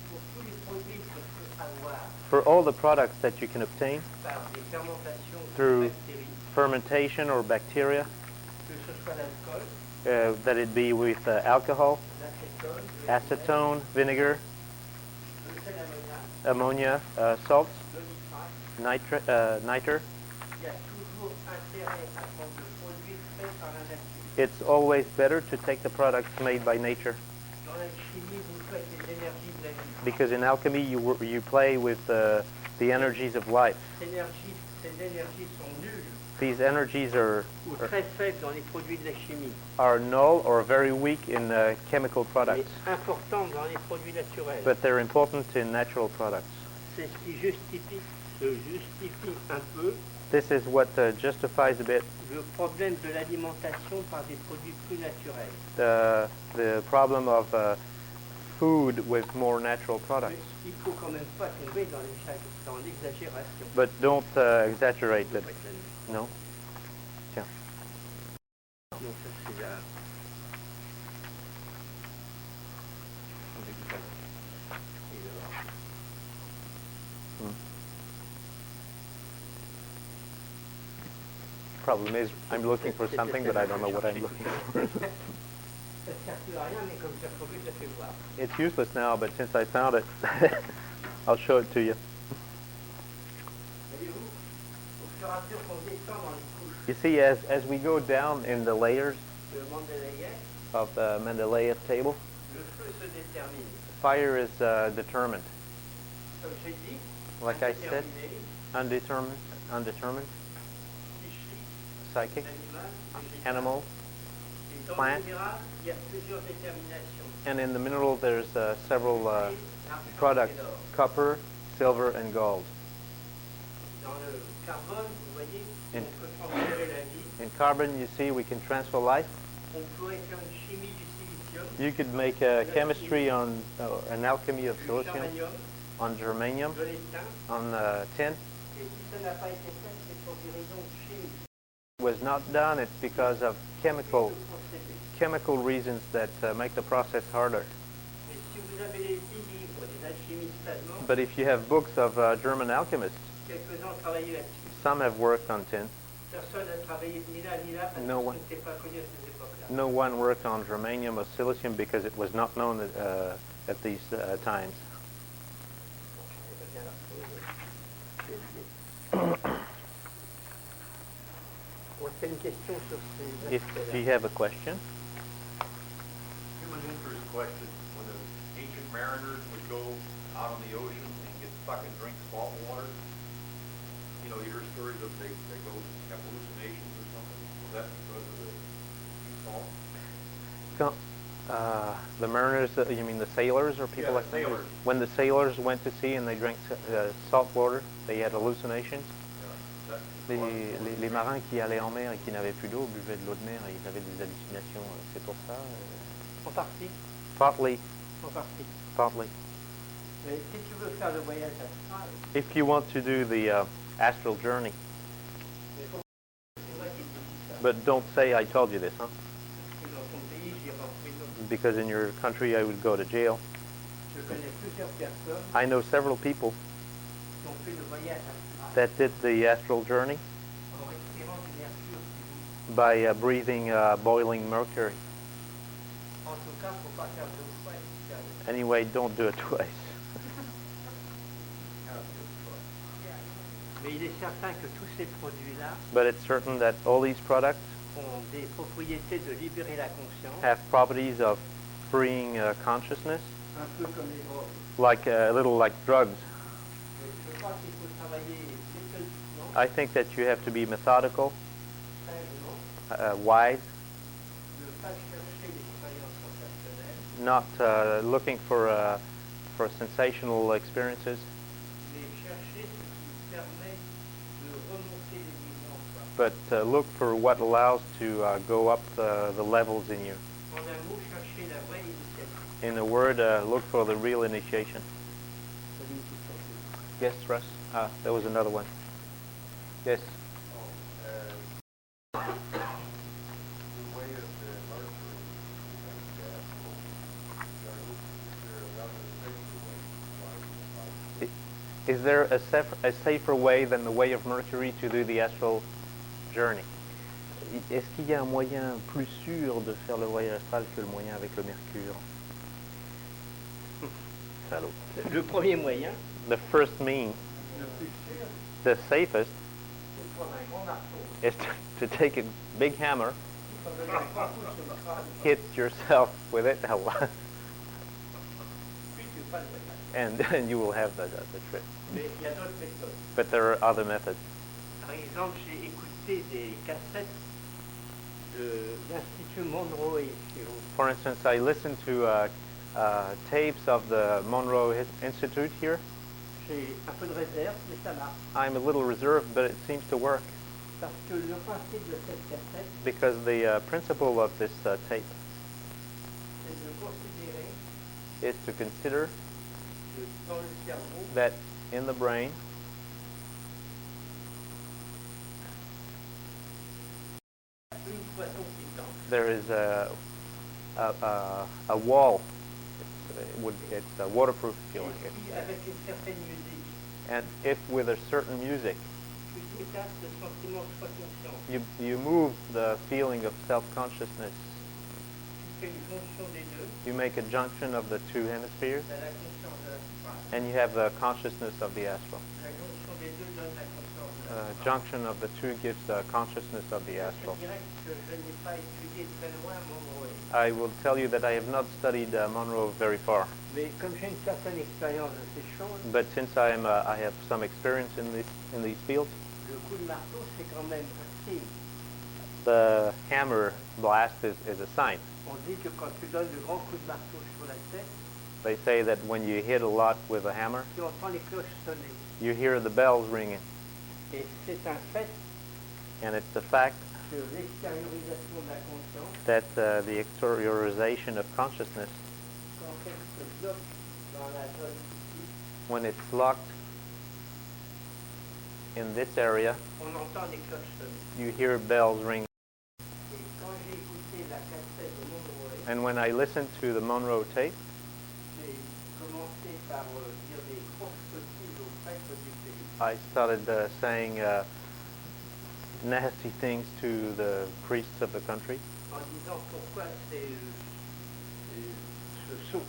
Pour tous les produits que peut avoir For all the products that you can obtain par des fermentations de through bactéries, fermentation or bacteria, que ce soit l'alcool, that it be with alcohol, l'acétone, acetone, vinegar, le sel ammoniaque, ammonia, salts, le nitrate, niter, il y a toujours intérêt à prendre le produit fait par la nature. it's always better to take the products made by nature. Dans la chimie, vous faites les énergies de la vie. Because in alchemy you play with the energies of life. Ces énergies sont nulles These energies ou très faibles dans les produits de la chimie, are null or very weak in chemical mais products, importantes dans les produits naturels. but they're important in natural products. C'est ce qui justifie un peu This is what justifies a bit le problème de l'alimentation par des produits plus naturels. the problem of food with more natural Mais products. il ne faut quand même pas tomber dans l'exagération. But don't exaggerate it. No? Tiens. Donc ça c'est la... Problem is, I'm looking for something, but I don't know what I'm looking for. Ça ne sert plus à rien, mais comme j'ai retrouvé, je l'ai fait voir. It's useless now, but since I found it, I'll show it to you. Voyez-vous, au fur et à mesure qu'on descend dans les couches You see, as we go down in the layers de Mendeleïev, of the Mendeleev table, le feu se détermine. fire is determined. Comme j'ai dit, Like I said, indéterminé, undetermined, psychique, psychic, animal, végétal. animal, Et dans plant. le minéral, il y a plusieurs déterminations. and in the mineral there's several L'argent products, et l'or. copper, silver, and gold. Dans le carbone, vous voyez, In- on peut transférer la vie. In carbon, you see, we can transfer life. On pourrait faire une chimie du silicium, You could make a chemistry on an alchemy of du silicium, germanium, on germanium, de l'étain. on tin. Et si ça n'a pas été fait, c'est pour des raisons chimiques. Was not done. It's because of chemical de procédés. chemical reasons that make the process harder. Mais si vous avez les 10 livres des alchimistes allemands, But if you have books of German alchemists, quelques-uns ont travaillé là-dessus. some have worked on tin. Personne n'a travaillé ni là ni là parce No que one. ce n'était pas connu à cette époque-là. No one worked on germanium or silicium because it was not known at these times. bien la chose. J'ai oublié. Bon, c'est une question sur ces If aspects-là. you have a question, Human interest question, when the ancient mariners would go out on the ocean and get stuck and drink salt water, you know, you hear stories of they go have hallucinations or something. Was that because of the sea salt? the mariners, you mean the sailors or people Yeah, like sailors. When the sailors went to sea and they drank salt water, they had hallucinations. Yeah, Les marins qui allaient en mer et qui n'avaient plus d'eau buvaient de l'eau de mer et ils avaient des hallucinations. C'est pour ça. En partie. Partly. En partie. Partly. Mais si tu veux faire le voyage astral, If you want to do the astral journey, c'est moi qui te dis ça. but don't say I told you this, huh? Parce que dans ton pays, j'y ai pas prison. Because in your country I would go to jail. Je connais plusieurs personnes I know several people qui ont fait le voyage astral that did the astral journey en respirant du mercure qui by breathing boiling mercury. En tout cas, il ne faut pas faire deux fois. Anyway, don't do it twice. Mais il est certain que tous ces produits-là But it's certain that all these products ont des propriétés de libérer la conscience, have properties of freeing consciousness, un peu comme les drogues. like a little like drugs. Je crois qu'il faut travailler méthodiquement, I think that you have to be methodical, sagement, wise, ne pas chercher l'expérience sensationnelle, not looking for sensational experiences, mais chercher ce qui permet de remonter les niveaux en soi. but look for what allows to go up the levels in you. En un mot, chercher la vraie initiative. In a word, look for the real initiation. Celui qui s'en Yes, Russ? There was another one. Yes. The way of the mercury and the astral journey, is there another safer way? Is there a safer way than the way of Mercury to do the astral journey? Est-ce qu'il y a un moyen plus sûr de faire le voyage astral que le moyen avec le mercure? Salaud. Le premier moyen, The first mean, le plus sûr, the safest, c'est de prendre un grand marteau, is to take a big hammer, s'en donner un grand coup sur le crâne, hit yourself with it a lot, puis tu fais le voyage. and you will have the trip. Mais il y a d'autres méthodes. But there are other methods. Par exemple, j'ai écouté des cassettes de l'Institut Monroe chez vous. For instance, I listened to tapes of the Monroe Institute here. J'ai un peu de réserve, mais ça marche. I'm a little reserved, but it seems to work Parce que le principe de cette cassette, because the principle of this tape c'est de considérer is to consider que dans le cerveau, that in the brain une poisson qui danse. there is a wall. It's waterproof, if you Et like it. si avec une certaine musique, And if with a certain music tu déplaces le sentiment de soi conscience, you move the feeling of self-consciousness, tu fais une jonction des deux, you make a junction of the two hemispheres, tu as la conscience de l'astral. and you have the consciousness of the astral. La jonction des deux donne la conscience de l'astral. Junction of the two gives the consciousness of the Je astral. dirais que je n'ai pas étudié très loin Monroe. I will tell you that I have not studied Monroe very far, Mais comme j'ai une certaine expérience de ces choses, but since I have some experience in these fields, le coup de marteau, c'est quand même un signe. the hammer blast is a sign. On dit que quand tu donnes le grand coup de marteau sur la tête, They say that when you hit a lot with a hammer, tu entends les cloches sonner. you hear the bells ringing, Et c'est un fait and it's the fact que l'extériorisation de la conscience, that the exteriorization of consciousness, quand elle se bloque dans la zone ici, when it's locked in this area, on entend les cloches sonner. you hear bells ring. Et quand j'ai écouté la cassette de Monroe, And when I listened to the Monroe tape, j'ai commencé par dire des grosses sottises aux prêtres du pays. I started saying nasty things to the priests of the country. En disant pourquoi c'est ce saut.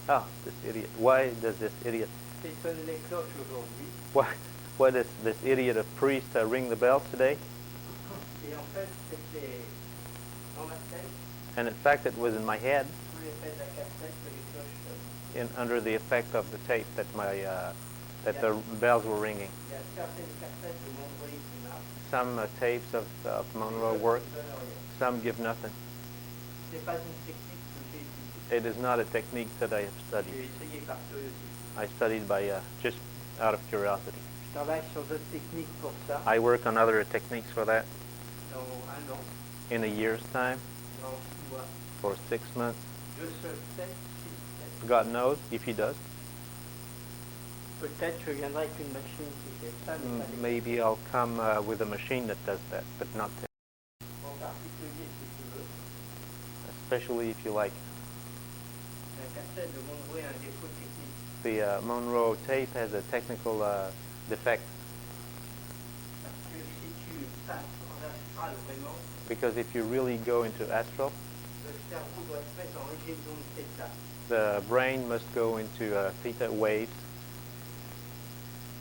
Ah, this idiot. Why does this idiot fait sonner les cloches aujourd'hui. Why does this idiot of priest ring the bells today? Et en fait, c'était dans ma tête, And in fact, it was in my head, sous l'effet de la cassette, que les cloches sonnent. under the effect of the tape that that the bells were ringing. Il y a certaines cassettes de Monroe qui marchent. Some tapes of Monroe work, Qui donnent rien. some give nothing. Ce n'est pas une technique que j'ai étudiée. It is not a technique that I have J'ai studied. essayé par curiosité. I studied by just out of curiosity. Je travaille sur d'autres techniques pour ça. I work on other techniques for that. Dans un an, In a year's time, dans 6 mois, for 6 months, je serai peut-être 6, God knows if he does. peut-être je viendrai avec une machine qui fait ça, mais pas des Maybe I'll come with a machine that does that, but not that. en particulier si tu veux. Especially if you like. La cassette de Monroe a un défaut technique. The Monroe tape has a technical defect Parce que si tu passes en astral vraiment, because if you really go into astral, le cerveau doit se mettre en régime θ. the brain must go into theta waves,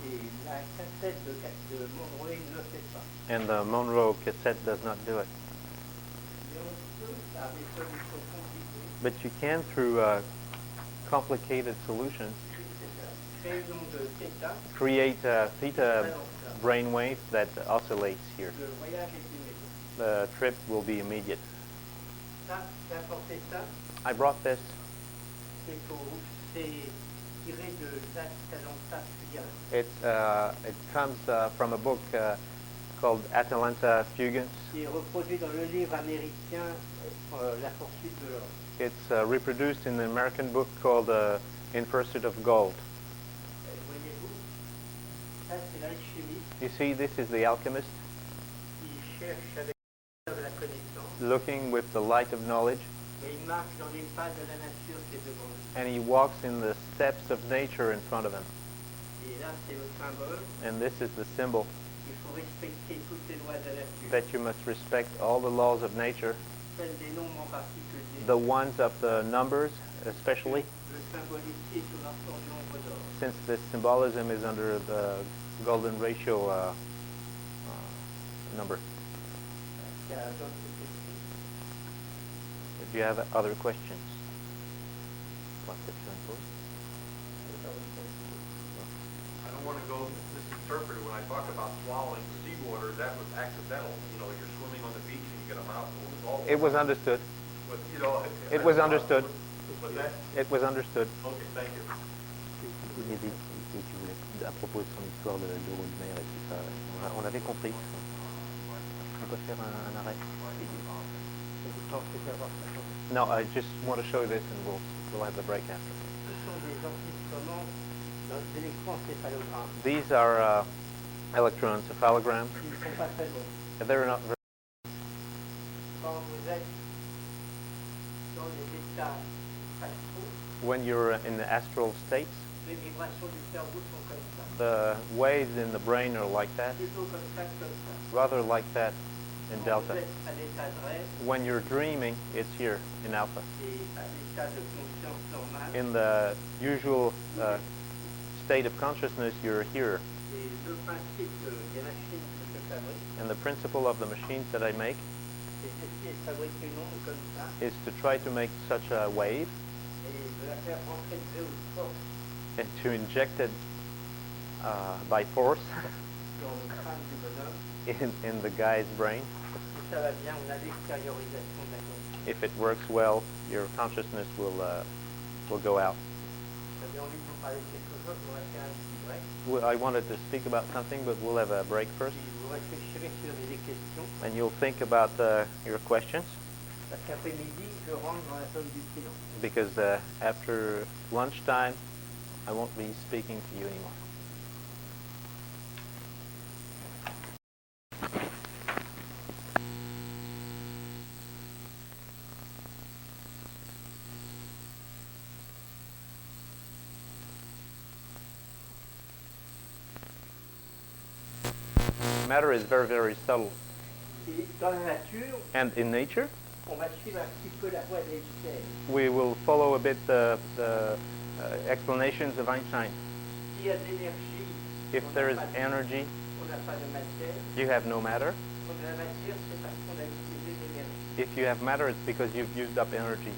Et la cassette de Monroe ne fait pas. and the Monroe cassette does not do it. Mais on peut, par des solutions compliquées, But you can, through complicated solutions, créer une onde θ. create theta brain waves that oscillates here. Le voyage est immédiat. The trip will be immediate. Ça, j'ai apporté ça, I brought this. c'est tiré de l'Atalanta Fugace. It comes from a book called Atalanta Fugace. Qui est reproduit dans le livre américain La poursuite de l'or. It's reproduced in the American book called In Pursuit of Gold. Voyez-vous, ça c'est l'alchimiste You see, this is the alchemist qui cherche avec de la connaissance looking with the light of knowledge, et il marche dans les pas de la nature qui est devant lui. and he walks in the steps of nature in front of him. Et là c'est le symbole And this is the symbol qu'il faut respecter toutes les lois de la nature. that you must respect all the laws of nature, Celle des nombres en particulier. the ones of the numbers especially, Le symbole ici est sous la forme du nombre d'or. since this symbolism is under the golden ratio number. Il y a d'autres questions. Do you have other questions? What question, please? I don't want to go misinterpreted when I talk about swallowing seawater. That was accidental. You know, you're swimming on the beach and you get a mouthful. It's all. It was understood. But, you know, It was understood. But that. It was understood. Okay, thank you. À propos de son histoire de l'eau de mer et tout ça, on avait compris. On peut faire un arrêt. Vous pensez savoir ça. No, I just want to show this and we'll have the break after. Ce sont des enregistrements d'électroencéphalogrammes. These are electroencephalograms. Ils ne sont pas très bons. They're not very, Quand vous êtes dans les états astraux, when you're in the astral states, les vibrations du cerveau sont comme ça. the waves in the brain are like that, Plutôt comme ça que comme ça. rather like that in Quand vous delta. êtes à l'état de rêve When you're dreaming, it's here in alpha. et à l'état de conscience normale, In the usual state of consciousness, you're here. et le principe des machines que je fabrique, And the principle of the machines that I make c'est d'essayer de fabriquer une onde comme ça is to try to make such a wave et de la faire rentrer de haute force and to inject it by force dans le crâne du bonhomme. in the guy's brain. Si ça va bien, on a l'extériorisation de la conscience. If it works well, your consciousness will go out. J'avais envie de vous parler de quelque chose, on va faire un petit break. I wanted to speak about something, but we'll have a break first, Puis vous réfléchirez sur les questions, and you'll think about your questions, parce qu'après-midi, je rentre dans la zone du silence. because after lunchtime, I won't be speaking to you anymore. Matter is very, very subtle. Et dans la nature, And in nature, on va suivre un petit peu la voie d'Einstein. we will follow a bit the explanations of Einstein. S'il y a de l'énergie, If there is energy, on n'a pas de matière. you have no matter. On a la matière, c'est parce qu'on a utilisé de l'énergie. If you have matter, it's because you've used up energy.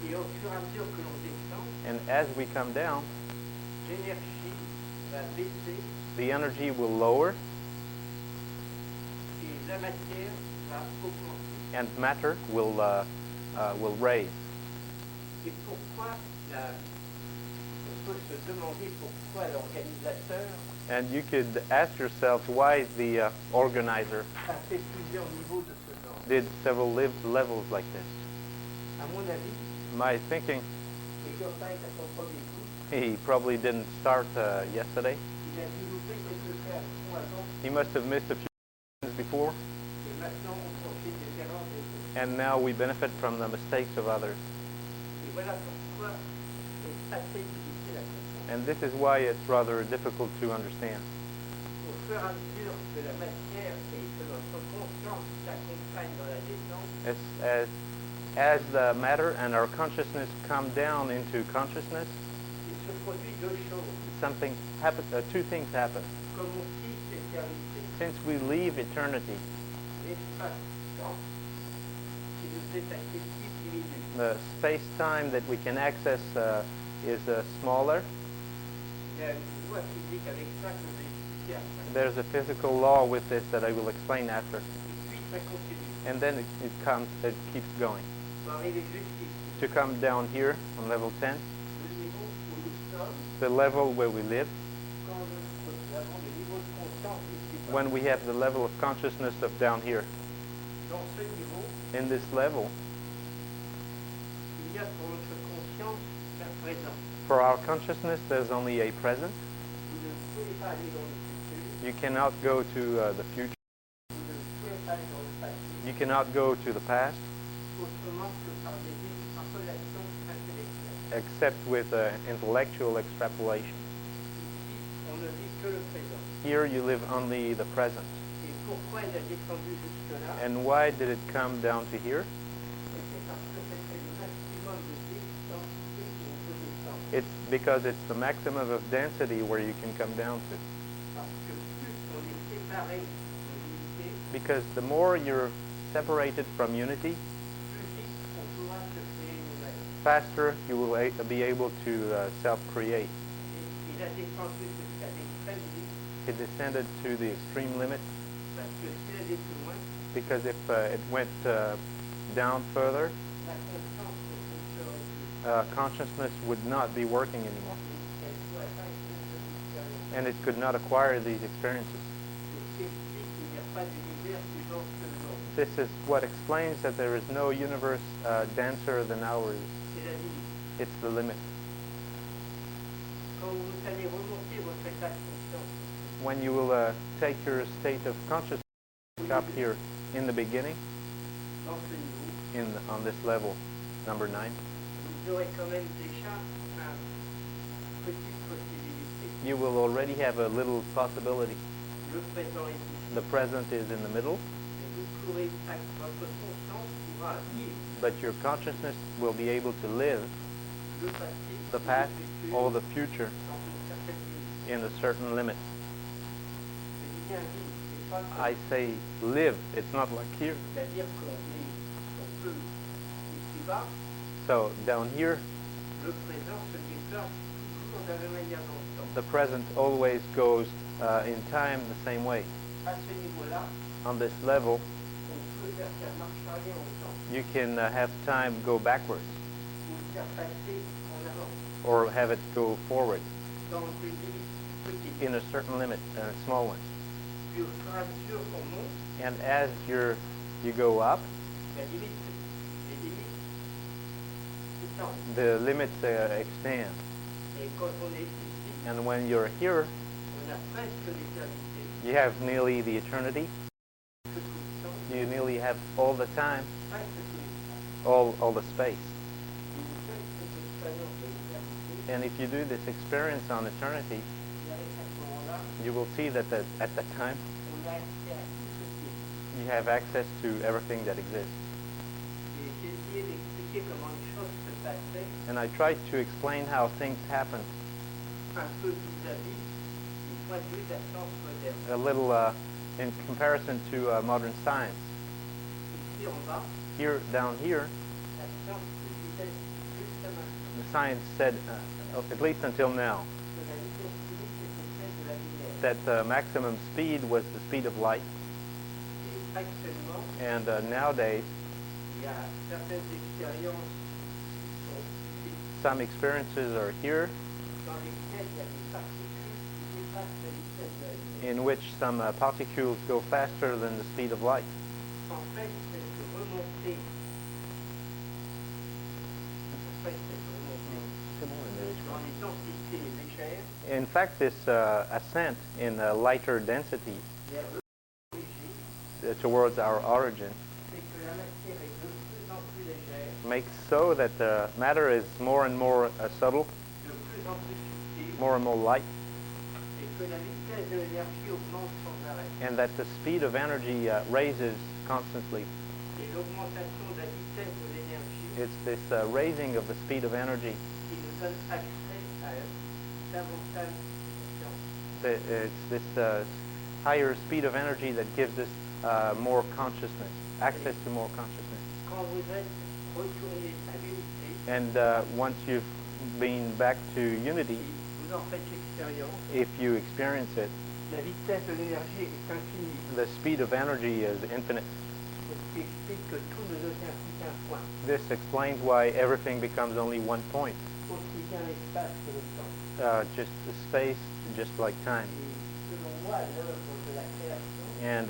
Et au fur et à mesure que l'on descend, And as we come down, l'énergie va baisser the energy will lower et la matière va augmenter. and matter will raise. Et pourquoi on peut se demander pourquoi l'organisateur And you could ask yourself why the organizer a fait plusieurs niveaux de ce genre. did several levels like this. À mon avis, My thinking, il doit pas être à son premier coup. he probably didn't start yesterday. Il a dû louper quelques créations avant He must have missed a few things before, et maintenant on profite des erreurs des autres. and now we benefit from the mistakes of others. Et voilà pourquoi c'est assez difficile à comprendre. And this is why it's rather difficult to understand. Au fur et à mesure que la matière et que notre conscience s'accompagnent dans la descente, As the matter and our consciousness come down into consciousness, il se produit deux choses. two things happen. Comme on quitte l'éternité, Since we leave eternity, l'espace-temps qui nous est accessible diminue. the space-time that we can access is smaller. Il y a une loi physique avec ça que je vais expliquer après. There's a physical law with this that I will explain after. Et puis ça continue. And then it keeps going. On va arriver jusqu'ici. To come down here on level 10, Le niveau où nous sommes, the level where we live, quand nous avons le niveau de conscience ici. when we have the level of consciousness of down here. Dans ce niveau, In this level, il y a pour notre conscience un présent. for our consciousness, there's only a present. Vous ne pouvez pas aller dans le futur. You cannot go to the future. Vous ne pouvez pas aller dans le passé. You cannot go to the past, Autrement que par des extrapolations intellectuelles. except with intellectual extrapolation. Ici, on ne vit que le présent. Here you live only the present. Et pourquoi il a descendu jusque-là? And why did it come down to here? C'est parce que c'était le maximum de densité qu'on peut descendre. It's because it's the maximum of density where you can come down to. Parce que plus on est séparé de l'unité, Because the more you're separated from unity, plus vite on pourra se créer nous-mêmes. faster you will be able to self-create. Et il a descendu jusqu'à l'extrême limite, It descended to the extreme limit parce que si elle est plus loin, because if it went down further, la conscience ne fonctionnerait plus. consciousness would not be working anymore. Elle ne pourrait pas être une expérience. And it could not acquire these experiences. Et c'est ici qu'il n'y a pas d'univers plus dense que le nôtre. This is what explains that there is no universe denser than ours. C'est la limite. It's the limit. Quand vous allez remonter votre état de conscience, When you will take your state of consciousness up here in the beginning, dans ce niveau, on this level, number 9, vous aurez quand même déjà une petite possibilité. you will already have a little possibility. Le présent est ici. The present is in the middle, Et vous pourrez, votre conscience pourra vivre but your consciousness will be able to live le passé, the past le futur, or the future dans une certaine limite. in a certain limit. Je dis bien vivre, c'est pas I say live, it's not like here. c'est-à-dire qu'on peut ici-bas, So down here, le présent se déplace toujours de la même manière dans le temps. the present always goes in time the same way. À ce niveau-là, On this level, on peut faire marche arrière au temps, you can have time go backwards ou faire passer en avant, or have it go forward dans une limite petite. in a certain limit, a small one. Puis au fur et à mesure qu'on monte, And as you go up, la limite, les limites s'étendent. the limits extend. Et quand on est ici, And when you're here, on a presque l'éternité, you have nearly the eternity. que tout le temps, You nearly have all the time, presque tout le temps. all the space. Si vous faites cette expérience de l'éternité, And if you do this experience on eternity, vous verrez qu'à ce moment-là, you will see that at that time, on a accès à tout ce qui est. you have access to everything that exists. J'ai essayé d'expliquer comment les choses se passaient. And I tried to explain how things happen. un peu vis-à-vis du point de vue de la science moderne. A little in comparison to modern science. Ici en bas, Here, down here, la science disait justement the science said, at least until now, que la vitesse physique était celle de la lumière. that maximum speed was the speed of light, Et actuellement, and nowadays, il y a certaines expériences qui sont ici, some experiences are here dans lesquelles il y a des particules qui dépassent la vitesse de la lumière. in which some particles go faster than the speed of light. En fait, cette remontée, dans les densités légères, In fact, this ascent in lighter density vers l'origine, towards our origin c'est que la matière est de plus en plus légère, makes so that matter is more and more subtle, de plus en plus subtile, more and more light, et que la vitesse de l'énergie augmente sans arrêt. and that the speed of energy raises constantly. Et l'augmentation de la vitesse de l'énergie It's this raising of the speed of energy. qui nous donne accès à davantage de conscience. It's this higher speed of energy that gives us more consciousness, access to more consciousness. Quand vous êtes retourné à l'unité, And once you've been back to unity, vous en faites l'expérience, if you experience it, la vitesse de l'énergie est infinie, the speed of energy is infinite. ce qui explique que tout ne devient plus qu'un point, This explains why everything becomes only one point, aussi bien l'espace que le temps. just the space, just like time. Et selon moi, l'œuvre de la création And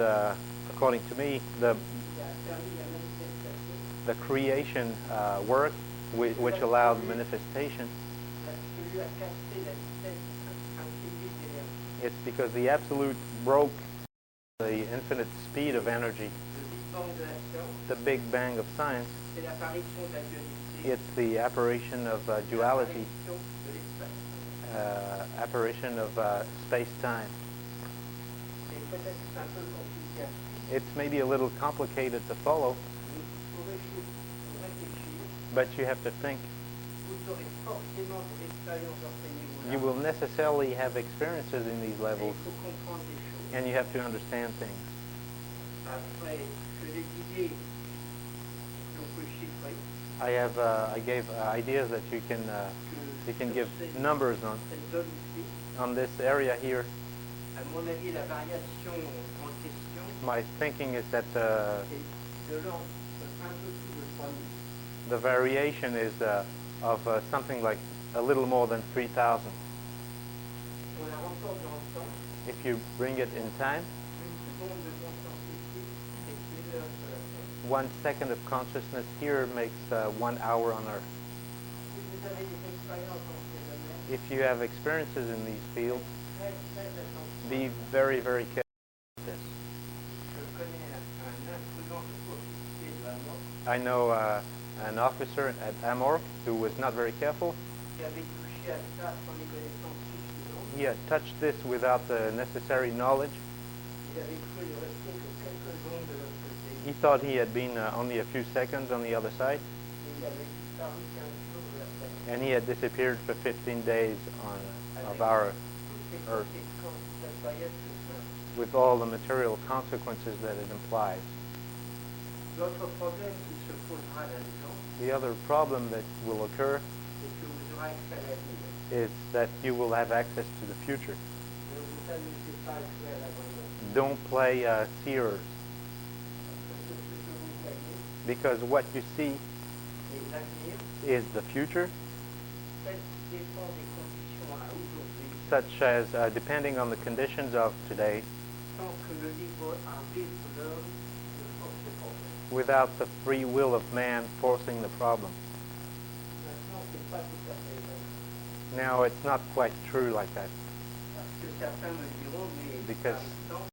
according to me, the qui a permis la manifestation, the creation work, which allowed manifestation, l'absolu a cassé la vitesse infinie d'énergie. it's because the absolute broke the infinite speed of energy. Le Big Bang de la science, The Big Bang of science, c'est l'apparition de la dualité, it's the apparition of duality, l'apparition de l'espace. apparition of space-time. C'est peut-être un peu compliqué à suivre, It's maybe a little complicated to follow, mais pour réfléchir, but you have to think. vous aurez forcément des expériences dans ces niveaux-là. You will necessarily have experiences in these Et levels, il faut comprendre des choses. and you have to understand things. Après que les idées qu'on peut chiffrer, I gave ideas that you can give numbers cette zone ici, on this area here. à mon avis, la variation en question My thinking is that est de l'ordre un peu plus de 3000. the variation is of something like a little more than 3,000. Si on la remporte dans le temps, If you bring it in time, une seconde de conscience ici, c'est 1 heure sur la Terre. 1 second of consciousness here makes 1 hour on Earth. Si vous avez des expériences dans ces domaines, If you have experiences in these fields, très très attention. be very, very careful with this. Je connais un imprudent officier de la mort I know an officer at Amor who was not very careful. qui avait touché à ça sans les connaissances suffisantes. He had touched this without the necessary knowledge. Il avait cru ne rester que quelques secondes de l'autre côté. He thought he had been only a few seconds on the other side, Et il avait disparu 15 jours de la planète. and he had disappeared for 15 days of our Toutes les Earth, conséquences incroyables que ça. with all the material consequences that it implies. L'autre problème qui se posera là-dedans, The other problem that will occur c'est que vous aurez accès à l'avenir. is that you will have access to the future. Ne vous amusez pas à jouer à l'abandon. Don't play seers, Parce que ce que vous voyez, because what you see c'est l'avenir, is the future, tel qui dépend des conditions à aujourd'hui, such as depending on the conditions of today, sans que le libre arbitre de l'homme ne force le problème. without the free will of man forcing the problem. Maintenant, c'est pas tout à fait vrai. Now, it's not quite true like that, Parce que certains me diront, mais Because- par exemple,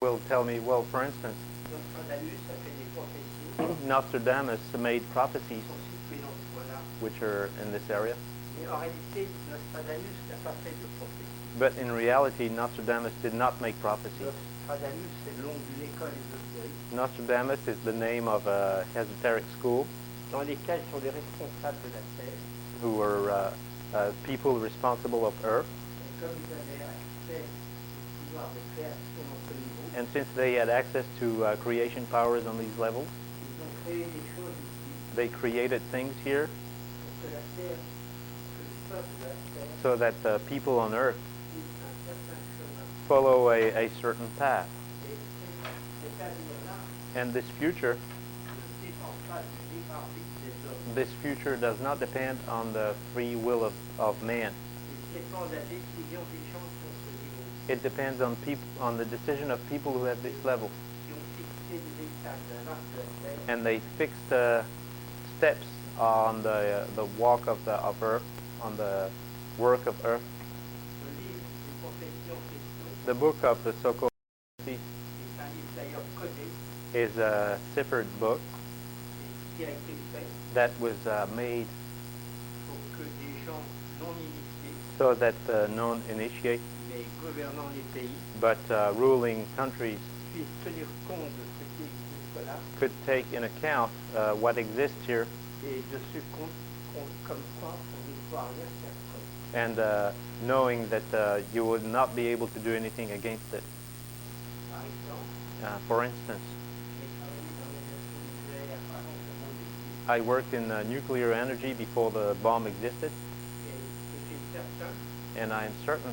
will tell me, well, for instance, Nostradamus a fait des prophéties Nostradamus made prophecies qui sont situées dans ce coin-là. which are in this area, Mais en réalité, Nostradamus n'a pas fait de prophétie. but in reality, Nostradamus did not make prophecies. Nostradamus, c'est le nom d'une école ésotérique Nostradamus is the name of a esoteric school dans lesquelles sont les responsables de la Terre who were people responsible of Earth, And since they had access to creation powers on these levels, ils ont créé des choses ici they created things here pour que la Terre, que le peuple de la Terre so that the people on Earth suive un certain chemin. follow a certain path. Et cet avenir-là And this future, ne dépend pas du libre arbitre des hommes. this future does not depend on the free will of man. Il dépend de la décision des gens qui ont ce niveau, It depends on the decision of people who have this level. qui ont fixé des étapes d'un arc de la Terre. And they fixed steps on the walk of Earth, on the work of Earth. Le livre des prophéties en question The book of the so-called prophecy est un livre d'ailleurs codé is a ciphered book qui a été fait that was made pour que des gens non initiés, so that non-initiate mais gouvernant les pays, but ruling countries puissent tenir compte de ce qui existe là could take in account what exists here et de ce comme quoi on ne peut rien faire contre. and knowing that you would not be able to do anything against it. Par exemple, For instance, j'ai travaillé dans l'énergie nucléaire avant que le monde existe. I worked in nuclear energy before the bomb existed, Et ce qui est certain, and I am certain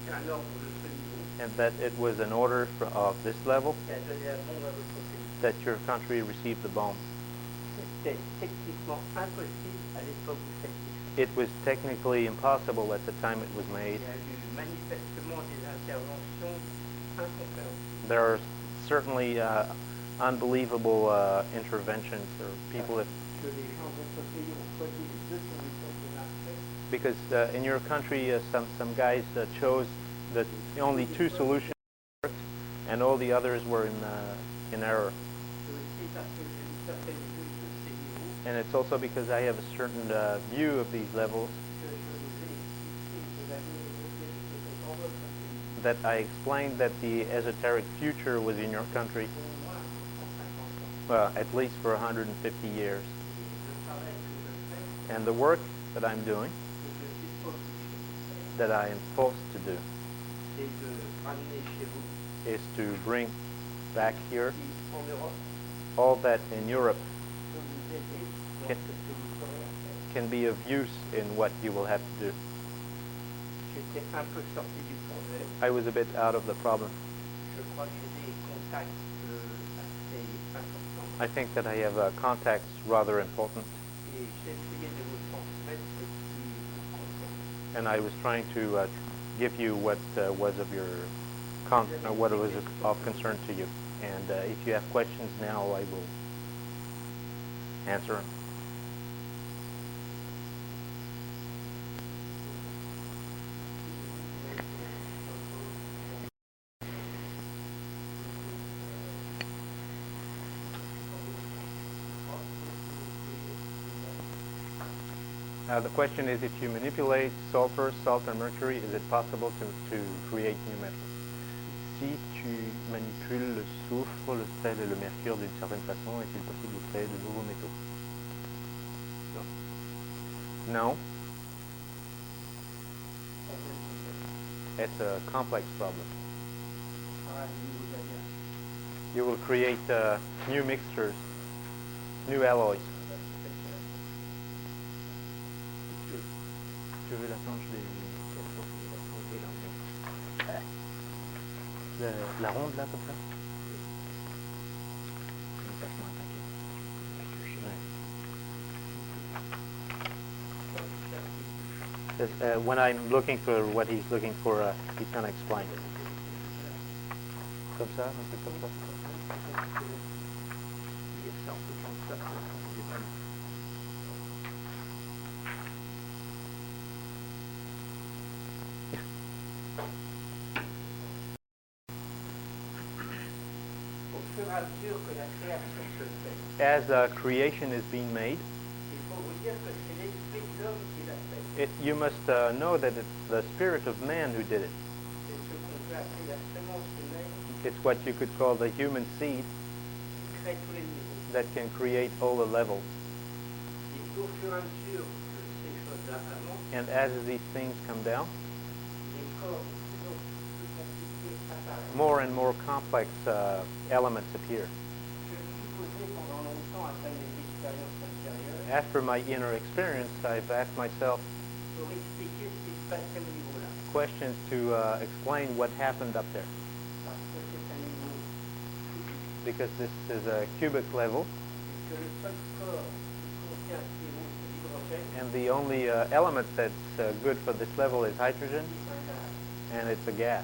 c'est un ordre de ce niveau and that it was an order of this level qui a donné un bombe à votre pays. that your country received the bomb. C'était techniquement impossible à l'époque où ça a été fait. It was technically impossible at the time it was made. Il y a eu manifestement des interventions incompréhensibles. There are certainly unbelievable interventions or people that, Que les gens de notre pays ont choisi les deux solutions qui marchaient. because in your country some guys chose the only two solutions and all the others were in error. C'est aussi parce que j'ai une certaine vue de ces niveaux And it's also because I have a certain view of these levels que je vous ai expliqué que l'avenir ésotérique était dans votre pays. that I explained that the esoteric future was in your country, Au moins 150 ans. well, at least for 150 years. Et le travail que je fais, And the work that I'm doing, que je suis obligé de faire, that I am forced to do, c'est de ramener chez vous is to bring back here ici en Europe, all that in Europe de vous aider dans Can- ce que vous aurez à faire. can be of use in what you will have to do. J'étais un peu sorti du projet. I was a bit out of the problem. Je crois que j'ai des contacts assez importants. I think that I have contacts rather important, Et j'ai essayé de vous transmettre ce qui vous concerne. and I was trying to give you what was of your what was of concern to you. And if you have questions now, I will answer them. The question is, if you manipulate sulfur, salt, and mercury, is it possible to create new metals? Si tu manipules le soufre, le sel et le mercure d'une certaine façon, est-il possible de créer de nouveaux métaux? No. It's a complex problem. You will create new mixtures, new alloys. Tu veux la planche la ronde là comme ça? When I'm looking for what he's looking for, he's going to explain. Comme ça, un peu comme ça. Au fur et à mesure que la création se fait, As creation is being made, il faut vous dire que c'est l'esprit de l'homme qui l'a fait. you must know that it's the spirit of man who did it. C'est ce qu'on peut appeler la semence humaine It's what you could call the human seed qui crée tous les niveaux. that can create all the levels. Et au fur et à mesure que ces choses-là avancent, And as these things come down, les corps de plus en plus compliqués apparaissent. more and more complex elements appear. Je me suis posé pendant longtemps, après mes expériences antérieures, After my inner experience, I've asked myself pour expliquer ce qui se passait au niveau-là. questions to explain what happened up there. Parce que c'est un niveau cubique, Because this is a cubic level, et que le seul corps qui contient ce niveau, c'est l'hydrogène, and the only element that's good for this level is hydrogen, c'est un gaz. and it's a gas.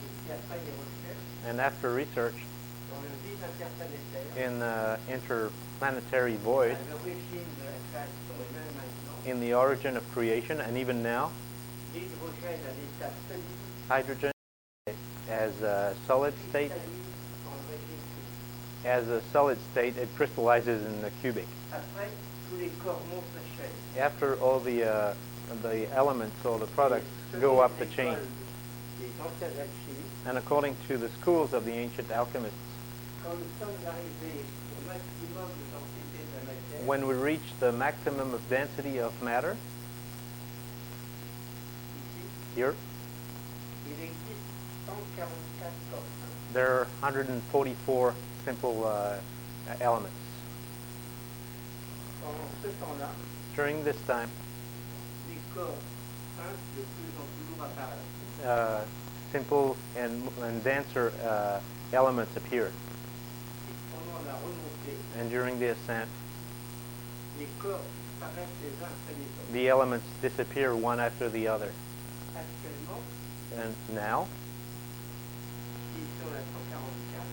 Et puis après les recherches, And after research dans le vide interplanétaire, in interplanetary void, à l'origine de la création et même maintenant, in the origin of creation, and even now, l'hydrogène à l'état solide hydrogen as a solid state, cristallise dans le régime cubique. as a solid state, it crystallizes in the cubic. Après, tous les corps montent la chaîne. After all the elements or the products go up the chain, Les anciens alchimistes, and according to the schools of the ancient alchemists, quand nous sommes arrivés au maximum de densité de la matière, when we reach the maximum of density of matter, ici, here, il existe 144 corps. there are 144 simple elements. Pendant ce temps-là, During this time, les corps simples de plus en plus lourds apparaissent. simple and denser elements appear. Et pendant la remontée, And during the ascent, les corps paraissent les uns après les autres. the elements disappear one after the other. Actuellement, And now, ici on a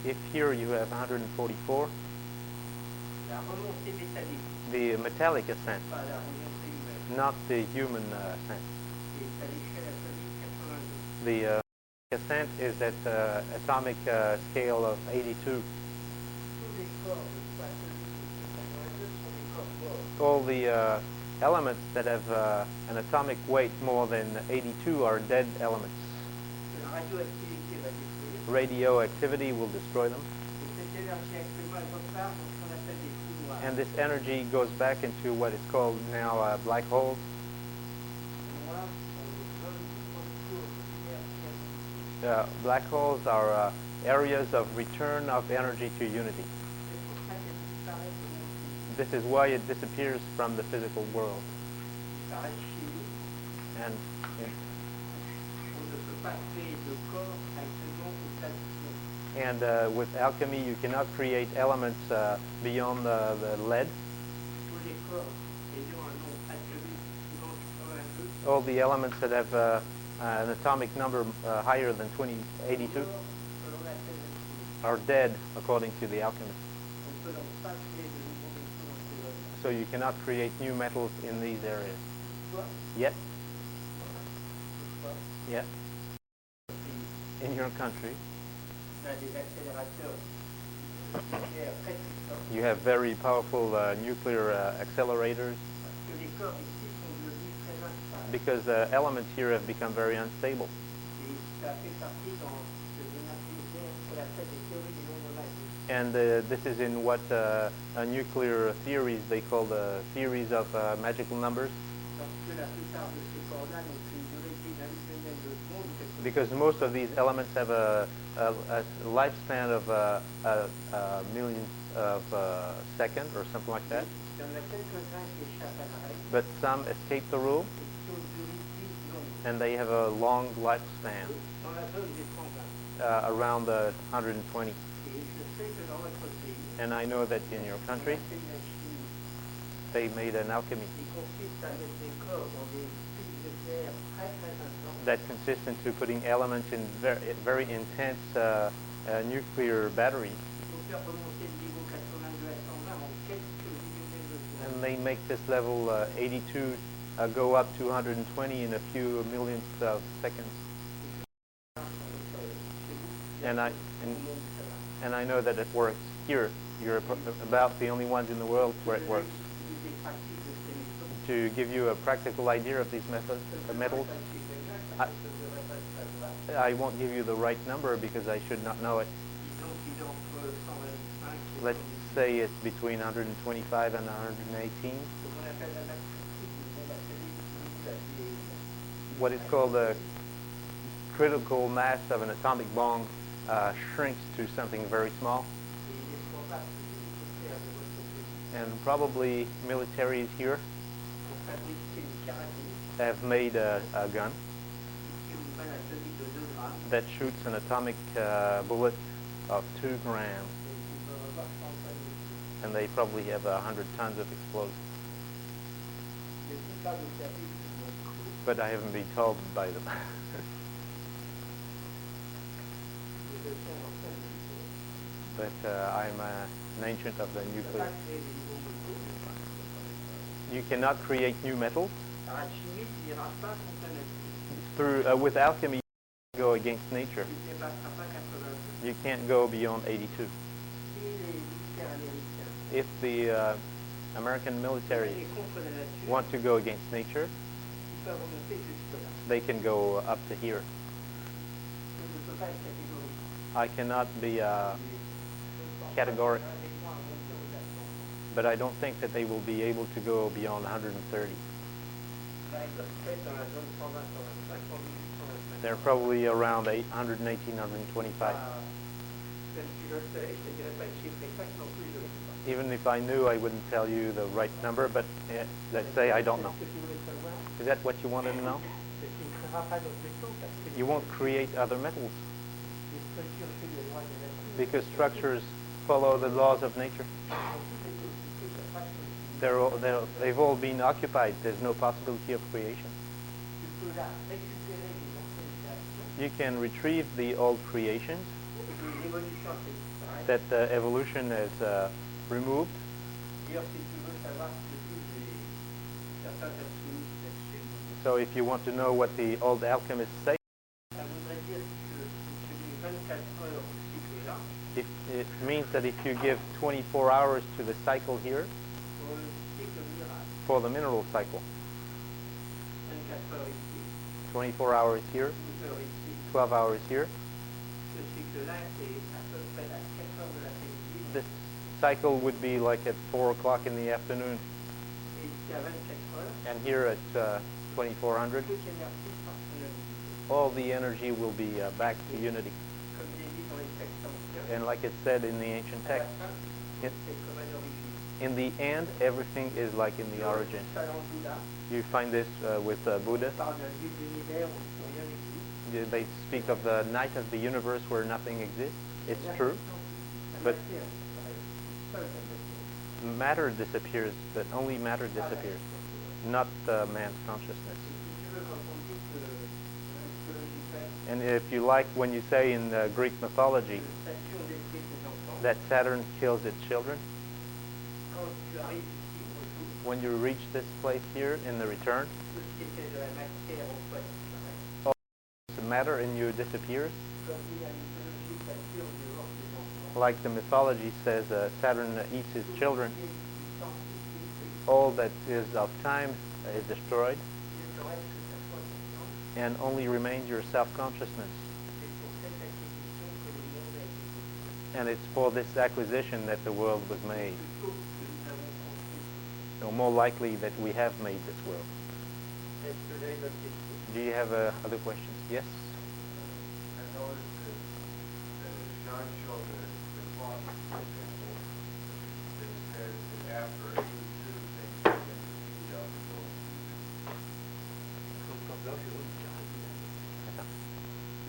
144, if here you have 144, la remontée métallique, the metallic ascent, pas la remontée humaine, not the human ascent. est à l'échelle atomique 82. The ascent is at atomic scale of 82. Tous les corps de atomique 82 sont des corps morts. All the elements that have an atomic weight more than 82 are dead elements. Que la radioactivité va détruire. Radioactivity will destroy them, Et cette énergie actuellement, elle repart dans ce qu'on appelle des trous noirs. and this energy goes back into what is called now black holes. Les noirs sont des zones de retour de lumière créative. Black holes are areas of return of energy to unity. C'est pour ça qu'elles disparaissent de mon physique. This is why it disappears from the physical world. Par alchimie, And on ne peut pas créer de corps actuellement au stade ion. with alchemy, you cannot create elements beyond the lead. Tous les corps ayant un nom atomique suivant 82 All the elements that have an atomic number higher than 82 selon la thèse are dead, according to the alchemists. on ne peut donc pas créer de nouveaux métaux dans ces zones-là. So you cannot create new metals in these areas. Soit, Yet, soit, yet, in your country, on a des accélérateurs nucléaires très puissants, you have very powerful nuclear accelerators, parce que les corps ici sont devenus très instables. because elements here have become very unstable. Et ça fait partie dans ce qu'on appelle les théories des nombres magiques. And this is in what nuclear theories they call the theories of magical numbers, Parce que la plupart de ces corps-là n'ont qu'une durée de vie d'un millième de seconde ou quelque chose. because most of these elements have a lifespan of a million of second or something like that. Il y en a quelques-uns qui échappent à la règle But some escape the rule, et qui ont une durée de vie longue. and they have a long lifespan, Dans la zone des 120. around 120. Et je sais que dans notre pays, And I know that in your on a country, fait une alchimie they made an alchemy qui consiste à mettre des corps dans des fils nucléaires très très intenses. that consists into putting elements in very intense nuclear batteries, Pour faire remonter le niveau 82 à 120 en quelques millième de secondes. and they make this level 82 go up to 120 in a few millionths of seconds. And I know that it works here. You're about the only ones in the world where it works. To give you a practical idea of these metals, I won't give you the right number because I should not know it. Let's say it's between 125 and 118. What is called the critical mass of an atomic bomb shrinks to something very small. Et il est probable que les militaires de votre pays And probably militaries here ont fabriqué une carabine have made a gun qui tire une balle atomique de 2 grammes that shoots an atomic bullet of 2 grams, et qui peut avoir 100 tonnes de feu. and they probably have 100 tons of explosives. Je ne suis pas au service de Moscou. But I haven't been told by them. Mais je suis un ancien militaire. But I'm an ancient of the Je ne peux nuclear. pas créer des nouveaux métaux. You cannot create new metals. Par alchimiste, il n'ira pas contre la nature. Through with alchemy, you go against nature. Il ne dépassera pas 82. You can't go beyond 82. Si les militaires américains If the American military allaient contre la nature, want to go against nature, ils peuvent remonter jusque-là. they can go up to here. Je ne peux pas être catégorique. I cannot be categoric, but I don't think that they will be able to go beyond 130. Là, ils doivent être dans la zone 120, 125, 125. They're probably around 118, 125. Même si je le savais, je ne dirais pas le chiffre exact non plus, je ne sais pas. Even if I knew, I wouldn't tell you the right number, but let's say I don't know. Ce que tu voulais savoir, Is that what you wanted to know? c'est qu'il ne créera pas d'autres métaux parce que You won't create other metals les structures suivent les lois de la nature. because structures follow the laws of nature. They've all been occupied. There's no possibility of creation. Tu peux là récupérer les anciennes créations You can retrieve the old creations et que l'évolution a fait disparaître. that evolution has removed. D'ailleurs, si tu veux savoir ce que disent certains alchimistes là-dessus, So if you want to know what the old alchemists say, ça voudrait dire que si tu mets 24 heures au cycle là, it means that if you give 24 hours to the cycle here, pour le cycle minéral, for the mineral cycle, 24 heures ici, 24 hours here, 12 heures ici, 12 hours here, ce cycle-là est à peu près à 4 heures de l'après-midi this cycle would be like at 4 o'clock in the afternoon, et ici à 24 heures, and here at 2400, toute l'énergie part sur l'unité. all the energy will be back to unity. Comme il est dit dans les textes anciens, And like it said in the ancient à la text, fin, it, c'est comme à l'origine. in the end, everything is like in the origin. Ça dans Bouddha, You find this with Buddha. on parle d'un vide d'univers où rien n'existe. They speak of the night of the universe where nothing exists. It's true. But matter disappears, but only matter disappears, not man's consciousness. And if you like, when you say in Greek mythology that Saturn kills its children, when you reach this place here in the return, all the matter in you disappears. Like the mythology says, Saturn eats his children. All that is of time is destroyed, and only remains your self-consciousness. And it's for this acquisition that the world was made. So more likely that we have made this world. Do you have other questions? Yes? I noticed that John showed the clock, for example, that says that after 82 things begin to speed up.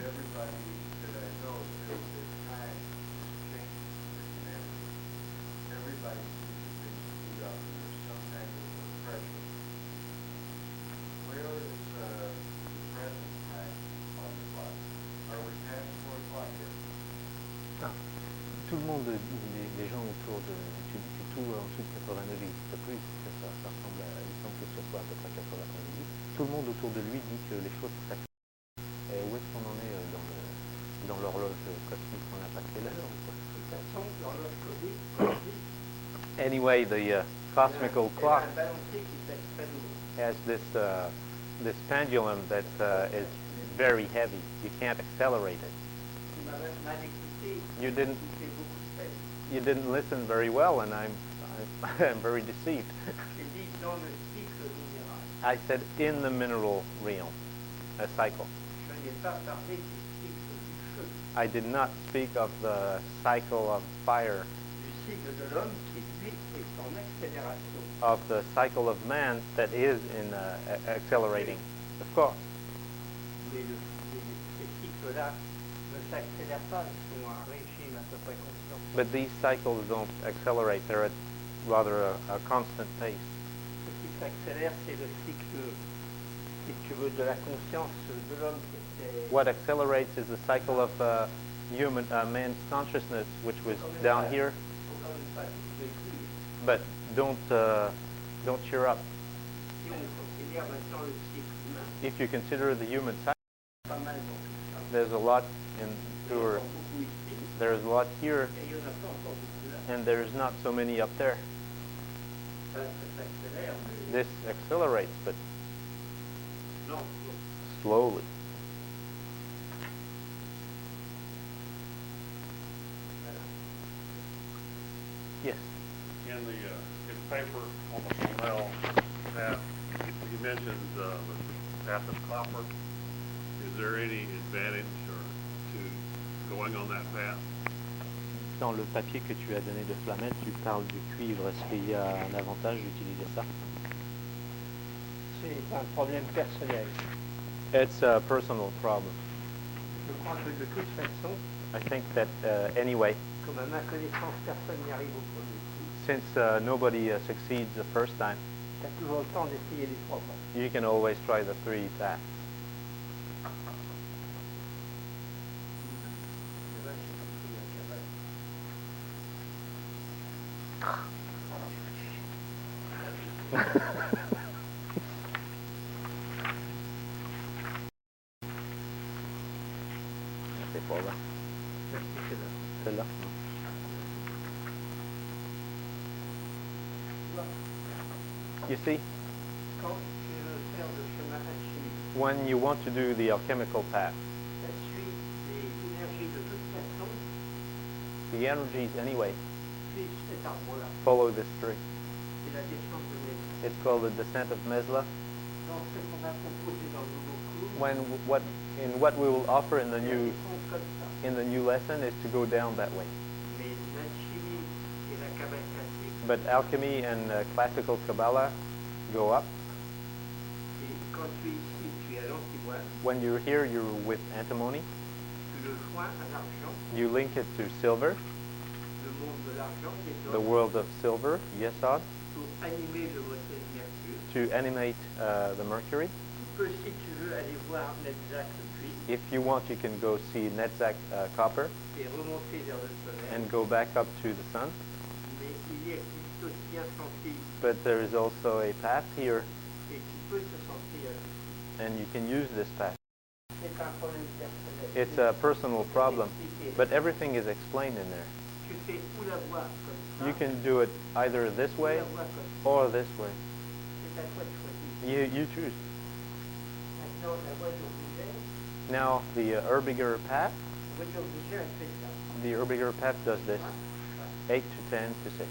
Everybody that I know says that time changes personality. Everybody sees that things speed up and there's some kind of pressure. Where is the present time on the clock? Are we past 4 o'clock yet? Tout le monde, les gens autour de, c'est tout en dessous de 89 n'existe plus, ça ressemble à, il semble que ce soit à peu près 90. Tout le monde autour de lui dit que les choses s'accélèrent. Où est-ce qu'on en est dans l'horloge cosmique? On a passé l'heure ou quoi? Anyway, the cosmical clock has this pendulum that is very heavy. You can't accelerate it. You didn't listen very well, and I'm very deceived. I said in the mineral realm, a cycle. I did not speak of the cycle of fire, du cycle de l'homme qui lui est en accélération. of the cycle of man that is in accelerating. Of course. Mais ces cycles-là ne s'accélèrent pas, ils sont à un régime à peu près constant. But these cycles don't accelerate, they're at rather a constant pace. Ce qui s'accélère, c'est le cycle, si tu veux, de la conscience de l'homme qui était... What accelerates is the cycle of man's consciousness, which was down here. Encore une fois, tu peux écrire. But don't cheer up. Si on considère maintenant le cycle humain, If you consider the human cycle, pas mal dans tout ça. there's a lot in Il y en a tour. beaucoup ici, There's a lot here, et il n'y en a pas encore beaucoup là. and there's not so many up there. Ça s'accélère, mais This accelerates, but lentement. slowly. Voilà. Yes. In the his paper on the Flamel path, he mentions the path of copper. Is there any advantage or to going on that path? Dans le papier que tu as donné de Flamel, tu parles du cuivre. Est-ce qu'il y a un avantage d'utiliser ça? C'est un problème personnel. It's a personal problem. Je crois que de toute façon, I think that anyway, comme à ma connaissance, personne n'y arrive au premier coup. since nobody succeeds the first time, Tu as toujours le temps d'essayer les trois fois. you can always try the 3 paths. Mais là, j'ai compris un cabane. C'est pas là. C'est là. C'est là. You see, Quand tu veux faire le chemin alchimique, when you want to do the alchemical path, ça suit les énergies de toute façon, the energies anyway suivent cet arbre-là. follow this tree. C'est la descente de Mesla. It's called the descent of Mesla. Dans ce qu'on va proposer dans le nouveau cours, When what we will offer in the la new descente comme ça. lesson is to go down that way. Mais l'alchimie et la cabane classique, But alchemy and classical Kabbalah go up. et quand tu es ici, tu es à l'antimoine, When you're here, you're with antimony. tu le joins à l'argent, You link it to silver, le monde de l'argent, qui est the world of silver, Yesod, pour animer le moteur mercure. to animate the mercury. Tu peux, si tu veux, aller voir Netzach depuis If you want, you can go see Netzach copper et remonter vers le soleil. and go back up to the sun. Mais il existe aussi un sentier ici, But there is also a path here, et tu peux ce sentier. and you can use this path. C'est un problème personnel. It's a personal problem, Expliqué. but everything is explained in there. Tu fais ou la voie comme ça, You can do it either this ou way la voie comme ça. or this way. C'est à toi de choisir. You choose. Maintenant, la voie d'Urbiger, Now, the Urbiger path, la voie d'Urbiger, elle fait ça. the Urbiger path does this, 8 to 10 to 6.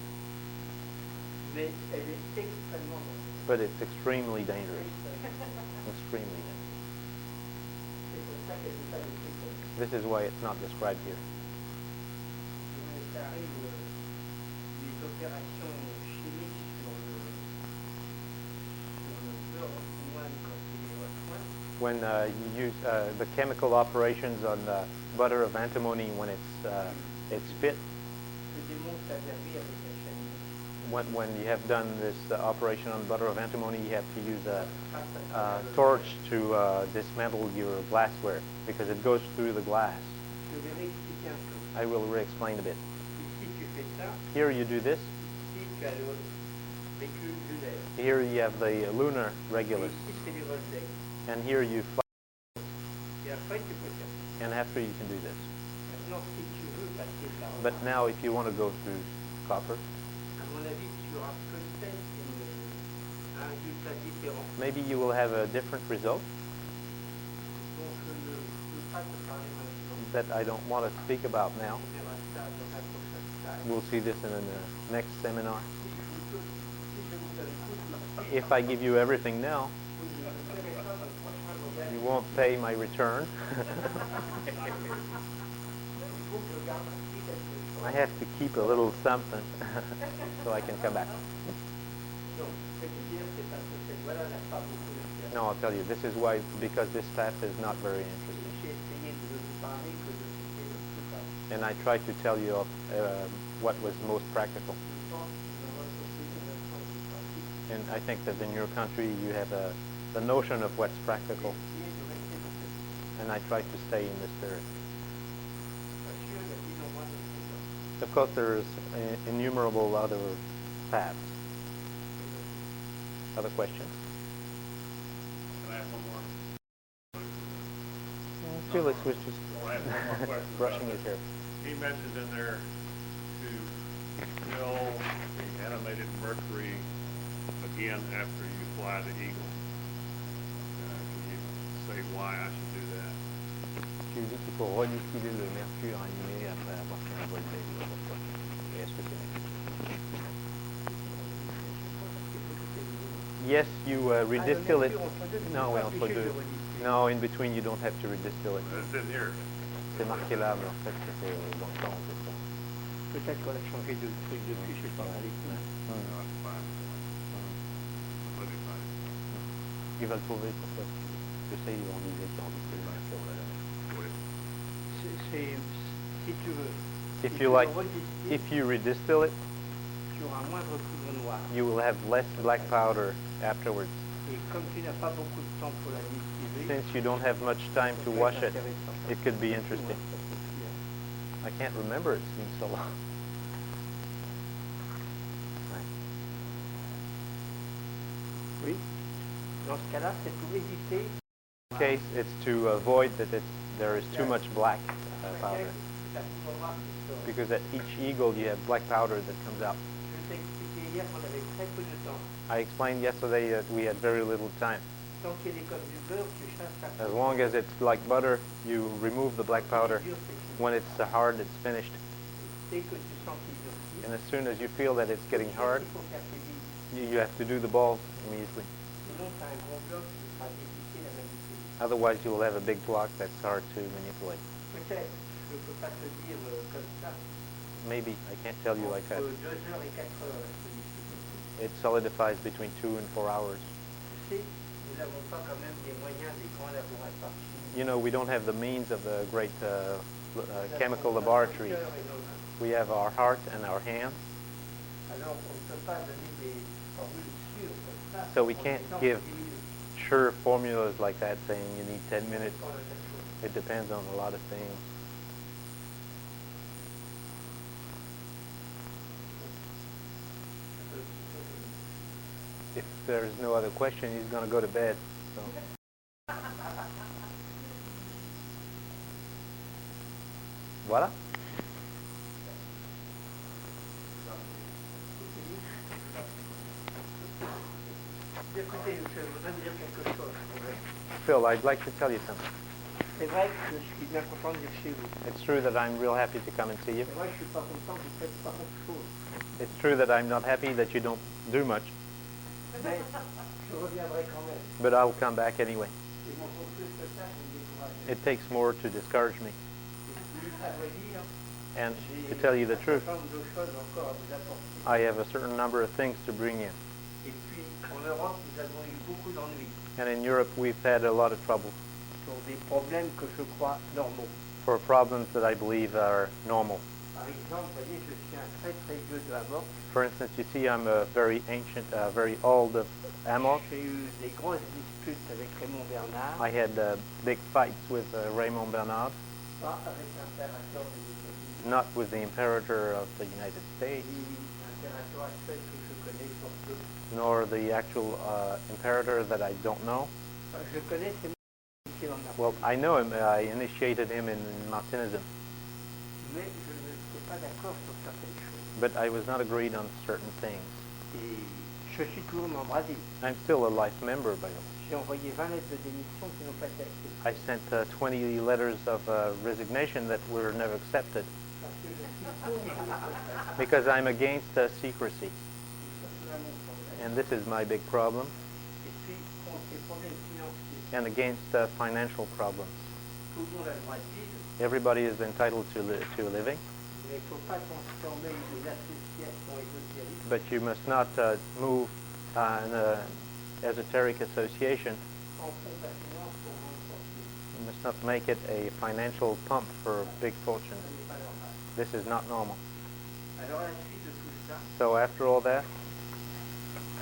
Mais elle est extrêmement dangereuse. But it's extremely dangerous. Extremely dangerous. C'est pour ça qu'elle n'est pas décrite comme ça. This is why it's not described here. Mais ça arrive, les opérations chimiques sur le beurre moine quand il est rejoint, When you use the chemical operations on butter of antimony when it's fit, je démonte la verrie avec un chalumeau. when you have done this operation on butter of antimony, you have to use a torch to dismantle your glassware because it goes through the glass. Je vais réexpliquer un peu. I will re-explain a bit. Ici, tu fais ça. Here you do this. Ici, tu as le véhicule lunaire. Here you have the lunar Et regulus. ici, c'est les Voltec. And here you fly. Et après, tu peux faire ça. And after you can do this. Maintenant, si tu veux passer par But now if you want to go through copper, à mon avis, tu auras peut-être un résultat différent. maybe you will have a different result Donc, je ne veux pas te parler maintenant. that I don't want to speak about now. On verra ça dans un prochain slide. We'll see this in the next seminar. Si je vous donne tout de suite, If I give you everything now, vous ne verrez pas dans le prochain modèle. you won't pay my return. faut que je garde un petit quelque chose. I have to keep a little something so I can come back. Non, ce que je veux dire, c'est parce que cette voilà n'a pas beaucoup d'intérêt. No, I'll tell you, this is why, because this path is not very interesting. J'ai essayé de vous parler que de citer le plus bas. And I tried to tell you of what was most practical. Je pense que dans votre pays, on a le sens du principe. And I think that in your country you have the notion of what's practical. Essayez de rester dans cette vie. And I try to stay in the spirit. Bien sûr, il y a innombrables choses. Of course, there's innumerable other paths. Other questions? Can I ask one more? Felix was just Well, I have one more question brushing about his hair. He mentioned in there to fill the animated mercury again after you fly the eagle. Can you say why I should do that? Tu dis qu'il faut redistiller le mercure animé après avoir fait un vol d'aigle. Pourquoi? Et est-ce que c'est nécessaire? Yes, you redistill it. No, entre deux. No, in between you don't have to redistill it. It's in here. C'est marqué là, mais en fait c'était dans le temps, c'est ça. Peut-être qu'on a changé de truc depuis, je sais pas. No, it's fine. It'll be fine. Il va le trouver pour ça. Je sais, ils vont dire qu'ils ont dit le mercure là. Si tu veux, If si you tu like, le redistilles, if you redistill it, tu auras moins de poudre noire. you will have less black powder afterwards. Et comme tu n'as pas beaucoup de temps pour la distiller, Since you don't have much time to ça peut wash être it, intéressant. it could be interesting. Ouais, I can't remember, it's been so long. oui. Dans ce cas-là, c'est pour éviter In case, it's to avoid that there is too much black powder. la poudre noire qui sort. Because at each eagle you have black powder that comes out. Je t'ai expliqué hier qu'on avait très peu de temps. I explained yesterday that we had very little time. Tant qu'il est comme du beurre, tu chasses la As poudre. long as it's like butter, you remove the black powder. Dur, c'est fini. When it's hard, it's finished. Dès que tu sens qu'il durcit, And as soon as you feel that it's getting hard, il faut faire tes billes. you have to do the balls immediately. Sinon, tu as un gros bloc qui sera difficile à manipuler. Otherwise, you will have a big block that's hard to manipulate. Peut-être, je ne peux pas te dire comme ça. Maybe, I can't tell you like that. Entre 2 heures et 4 heures, la solidité. It solidifies between 2 and 4 hours. Tu sais, nous n'avons pas quand même les moyens des grands laboratoires chimiques. You know, we don't have the means of the great chemical laboratories. We have our heart and our hands, Alors, on ne peut pas donner des formules sûres comme ça. so we en can't disant give 10 minutes. sure formulas like that saying you need 10 minutes. Ça dépend de cette chose. It depends on a lot of things. If there's no other question, he's going to go to bed. So. Voilà. Écoutez, je voudrais vous dire quelque chose. Phil, I'd like to tell you something. C'est vrai que je suis bien content de venir chez vous. It's true that I'm real happy to come and see you. C'est vrai que je suis pas content que vous ne faites pas grand-chose. It's true that I'm not happy that you don't do much, Mais je reviendrai quand même. but I'll come back anyway. Il m'en faut plus que ça pour me décourager. It takes more to discourage me. À vrai dire, And j'ai to tell you the un truth, certain nombre de choses encore à vous apporter. I have a certain number of things to bring in. Et puis, en Europe, nous avons eu beaucoup d'ennuis And in Europe, we've had a lot of trouble pour des problèmes que je crois normaux. for problems that I believe are normal. Par exemple, vous voyez, je suis un très très vieux de la mort. For instance, you see I'm a very ancient, very old of Amok. J'ai eu des grosses disputes avec Raymond Bernard, I had big fights with Raymond Bernard, pas avec l'impérateur des États-Unis, not with the Imperator of the United States, ni l'impérateur actuel que je connais pour peu. nor the actual Imperator that I don't know. Je connais ces ici en Afrique, Well, I know him. I initiated him in Martinism, mais je ne suis pas d'accord sur certaines choses. but I was not agreed on certain things. Et je suis toujours en Brésil. I'm still a life member, by the way. J'ai envoyé 20 lettres de démission qui n'ont pas été acceptées. I sent 20 letters of resignation that were never accepted Parce que je suis pour le secret. because I'm against secrecy, C'est mon problème. and this is my big problem, Et puis, contre les problèmes financiers, and against financial problems. pour tout le monde a le droit de vivre, Everybody is entitled to a living, mais il ne faut pas transformer les associations ésotériques but you must not move an esoteric association. en fonds d'assurance pour grandes fortunes. You must not make it a financial pump for big fortune. Ce n'est pas normal. This is not normal. Alors, à la suite de tout ça, So after all that,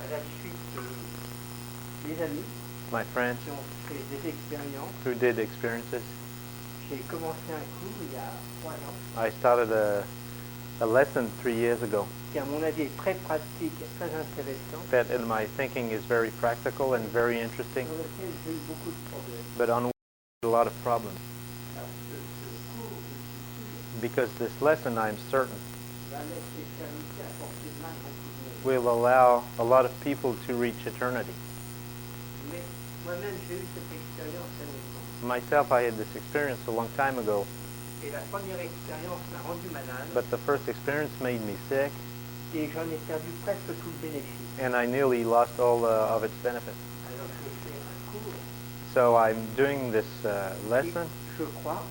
à la suite de mes amis my friends qui ont fait des expériences, who did experiences, j'ai commencé un cours il y a 3 ans, I started a lesson 3 years ago qui à mon avis est très pratique et très intéressant, that in my thinking is very practical and very interesting, dans lequel j'ai eu beaucoup de problèmes. but on which a lot of problems. Alors, ce cours, je suis sûr, Because this lesson, I'm certain, va mettre l'éternité à portée de main de beaucoup de monde. will allow a lot of people to reach eternity. Mais moi-même, j'ai eu cette expérience il y a longtemps. Myself, I had this experience a long time ago, Et la première expérience m'a rendu malade but the first experience made me sick, et j'en ai perdu presque tout le bénéfice. and I nearly lost all of its benefits. Alors je fais un cours So I'm doing this qui, lesson je crois,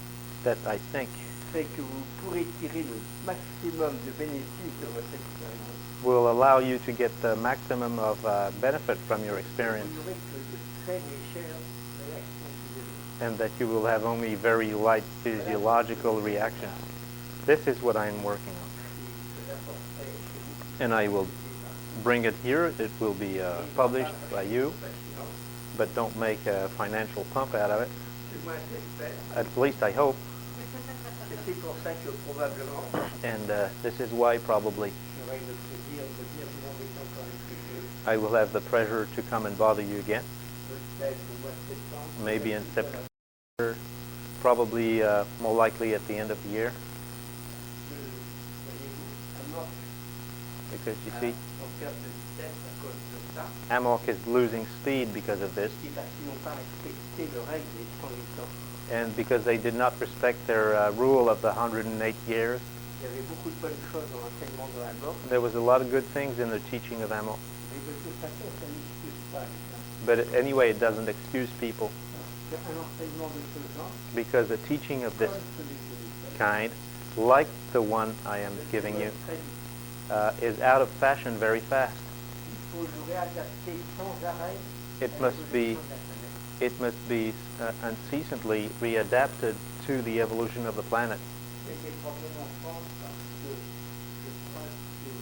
that I think fait que vous pourrez tirer le maximum de bénéfices de votre expérience. will allow you to get the maximum of benefit from your experience, Vous n'aurez que de très légères réactions physiologiques. and that you will have only very light physiological reactions. This is what I'm working on. Et je l'apporterai chez vous. And I will bring it here. It will be published by you, but don't make a financial pump out of it. Du moins, j'espère. At least I hope. Et c'est pour ça que probablement And this is why probably j'aurai le plaisir de venir vous embêter encore un petit peu, I will have the pleasure to come and bother you again, peut-être au mois de septembre. maybe in September, probably more likely at the end of the year, Voyez-vous, Amorc because you a see, en perte de vitesse à cause de ça, Amok is losing speed because of this, et parce qu'ils n'ont pas respecté le règle des 108 ans. and because they did not respect their rule of the 108 years. Il y avait beaucoup de bonnes choses dans l'enseignement de Amorc, There was a lot of good things in the teaching of Amok, mais de toute façon, ça n'excuse pas ça. but anyway, it doesn't excuse people, Un enseignement de ce genre, because a teaching of this comme celui que vous faites, kind, like the one I am giving you, très vite. is out of fashion very fast. Il faut le réadapter sans arrêt It à must be, l'évolution de la planète. it must be unceasingly readapted to the evolution of the planet. J'ai des problèmes en France parce que je crois que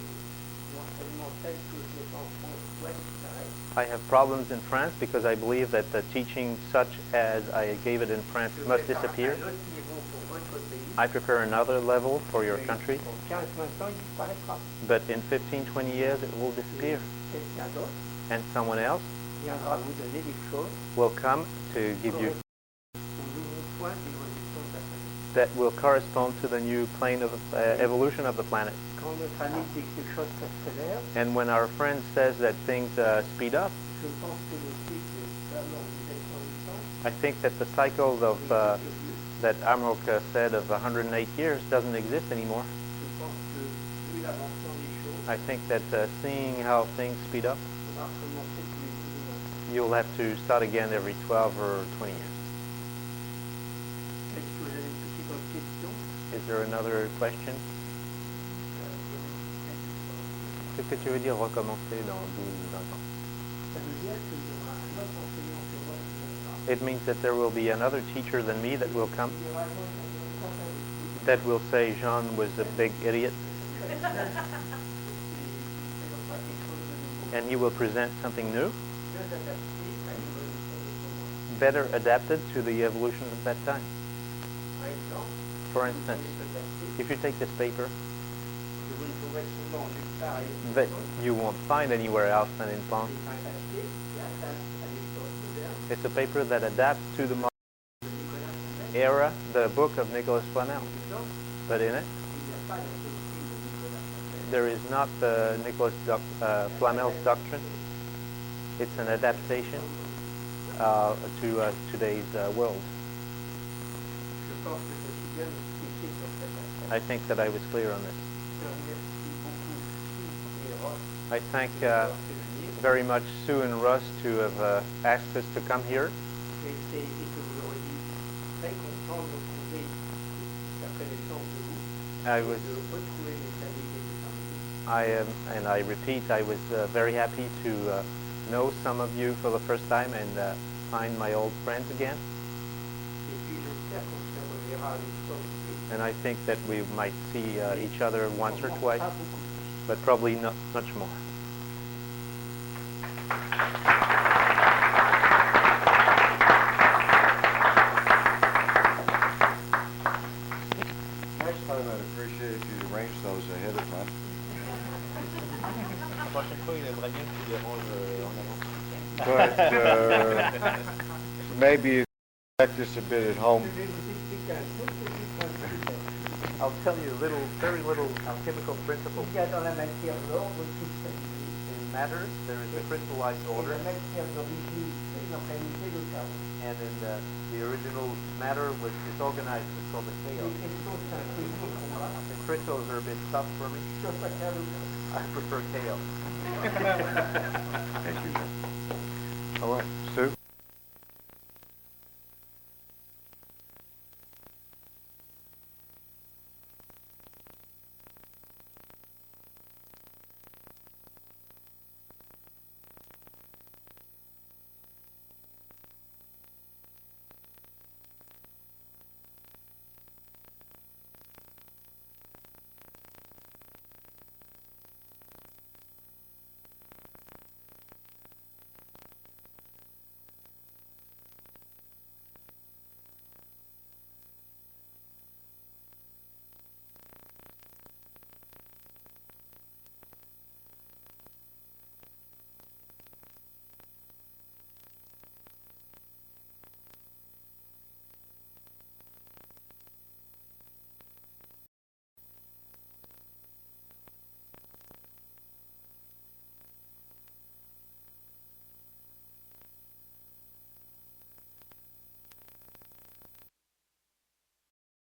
l'enseignement tel que je l'ai fait en France doit disparaître. I have problems in France because I believe that the teaching such as I gave it in France Je must prépare disappear. un autre niveau pour votre pays. I prepare another level for your Mais country, Dans 15-20 ans, il disparaîtra. but in 15, 20 years it will disappear. Quelqu'un d'autre And someone else viendra vous donner des choses will come to give you au nouveau point d'évolution de la planète. that will correspond to the new plane of evolution of the planet. Quand notre ami dit que les choses s'accélèrent, And when our friend says that things speed up, je pense que le cycle d'abord des 108 ans I think that the cycle of that Amrok said of 108 years doesn't exist anymore. je pense que vu l'avancement des choses, I think that seeing how things speed up, il faudra recommencer tous les 12 mois. you'll have to start again every 12 or 20 years. Est-ce que vous avez une petite autre question? Is there another question? Qu'est-ce que tu veux dire recommencer dans 12 20 ans? Ça veut dire qu'il y aura un autre enseignant que moi qui viendra. It means that there will be another teacher than me that will come, Il y aura un autre that will say Jean was a big idiot, and he will present something new, better adapted to the evolution of that time. For instance, if you take this paper that you won't find anywhere else than in France, it's a paper that adapts to the modern era, the book of Nicolas Flamel. But in it, there is not the Nicolas Flamel's doctrine. It's an adaptation to today's world. I think that I was clear on this. I thank very much Sue and Russ to have asked us to come here. J'ai été, et que vous l'aurez dit, très content reconnaissance de vous, I was, de retrouver mes amis quelques temps plus. I am, and I repeat, I was very happy to know some of you for the first time and find my old friends again. Et puis j'espère qu'on se reverra une fois ou deux. And I think that we might see each other once or Pas twice, beaucoup plus. but probably not much more. Next time I'd appreciate if you'd arrange those ahead of time. La prochaine fois, il aimerait bien que tu les ranges en avance. But maybe you can practice a bit at home. Je vais vous expliquer un tout petit principe. I'll tell you very little alchemical principle. Il y a dans la matière l'ordre cristallisé. In matter, there is a crystallized Et order, la matière d'origine, c'est en réalité le chaos. and in the original matter was disorganized, it's called the Les chaos. cristaux, c'est un peu dur pour moi. The crystals are a bit tough for me. Je préfère le chaos. I prefer chaos. Thank you. All right.